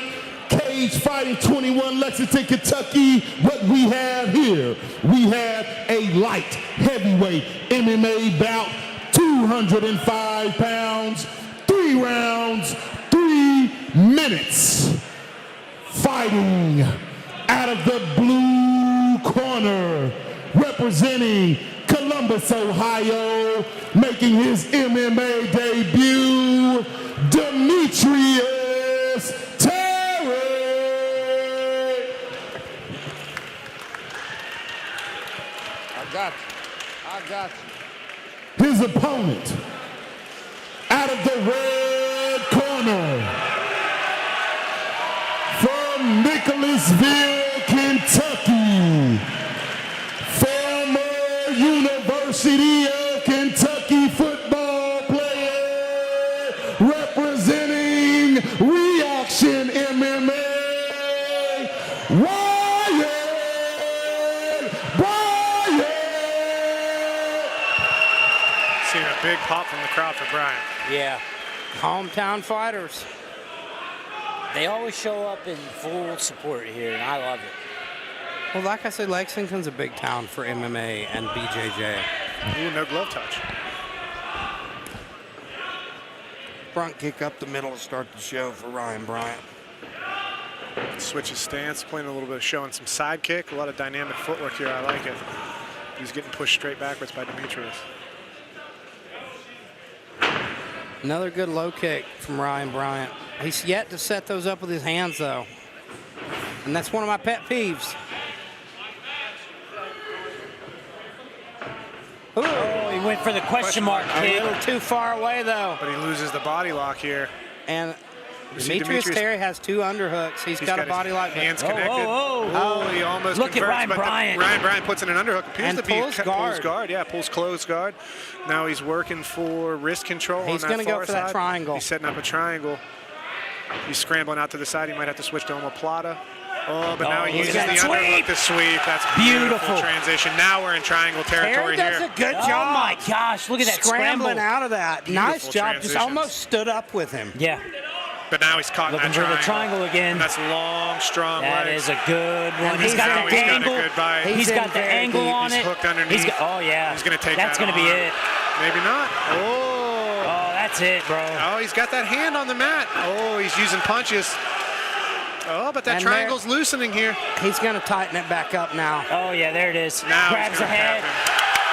Cagefighting 21, Lexington, Kentucky. What we have here, we have a light heavyweight MMA bout, 205 pounds, 3 rounds, 3 minutes. Fighting out of the blue corner, representing Columbus, Ohio, making his MMA debut, Demetrius Terry. I got you. His opponent, out of the red corner, from Nicholasville, Kentucky, former University of Kentucky football player, representing Reaction MMA, Bryant. Seeing a big pop from the crowd for Bryant. Yeah, hometown fighters. They always show up in full support here, and I love it. Well, like I said, Lexington's a big town for MMA and BJJ. Ooh, no glove touch. Front kick up the middle to start the show for Ryan Bryant. Switch his stance, playing a little bit of showing some side kick. A lot of dynamic footwork here. I like it. He's getting pushed straight backwards by Demetrius. Another good low kick from Ryan Bryant. He's yet to set those up with his hands, though. And that's one of my pet peeves. Ooh. Oh, he went for the question mark kick. A little too far away, though. But he loses the body lock here. And Demetrius Terry has 2 underhooks. He's got a body lock. Hands connected. Oh, he almost look converts, at Ryan Bryant. Ryan Bryant puts in an underhook. Appears and to be pulls guard. Pulls guard. Yeah, pulls closed guard. Now he's working for wrist control. He's going to go for that triangle. He's setting up a triangle. He's scrambling out to the side. He might have to switch to omoplata. Oh, but now he uses the underhook to sweep. That's beautiful transition. Now we're in triangle territory here. Terry does a good job. Oh my gosh, look at that scrambling out of that. Beautiful nice job. Just almost stood up with him. Yeah. But now he's caught looking in that for the triangle again. That's long, strong That legs. is a good one. And He's got the angle. He's got the angle on it. He's hooked underneath. Oh yeah. He's going to take That's that going to be it. Maybe not. Oh. Oh, that's it, bro. Oh, he's got that hand on the mat. Oh, he's using punches. Oh, but that triangle's loosening here. He's going to tighten it back up now. Oh, yeah, there it is. Now grabs the head.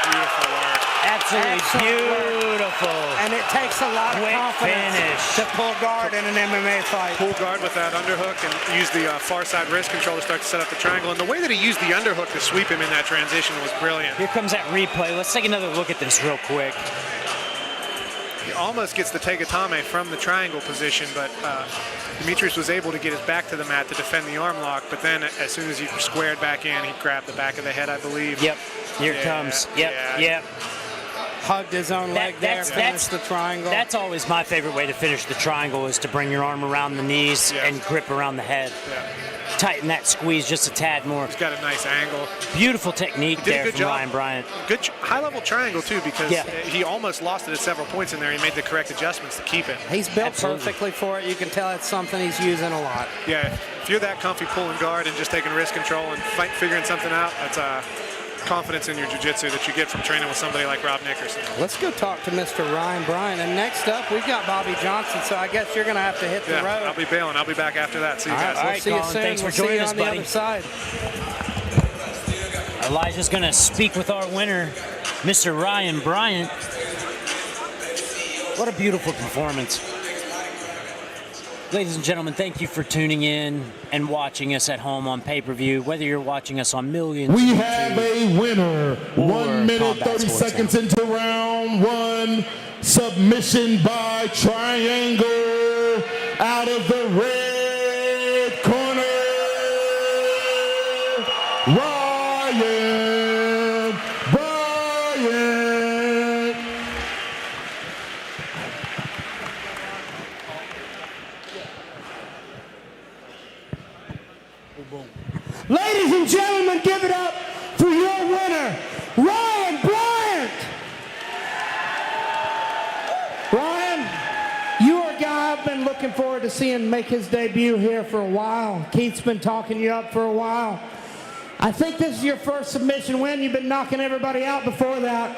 Beautiful work. Absolutely beautiful. And it takes a lot of confidence to pull guard in an MMA fight. Pull guard with that underhook and use the far side wrist control to start to set up the triangle. And the way that he used the underhook to sweep him in that transition was brilliant. Here comes that replay. Let's take another look at this real quick. He almost gets the tegatame from the triangle position, but Demetrius was able to get his back to the mat to defend the arm lock, but then as soon as he squared back in, he grabbed the back of the head, I believe. Yep, here it comes. Yep. Hugged his own leg there, finished the triangle. That's always my favorite way to finish the triangle, is to bring your arm around the knees and grip around the head. Yeah. Tighten that squeeze just a tad more. He's got a nice angle. Beautiful technique there from Ryan Bryant. Good high-level triangle, too, because he almost lost it at several points in there. He made the correct adjustments to keep it. He's built perfectly for it. You can tell it's something he's using a lot. Yeah, if you're that comfy pulling guard and just taking wrist control and figuring something out, that's confidence in your jiu-jitsu that you get from training with somebody like Rob Nickerson. Let's go talk to Mr. Ryan Bryant. And next up, we've got Bobby Johnson, so I guess you're going to have to hit the road. I'll be bailing. I'll be back after that. See you guys. All right, see you soon. Thanks for joining us, buddy. On the other side. Elijah's going to speak with our winner. Mr. Ryan Bryant. What a beautiful performance. Ladies and gentlemen, thank you for tuning in and watching us at home on pay-per-view. Whether you're watching us on Millions, we have a winner. 1 minute, 30 Sports seconds Channel. into round one. Submission by triangle out of the red corner. Ryan Bryant. Ladies and gentlemen, give it up for your winner, Ryan Bryant. Ryan, you are a guy I've been looking forward to seeing make his debut here for a while. Keith's been talking you up for a while. I think this is your first submission win. You've been knocking everybody out before that.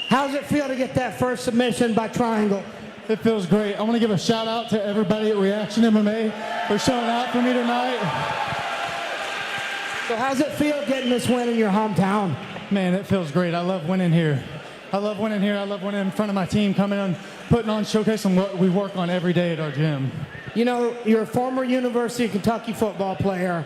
How's it feel to get that first submission by Triangle? It feels great. I want to give a shout out to everybody at Reaction MMA for showing out for me tonight. So how's it feel getting this win in your hometown? Man, it feels great. I love winning here. I love winning here. I love winning in front of my team, coming on, putting on, showcasing what we work on every day at our gym. You know, you're a former University of Kentucky football player.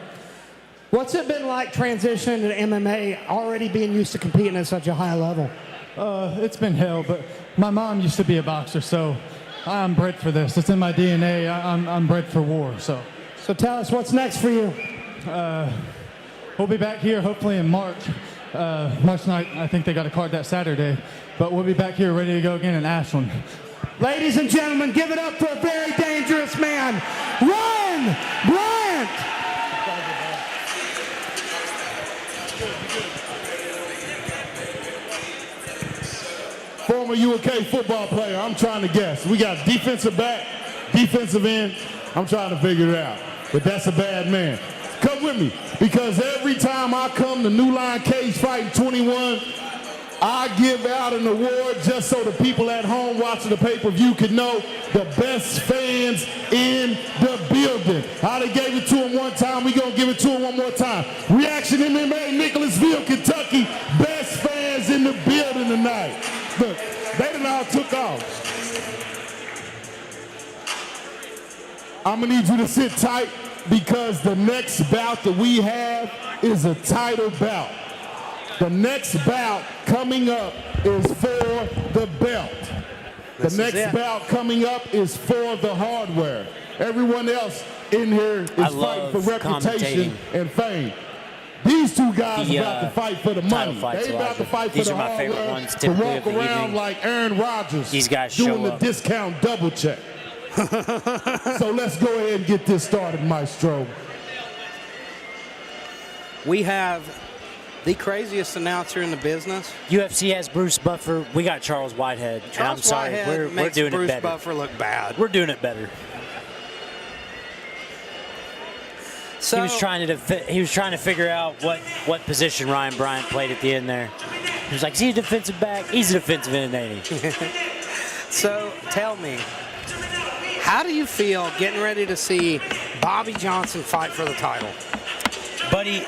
What's it been like transitioning to MMA, already being used to competing at such a high level? It's been hell, but my mom used to be a boxer, so I'm bred for this. It's in my DNA. I'm bred for war, so. So tell us, what's next for you? We'll be back here hopefully in March. March night, I think they got a card that Saturday, but we'll be back here ready to go again in Ashland. Ladies and gentlemen, give it up for a very dangerous man, Ryan Bryant. Former UK football player, I'm trying to guess. We got defensive back, defensive end. I'm trying to figure it out, but that's a bad man. Come with me, because every time I come to New Line Cagefighting 21, I give out an award just so the people at home watching the pay-per-view can know the best fans in the building. How they gave it to them one time, we gonna give it to them one more time. Reaction MMA, Nicholasville, Kentucky, best fans in the building tonight. Look, they done all took off. I'm gonna need you to sit tight, because the next bout that we have is a title bout. The next bout coming up is for the belt. The next bout coming up is for the hardware. Everyone else in here is fighting for reputation and fame. These two guys are about to fight for the money. They about to fight for the hardware to walk around like Aaron Rodgers doing the discount double check. So let's go ahead and get this started, Maestro. We have the craziest announcer in the business. UFC has Bruce Buffer. We got Charles Whitehead. And I'm sorry, Whitehead we're doing Bruce it better. Buffer look bad. We're doing it better. So he was trying to figure out what position Ryan Bryant played at the end there. He was like, is he a defensive back? He's a defensive end, ain't he? So tell me, how do you feel getting ready to see Bobby Johnson fight for the title? Buddy,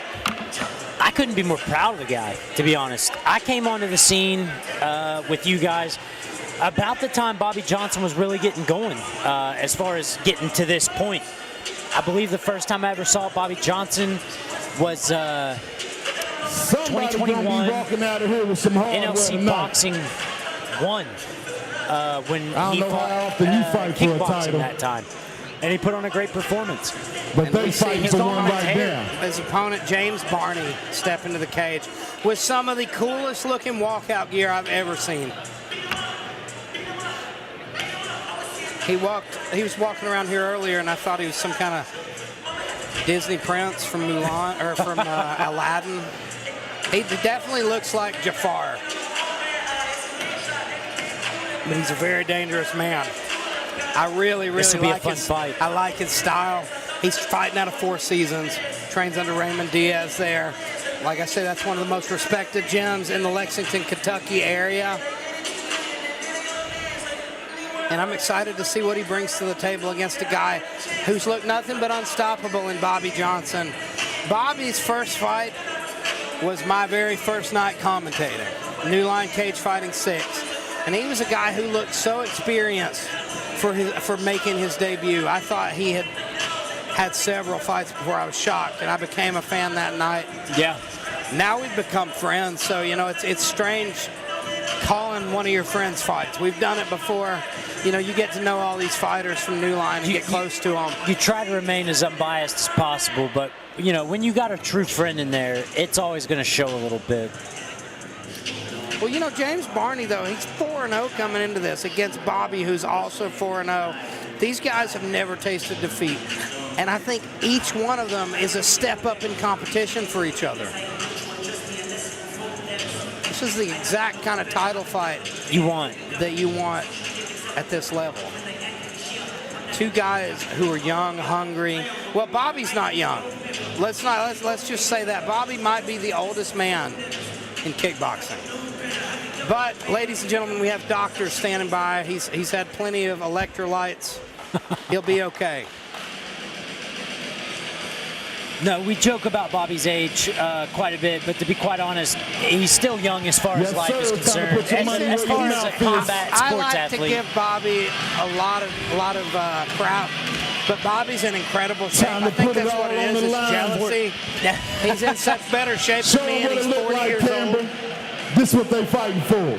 I couldn't be more proud of the guy, to be honest. I came onto the scene with you guys about the time Bobby Johnson was really getting going as far as getting to this point. I believe the first time I ever saw Bobby Johnson was 2021 walking out of here with some NLC Boxing 1 when he fought kickboxing that time. And he put on a great performance. But they fighting for one right now. His opponent, James Barney, step into the cage with some of the coolest looking walkout gear I've ever seen. He was walking around here earlier, and I thought he was some kind of Disney prince from Mulan or from Aladdin. He definitely looks like Jafar, but he's a very dangerous man. I really like his fight. I like his style. He's fighting out of Four Seasons, trains under Raymond Diaz there. Like I said, that's one of the most respected gyms in the Lexington, Kentucky area. And I'm excited to see what he brings to the table against a guy who's looked nothing but unstoppable in Bobby Johnson. Bobby's first fight was my very first night commentating. New Line Cagefighting 6. And he was a guy who looked so experienced for making his debut. I thought he had several fights before I was shocked, and I became a fan that night. Yeah. Now we've become friends, so, you know, it's strange calling one of your friends fights. We've done it before. You know, you get to know all these fighters from New Line and get close to them. You try to remain as unbiased as possible, but, you know, when you got a true friend in there, it's always going to show a little bit. Well, you know, James Barney, though, he's 4-0 coming into this against Bobby, who's also 4-0. These guys have never tasted defeat. And I think each one of them is a step up in competition for each other. This is the exact kind of title fight that you want at this level. Two guys who are young, hungry. Well, Bobby's not young. Let's just say that. Bobby might be the oldest man in kickboxing. But, ladies and gentlemen, we have doctors standing by. He's had plenty of electrolytes. He'll be okay. No, we joke about Bobby's age quite a bit, but to be quite honest, he's still young as far as life is concerned. As far as a combat sports I like athlete. to give Bobby a lot of crap, but Bobby's in incredible shape. I think that's what it is jealousy. He's in such better shape than me, and he's 40 years old. This is what they fighting for.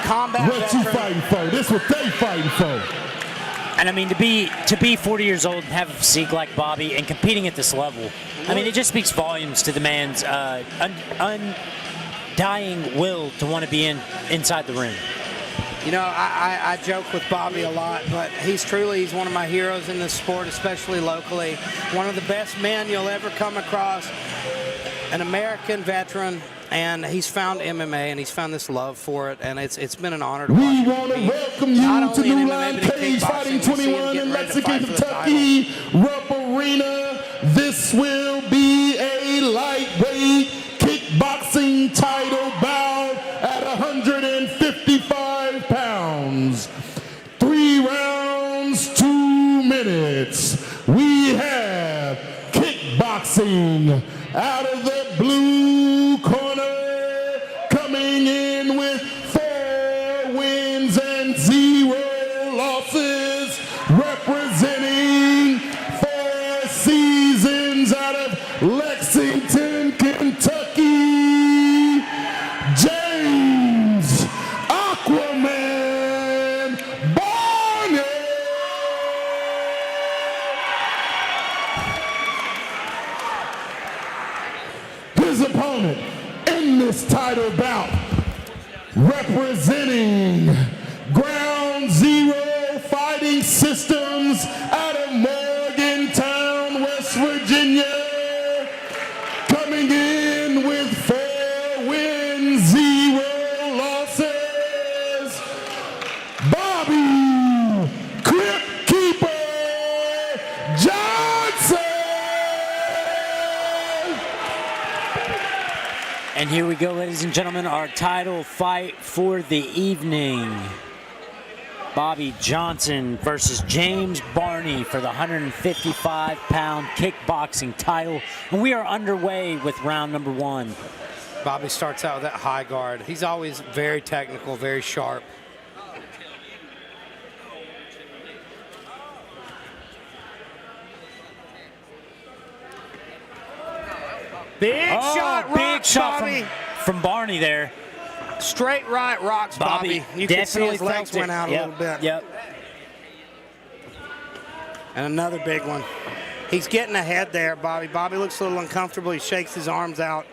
Combat What you fighting for? This is what they fighting for. And I mean, to be 40 years old and have a physique like Bobby and competing at this level, I mean, it just speaks volumes to the man's undying will to want to be inside the ring. You know, I joke with Bobby a lot, but he's one of my heroes in this sport, especially locally. One of the best men you'll ever come across, an American veteran. And he's found MMA, and he's found this love for it, and it's been an honor to watch him. We want to welcome you to New Line Cagefighting 21 in Lexington, Kentucky, Rupp Arena. This will be a lightweight kickboxing title bout at 155 pounds. 3 rounds, 2 minutes. We have kickboxing out of the blue corner, coming in with 4 wins and 0 losses, representing 4 seasons out of Lexington, Kentucky, James Aquaman Barney. His opponent in this title bout, representing Ground Zero Fighting Systems out of Morgantown, West Virginia, coming in with 4 wins, 0 losses, Bobby Crypt Keeper Johnson. And here we go, ladies and gentlemen, our title fight for the evening. Bobby Johnson versus James Barney for the 155-pound kickboxing title. And we are underway with round number 1. Bobby starts out with that high guard. He's always very technical, very sharp. Big shot, rocks, Bobby. From Barney there. Straight right, rocks Bobby. You can see his legs went out a little bit. Yep. And another big one. He's getting ahead there, Bobby. Bobby looks a little uncomfortable. He shakes his arms out.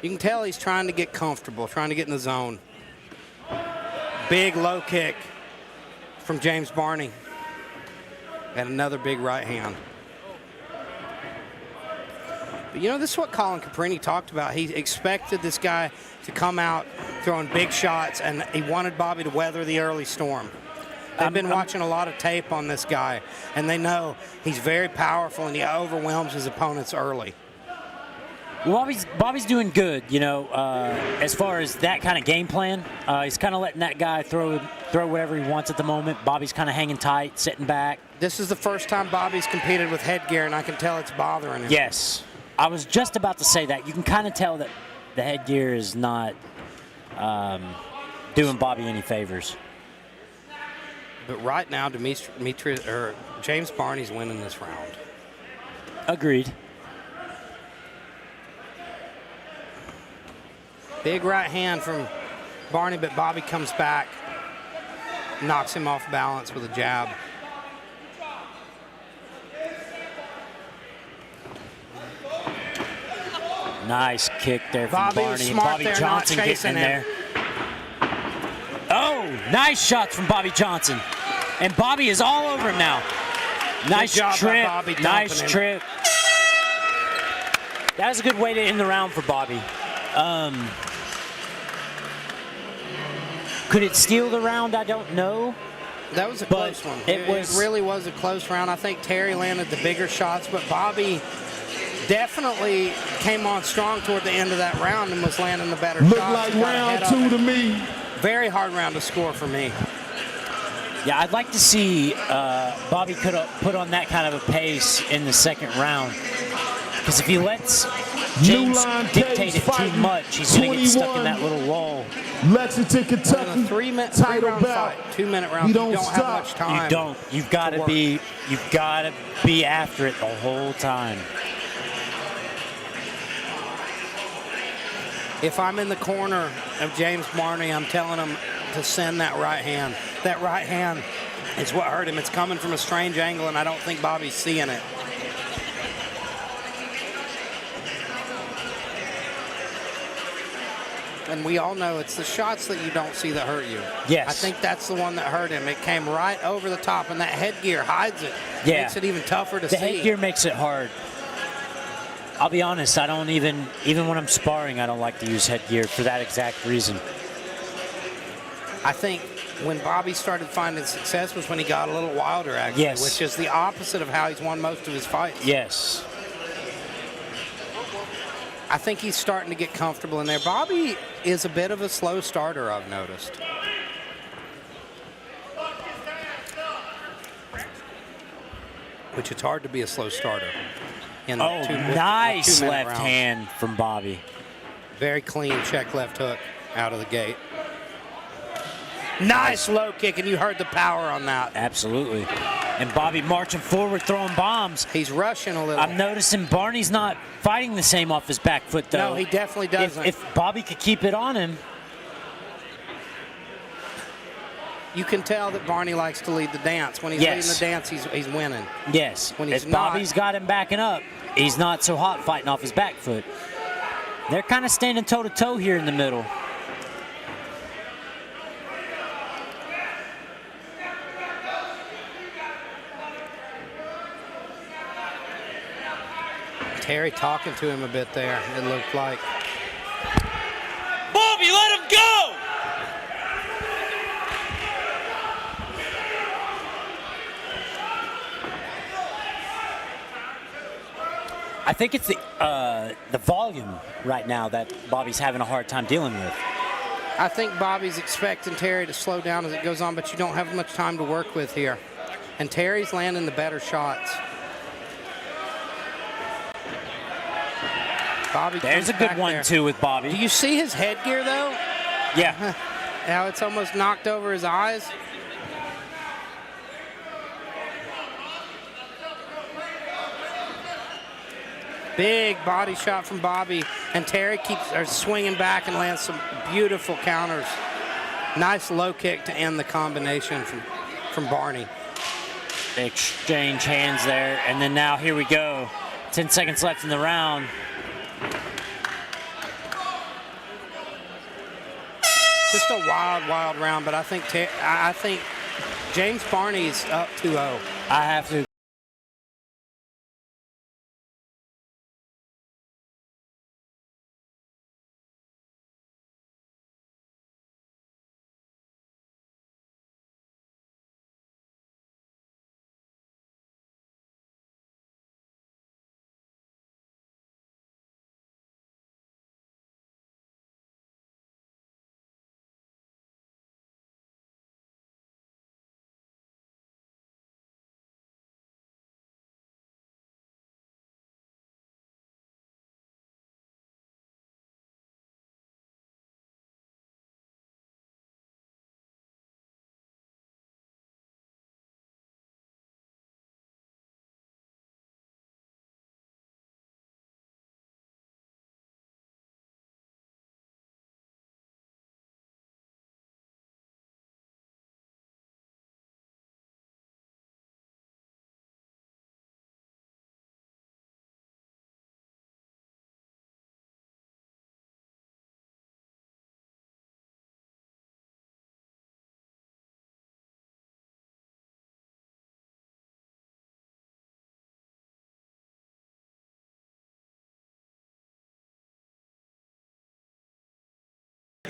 You can tell he's trying to get comfortable, trying to get in the zone. Big low kick from James Barney. And another big right hand. But you know, this is what Colin Caprini talked about. He expected this guy to come out throwing big shots, and he wanted Bobby to weather the early storm. They've been watching a lot of tape on this guy, and they know he's very powerful, and he overwhelms his opponents early. Well, Bobby's doing good, you know, as far as that kind of game plan. He's kind of letting that guy throw whatever he wants at the moment. Bobby's kind of hanging tight, sitting back. This is the first time Bobby's competed with headgear, and I can tell it's bothering him. Yes. I was just about to say that. You can kind of tell that the headgear is not doing Bobby any favors. But right now, James Barney's winning this round. Agreed. Big right hand from Barney, but Bobby comes back, knocks him off balance with a jab. Nice kick there from Bobby was Barney. smart Bobby there, Johnson not getting chasing in him. there. Oh, nice shots from Bobby Johnson. And Bobby is all over him now. Nice job by trip. Bobby Nice dumping him. trip. That was a good way to end the round for Bobby. Could it steal the round? I don't know. That was a But close one. it really was a close round. I think Terry landed the bigger shots, but Bobby definitely came on strong toward the end of that round and was landing the better Look shots. like and got round ahead two of to him. me. Very hard round to score for me. Yeah, I'd like to see Bobby could put on that kind of a pace in the second round. Because if he lets James Line dictate it too Cagefighting, much, he's going to get stuck in that 21. little lull. Lexington, In a Kentucky. three-round title fight, bout. 2-minute round, We you don't don't have stop. much time. You don't. You've got to work. be. You've got to be after it the whole time. If I'm in the corner of James Barney, I'm telling him to send that right hand. That right hand is what hurt him. It's coming from a strange angle, and I don't think Bobby's seeing it. And we all know it's the shots that you don't see that hurt you. Yes. I think that's the one that hurt him. It came right over the top, and that headgear hides it. Yeah. Makes it even tougher to The see. headgear makes it hard. I'll be honest, I don't even when I'm sparring, I don't like to use headgear for that exact reason. I think when Bobby started finding success was when he got a little wilder, actually, Yes. which is the opposite of how he's won most of his fights. Yes. I think he's starting to get comfortable in there. Bobby is a bit of a slow starter, I've noticed. Which it's hard to be a slow starter. In Oh, with nice 2-minute left rounds. hand from Bobby. Very clean check left hook out of the gate. Nice low kick, and you heard the power on that. Absolutely. And Bobby marching forward, throwing bombs. He's rushing a little. I'm noticing Barney's not fighting the same off his back foot, though. No, he definitely doesn't. If Bobby could keep it on him. You can tell that Barney likes to lead the dance. When he's Yes. leading the dance, he's winning. Yes. When he's if Bobby's got him backing up, he's not so hot fighting off his back foot. They're kind of standing toe-to-toe here in the middle. Terry talking to him a bit there, it looked like. Bobby, let him go! I think it's the volume right now that Bobby's having a hard time dealing with. I think Bobby's expecting Terry to slow down as it goes on, but you don't have much time to work with here. And Terry's landing the better shots. Bobby There's a comes good back one, there. too, with Bobby. Do you see his headgear, though? Yeah. How it's almost knocked over his eyes? Big body shot from Bobby, and Terry keeps swinging back and lands some beautiful counters. Nice low kick to end the combination from Barney. Exchange hands there, and then now here we go. 10 seconds left in the round. Just a wild, wild round, but I think James Barney's up 2-0. I have to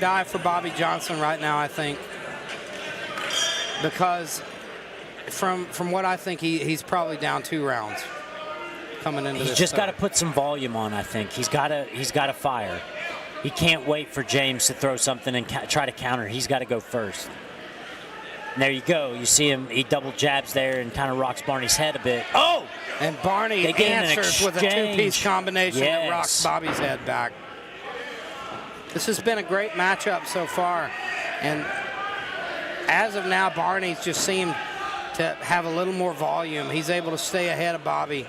Die for Bobby Johnson right now, I think, because from what I think, he's probably down 2 rounds coming into this. He's just got to put some volume on. I think he's got to fire. He can't wait for James to throw something and try to counter. He's got to go first. And there you go. You see him. He double jabs there and kind of rocks Barney's head a bit. Oh! And Barney answers with a 2-piece combination that rocks Bobby's head back. This has been a great matchup so far. And as of now, Barney's just seemed to have a little more volume. He's able to stay ahead of Bobby.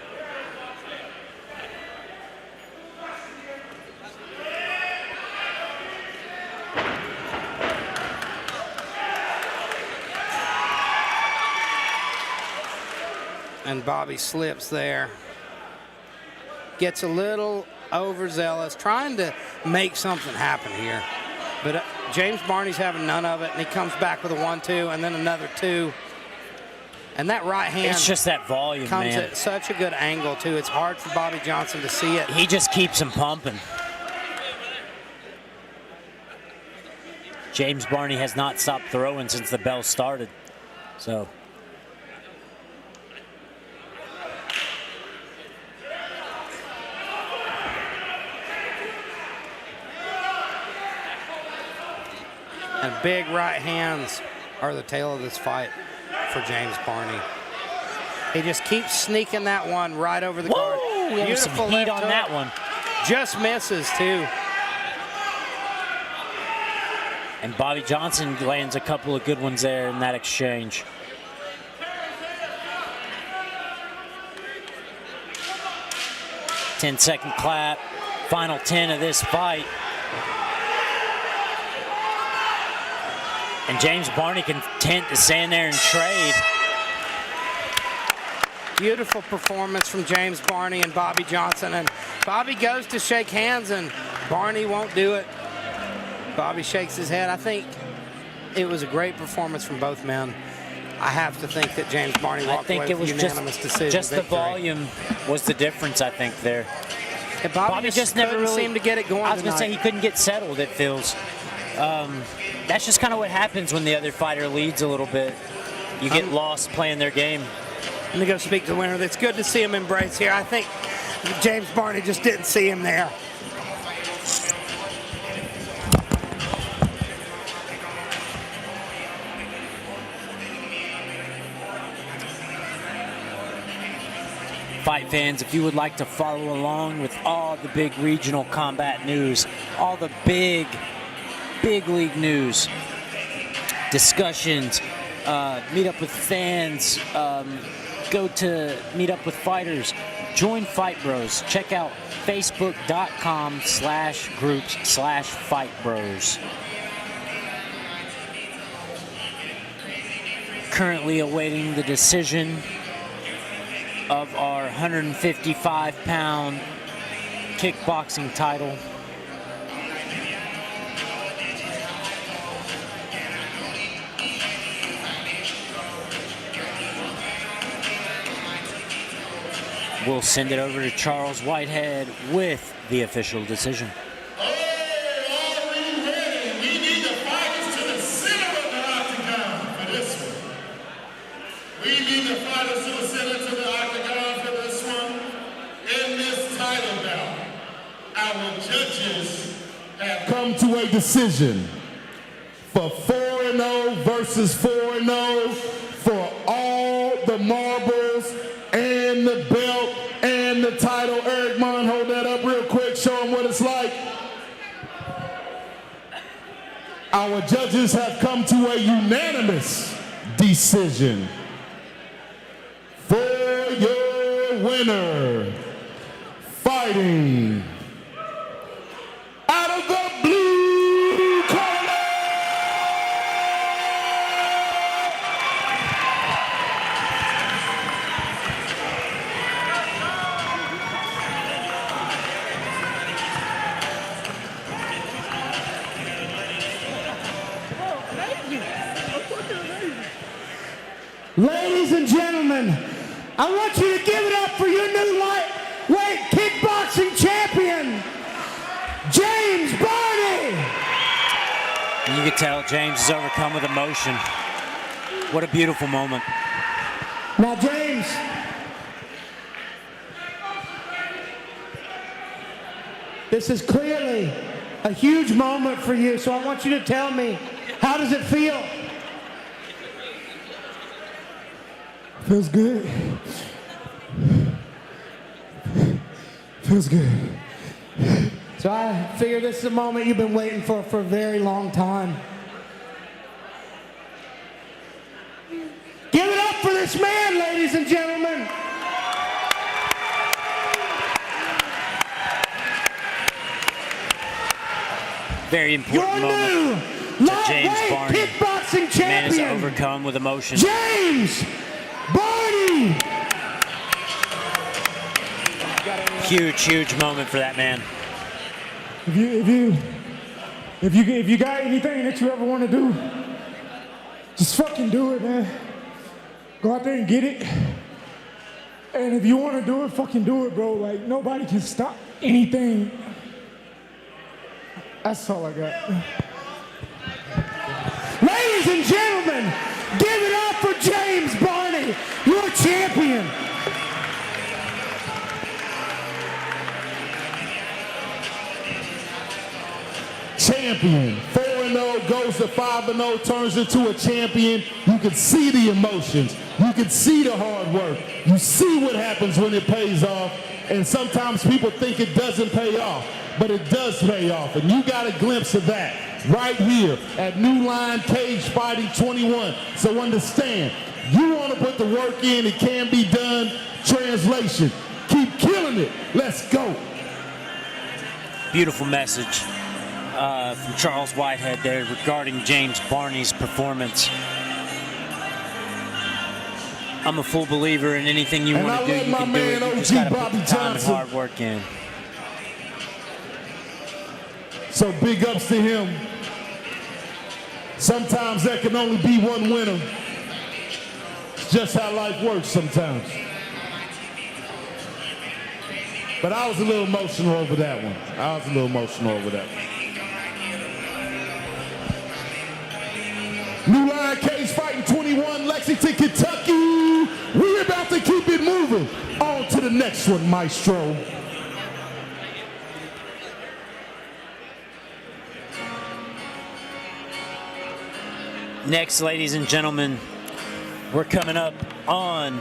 And Bobby slips there. Gets a little overzealous, trying to make something happen here. But James Barney's having none of it, and he comes back with a 1-2 and then another 2. And that right hand, it's just that volume, comes man. at such a good angle, too. It's hard for Bobby Johnson to see it. He just keeps him pumping. James Barney has not stopped throwing since the bell started. So and big right hands are the tail of this fight for James Barney. He just keeps sneaking that one right over the guard. Beautiful some heat on that one. Just misses, too. And Bobby Johnson lands a couple of good ones there in that exchange. Ten-second clap. Final 10 of this fight. And James Barney content to stand there and trade. Beautiful performance from James Barney and Bobby Johnson. And Bobby goes to shake hands, and Barney won't do it. Bobby shakes his head. I think it was a great performance from both men. I have to think that James Barney walked away with a unanimous decision. Just the volume was the difference, I think, there. And Bobby just never really seemed to get it going. I was going to say he couldn't get settled, it feels. That's just kind of what happens when the other fighter leads a little bit. You get lost playing their game. Let me go speak to the winner. It's good to see him embrace here. I think James Barney just didn't see him there. Fight fans, if you would like to follow along with all the big regional combat news, all the big league news, discussions, meet up with fans, go to meet up with fighters, join Fight Bros. Check out facebook.com/groups/Fight Bros. Currently awaiting the decision of our 155-pound kickboxing title. We'll send it over to Charles Whitehead with the official decision. Come to a decision for 4-0 versus 4-0 for all the marbles and the belt and the title. Eric Mon, hold that up real quick. Show them what it's like. Our judges have come to a unanimous decision for your winner, fighting out of the blue corner, Ladies and gentlemen, I want you to give it up for your new lightweight kickboxing champion, James Barney. And you can tell James is overcome with emotion. What a beautiful moment. Now, James, this is clearly a huge moment for you, so I want you to tell me, how does it feel? Feels good. Feels good. So I figure this is a moment you've been waiting for a very long time. Give it up for this man, ladies and gentlemen. Very important moment to James Barney. Kickboxing champion. Man is overcome with emotion. James Barney. Huge, huge moment for that man. If you got anything that you ever want to do, just fucking do it, man. Go out there and get it. And if you want to do it, fucking do it, bro. Like, nobody can stop anything. That's all I got. Ladies and gentlemen, give it up for James Barney, your champion. Champion. 4-0 goes to 5-0, turns into a champion. You can see the emotions. You can see the hard work. You see what happens when it pays off. And sometimes people think it doesn't pay off, but it does pay off. And you got a glimpse of that right here at New Line Cagefighting 21. So understand, you want to put the work in, it can be done. Translation, keep killing it. Let's go. Beautiful message from Charles Whitehead there regarding James Barney's performance. I'm a full believer in anything you want to do, you can do it. You just got to put the time and hard work in. So big ups to him. Sometimes there can only be one winner. It's just how life works sometimes. But I was a little emotional over that one. New Line Cagefighting 21, Lexington, Kentucky. We're about to keep it moving. On to the next one, Maestro. Next, ladies and gentlemen, we're coming up on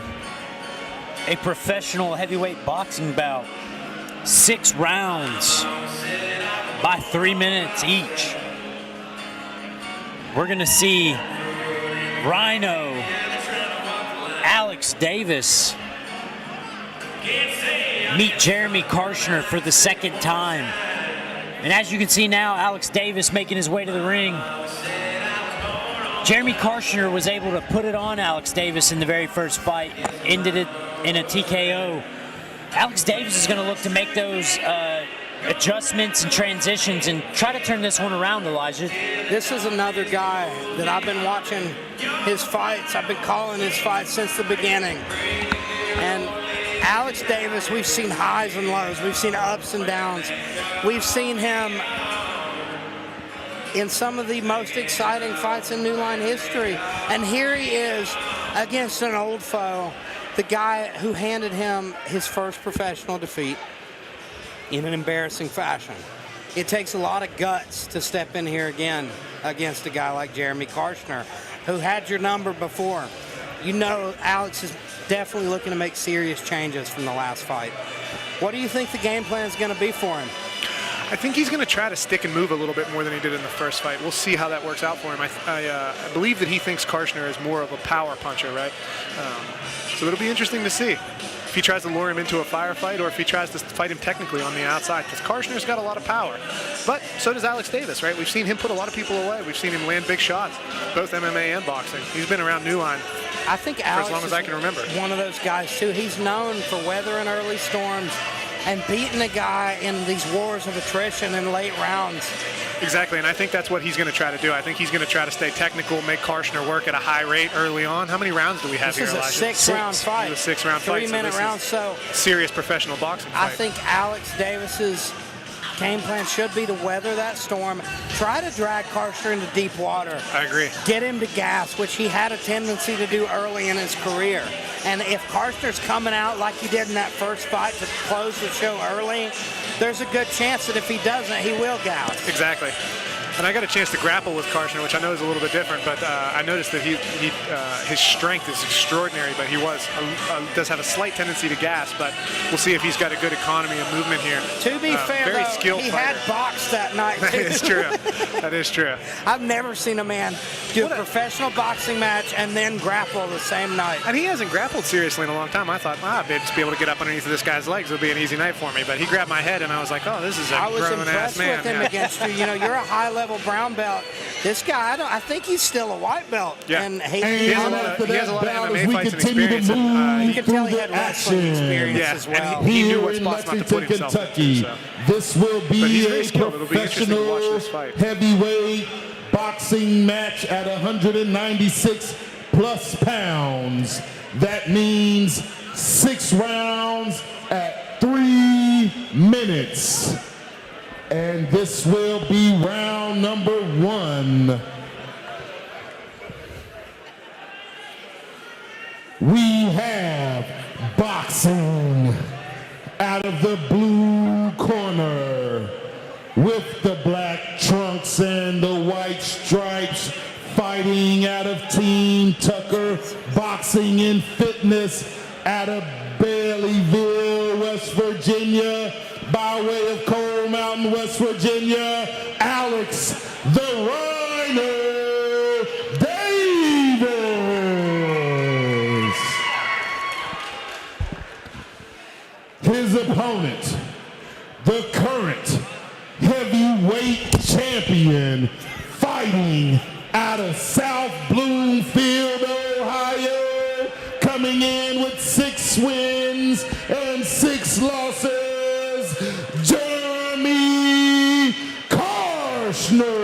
a professional heavyweight boxing bout. 6 rounds by 3 minutes each. We're gonna see Rhino Alex Davis meet Jeremy Carner for the second time. And as you can see now, Alex Davis making his way to the ring. Jeremy Carner was able to put it on Alex Davis in the very first fight, ended it in a TKO. Alex Davis is going to look to make those adjustments and transitions and try to turn this one around, Elijah. This is another guy that I've been watching his fights. I've been calling his fights since the beginning. And Alex Davis, we've seen highs and lows. We've seen ups and downs. We've seen him in some of the most exciting fights in New Line history. And here he is against an old foe, the guy who handed him his first professional defeat in an embarrassing fashion. It takes a lot of guts to step in here again against a guy like Jeremy Carner, who had your number before. You know Alex is definitely looking to make serious changes from the last fight. What do you think the game plan is going to be for him? I think he's going to try to stick and move a little bit more than he did in the first fight. We'll see how that works out for him. I believe that he thinks Carner is more of a power puncher, right? So it'll be interesting to see if he tries to lure him into a firefight or if he tries to fight him technically on the outside, because Carner's got a lot of power. But so does Alex Davis, right? We've seen him put a lot of people away. We've seen him land big shots, both MMA and boxing. He's been around New Line I think for Alex as long as I can remember. One of those guys, too. He's known for weathering early storms and beating a guy in these wars of attrition in late rounds. Exactly, and I think that's what he's going to try to do. I think he's going to try to stay technical, make Carner work at a high rate early on. How many rounds do we have here, Elijah? This is a six-round fight. This is a 6-round fight. 3-minute round, so serious professional boxing fight. I think Alex Davis's game plan should be to weather that storm. Try to drag Carner into deep water. I agree. Get him to gas, which he had a tendency to do early in his career. And if Carner's coming out like he did in that first fight to close the show early, there's a good chance that if he doesn't, he will gas. Exactly. And I got a chance to grapple with Carner, which I know is a little bit different, but I noticed that his strength is extraordinary, but he does have a slight tendency to gas, but we'll see if he's got a good economy of movement here. To be fair, very though, skilled he fighter. had boxed that night, too. That is true. That is true. I've never seen a man do a professional boxing match and then grapple the same night. And he hasn't grappled seriously in a long time. I thought, I'd just be able to get up underneath of this guy's legs. It'll be an easy night for me. But he grabbed my head, and I was like, oh, this is a grown-ass man. I was impressed with him against you. You know, you're a high-level brown belt. This guy, I think he's still a white belt. Yeah. And he has a lot of MMA fights and experience. You can tell he had wrestling experience as well. And he knew Here what in spots not to Lexington, put himself Kentucky, in. So. this will be a It'll be interesting to watch professional this fight. heavyweight boxing match at 196 plus pounds. That means 6 rounds at 3 minutes. And this will be round number 1. We have boxing out of the blue corner with the black trunks and the white stripes, fighting out of Team Tucker Boxing and Fitness out of Baileyville, West Virginia, by way of Coal Mountain, West Virginia, Alex the Rhino Davis. His opponent, the current heavyweight champion, fighting out of South Bloomfield, Ohio, coming in with 6 wins and 6 losses, Jeremy Carner.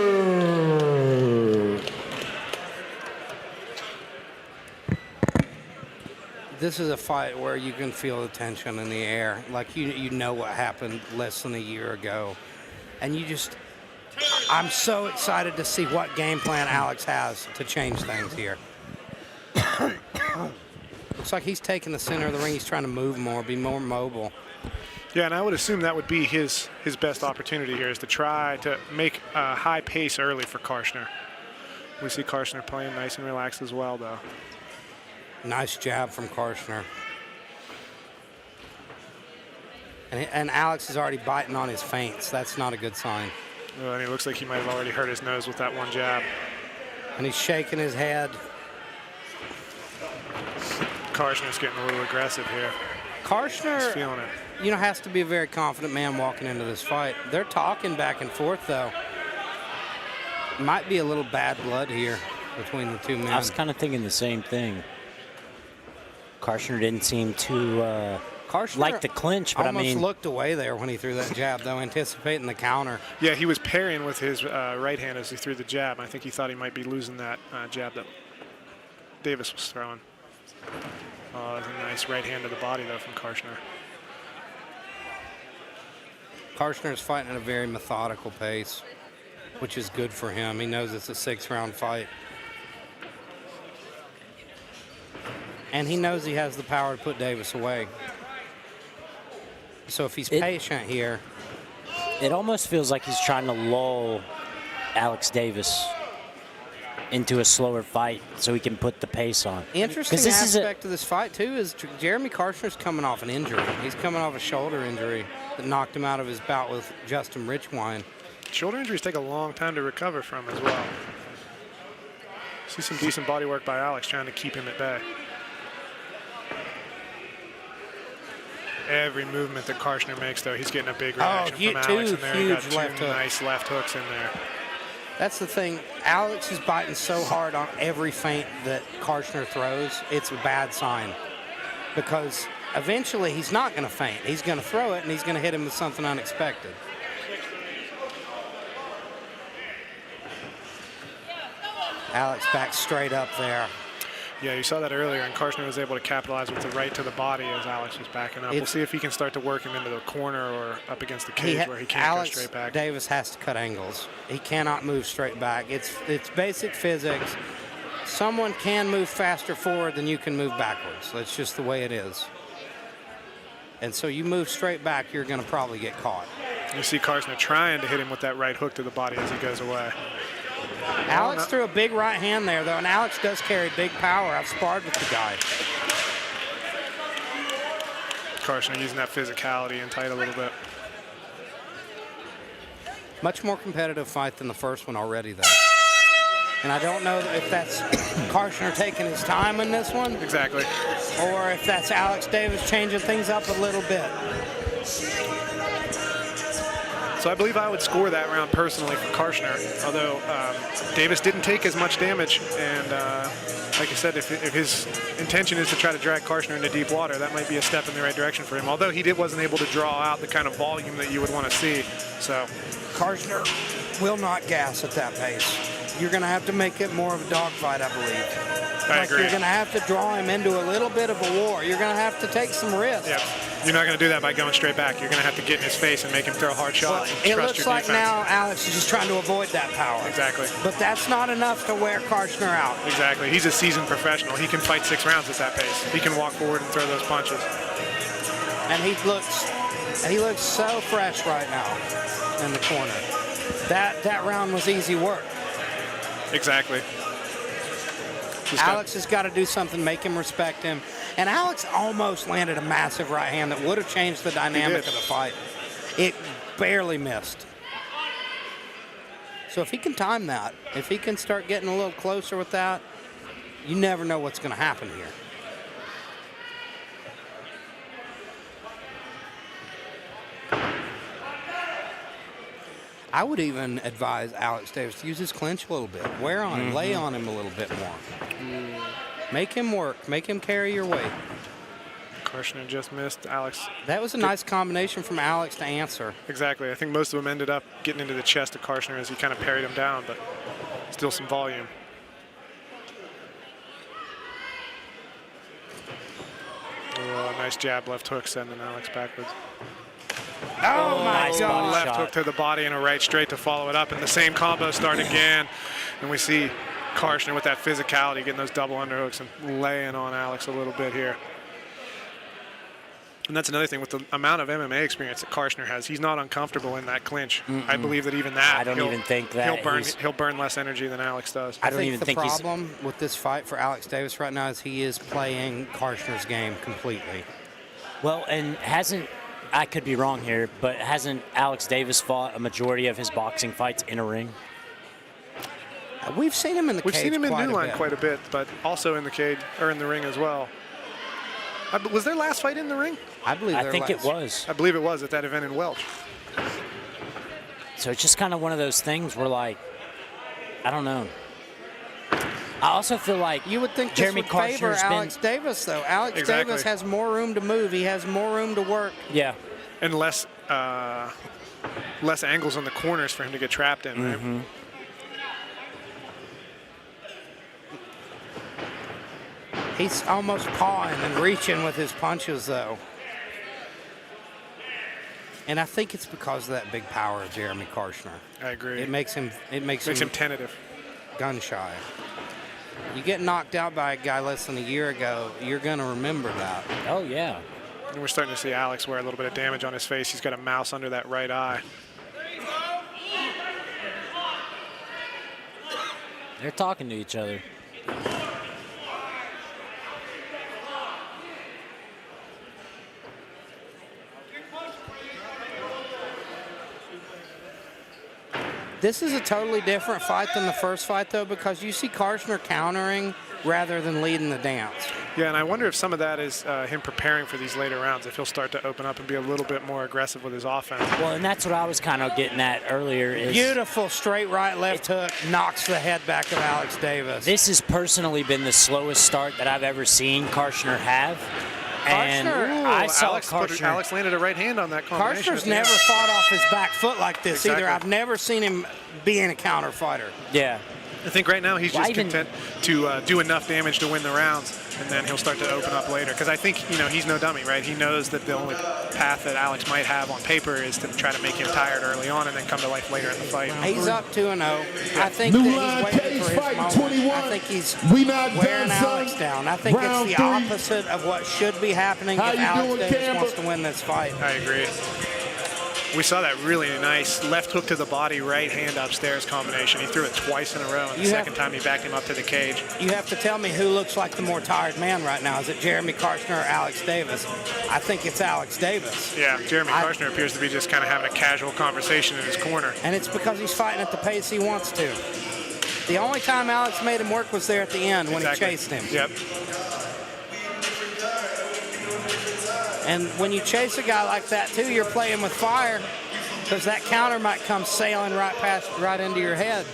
This is a fight where you can feel the tension in the air. Like you know what happened less than a year ago. And I'm so excited to see what game plan Alex has to change things here. Looks like he's taking the center of the ring. He's trying to move more, be more mobile. Yeah, and I would assume that would be his best opportunity here, is to try to make a high pace early for Carner. We see Carner playing nice and relaxed as well, though. Nice jab from Carner. And Alex is already biting on his feints. That's not a good sign. Well, and it looks like he might have already hurt his nose with that one jab. And he's shaking his head. Carner's getting a little aggressive here. Carner, He's feeling it. has to be a very confident man walking into this fight. They're talking back and forth, though. Might be a little bad blood here between the two men. I was kind of thinking the same thing. Carner didn't seem too like the clinch, but almost looked away there when he threw that jab, though, anticipating the counter. Yeah, he was parrying with his right hand as he threw the jab. I think he thought he might be losing that jab that Davis was throwing. Oh, that's a nice right hand to the body, though, from Carner. Carner's fighting at a very methodical pace, which is good for him. He knows it's a 6-round fight. And he knows he has the power to put Davis away. So if he's patient here. It almost feels like he's trying to lull Alex Davis into a slower fight so he can put the pace on. Interesting aspect of this fight, too, is Jeremy Carner's coming off an injury. He's coming off a shoulder injury that knocked him out of his bout with Justin Richwine. Shoulder injuries take a long time to recover from as well. See some decent body work by Alex trying to keep him at bay. Every movement that Carner makes, though, he's getting a big reaction from Alex in there. He got two nice left hooks in there. That's the thing. Alex is biting so hard on every feint that Carner throws. It's a bad sign because eventually he's not going to feint. He's going to throw it, and he's going to hit him with something unexpected. Alex back straight up there. Yeah, you saw that earlier, and Carner was able to capitalize with the right to the body as Alex was backing up. We'll see if he can start to work him into the corner or up against the cage where he can't go straight back. Davis has to cut angles. He cannot move straight back. It's basic physics. Someone can move faster forward than you can move backwards. That's just the way it is. And so you move straight back, you're going to probably get caught. You see Carner trying to hit him with that right hook to the body as he goes away. Alex threw a big right hand there, though, and Alex does carry big power. I've sparred with the guy. Carner using that physicality and tight a little bit. Much more competitive fight than the first one already, though. And I don't know if that's Carner taking his time in this one. Exactly. Or if that's Alex Davis changing things up a little bit. So I believe I would score that round personally for Carner, although Davis didn't take as much damage. And like I said, if his intention is to try to drag Carner into deep water, that might be a step in the right direction for him, although he wasn't able to draw out the kind of volume that you would want to see. So Carner will not gas at that pace. You're going to have to make it more of a dogfight, I believe. I agree. You're going to have to draw him into a little bit of a war. You're going to have to take some risks. Yep. You're not going to do that by going straight back. You're going to have to get in his face and make him throw hard shots. Well, it looks like now Alex is just trying to avoid that power. Exactly. But that's not enough to wear Carner out. Exactly. He's a seasoned professional. He can fight 6 rounds at that pace. He can walk forward and throw those punches. And he looks so fresh right now in the corner. That round was easy work. Exactly. Alex has got to do something, make him respect him. And Alex almost landed a massive right hand that would have changed the dynamic of the fight. It barely missed. So if he can time that, if he can start getting a little closer with that, you never know what's going to happen here. I would even advise Alex Davis to use his clinch a little bit. Wear on him, lay on him a little bit more. Make him work, make him carry your weight. Carner just missed Alex. That was a nice combination from Alex to answer. Exactly. I think most of them ended up getting into the chest of Carner as he kind of parried him down, but still some volume. Oh, nice jab, left hook, sending Alex backwards. Oh my nice God. Left hook to the body and a right straight to follow it up. And the same combo start again. And we see Carner with that physicality, getting those double underhooks and laying on Alex a little bit here. And that's another thing with the amount of MMA experience that Carner has. He's not uncomfortable in that clinch. I believe that even that, I don't even think that he'll burn less energy than Alex does. I don't even think the problem with this fight for Alex Davis right now is he is playing Carner's game completely. Well, and I could be wrong here, but hasn't Alex Davis fought a majority of his boxing fights in a ring? We've seen him in the cage. We've seen him in New Line bit. quite a bit, but also in the cage or in the ring as well. Was their last fight in the ring? I believe. I think it was. I believe it was at that event in Welch. So it's just kind of one of those things where, like, I don't know. I also feel like you would think Jeremy this would favor Carner's Alex Davis, though. Alex Davis has more room to move. He has more room to work. Yeah. And less angles on the corners for him to get trapped in, right? He's almost pawing and reaching with his punches, though. And I think it's because of that big power of Jeremy Carner. I agree. It makes him tentative, gun shy. You get knocked out by a guy less than a year ago, you're going to remember that. Oh, yeah. And we're starting to see Alex wear a little bit of damage on his face. He's got a mouse under that right eye. They're talking to each other. This is a totally different fight than the first fight, though, because you see Carner countering rather than leading the dance. Yeah, and I wonder if some of that is him preparing for these later rounds, if he'll start to open up and be a little bit more aggressive with his offense. Well, and that's what I was kind of getting at earlier. Is beautiful straight right, left hook, knocks the head back of Alex Davis. This has personally been the slowest start that I've ever seen Carner have. And I saw Alex landed a right hand on that combination. Carner's never fought off his back foot like this either. I've never seen him being a counter fighter. Yeah. I think right now he's just content to do enough damage to win the rounds, and then he'll start to open up later. Because I think, he's no dummy, right? He knows that the only path that Alex might have on paper is to try to make him tired early on and then come to life later in the fight. He's up 2-0. I think that he's waiting for his moment. 21. I think he's We not wearing done, Alex son. down. I think Round it's the 3. opposite of what should be happening How if you Alex doing, Davis Campbell? wants to win this fight. I agree. We saw that really nice left hook to the body, right hand upstairs combination. He threw it twice in a row, and the second time he backed him up to the cage. You have to tell me who looks like the more tired man right now. Is it Jeremy Carner or Alex Davis? I think it's Alex Davis. Yeah, Jeremy Carner appears to be just kind of having a casual conversation in his corner. And it's because he's fighting at the pace he wants to. The only time Alex made him work was there at the end when he chased him. Yep. And when you chase a guy like that, too, you're playing with fire because that counter might come sailing right into your head.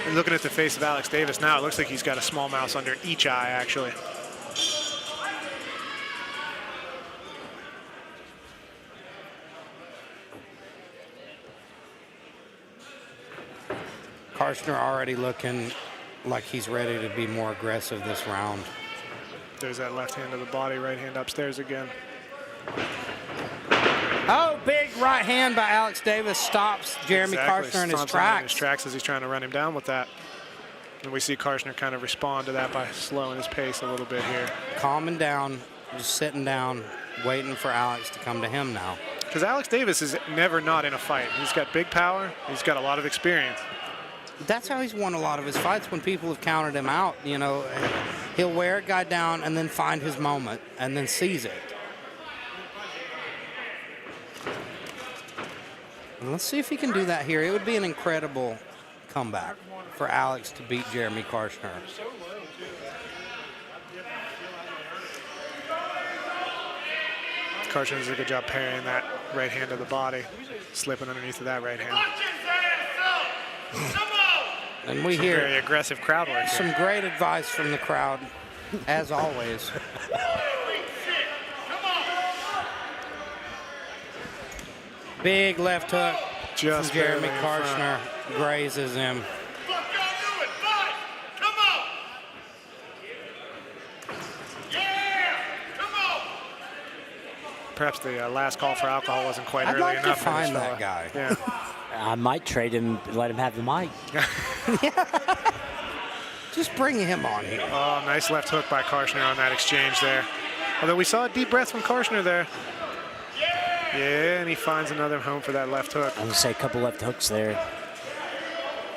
And looking at the face of Alex Davis now, it looks like he's got a small mouse under each eye, actually. Carner already looking like he's ready to be more aggressive this round. There's that left hand to the body, right hand upstairs again. Oh, big right hand by Alex Davis stops Jeremy Carner in his tracks. In his tracks as he's trying to run him down with that. And we see Carner kind of respond to that by slowing his pace a little bit here. Calming down, just sitting down, waiting for Alex to come to him now. Because Alex Davis is never not in a fight. He's got big power. He's got a lot of experience. That's how he's won a lot of his fights when people have counted him out. He'll wear a guy down and then find his moment and then seize it. And let's see if he can do that here. It would be an incredible comeback for Alex to beat Jeremy Carner. Carner does a good job parrying that right hand to the body, slipping underneath of that right hand. And we hear very aggressive crowd work here. Some great advice from the crowd, as always. Big left hook Just from Jeremy barely in Carner, grazes him. Perhaps the last call for alcohol wasn't quite I'd early like enough to for this find that fella. guy. Yeah. I might trade him, let him have the mic. Just bring him on here. Oh, nice left hook by Carner on that exchange there. Although we saw a deep breath from Carner there. Yeah, and he finds another home for that left hook. I'm going to say a couple left hooks there.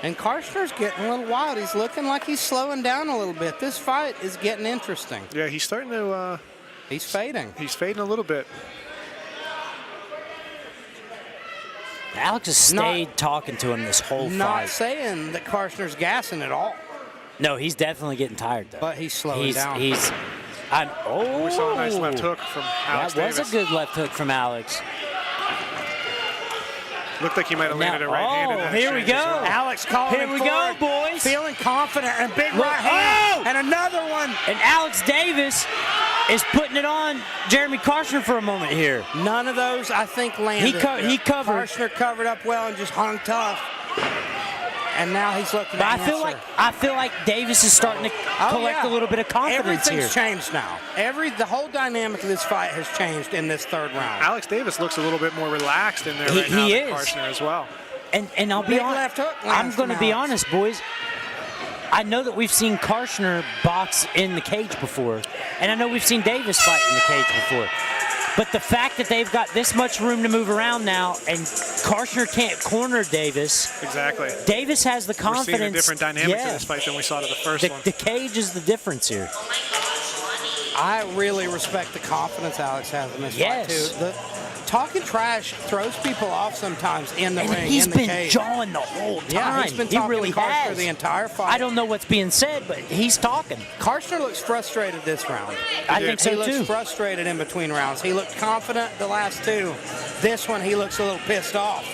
And Carter's getting a little wild. He's looking like he's slowing down a little bit. This fight is getting interesting. Yeah, he's starting to... he's fading. He's fading a little bit. Alex has stayed talking to him this whole fight. Not saying that Carter's gassing at all. No, he's definitely getting tired, though. But he's slowing down. We saw a nice left hook from Alex Davis. That was a good left hook from Alex. Looked like he might have landed a right hand in that here we exchange go. as well. Alex calling Here we go, boys. Feeling confident and big right hand. And another one. And Alex Davis is putting it on Jeremy Carner for a moment here. None of those, I think, landed. He covered. Carner covered up well and just hung tough. And now he's looking But at I feel like Davis is starting to collect a little bit of confidence here. Everything's changed now. The whole dynamic of this fight has changed in this third round. Alex Davis looks a little bit more relaxed in there right now than Carner as well. And I'll be honest. I'm going to be honest, boys. I know that we've seen Carner box in the cage before, and I know we've seen Davis fight in the cage before. But the fact that they've got this much room to move around now, and Carner can't corner Davis. Exactly. Davis has the confidence. We're seeing a different dynamic in this fight than we saw to the first one. The cage is the difference here. I really respect the confidence Alex has in this fight, too. Talking trash throws people off sometimes in the ring, he's in the been cage. jawing the whole time. Yeah, he's been talking really to Carner has. the entire fight. I don't know what's being said, but he's talking. Carner looks frustrated this round. I think so, he looks too. frustrated in between rounds. He looked confident the last two. This one, he looks a little pissed off.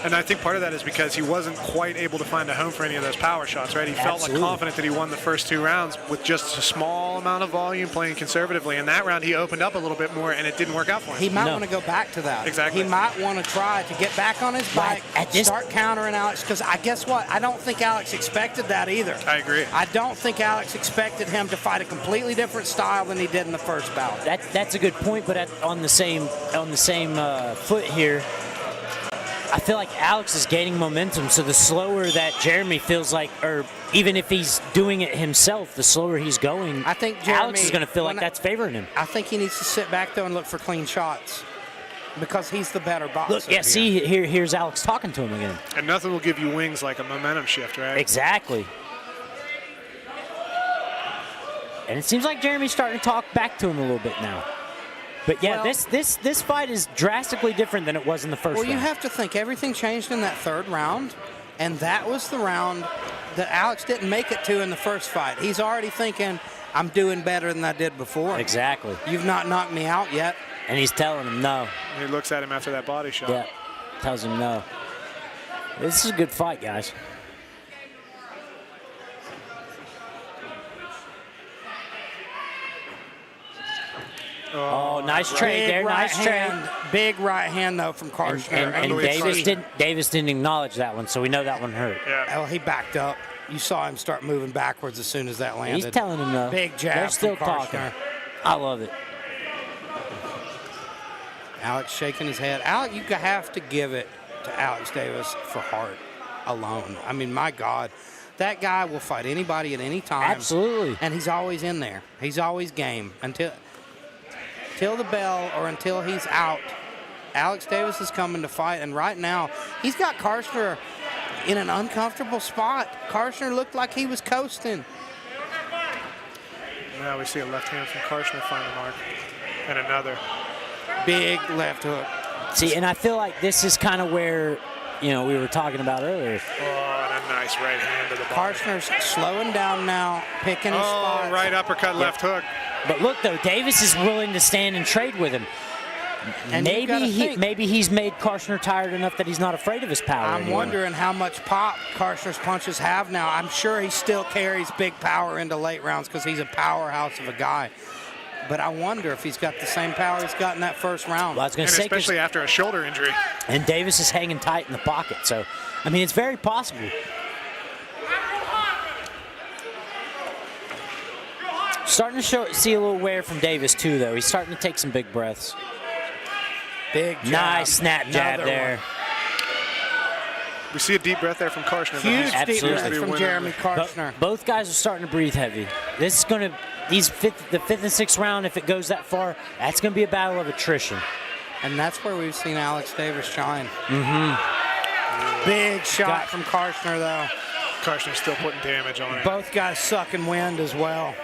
And I think part of that is because he wasn't quite able to find a home for any of those power shots, right? He felt like confident that he won the first 2 rounds with just a small amount of volume, playing conservatively. In that round, he opened up a little bit more, and it didn't work out for him. He might want to go back to that. Exactly. He might want to try to get back on his bike, start countering Alex, because guess what? I don't think Alex expected that either. I agree. I don't think Alex expected him to fight a completely different style than he did in the first bout. That's a good point, but on the same foot here, I feel like Alex is gaining momentum, so the slower that Jeremy feels like, or even if he's doing it himself, the slower he's going, I think Jeremy, Alex is going to feel like that's favoring him. I think he needs to sit back, though, and look for clean shots because he's the better boxer. Look, yeah, see, here's Alex talking to him again. And nothing will give you wings like a momentum shift, right? Exactly. And it seems like Jeremy's starting to talk back to him a little bit now. But yeah, well, this fight is drastically different than it was in the first round. Well, you have to think everything changed in that 3rd round, and that was the round that Alex didn't make it to in the first fight. He's already thinking, I'm doing better than I did before. Exactly. You've not knocked me out yet. And he's telling him no. He looks at him after that body shot. Yeah, tells him no. This is a good fight, guys. Oh, nice trade there, nice trade. Big right hand, though, from Carner. And Davis didn't acknowledge that one, so we know that one hurt. Yeah. Oh, he backed up. You saw him start moving backwards as soon as that landed. He's telling him no. Big jab. They're still from talking. Carner. I love it. Alex shaking his head. You have to give it to Alex Davis for heart alone. I mean, my God. That guy will fight anybody at any time. Absolutely. And he's always in there. He's always game. Until the bell or until he's out, Alex Davis is coming to fight. And right now, he's got Carner in an uncomfortable spot. Carner looked like he was coasting. Now we see a left hand from Carner find the mark. And another. Big left hook. See, and I feel like this is kind of where, we were talking about earlier. Oh, and a nice right hand to the body. Carner's slowing down now, picking his spot. Right uppercut, left hook. But look, though, Davis is willing to stand and trade with him. And maybe he's made Carner tired enough that he's not afraid of his power I'm anymore. wondering how much pop Carner's punches have now. I'm sure he still carries big power into late rounds because he's a powerhouse of a guy. But I wonder if he's got the same power he's got in that first round. Well, I was going to say, especially after a shoulder injury. And Davis is hanging tight in the pocket. So, I mean, it's very possible. Starting to see a little wear from Davis, too, though. He's starting to take some big breaths. Big jab. Nice snap jab there. We see a deep breath there from Carner. Huge deep breath from Jeremy Carner. Both guys are starting to breathe heavy. This is going to, the 5th and 6th round, if it goes that far, that's going to be a battle of attrition. And that's where we've seen Alex Davis shine. Big shot from Carner, though. Carner's still putting damage on it. Both guys sucking wind as well.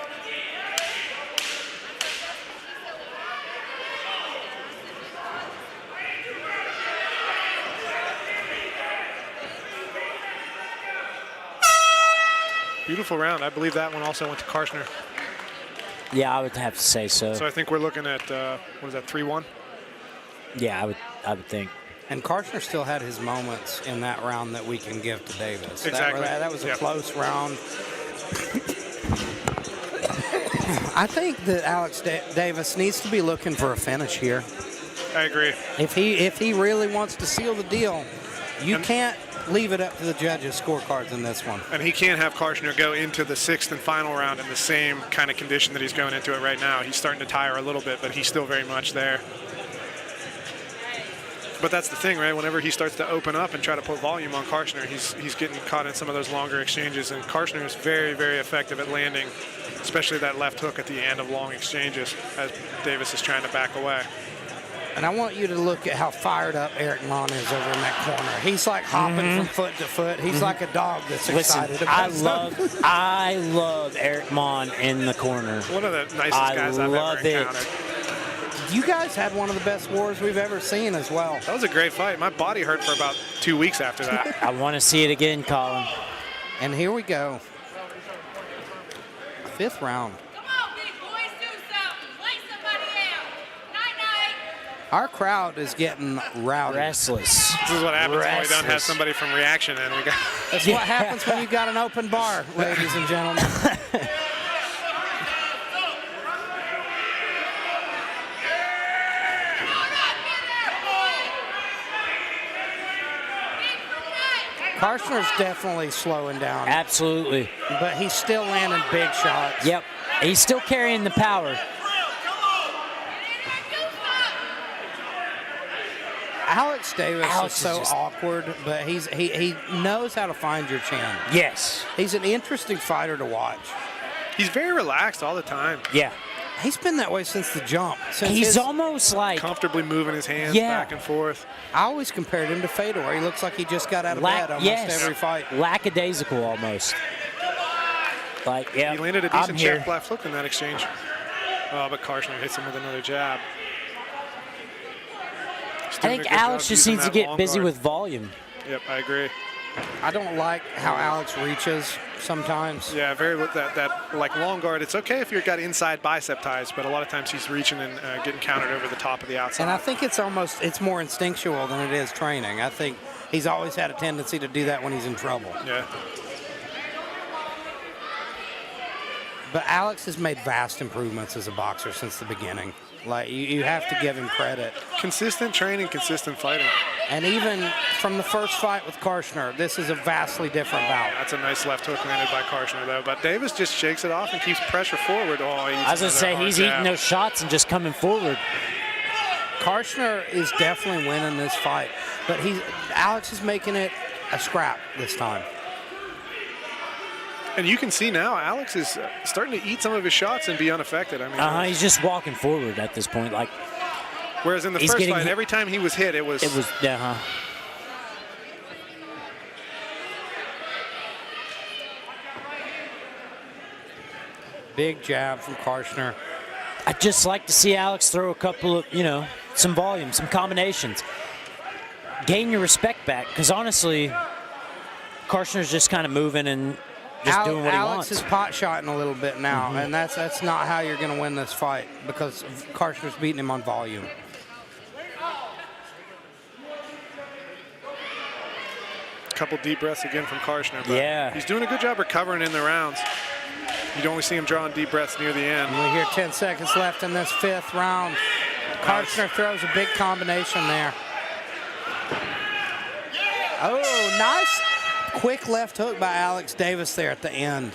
Beautiful round. I believe that one also went to Carner. Yeah, I would have to say so. So I think we're looking at, what is that, 3-1? Yeah, I would think. And Carner still had his moments in that round that we can give to Davis. Exactly. That was a close round. I think that Alex Davis needs to be looking for a finish here. I agree. If he really wants to seal the deal, you can't leave it up to the judges' scorecards in this one. And he can't have Carner go into the 6th and final round in the same kind of condition that he's going into it right now. He's starting to tire a little bit, but he's still very much there. But that's the thing, right? Whenever he starts to open up and try to put volume on Carner, he's getting caught in some of those longer exchanges. And Carner is very, very effective at landing, especially that left hook at the end of long exchanges as Davis is trying to back away. And I want you to look at how fired up Eric Mon is over in that corner. He's like hopping from foot to foot. He's like a dog that's excited about something. I love Eric Mon in the corner. One of the nicest guys I've ever encountered. You guys had one of the best wars we've ever seen as well. That was a great fight. My body hurt for about 2 weeks after that. I want to see it again, Colin. And here we go. 5th round. Our crowd is getting rowdy. Restless. This is what happens when we don't have somebody from reaction in. We got That's what happens when you've got an open bar, ladies and gentlemen. Carner's definitely slowing down. Absolutely. But he's still landing big shots. Yep. He's still carrying the power. Alex Davis is so awkward, but he knows how to find your channel. Yes. He's an interesting fighter to watch. He's very relaxed all the time. Yeah. He's been that way since the jump. He's almost like comfortably moving his hands back and forth. I always compared him to Fedor. He looks like he just got out of bed almost every fight. Lackadaisical almost. Like, yeah, he landed a decent check left hook in that exchange. Oh, but Carner hits him with another jab. I think Alex just needs to get busy with volume. Yep, I agree. I don't like how Alex reaches sometimes. Yeah, very with that like long guard. It's okay if you've got inside bicep ties, but a lot of times he's reaching and getting countered over the top of the outside. And I think it's more instinctual than it is training. I think he's always had a tendency to do that when he's in trouble. Yeah. But Alex has made vast improvements as a boxer since the beginning. Like, you have to give him credit. Consistent training, consistent fighting. And even from the first fight with Carner, this is a vastly different bout. That's a nice left hook landed by Carner, though. But Davis just shakes it off and keeps pressure forward. I was going to say, he's eating those shots and just coming forward. Carner is definitely winning this fight. But Alex is making it a scrap this time. And you can see now Alex is starting to eat some of his shots and be unaffected. I mean, he's just walking forward at this point. Like, whereas in the first fight, every time he was hit, it was Big jab from Carner. I'd just like to see Alex throw a couple of, some volume, some combinations. Gain your respect back, because honestly, Carner's just kind of moving and just doing what he wants. Alex is pot-shotting a little bit now, and that's not how you're going to win this fight, because Carner's beating him on volume. A couple deep breaths again from Carner, but he's doing a good job recovering in the rounds. You'd only see him drawing deep breaths near the end. We hear 10 seconds left in this fifth round. Carner throws a big combination there. Oh, nice quick left hook by Alex Davis there at the end.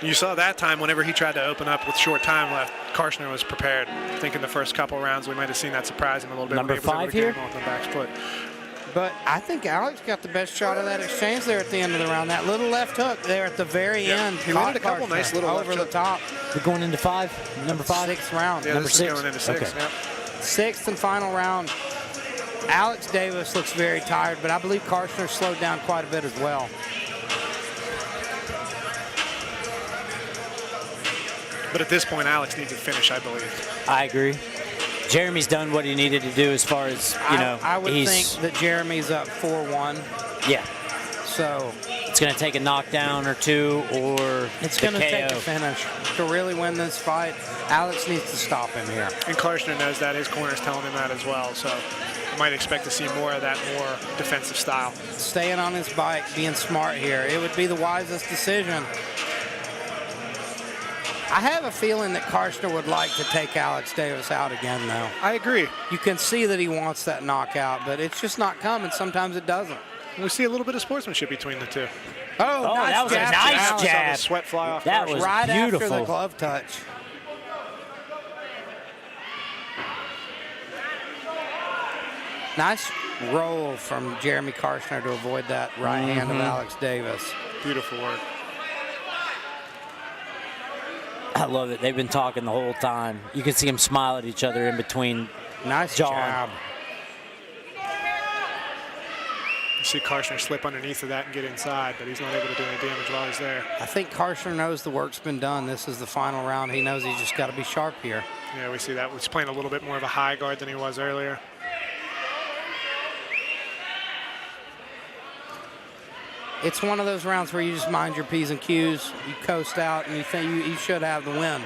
You saw that time whenever he tried to open up with short time left, Carner was prepared. I think in the first couple rounds we might have seen that surprise him a little bit. Number 5 here? On the back foot. But I think Alex got the best shot of that exchange there at the end of the round. That little left hook there at the very end. He landed a couple nice little over the top. We're going into 5, number 5? 6th round. Yeah, number this 6. is going into 6. Okay. Yep. 6th and final round. Alex Davis looks very tired, but I believe Carner slowed down quite a bit as well. But at this point, Alex needs to finish, I believe. I agree. Jeremy's done what he needed to do as far as, I would think that Jeremy's up 4-1. Yeah. So it's going to take a knockdown or two, or it's going to take a finish to really win this fight. Alex needs to stop him here. And Carner knows that. His corner's telling him that as well. So I might expect to see more of that more defensive style. Staying on his bike, being smart here. It would be the wisest decision. I have a feeling that Carner would like to take Alex Davis out again, though. I agree. You can see that he wants that knockout, but it's just not coming. Sometimes it doesn't. We see a little bit of sportsmanship between the two. Oh, nice that was jab. a nice jab. Saw the sweat fly off. That was right beautiful. after the glove touch. Nice roll from Jeremy Carner to avoid that right hand of Alex Davis. Beautiful work. I love it. They've been talking the whole time. You can see them smile at each other in between. Nice jawing. job. You see Carner slip underneath of that and get inside, but he's not able to do any damage while he's there. I think Carner knows the work's been done. This is the final round. He knows he's just got to be sharp here. Yeah, we see that. He's playing a little bit more of a high guard than he was earlier. It's one of those rounds where you just mind your P's and Q's. You coast out, and you think you should have the win.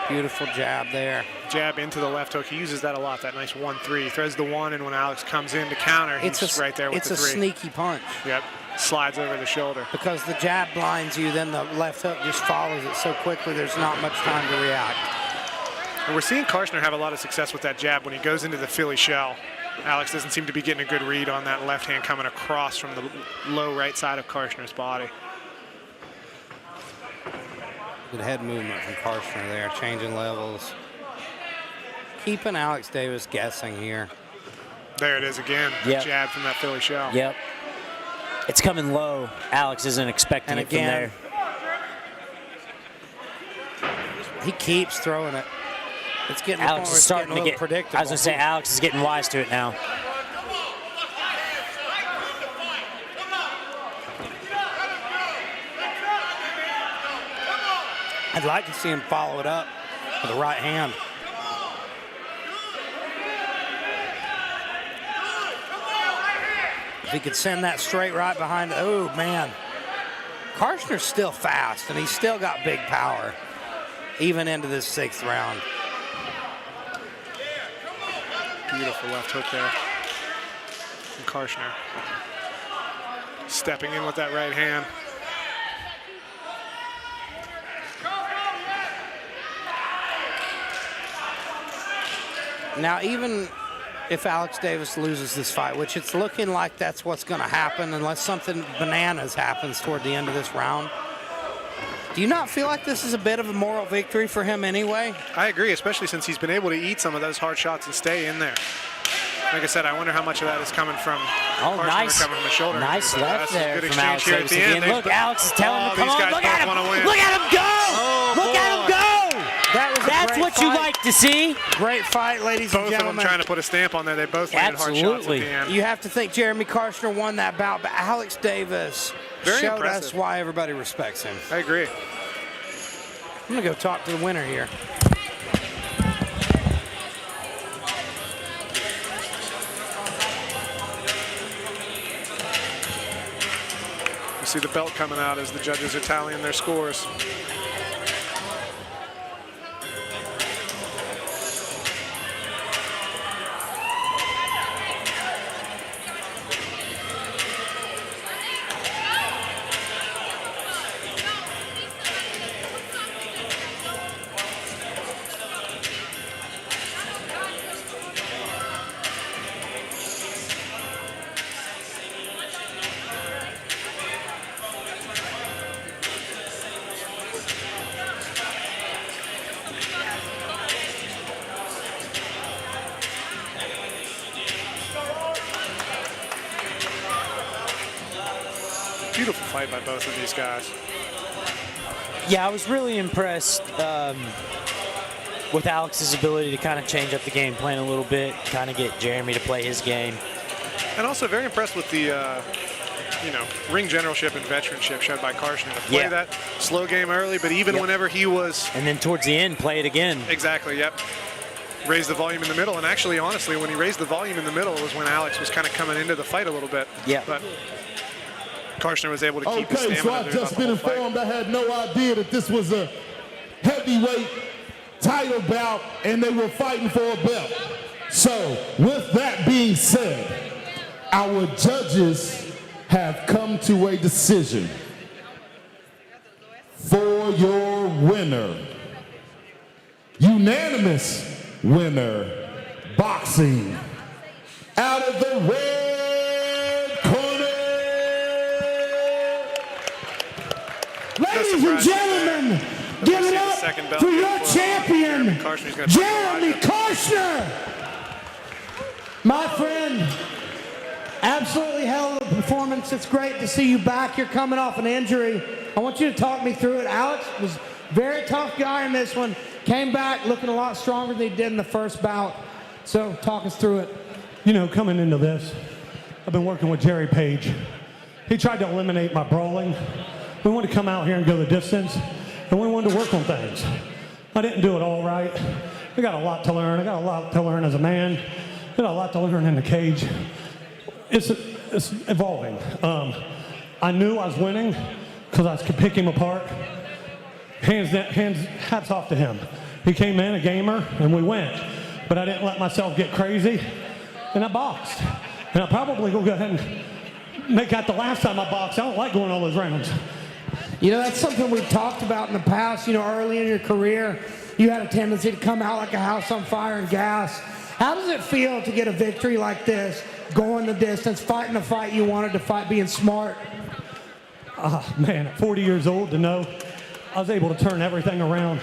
Beautiful jab there. Jab into the left hook. He uses that a lot, that nice 1-3. He throws the 1, and when Alex comes in to counter, he's right there with the 3. It's a sneaky punch. Yep, slides over the shoulder. Because the jab blinds you, then the left hook just follows it so quickly, there's not much time to react. And we're seeing Carner have a lot of success with that jab when he goes into the Philly shell. Alex doesn't seem to be getting a good read on that left hand coming across from the low right side of Carner's body. Good head movement from Carner there, changing levels. Keeping Alex Davis guessing here. There it is again, Yep. Jab from that Philly shell. Yep. It's coming low. Alex isn't expecting And it from again, there. he keeps throwing it. It's getting to the point Alex where is it's starting getting to a little get, predictable. I was going to say, Alex is getting wise to it now. I'd like to see him follow it up with the right hand. If he could send that straight right behind, oh man. Carner's still fast, and he's still got big power, even into this 6th round. Beautiful left hook there from Carner. Stepping in with that right hand. Now, even if Alex Davis loses this fight, which it's looking like that's what's going to happen unless something bananas happens toward the end of this round, do you not feel like this is a bit of a moral victory for him anyway? I agree, especially since he's been able to eat some of those hard shots and stay in there. Like I said, I wonder how much of that is coming from nice, coming from the shoulder. nice left there good from Alex here Davis at the end. again. Look, Alex is telling him, come on, look at him, look at him go! Look at him go! That's what you like to see. Great fight, ladies and Both gentlemen. of them trying to put a stamp on there. They both landed hard shots at the end. You have to think Jeremy Carner won that bout, but Alex Davis showed us why everybody respects him. I agree. I'm going to go talk to the winner here. You see the belt coming out as the judges are tallying their scores. Beautiful fight by both of these guys. Yeah, I was really impressed with Alex's ability to kind of change up the game plan a little bit, kind of get Jeremy to play his game. And also very impressed with the, ring generalship and veteranship shown by Carner to play that slow game early, but even whenever he was... And then towards the end, play it again. Exactly, yep. Raise the volume in the middle, and actually, honestly, when he raised the volume in the middle was when Alex was kind of coming into the fight a little bit. Yeah. But Carner was able to keep his Okay, stamina. so I've just been informed. I had no idea that this was a heavyweight title bout and they were fighting for a belt. So with that being said, our judges have come to a decision. For your winner, unanimous winner, boxing, out of the red corner. Ladies and gentlemen, give it up for your champion, Jeremy Carner. My friend, absolutely hell of a performance. It's great to see you back. You're coming off an injury. I want you to talk me through it. Alex was a very tough guy in this one. Came back looking a lot stronger than he did in the first bout. So talk us through it. You know, coming into this, I've been working with Jerry Page. He tried to eliminate my brawling. We wanted to come out here and go the distance, and we wanted to work on things. I didn't do it all right. I got a lot to learn. I got a lot to learn as a man. I got a lot to learn in the cage. It's evolving. I knew I was winning because I could pick him apart. Hats off to him. He came in a gamer, and we went. But I didn't let myself get crazy, and I boxed. And I'm probably going to go ahead and make that the last time I boxed. I don't like going all those rounds. You know, that's something we've talked about in the past. You know, early in your career, you had a tendency to come out like a house on fire and gas. How does it feel to get a victory like this, going the distance, fighting the fight you wanted to fight, being smart? Man, at 40 years old, to know I was able to turn everything around.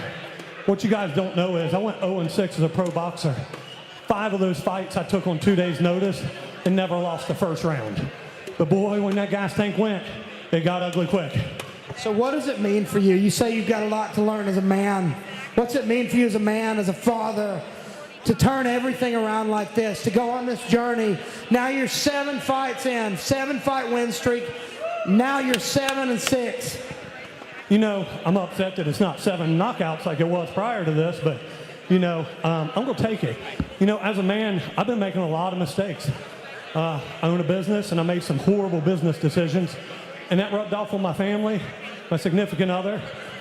What you guys don't know is I went 0-6 as a pro boxer. 5 of those fights I took on 2 days' notice and never lost the first round. But boy, when that gas tank went, it got ugly quick. So what does it mean for you? You say you've got a lot to learn as a man. What's it mean for you as a man, as a father, to turn everything around like this, to go on this journey? Now you're 7 fights in, 7-fight win streak. Now you're 7-6. You know, I'm upset that it's not 7 knockouts like it was prior to this, but, you know, I'm going to take it. You know, as a man, I've been making a lot of mistakes. I own a business, and I made some horrible business decisions, and that rubbed off on my family, my significant other,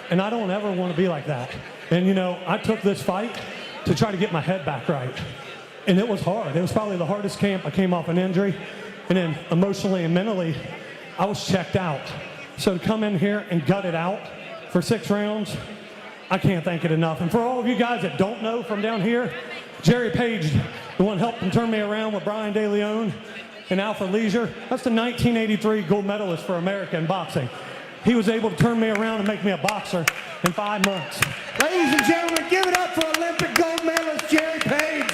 and I don't ever want to be like that. And, you know, I took this fight to try to get my head back right, and it was hard. It was probably the hardest camp. I came off an injury, and then emotionally and mentally, I was checked out. So to come in here and gut it out for 6 rounds, I can't thank it enough. And for all of you guys that don't know from down here, Jerry Page, the one helped him turn me around with Brian De Leon and Alfred Leisure. That's the 1983 gold medalist for America in boxing. He was able to turn me around and make me a boxer in 5 months. Ladies and gentlemen, give it up for Olympic gold medalist Jerry Page.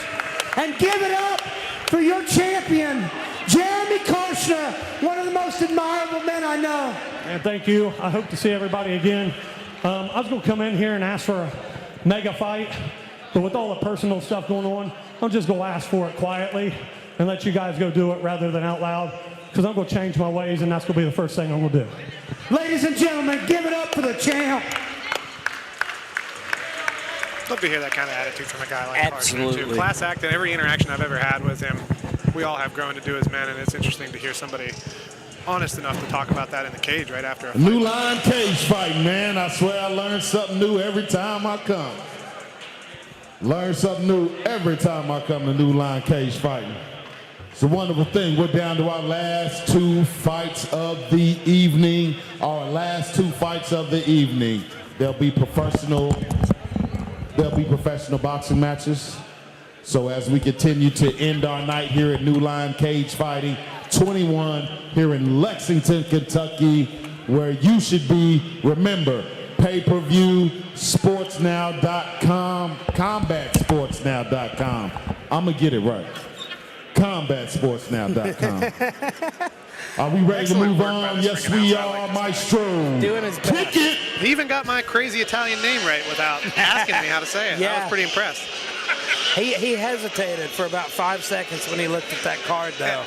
And give it up for your champion, Jeremy Carner, one of the most admirable men I know. And thank you. I hope to see everybody again. I was going to come in here and ask for a mega fight, but with all the personal stuff going on, I'm just going to ask for it quietly and let you guys go do it rather than out loud, because I'm going to change my ways, and that's going to be the first thing I'm going to do. Ladies and gentlemen, give it up for the champ. Love to hear that kind of attitude from a guy like Absolutely. Carner, too. Class act, and every interaction I've ever had with him, we all have grown to do as men, and it's interesting to hear somebody honest enough to talk about that in the cage right after a fight. New Line Cagefighting, man. I swear I learn something new every time I come. Learn something new every time I come to New Line Cagefighting. It's a wonderful thing. We're down to our last 2 fights of the evening. Our last 2 fights of the evening. There'll be professional boxing matches. So as we continue to end our night here at New Line Cagefighting 21 here in Lexington, Kentucky, where you should be, remember, pay-per-view, sportsnow.com, combatsportsnow.com. I'm going to get it right. combatsportsnow.com. Are we ready to move on? Yes, we are, Maestro. Doing his best. Kick it. He even got my crazy Italian name right without asking me how to say it. Yeah. I was pretty impressed. He hesitated for about 5 seconds when he looked at that card, though.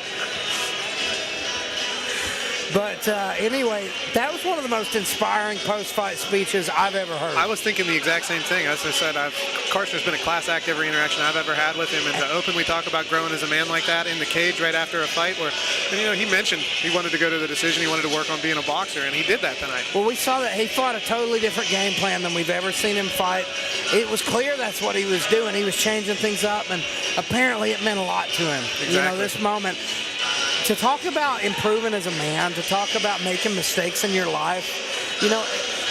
But anyway, that was one of the most inspiring post-fight speeches I've ever heard. I was thinking the exact same thing. As I said, Carter's been a class act every interaction I've ever had with him, and to openly talk about growing as a man like that in the cage right after a fight where, and, you know, he mentioned he wanted to go to the decision, he wanted to work on being a boxer, and he did that tonight. Well, we saw that he fought a totally different game plan than we've ever seen him fight. It was clear that's what he was doing. He was changing things up, and apparently it meant a lot to him. Exactly. You know, this moment. To talk about improving as a man, to talk about making mistakes in your life, you know,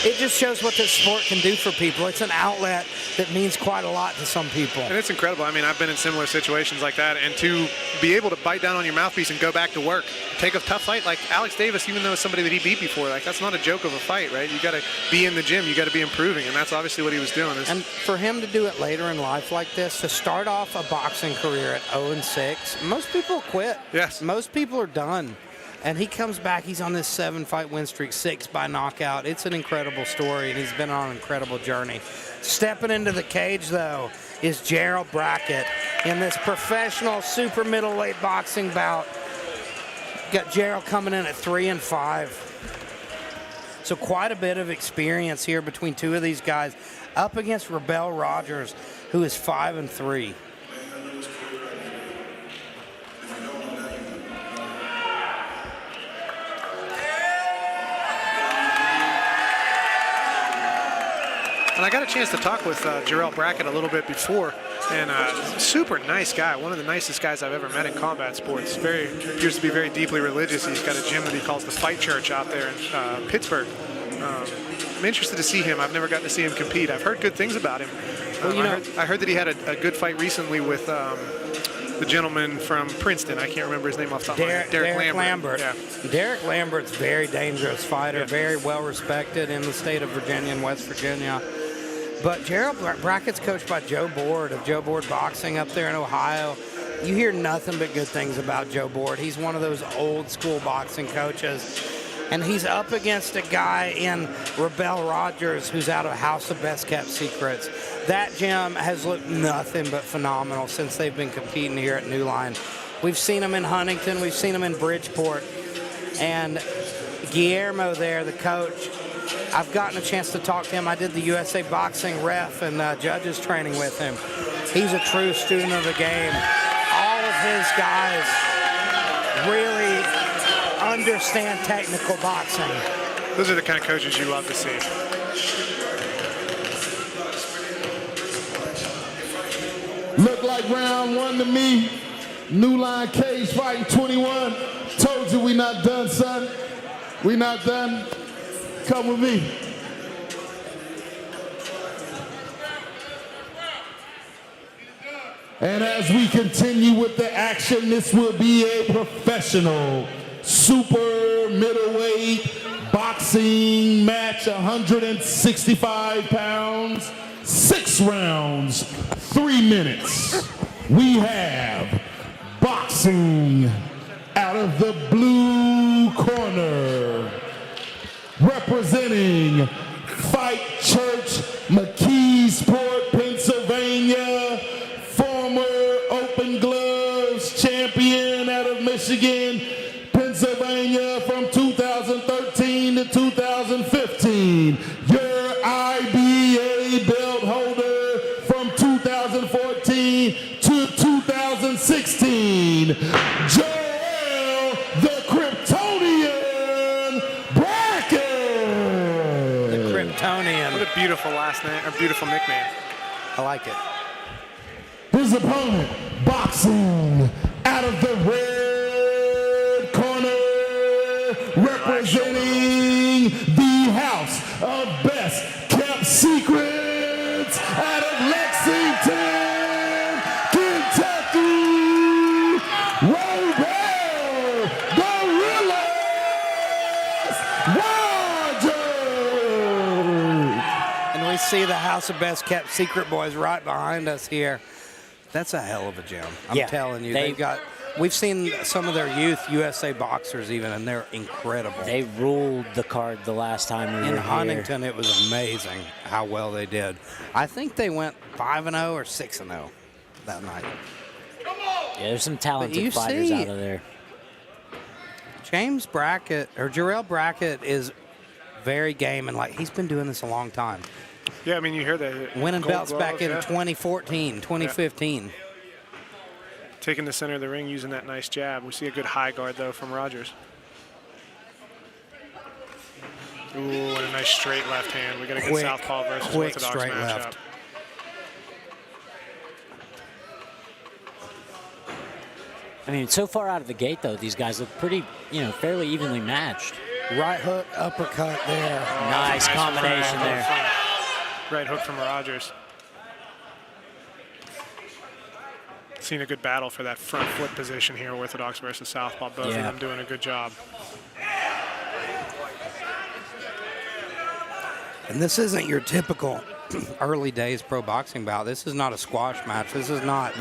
it just shows what this sport can do for people. It's an outlet that means quite a lot to some people. And it's incredible. I mean, I've been in similar situations like that, and to be able to bite down on your mouthpiece and go back to work, take a tough fight like Alex Davis, even though it's somebody that he beat before, like, that's not a joke of a fight, right? You got to be in the gym, you got to be improving, and that's obviously what he was doing. And for him to do it later in life like this, to start off a boxing career at 0-6, most people quit. Yes. Most people are done. And he comes back, he's on this 7-fight win streak, 6 by knockout. It's an incredible story, and he's been on an incredible journey. Stepping into the cage, though, is Gerald Brackett in this professional super middleweight boxing bout. Got Gerald coming in at 3-5. So quite a bit of experience here between 2 of these guys, up against Rebel Rogers, who is 5-3. I And I got a chance to talk with Jarrell Brackett a little bit before, and super nice guy, one of the nicest guys I've ever met in combat sports. Appears to be very deeply religious. He's got a gym that he calls the Fight Church out there in Pittsburgh. I'm interested to see him. I've never gotten to see him compete. I've heard good things about him. I heard that he had a good fight recently with the gentleman from Princeton. I can't remember his name off the top of my head. Derek Lambert. Yeah. Derek Lambert's a very dangerous fighter, very well respected in the state of Virginia and West Virginia. But Gerald Brackett's coached by Joe Board of Joe Board Boxing up there in Ohio. You hear nothing but good things about Joe Board. He's one of those old school boxing coaches. And he's up against a guy in Rebel Rogers who's out of House of Best Kept Secrets. That gym has looked nothing but phenomenal since they've been competing here at New Line. We've seen him in Huntington. We've seen him in Bridgeport. And Guillermo there, the coach, I've gotten a chance to talk to him. I did the USA Boxing ref and judges training with him. He's a true student of the game. All of his guys really understand technical boxing. Those are the kind of coaches you love to see. Look like round one to me. New Line Cagefighting 21. Told you we not done, son. We not done. Come with me. And as we continue with the action, this will be a professional super middleweight boxing match, 165 pounds, 6 rounds, 3 minutes. We have boxing out of the blue corner, representing Fight Church, McKeesport, Pennsylvania, former Open Gloves champion out of Michigan, Pennsylvania from 2013 to 2015. Your IBA belt holder from 2014 to 2016. Joel the Kryptonian Brackett. The Kryptonian. What a beautiful last name, or beautiful nickname. I like it. His opponent, boxing out of the red corner, representing the House of Best Kept Secrets out of Lexington, Kentucky, Robert Gorillas Rogers. And we see the House of Best Kept Secret boys right behind us here. That's a hell of a gym. I'm telling you. We've seen some of their youth USA boxers even, and they're incredible. They ruled the card the last time we were here. In Huntington, it was amazing how well they did. I think they went 5-0 or 6-0 that night. Yeah, there's some talented fighters out of there. James Brackett, or Jarrell Brackett, is very game, and he's been doing this a long time. Yeah, I mean, you hear that. Winning belts back in 2014, 2015. Yeah. Taking the center of the ring, using that nice jab. We see a good high guard, though, from Rogers. Ooh, and a nice straight left hand. We got a good southpaw versus orthodox straight matchup. left. I mean, so far out of the gate, though, these guys look pretty, fairly evenly matched. Right hook, uppercut there. Nice combination there. Right hook from Rogers. Seen a good battle for that front foot position here, orthodox versus southpaw. Both of them doing a good job. And this isn't your typical early days pro boxing bout. This is not a squash match. This is not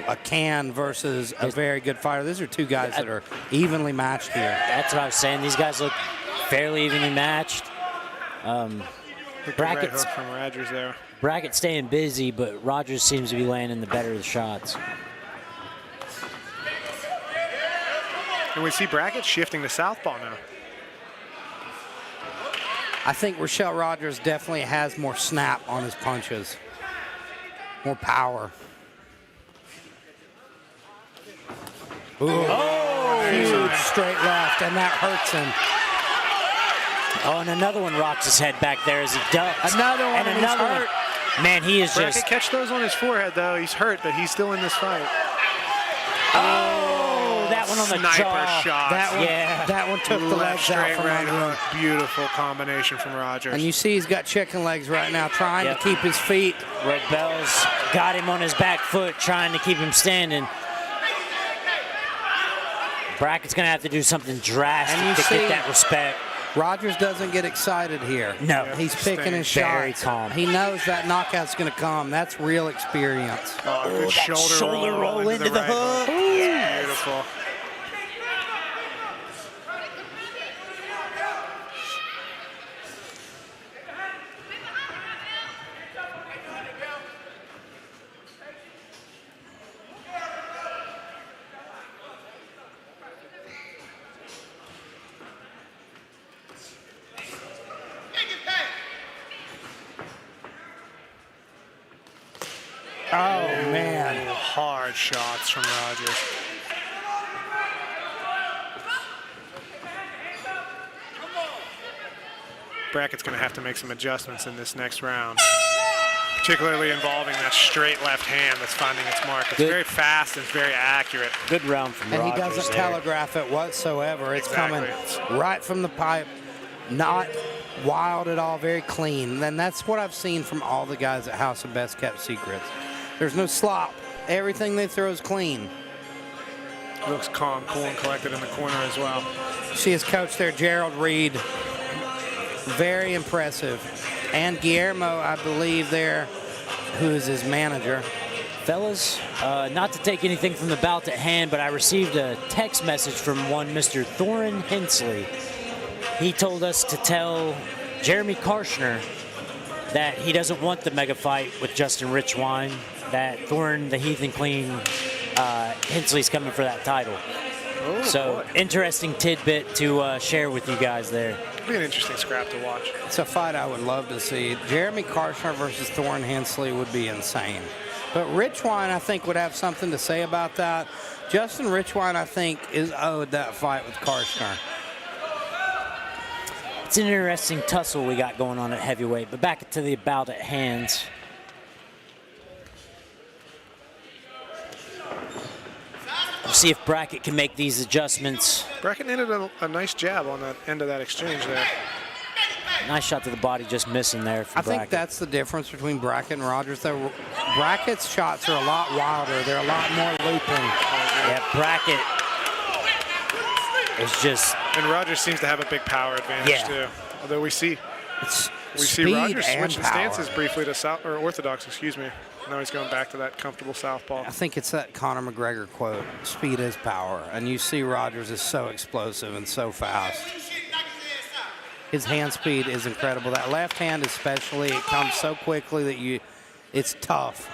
a can versus a very good fighter. These are two guys that are evenly matched here. That's what I was saying. These guys look fairly evenly matched. Right hook from Rogers there. Brackett staying busy, but Rogers seems to be landing the better of the shots. And we see Brackett shifting to southpaw now. I think Rochelle Rogers definitely has more snap on his punches, more power. Ooh. Huge straight left, and that hurts him. Oh, and another one rocks his head back there as he ducks. Another one, and another one. Man, he is Brackett just. catch those on his forehead, though. He's hurt, but he's still in this fight. Oh, that one on the Sniper jaw. shot. That one took the legs out straight from right under him. hook. Beautiful combination from Rogers. And you see he's got chicken legs right now, trying to keep his feet. Red Bell's got him on his back foot, trying to keep him standing. Brackett's going to have to do something drastic to get that respect. Rogers doesn't get excited here. No. He's picking his very shots. calm. He knows that knockout's going to come. That's real experience. Oh, good shoulder roll into the hook. Yes. Beautiful. Oh, man. Hard shots from Rogers. Brackett's going to have to make some adjustments in this next round, particularly involving that straight left hand that's finding its mark. It's very fast and it's very accurate. Good round from And Rogers. he doesn't telegraph it whatsoever. It's Exactly. coming right from the pipe, not wild at all, very clean. And that's what I've seen from all the guys at House of Best Kept Secrets. There's no slop. Everything they throw is clean. Looks calm, cool, and collected in the corner as well. See his coach there, Gerald Reed. Very impressive. And Guillermo, I believe, there, who is his manager. Fellas, not to take anything from the bout at hand, but I received a text message from one Mr. Thorin Hensley. He told us to tell Jeremy Carner that he doesn't want the mega fight with Justin Richwine, that Thorin, the Heathen Clean, Hensley's coming for that title. Oh, so, boy. interesting tidbit to share with you guys there. It'll be an interesting scrap to watch. It's a fight I would love to see. Jeremy Carner versus Thorin Hensley would be insane. But Richwine, I think, would have something to say about that. Justin Richwine, I think, is owed that fight with Carner. It's an interesting tussle we got going on at heavyweight, but back to the bout at hand. We'll see if Brackett can make these adjustments. Brackett ended a nice jab on that end of that exchange there. Nice shot to the body, just missing there from I think Brackett. that's the difference between Brackett and Rogers. Though Brackett's shots are a lot wilder. They're a lot more looping. Yeah, Brackett is just... And Rogers seems to have a big power advantage, too. Although we see Rogers switching stances briefly to orthodox, excuse me. Now he's going back to that comfortable southpaw. I think it's that Conor McGregor quote, speed is power. And you see Rogers is so explosive and so fast. His hand speed is incredible. That left hand especially, it comes so quickly that it's tough.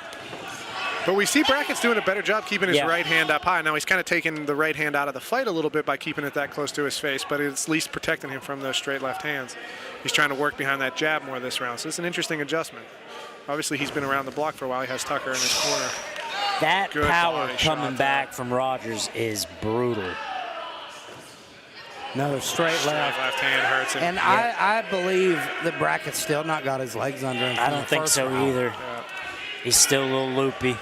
But we see Brackett's doing a better job keeping his right hand up high. Now he's kind of taking the right hand out of the fight a little bit by keeping it that close to his face, but it's at least protecting him from those straight left hands. He's trying to work behind that jab more this round, so it's an interesting adjustment. Obviously, he's been around the block for a while. He has Tucker in his corner. That Good power body coming shot back from Rogers is brutal. No, straight left. Left hand hurts him. And I believe that Brackett's still not got his legs under him. I don't think so either. Yeah. He's still a little loopy.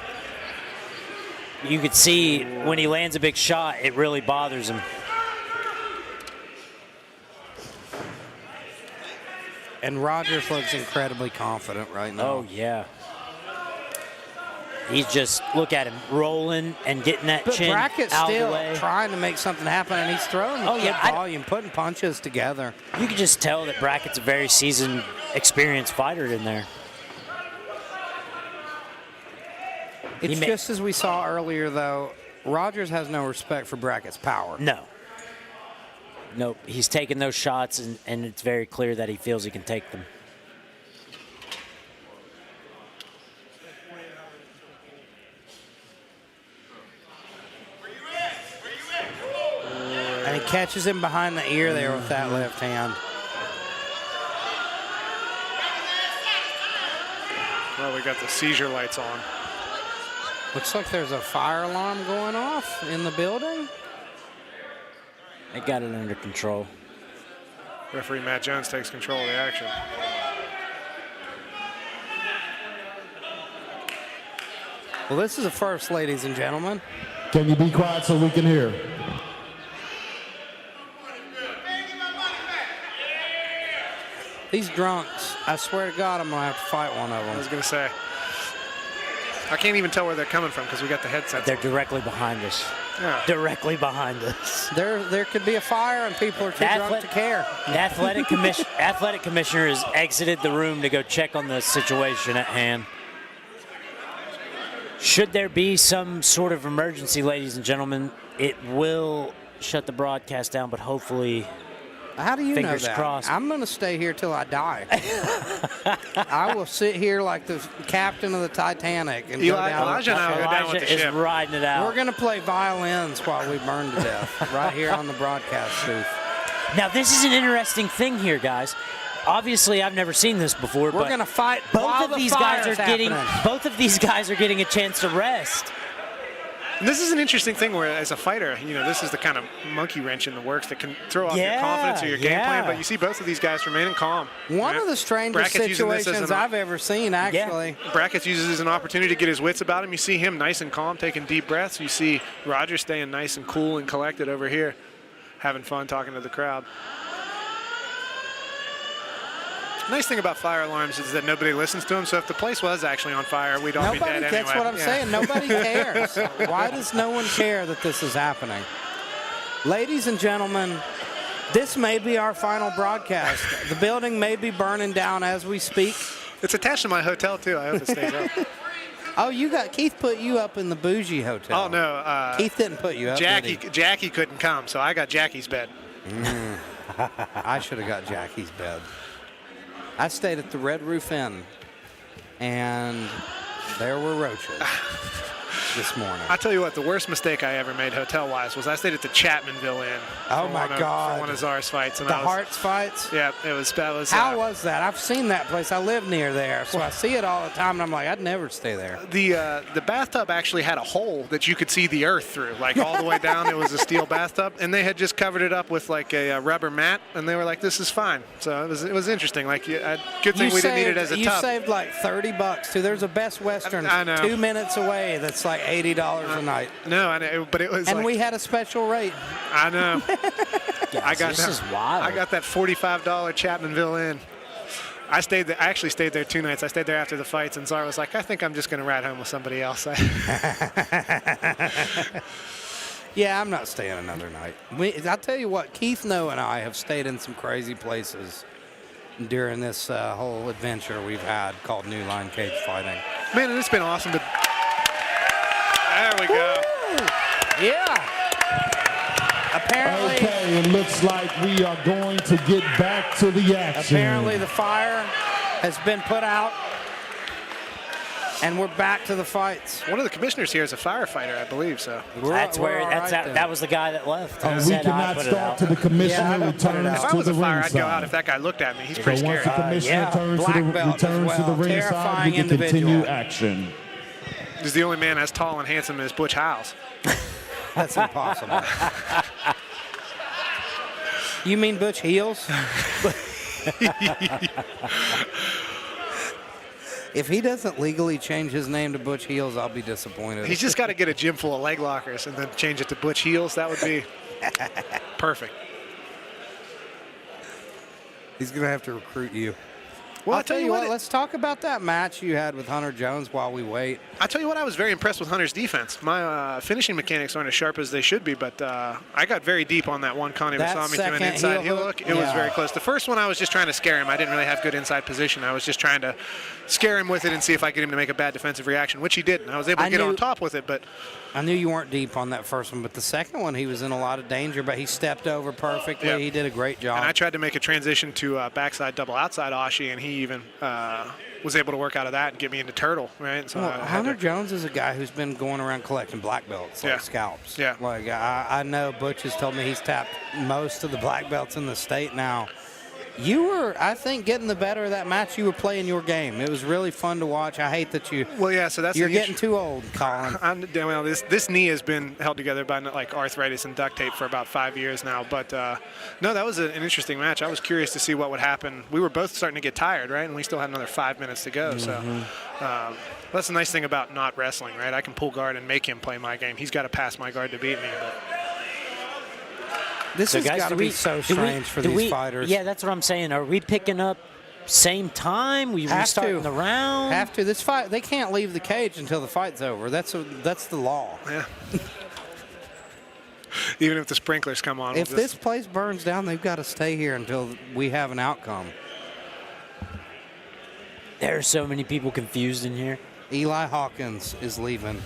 You could see when he lands a big shot, it really bothers him. And Rogers looks incredibly confident right now. Oh, yeah. He's just, look at him, rolling and getting that But chin Brackett's out of still the way. trying to make something happen, and he's throwing good volume, putting punches together. You can just tell that Brackett's a very seasoned, experienced fighter in there. It's just as we saw earlier, though, Rogers has no respect for Brackett's power. No. Nope. He's taking those shots, and it's very clear that he feels he can take them. And he catches him behind the ear there with that left hand. Well, we got the seizure lights on. Looks like there's a fire alarm going off in the building. They got it under control. Referee Matt Jones takes control of the action. Well, this is a first, ladies and gentlemen. Can you be quiet so we can hear? These drunks, I swear to God, I'm going to have to fight one of them. I was going to say. I can't even tell where they're coming from because we got the headsets. They're directly behind us. Yeah. Directly behind us. There could be a fire and people are too drunk to care. The athletic commissioner has exited the room to go check on the situation at hand. Should there be some sort of emergency, ladies and gentlemen, it will shut the broadcast down, but hopefully, how do you know fingers that? crossed. I'm going to stay here till I die. I will sit here like the captain of the Titanic and go down. Elijah and I will go down with the ship. Is riding it out. We're going to play violins while we burn to death right here on the broadcast booth. Now, this is an interesting thing here, guys. Obviously, I've never seen this before. We're going to fight. Both of these guys are getting a chance to rest. And this is an interesting thing where, as a fighter, this is the kind of monkey wrench in the works that can throw off your confidence or your game plan. But you see both of these guys remaining calm. One of the strangest situations I've ever seen, actually. Yeah. Brackets uses this as an opportunity to get his wits about him. You see him nice and calm, taking deep breaths. You see Roger staying nice and cool and collected over here, having fun talking to the crowd. Nice thing about fire alarms is that nobody listens to them. So if the place was actually on fire, we'd all be dead anyway. That's what I'm saying. Nobody cares. Why does no one care that this is happening? Ladies and gentlemen, this may be our final broadcast. The building may be burning down as we speak. It's attached to my hotel, too. I hope it stays up. Oh, Keith put you up in the bougie hotel. Oh, no. Keith didn't put you up, Jackie couldn't come, so I got Jackie's bed. I should have got Jackie's bed. I stayed at the Red Roof Inn, and there were roaches this morning. I tell you what, the worst mistake I ever made hotel-wise was I stayed at the Chapmanville Inn. Oh, my God. For one of Czar's fights. And the Hearts fights? Yeah, it was. How was that? I've seen that place. I live near there, so I see it all the time, and I'm like, I'd never stay there. The bathtub actually had a hole that you could see the earth through, like all the way down. It was a steel bathtub, and they had just covered it up with like a rubber mat, and they were like, "This is fine." So it was interesting. Like, good thing we didn't need it as a tub. You saved like $30 too. There's a Best Western 2 minutes away that's like $80 a night. No, I know, but it was. And we had a special rate. I know. This is wild. I got that $45 Chapmanville Inn. I actually stayed there 2 nights. I stayed there after the fights, and Czar was like, I think I'm just going to ride home with somebody else. Yeah, I'm not staying another night. I'll tell you what, Keith Noe and I have stayed in some crazy places during this whole adventure we've had called New Line Cagefighting. Man, and it's been awesome to... There we go. Woo! Yeah. Apparently, okay, it looks like we are going to get back to the action. Apparently the fire has been put out, and we're back to the fights. One of the commissioners here is a firefighter, I believe, so. That was the guy that left. We cannot start to the commissioner returns to the ringside. If I was a fire, I'd go out if that guy looked at me. He's pretty scary. Once the commissioner returns to the ringside, we can continue action. He's the only man as tall and handsome as Butch Howes. That's impossible. You mean Butch Heels? If he doesn't legally change his name to Butch Heels, I'll be disappointed. He's just got to get a gym full of leg lockers and then change it to Butch Heels. That would be perfect. He's going to have to recruit you. Well, I'll tell you what, let's talk about that match you had with Hunter Jones while we wait. I'll tell you what, I was very impressed with Hunter's defense. My finishing mechanics aren't as sharp as they should be, but I got very deep on that one Connie Wasami to an inside heel hook. It was very close. The first one, I was just trying to scare him. I didn't really have good inside position. I was just trying to scare him with it and see if I could get him to make a bad defensive reaction, which he didn't. I was able to get on top with it, but... I knew you weren't deep on that first one, but the second one, he was in a lot of danger, but he stepped over perfectly. Yep. He did a great job. And I tried to make a transition to backside double outside Ashi, and he even was able to work out of that and get me into turtle, right? So Hunter Jones is a guy who's been going around collecting black belts, like scalps. Yeah. Like I know Butch has told me he's tapped most of the black belts in the state now. You were, I think, getting the better of that match. You were playing your game. It was really fun to watch. I hate that you. Well, yeah. So that's you're getting too old, Colin. Well, this knee has been held together by like arthritis and duct tape for about 5 years now. But no, that was an interesting match. I was curious to see what would happen. We were both starting to get tired, right? And we still had another 5 minutes to go. So that's the nice thing about not wrestling, right? I can pull guard and make him play my game. He's got to pass my guard to beat me. But this has got to be so strange for these fighters. Yeah, that's what I'm saying. Are we picking up same time? We restarting the round? Have to. This fight, they can't leave the cage until the fight's over. That's the law. Yeah. Even if the sprinklers come on. If this place burns down, they've got to stay here until we have an outcome. There are so many people confused in here. Eli Hawkins is leaving.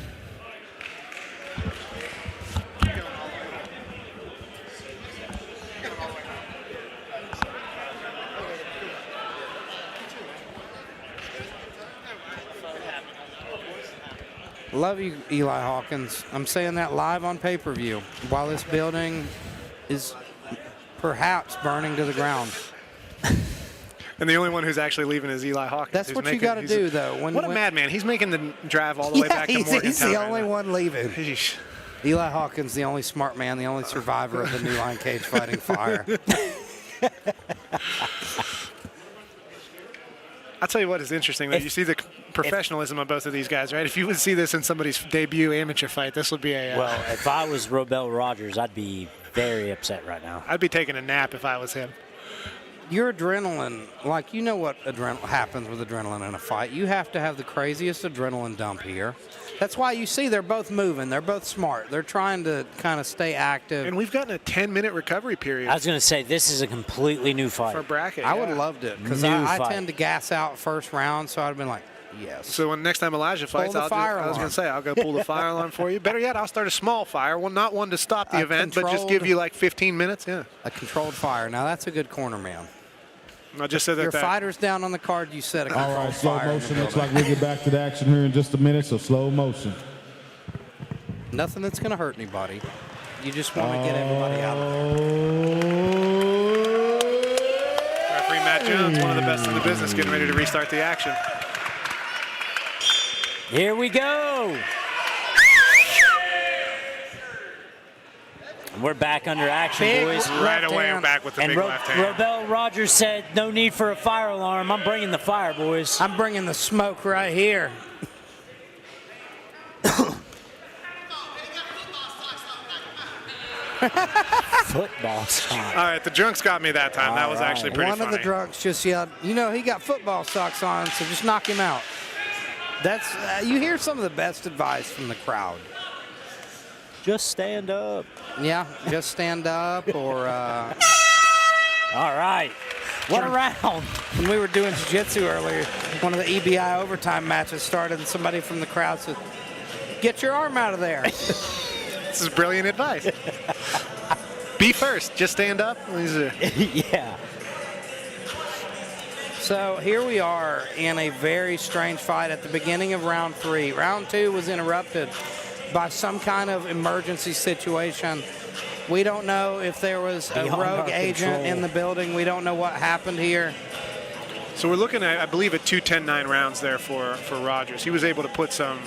Love you, Eli Hawkins. I'm saying that live on pay-per-view while this building is perhaps burning to the ground. And the only one who's actually leaving is Eli Hawkins. That's what you got to do, though. What a madman. He's making the drive all the way back to Morgantown. He's the only one leaving. Sheesh. Eli Hawkins, the only smart man, the only survivor of the new Line Cagefighting fire. I'll tell you what is interesting, though. You see the professionalism of both of these guys, right? If you would see this in somebody's debut amateur fight, this would be a... Well, if I was Robel Rogers, I'd be very upset right now. I'd be taking a nap if I was him. Your adrenaline, like, you know what happens with adrenaline in a fight. You have to have the craziest adrenaline dump here. That's why you see they're both moving. They're both smart. They're trying to kind of stay active. And we've gotten a 10-minute recovery period. I was going to say, this is a completely new fight. For bracket, I would have loved it, because I tend to gas out first round, so I'd have been like, yes. So when next time Elijah fights, I was going to say, I'll go pull the fire alarm for you. Better yet, I'll start a small fire. Well, not one to stop the event, but just give you like 15 minutes. Yeah. A controlled fire. Now, that's a good corner man. I just said that. Your fighter's down on the card, you said a controlled All right, slow fire. motion. Looks like we'll get back to the action here in just a minute, so slow motion. Nothing that's going to hurt anybody. You just want to get everybody out of there. Referee Matt Jones, one of the best in the business, getting ready to restart the action. Here we go. And we're back under action, boys. Right away, we're back with the big left hand. Robel Rogers said, no need for a fire alarm. I'm bringing the fire, boys. I'm bringing the smoke right here. Football socks. All right, the drunks got me that time. That was actually pretty funny. One of the drunks just yelled, you know, he got football socks on, so just knock him out. That's you hear some of the best advice from the crowd. Just stand up. Yeah, just stand up or... All right. What a round. When we were doing jiu-jitsu earlier, one of the EBI overtime matches started and somebody from the crowd said, get your arm out of there. This is brilliant advice. Be first. Just stand up. Yeah. So here we are in a very strange fight at the beginning of round 3. Round 2 was interrupted by some kind of emergency situation. We don't know if there was a rogue agent in the building. We don't know what happened here. So we're looking at, I believe, at 2 10-9 rounds there for Rogers. He was able to put some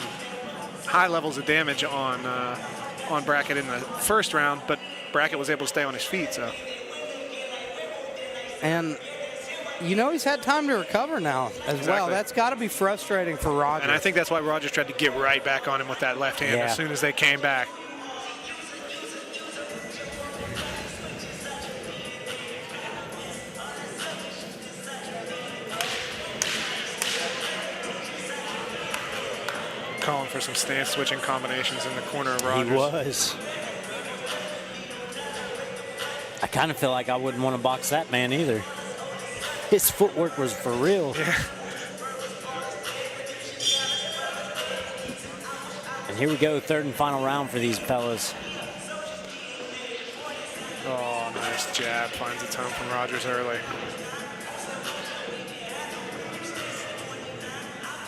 high levels of damage on Brackett in the first round, but Brackett was able to stay on his feet. So. And you know he's had time to recover now as well. That's got to be frustrating for Rogers. And I think that's why Rogers tried to get right back on him with that left hand as soon as they came back. Calling for some stance switching combinations in the corner of Rogers. He was. I kind of feel like I wouldn't want to box that man either. His footwork was for real. Yeah. And here we go, third and final round for these fellas. Oh, nice jab. Finds its home from Rogers early.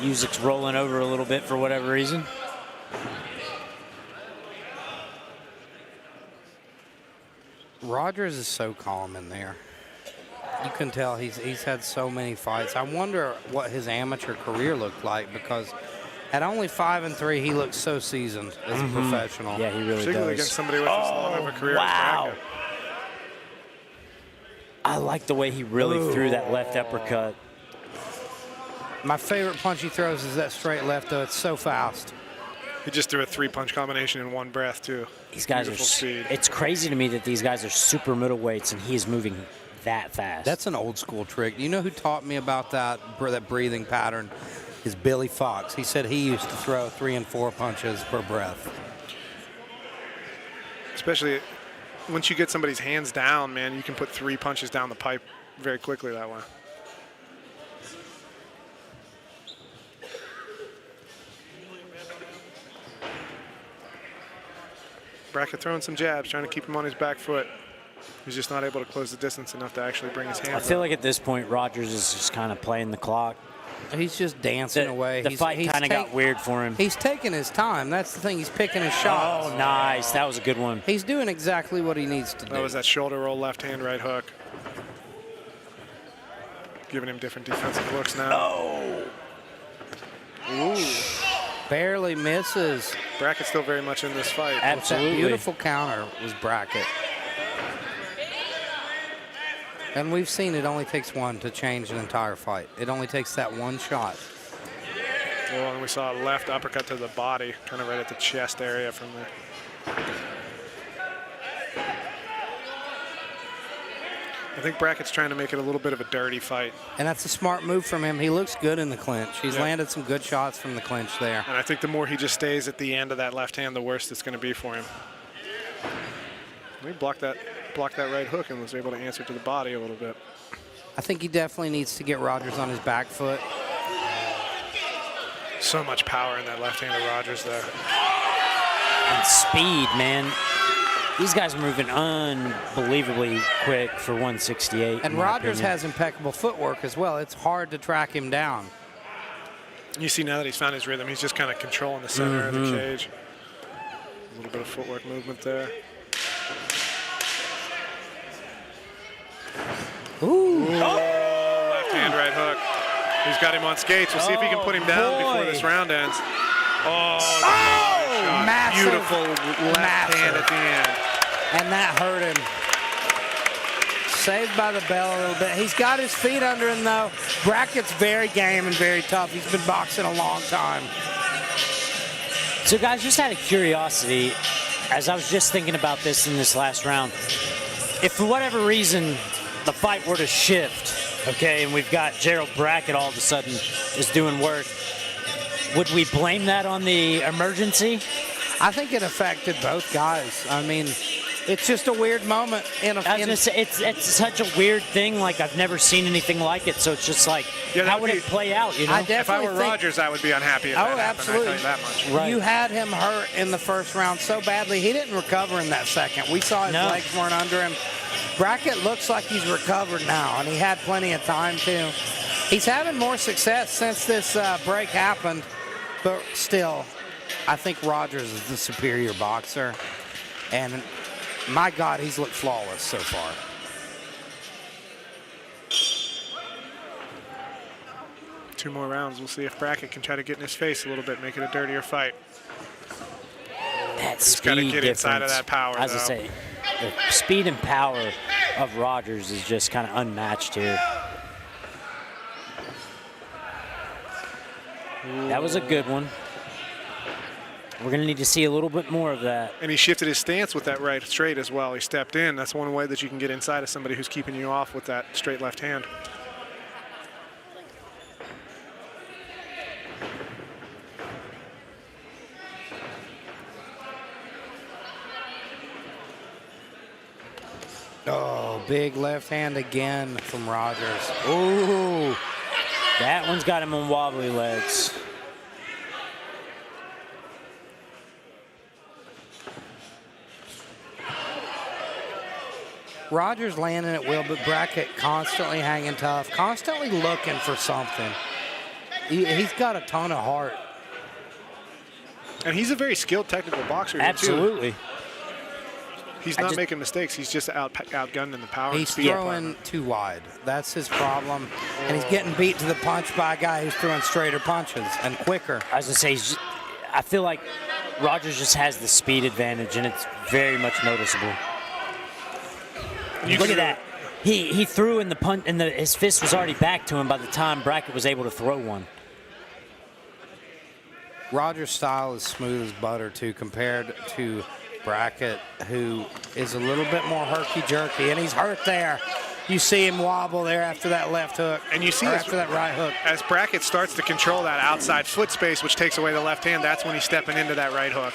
Music's rolling over a little bit for whatever reason. Rogers is so calm in there. You can tell he's had so many fights. I wonder what his amateur career looked like, because at only 5-3, he looks so seasoned as a professional. Yeah, he really Particularly does. against somebody with as long of a career wow. as Brackett. I like the way he really threw that left uppercut. My favorite punch he throws is that straight left, though. It's so fast. He just threw a 3-punch combination in one breath, too. These guys Beautiful are. speed. It's crazy to me that these guys are super middleweights and he is moving that fast. That's an old school trick. You know who taught me about that breathing pattern? Is Billy Fox. He said he used to throw 3 and 4 punches per breath. Especially once you get somebody's hands down, man, you can put 3 punches down the pipe very quickly that way. Brackett throwing some jabs, trying to keep him on his back foot. He's just not able to close the distance enough to actually bring his hands I feel up. like at this point, Rogers is just kind of playing the clock. He's just dancing away. The fight kind of got weird for him. He's taking his time. That's the thing. He's picking his shots. Oh, nice. That was a good one. He's doing exactly what he needs to do. That was that shoulder roll, left hand, right hook. Giving him different defensive looks now. Oh. Ooh. Barely misses. Brackett's still very much in this fight. Absolutely. That beautiful counter was Brackett. And we've seen it only takes one to change an entire fight. It only takes that one shot. Well, and we saw a left uppercut to the body, kind of right at the chest area from there. I think Brackett's trying to make it a little bit of a dirty fight. And that's a smart move from him. He looks good in the clinch. He's landed some good shots from the clinch there. And I think the more he just stays at the end of that left hand, the worse it's going to be for him. He blocked that right hook and was able to answer to the body a little bit. I think he definitely needs to get Rogers on his back foot. So much power in that left hand of Rogers there. And speed, man. These guys are moving unbelievably quick for 168. And Rogers has impeccable footwork as well. It's hard to track him down. You see now that he's found his rhythm, he's just kind of controlling the center of the cage. A little bit of footwork movement there. Ooh. Left hand, right hook. He's got him on skates. We'll see if he can put him down before this round ends. Massive, beautiful left hand at the end. And that hurt him. Saved by the bell a little bit. He's got his feet under him, though. Brackett's very game and very tough. He's been boxing a long time. So, guys, just out of curiosity, as I was just thinking about this in this last round, if for whatever reason the fight were to shift, okay, and we've got Gerald Brackett all of a sudden is doing work, would we blame that on the emergency? I think it affected both guys. I mean, it's just a weird moment. I was going to say, it's such a weird thing. Like, I've never seen anything like it. So it's just like, how would it play out, you know? If I were Rogers, I would be unhappy if that happened. Absolutely. I tell you that much. Right. You had him hurt in the first round so badly. He didn't recover in that second. We saw his legs weren't under him. Brackett looks like he's recovered now, and he had plenty of time, too. He's having more success since this break happened, but still, I think Rogers is the superior boxer. And my God, he's looked flawless so far. Two more rounds. We'll see if Brackett can try to get in his face a little bit, make it a dirtier fight. That He's got to get inside of that power, As I say, the speed and power of Rogers is just kind of unmatched here. That was a good one. We're going to need to see a little bit more of that. And he shifted his stance with that right straight as well. He stepped in. That's one way that you can get inside of somebody who's keeping you off with that straight left hand. Oh, big left hand again from Rogers. Ooh, that one's got him on wobbly legs. Rogers landing at will, but Brackett constantly hanging tough, constantly looking for something. He's got a ton of heart. And he's a very skilled technical boxer. Absolutely. Too. He's not making mistakes. He's just outgunned in the power. He's throwing too wide. That's his problem. And he's getting beat to the punch by a guy who's throwing straighter punches and quicker. I was going to say, I feel like Rogers just has the speed advantage, and it's very much noticeable. Look at that. He threw in the punch, and his fist was already back to him by the time Brackett was able to throw one. Rogers' style is smooth as butter, too, compared to Brackett, who is a little bit more herky-jerky, and he's hurt there. You see him wobble there after that left hook, and you see after that right hook. As Brackett starts to control that outside foot space, which takes away the left hand, that's when he's stepping into that right hook.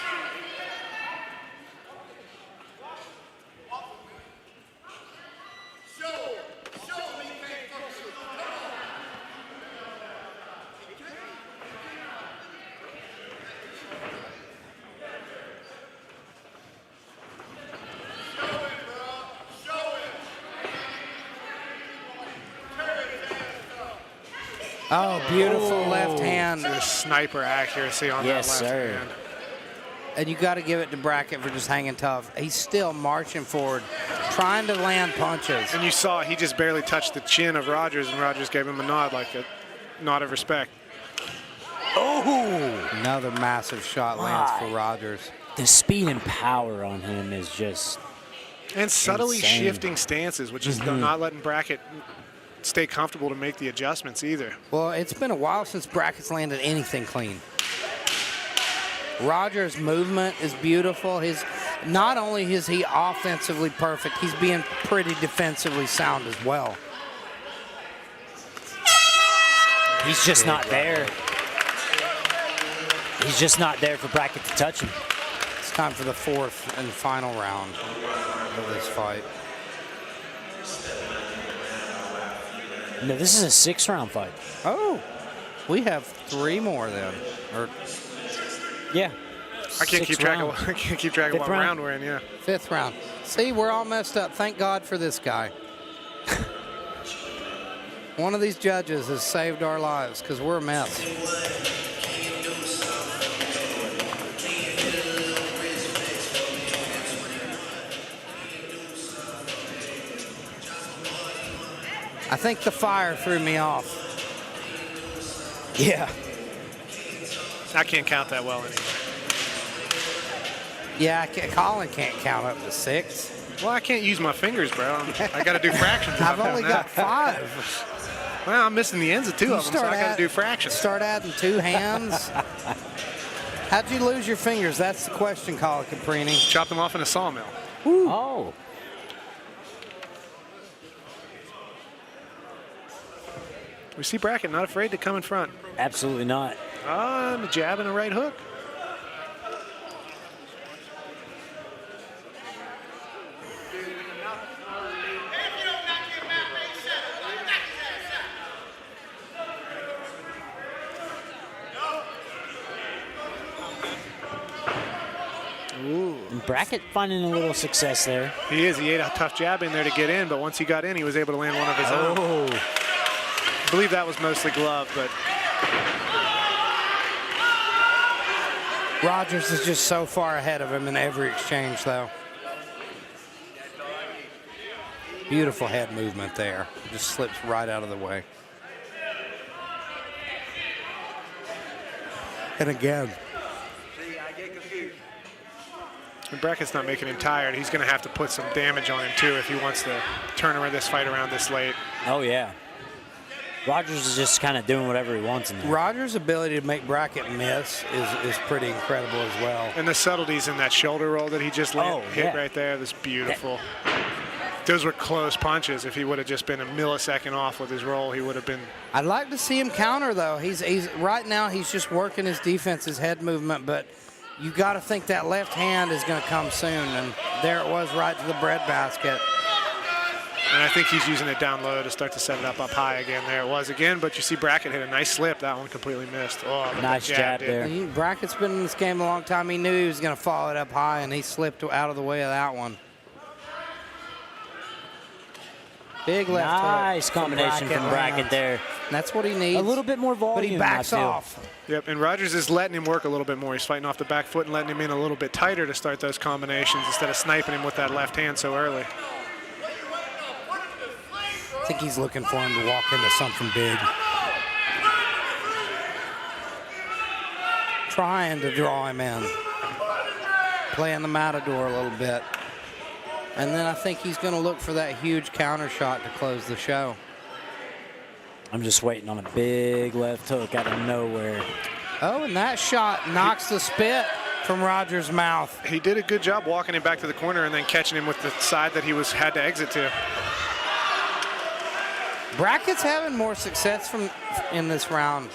Oh, beautiful left hand. There's sniper accuracy on that left hand. And you got to give it to Brackett for just hanging tough. He's still marching forward, trying to land punches. And you saw he just barely touched the chin of Rogers, and Rogers gave him a nod, like a nod of respect. Oh! Another massive shot lands for Rogers. The speed and power on him is just And subtly insane. Shifting stances, which is not letting Brackett stay comfortable to make the adjustments either. Well, it's been a while since Brackett's landed anything clean. Rogers' movement is beautiful. Not only is he offensively perfect, he's being pretty defensively sound as well. He's just not there. He's just not there for Brackett to touch him. It's time for the fourth and final round of this fight. No, this is a 6-round fight. Oh, we have 3 more then. Yeah. I can't keep track of what round we're in, yeah. 5th round. See, we're all messed up. Thank God for this guy. One of these judges has saved our lives because we're a mess. I think the fire threw me off. Yeah. I can't count that well anymore. Yeah, Colin can't count up to 6. Well, I can't use my fingers, bro. I got to do fractions. I've only got 5. Well, I'm missing the ends of 2 of them, so I got to do fractions. Start adding 2 hands. How'd you lose your fingers? That's the question, Colin Caprini. Chop them off in a sawmill. Woo. Oh. We see Brackett not afraid to come in front. Absolutely not. And a jab and a right hook. Ooh. And Brackett finding a little success there. He is. He ate a tough jab in there to get in, but once he got in, he was able to land one of his own. I believe that was mostly glove, but Rogers is just so far ahead of him in every exchange, though. Beautiful head movement there. Just slips right out of the way. And again. And Brackett's not making him tired. He's going to have to put some damage on him, too, if he wants to turn around this fight around this late. Oh, yeah. Rogers is just kind of doing whatever he wants in there. Rogers' ability to make Brackett miss is pretty incredible as well. And the subtleties in that shoulder roll that he just hit right there, that's beautiful. Those were close punches. If he would have just been a millisecond off with his roll, he would have been. I'd like to see him counter, though. He's right now he's just working his defense, his head movement, but you got to think that left hand is going to come soon, and there it was right to the breadbasket. And I think he's using it down low to start to set it up high again. There it was again, but you see Brackett hit a nice slip. That one completely missed. Oh, nice jab there. Brackett's been in this game a long time. He knew he was going to follow it up high, and he slipped out of the way of that one. Big left hook. Nice combination from Brackett there. That's what he needs. A little bit more volume, but he backs off. Yep, and Rogers is letting him work a little bit more. He's fighting off the back foot and letting him in a little bit tighter to start those combinations instead of sniping him with that left hand so early. I think he's looking for him to walk into something big. Trying to draw him in. Playing the matador a little bit. And then I think he's going to look for that huge counter shot to close the show. I'm just waiting on a big left hook out of nowhere. Oh, and that shot knocks the spit from Rogers' mouth. He did a good job walking him back to the corner and then catching him with the side that he had to exit to. Brackett's having more success in this round,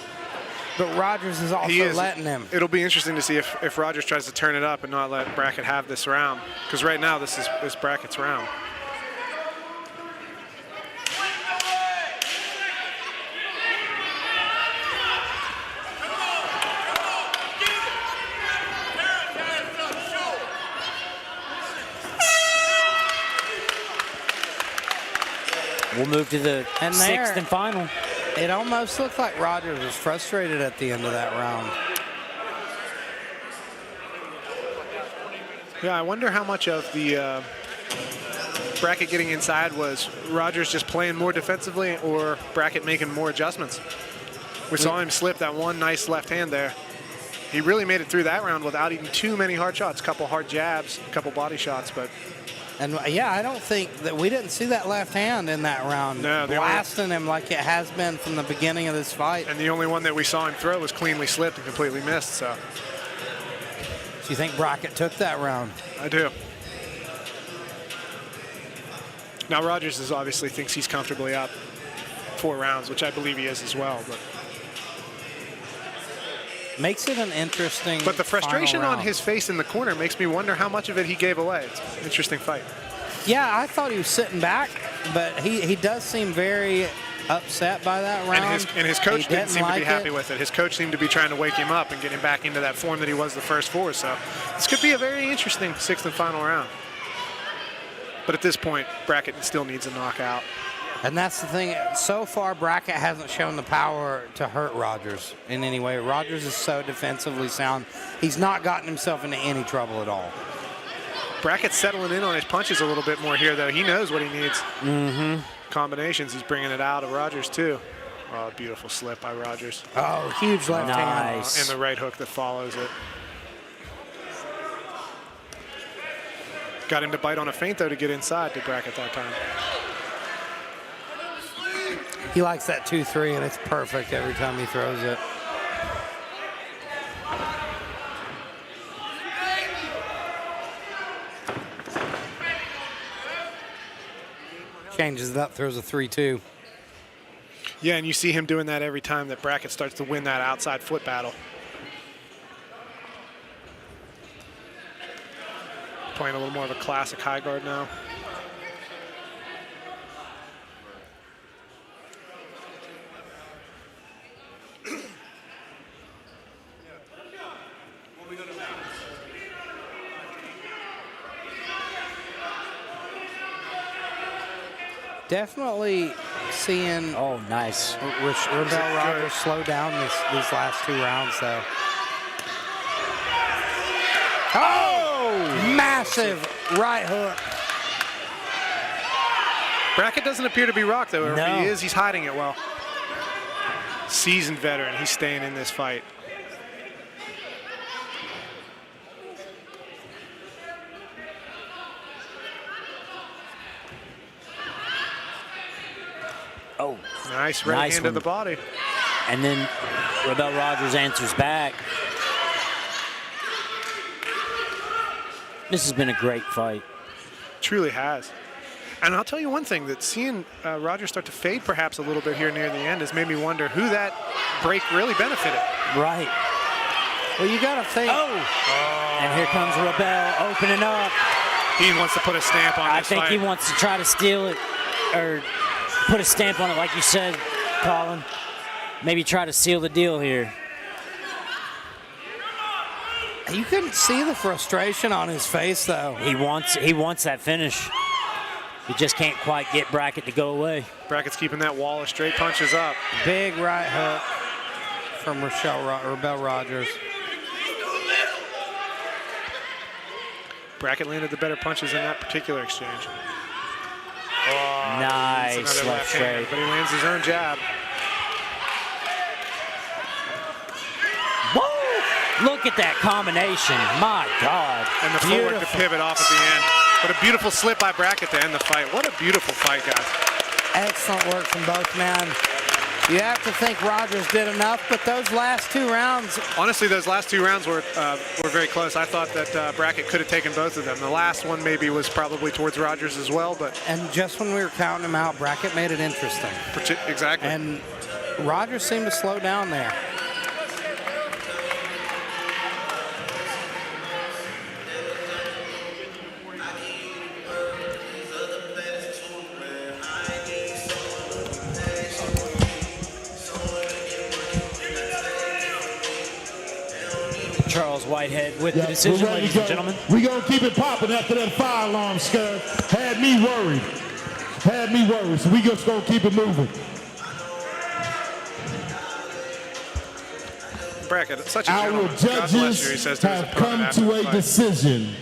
but Rogers is also letting him. It'll be interesting to see if Rogers tries to turn it up and not let Brackett have this round, because right now this is Brackett's round. We'll move to the sixth and final. It almost looked like Rogers was frustrated at the end of that round. Yeah, I wonder how much of the Brackett getting inside was Rogers just playing more defensively or Brackett making more adjustments. We saw him slip that one nice left hand there. He really made it through that round without even too many hard shots. A couple hard jabs, a couple body shots, but. And yeah, I don't think that we didn't see that left hand in that round. No, blasting him like it has been from the beginning of this fight. And the only one that we saw him throw was cleanly slipped and completely missed. So you think Brackett took that round? I do. Now Rogers obviously thinks he's comfortably up 4 rounds, which I believe he is as well. But makes it an interesting. But the frustration on his face in the corner makes me wonder how much of it he gave away. It's an interesting fight. Yeah, I thought he was sitting back, but he does seem very upset by that round. And his coach didn't seem to be happy with it. His coach seemed to be trying to wake him up and get him back into that form that he was the first 4. So this could be a very interesting 6th and final round. But at this point, Brackett still needs a knockout. And that's the thing. So far, Brackett hasn't shown the power to hurt Rogers in any way. Rogers is so defensively sound. He's not gotten himself into any trouble at all. Brackett's settling in on his punches a little bit more here, though. He knows what he needs. Combinations, he's bringing it out of Rogers, too. Oh, beautiful slip by Rogers. Oh, huge left hand. And the right hook that follows it. Got him to bite on a feint, though, to get inside to Brackett that time. He likes that 2-3, and it's perfect every time he throws it. Changes it up, throws a 3-2. Yeah, and you see him doing that every time that Brackett starts to win that outside foot battle. Playing a little more of a classic high guard now. Definitely seeing nice. Rebel Rogers slow down these last 2 rounds, though. Oh! Massive right hook. Brackett doesn't appear to be rocked, though. No. If he is, he's hiding it well. Seasoned veteran. He's staying in this fight. Oh, nice right hand to the body. And then Rebel Rogers answers back. This has been a great fight. Truly has. And I'll tell you one thing, that seeing Rogers start to fade perhaps a little bit here near the end has made me wonder who that break really benefited. Right. Well, you got to think. And here comes Rebel opening up. He wants to put a stamp on this fight. I think he wants to try to steal it or put a stamp on it, like you said, Colin. Maybe try to seal the deal here. You couldn't see the frustration on his face, though. He wants that finish. You just can't quite get Brackett to go away. Brackett's keeping that wall of straight punches up. Big right hook from Rebel Rogers. Brackett landed the better punches in that particular exchange. Oh, nice left straight. But he lands his own jab. Whoa! Look at that combination. My God. And the footwork to pivot off at the end. What a beautiful slip by Brackett to end the fight. What a beautiful fight, guys. Excellent work from both men. You have to think Rogers did enough, but those last 2 rounds. Honestly, those last 2 rounds were very close. I thought that Brackett could have taken both of them. The last one maybe was probably towards Rogers as well, but. And just when we were counting them out, Brackett made it interesting. Exactly. And Rogers seemed to slow down there. Charles Whitehead with the decision, ladies and gentlemen. We're going to keep it popping after that fire alarm, Scud. Had me worried. So we just going to keep it moving. Brackett, such a Our gentleman. judges have come to a decision,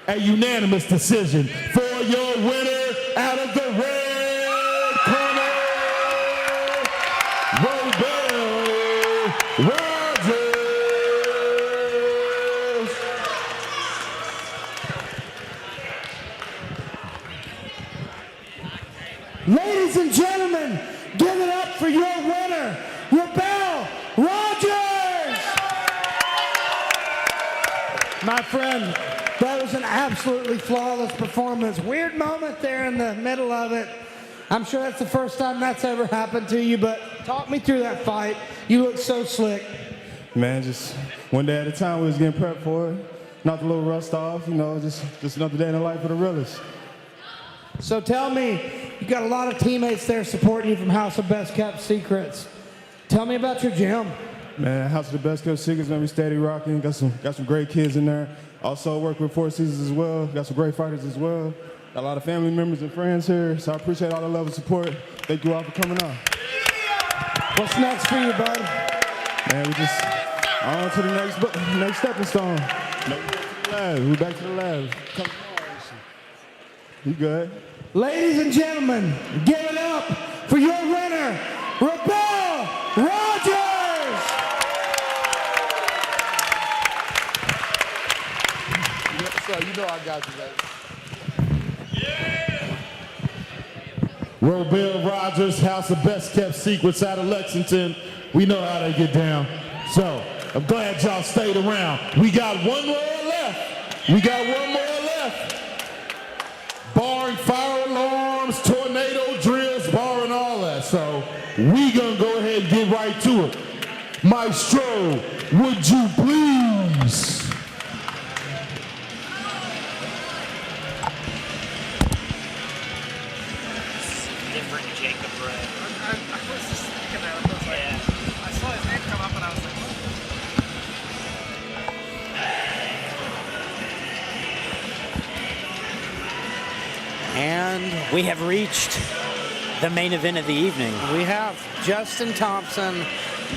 a unanimous decision for your winner out of the red corner, Rebel Rogers. Ladies and gentlemen, give it up for your winner, Rebel Rogers! My friend, that was an absolutely flawless performance. Weird moment there in the middle of it. I'm sure that's the first time that's ever happened to you, but talk me through that fight. You look so slick. Man, just one day at a time, we was getting prepped for it. Knocked a little rust off, you know, just another day in the life of the realest. So tell me, you got a lot of teammates there supporting you from House of Best Kept Secrets. Tell me about your gym. Man, House of the Best Kept Secrets, man, we steady rocking. Got some great kids in there. Also work with Four Seasons as well. Got some great fighters as well. Got a lot of family members and friends here, so I appreciate all the love and support. Thank you all for coming on. What's next for you, bud? Man, we just on to the next stepping stone. We're back to the lab. Come on. You good? Ladies and gentlemen, give it up for your winner, Rebel Rogers! You know I got you, baby. Rebel Rogers, House of Best Kept Secrets out of Lexington. We know how they get down. So I'm glad y'all stayed around. We got one more left. Barring fire alarms, tornado drills, barring all that. So we gonna go ahead and get right to it. Maestro, would you please? Different Jacob Ray. I was just thinking that. I saw his name come up and I was like, And we have reached the main event of the evening. we have Justin Thompson,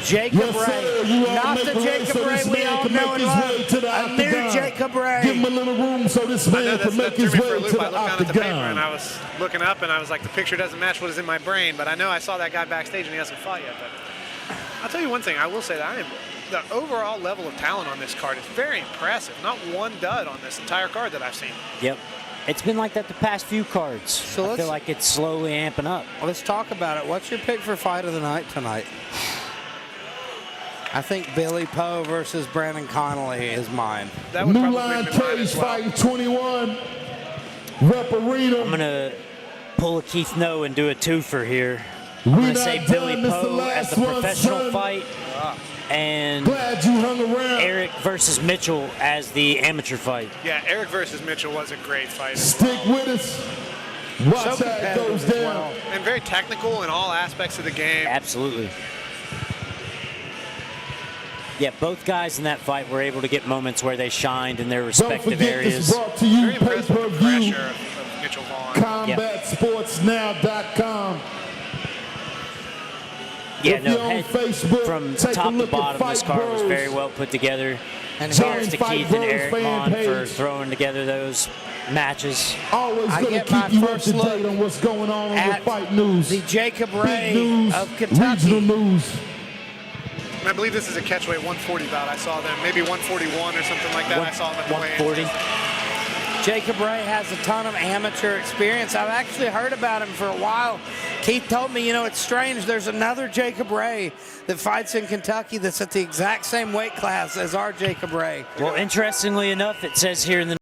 Jacob Yes, Ray. sir. You all Not make the a way Jacob so Ray this we man all can know make and his love. way to the A new octagon. Jacob Ray. Give him a little room so this I know man can that make threw his me for a way loop. to I the looked down at the paper and I octagon. was looking up and I was like, the picture doesn't match what is in my brain, but I know I saw that guy backstage and he hasn't fought yet. But I'll tell you one thing, I will say that the overall level of talent on this card is very impressive. Not one dud on this entire card that I've seen. Yep. It's been like that the past few cards. So I feel like it's slowly amping up. Let's talk about it. What's your pick for fight of the night tonight? I think Billy Poe versus Brandon Connolly is mine. That would New probably Line be mine as well. Cagefighting 21. Rep Arena. I'm going to pull a Keith No and do a twofer here. We I'm going to not say done. Billy This the Poe as last the one, professional son. fight and Glad you hung around. Eric versus Mitchell as the amateur fight. Yeah, Eric versus Mitchell was a great fight. Stick with us. Watch So how it goes competitive as down. well. And very technical in all aspects of the game. Absolutely. Yeah, both guys in that fight were able to get moments where they shined in their Don't respective forget areas. this is brought to you Very impressive with the pay-per-view. pressure of Mitchell Vaughn. CombatSportsNow.com. Yeah, If no, you're on head Facebook, from take a top to look at bottom, this Fight card was Bros. very well put together. And Thanks to Fight Keith and Bros Eric fan Mon for page. throwing together those matches. Always I going to get my keep you up first to date look on what's going on with at fight news. the Jacob Big Ray news, of Kentucky. regional news. I believe this is a catchweight 140 bout. I saw them, maybe 141 or something like that. I saw them at the 140. Jacob Ray has a ton of amateur experience. I've actually heard about him for a while. Keith told me, you know, it's strange. There's another Jacob Ray that fights in Kentucky that's at the exact same weight class as our Jacob Ray. Well, interestingly enough, it says here in the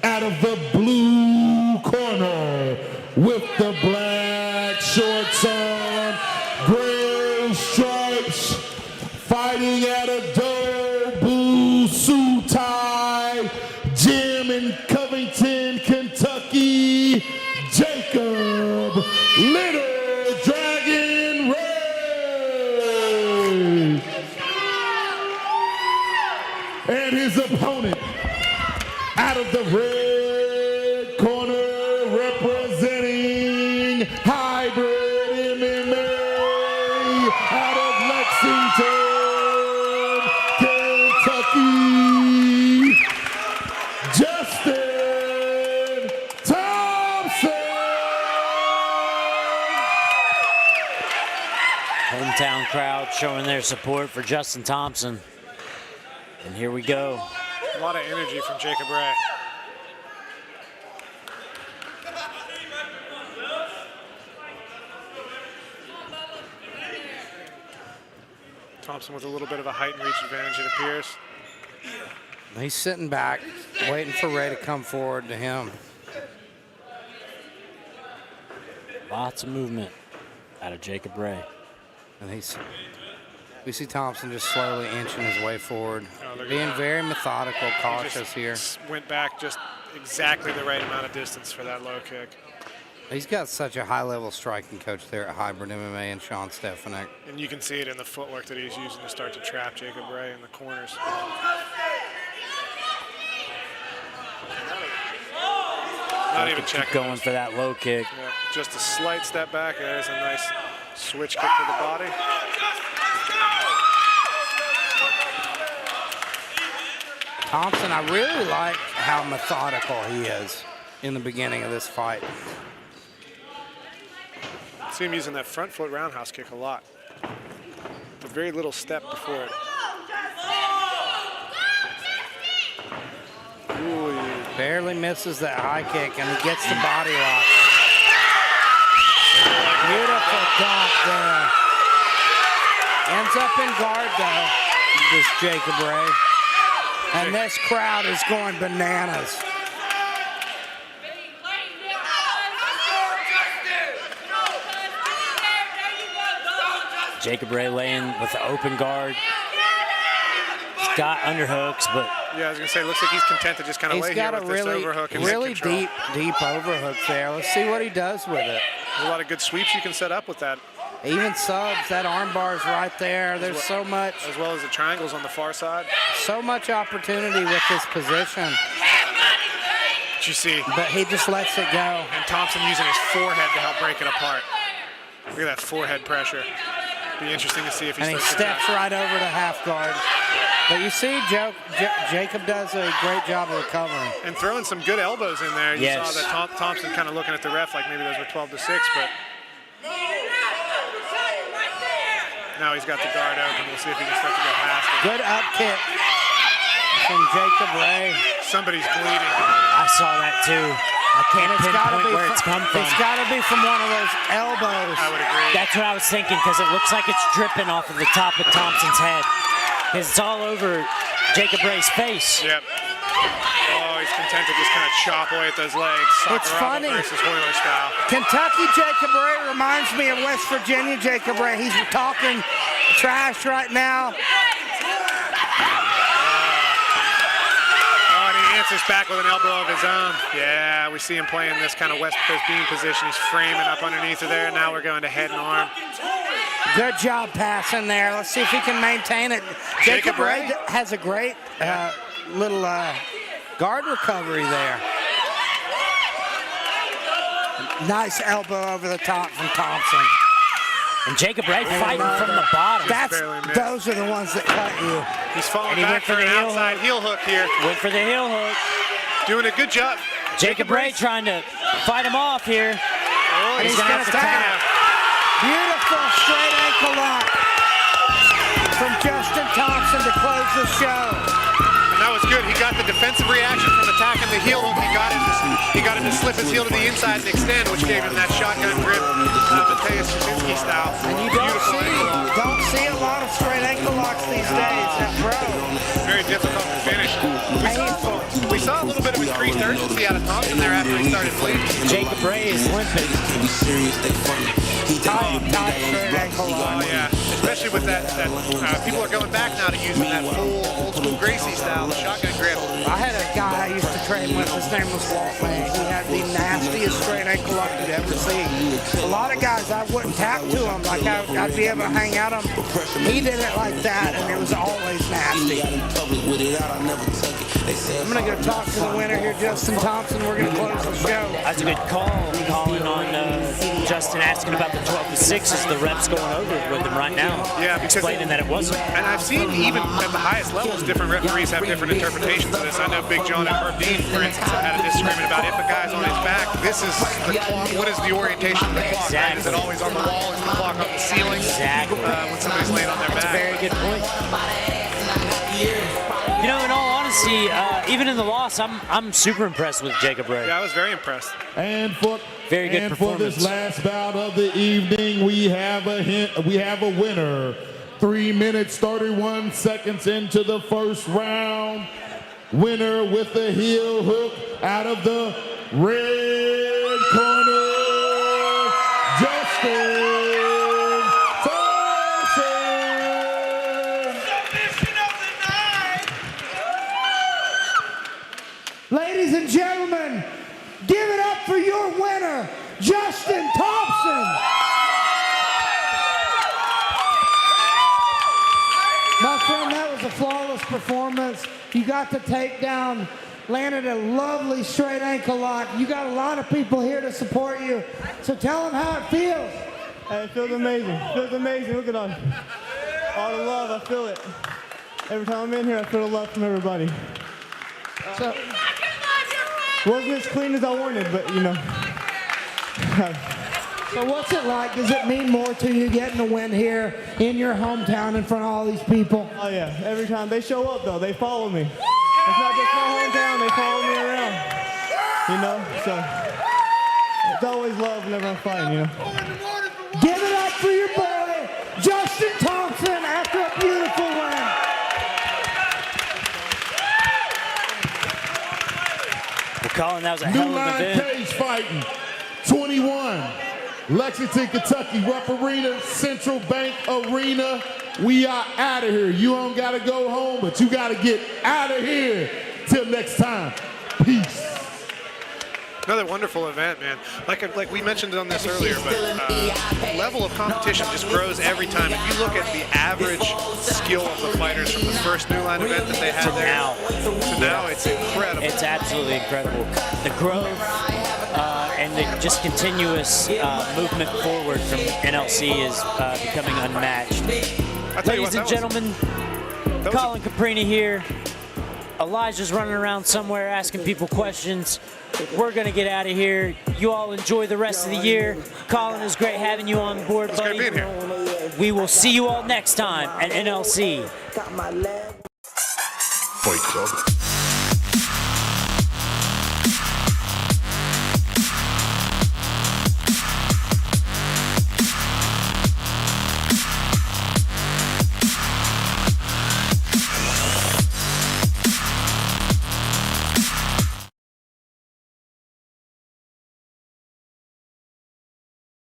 Out of the blue corner with the black shorts on, gray stripes, fighting at a Dobu suit tie, gym in Covington, Kentucky, Jacob Little Dragon Ray. And his opponent, out of the red corner, representing hybrid MMA, out of Lexington, Kentucky, Justin Thompson. hometown crowd showing their support for Justin Thompson. And here we go. A lot of energy from Jacob Ray. Thompson with a little bit of a height and reach advantage, it appears. He's sitting back, waiting for Ray to come forward to him. Lots of movement out of Jacob Ray. And we see Thompson just slowly inching his way forward, being very methodical, cautious here. Went back just exactly the right amount of distance for that low kick. He's got such a high-level striking coach there at Hybrid MMA and Sean Stefanik. And you can see it in the footwork that he's using to start to trap Jacob Ray in the corners. Not even checking. Going for that low kick. Yeah, just a slight step back. There's a nice switch kick to the body. Thompson, I really like how methodical he is in the beginning of this fight. See him using that front foot roundhouse kick a lot. But very little step before it. Ooh. Barely misses that high kick, and he gets the body lock. Beautiful dot there. Ends up in guard, though, this Jacob Ray. And this crowd is going bananas. Jacob Ray laying with the open guard. He's got underhooks, but yeah, I was gonna say, it looks like he's content to just kind of lay here with this overhook and really control. deep overhook there. Let's see what he does with it. There's a lot of good sweeps you can set up with that. Even subs, that arm bar's right there. There's so much. As well as the triangles on the far side. So much opportunity with this position. But you see. But he just lets it go. And Thompson using his forehead to help break it apart. Look at that forehead pressure. Be interesting to see if he and he starts to steps right over to half guard. But you see, Jacob does a great job of recovering. And throwing some good elbows in there. You Yes. saw that Thompson kind of looking at the ref like maybe those were 12-6, but now he's got the guard open. We'll see if he can start to go past it. Good up kick from Jacob Ray. Somebody's bleeding. I saw that too. I can't pinpoint where it's come from. It's got to be from one of those elbows. I would agree. That's what I was thinking, because it looks like it's dripping off of the top of Thompson's head. Because it's all over Jacob Ray's face. Yep. Oh, he's content to just kind of chop away at those legs. It's funny. Versus Hoyler style. Kentucky Jacob Ray reminds me of West Virginia Jacob Ray. He's talking trash right now. Answers back with an elbow of his own. Yeah, we see him playing this kind of West Coast beam position. He's framing up underneath of there. Now we're going to head and arm. Good job passing there. Let's see if he can maintain it. Jacob Ray has a great little guard recovery there. Nice elbow over the top from Thompson. And Jacob Ray fighting from the bottom. Those are the ones that cut you. He's falling back for an outside heel hook here. Went for the heel hook. Doing a good job. Jacob Ray trying to fight him off here. Oh, he's going to tap. Beautiful straight ankle lock from Justin Thompson to close the show. And that was good. He got the defensive reaction from attacking the heel hook. He got him to slip his heel to the inside and extend, which gave him that shotgun grip, Mateus Jasinski style. And you don't see a lot of straight ankle locks these days at pro. Very difficult to finish. We saw a little bit of increased urgency out of Thompson there after he started bleeding. Jacob Ray is limping. Oh yeah, especially with that people are going back now to using that full old school Gracie style shotgun grip. I had a guy I used to train with, his name was Vaugh. He had the nastiest straight ankle lock you'd ever see. A lot of guys, I wouldn't tap to him, like I'd be able to hang out him. He did it like that, and it was always nasty. I'm gonna go talk to the winner here, Justin Thompson. We're gonna close the show. That's a good call, calling on Justin, asking about the 12-6 as the ref's going over with him right now. Yeah, because explaining that it wasn't. And I've seen even at the highest levels, different referees have different interpretations of this. I know Big John and Herb Dean, for instance, have had a disagreement about if a guy's on his back. This is the clock. What is the orientation of the clock? Exactly. Right? Is it always on the wall? Is the clock on the ceiling? Exactly. When somebody's laying on their back. That's a very good point. You know, in all honesty, even in the loss, I'm super impressed with Jacob Ray. Yeah, I was very impressed. And for very good performance. For this last bout of the evening, we have a winner. 3 minutes 31 seconds into the first round. Winner with the heel hook out of the red corner, Justin Thompson. Ladies and gentlemen, give it up for your winner, Justin Thompson. My friend, that was a flawless performance. You got the takedown, landed a lovely straight ankle lock. You got a lot of people here to support you. So tell them how it feels. Hey, it feels amazing. It feels amazing. Look at all the love. I feel it. Every time I'm in here, I feel the love from everybody. So, Wasn't as clean as I wanted, but you know. so what's it like? Does it mean more to you getting a win here in your hometown in front of all these people? Oh yeah, every time they show up though, they follow me. It's not just my hometown, they follow me around. You know, so it's always love whenever I'm fighting, you know. Give it up for your boy, Justin Thompson, after a beautiful win. Well, Colin, that was a New hell of an Line event. Cagefighting, 21, Lexington, Kentucky, Rupp Arena, Central Bank Arena. We are out of here. You don't got to go home, but you got to get out of here. Till next time, peace. Another wonderful event, man. Like we mentioned on this earlier, but level of competition just grows every time. If you look at the average skill of the fighters from the first New Line event that they had to now, it's incredible. It's absolutely incredible. The growth and the just continuous movement forward from NLC is becoming unmatched. Ladies and gentlemen, Colin Caprini here. Elijah's running around somewhere asking people questions. We're going to get out of here. You all enjoy the rest of the year. Colin, it's great having you on board, buddy. It's great being here. We will see you all next time at NLC. Fight Club.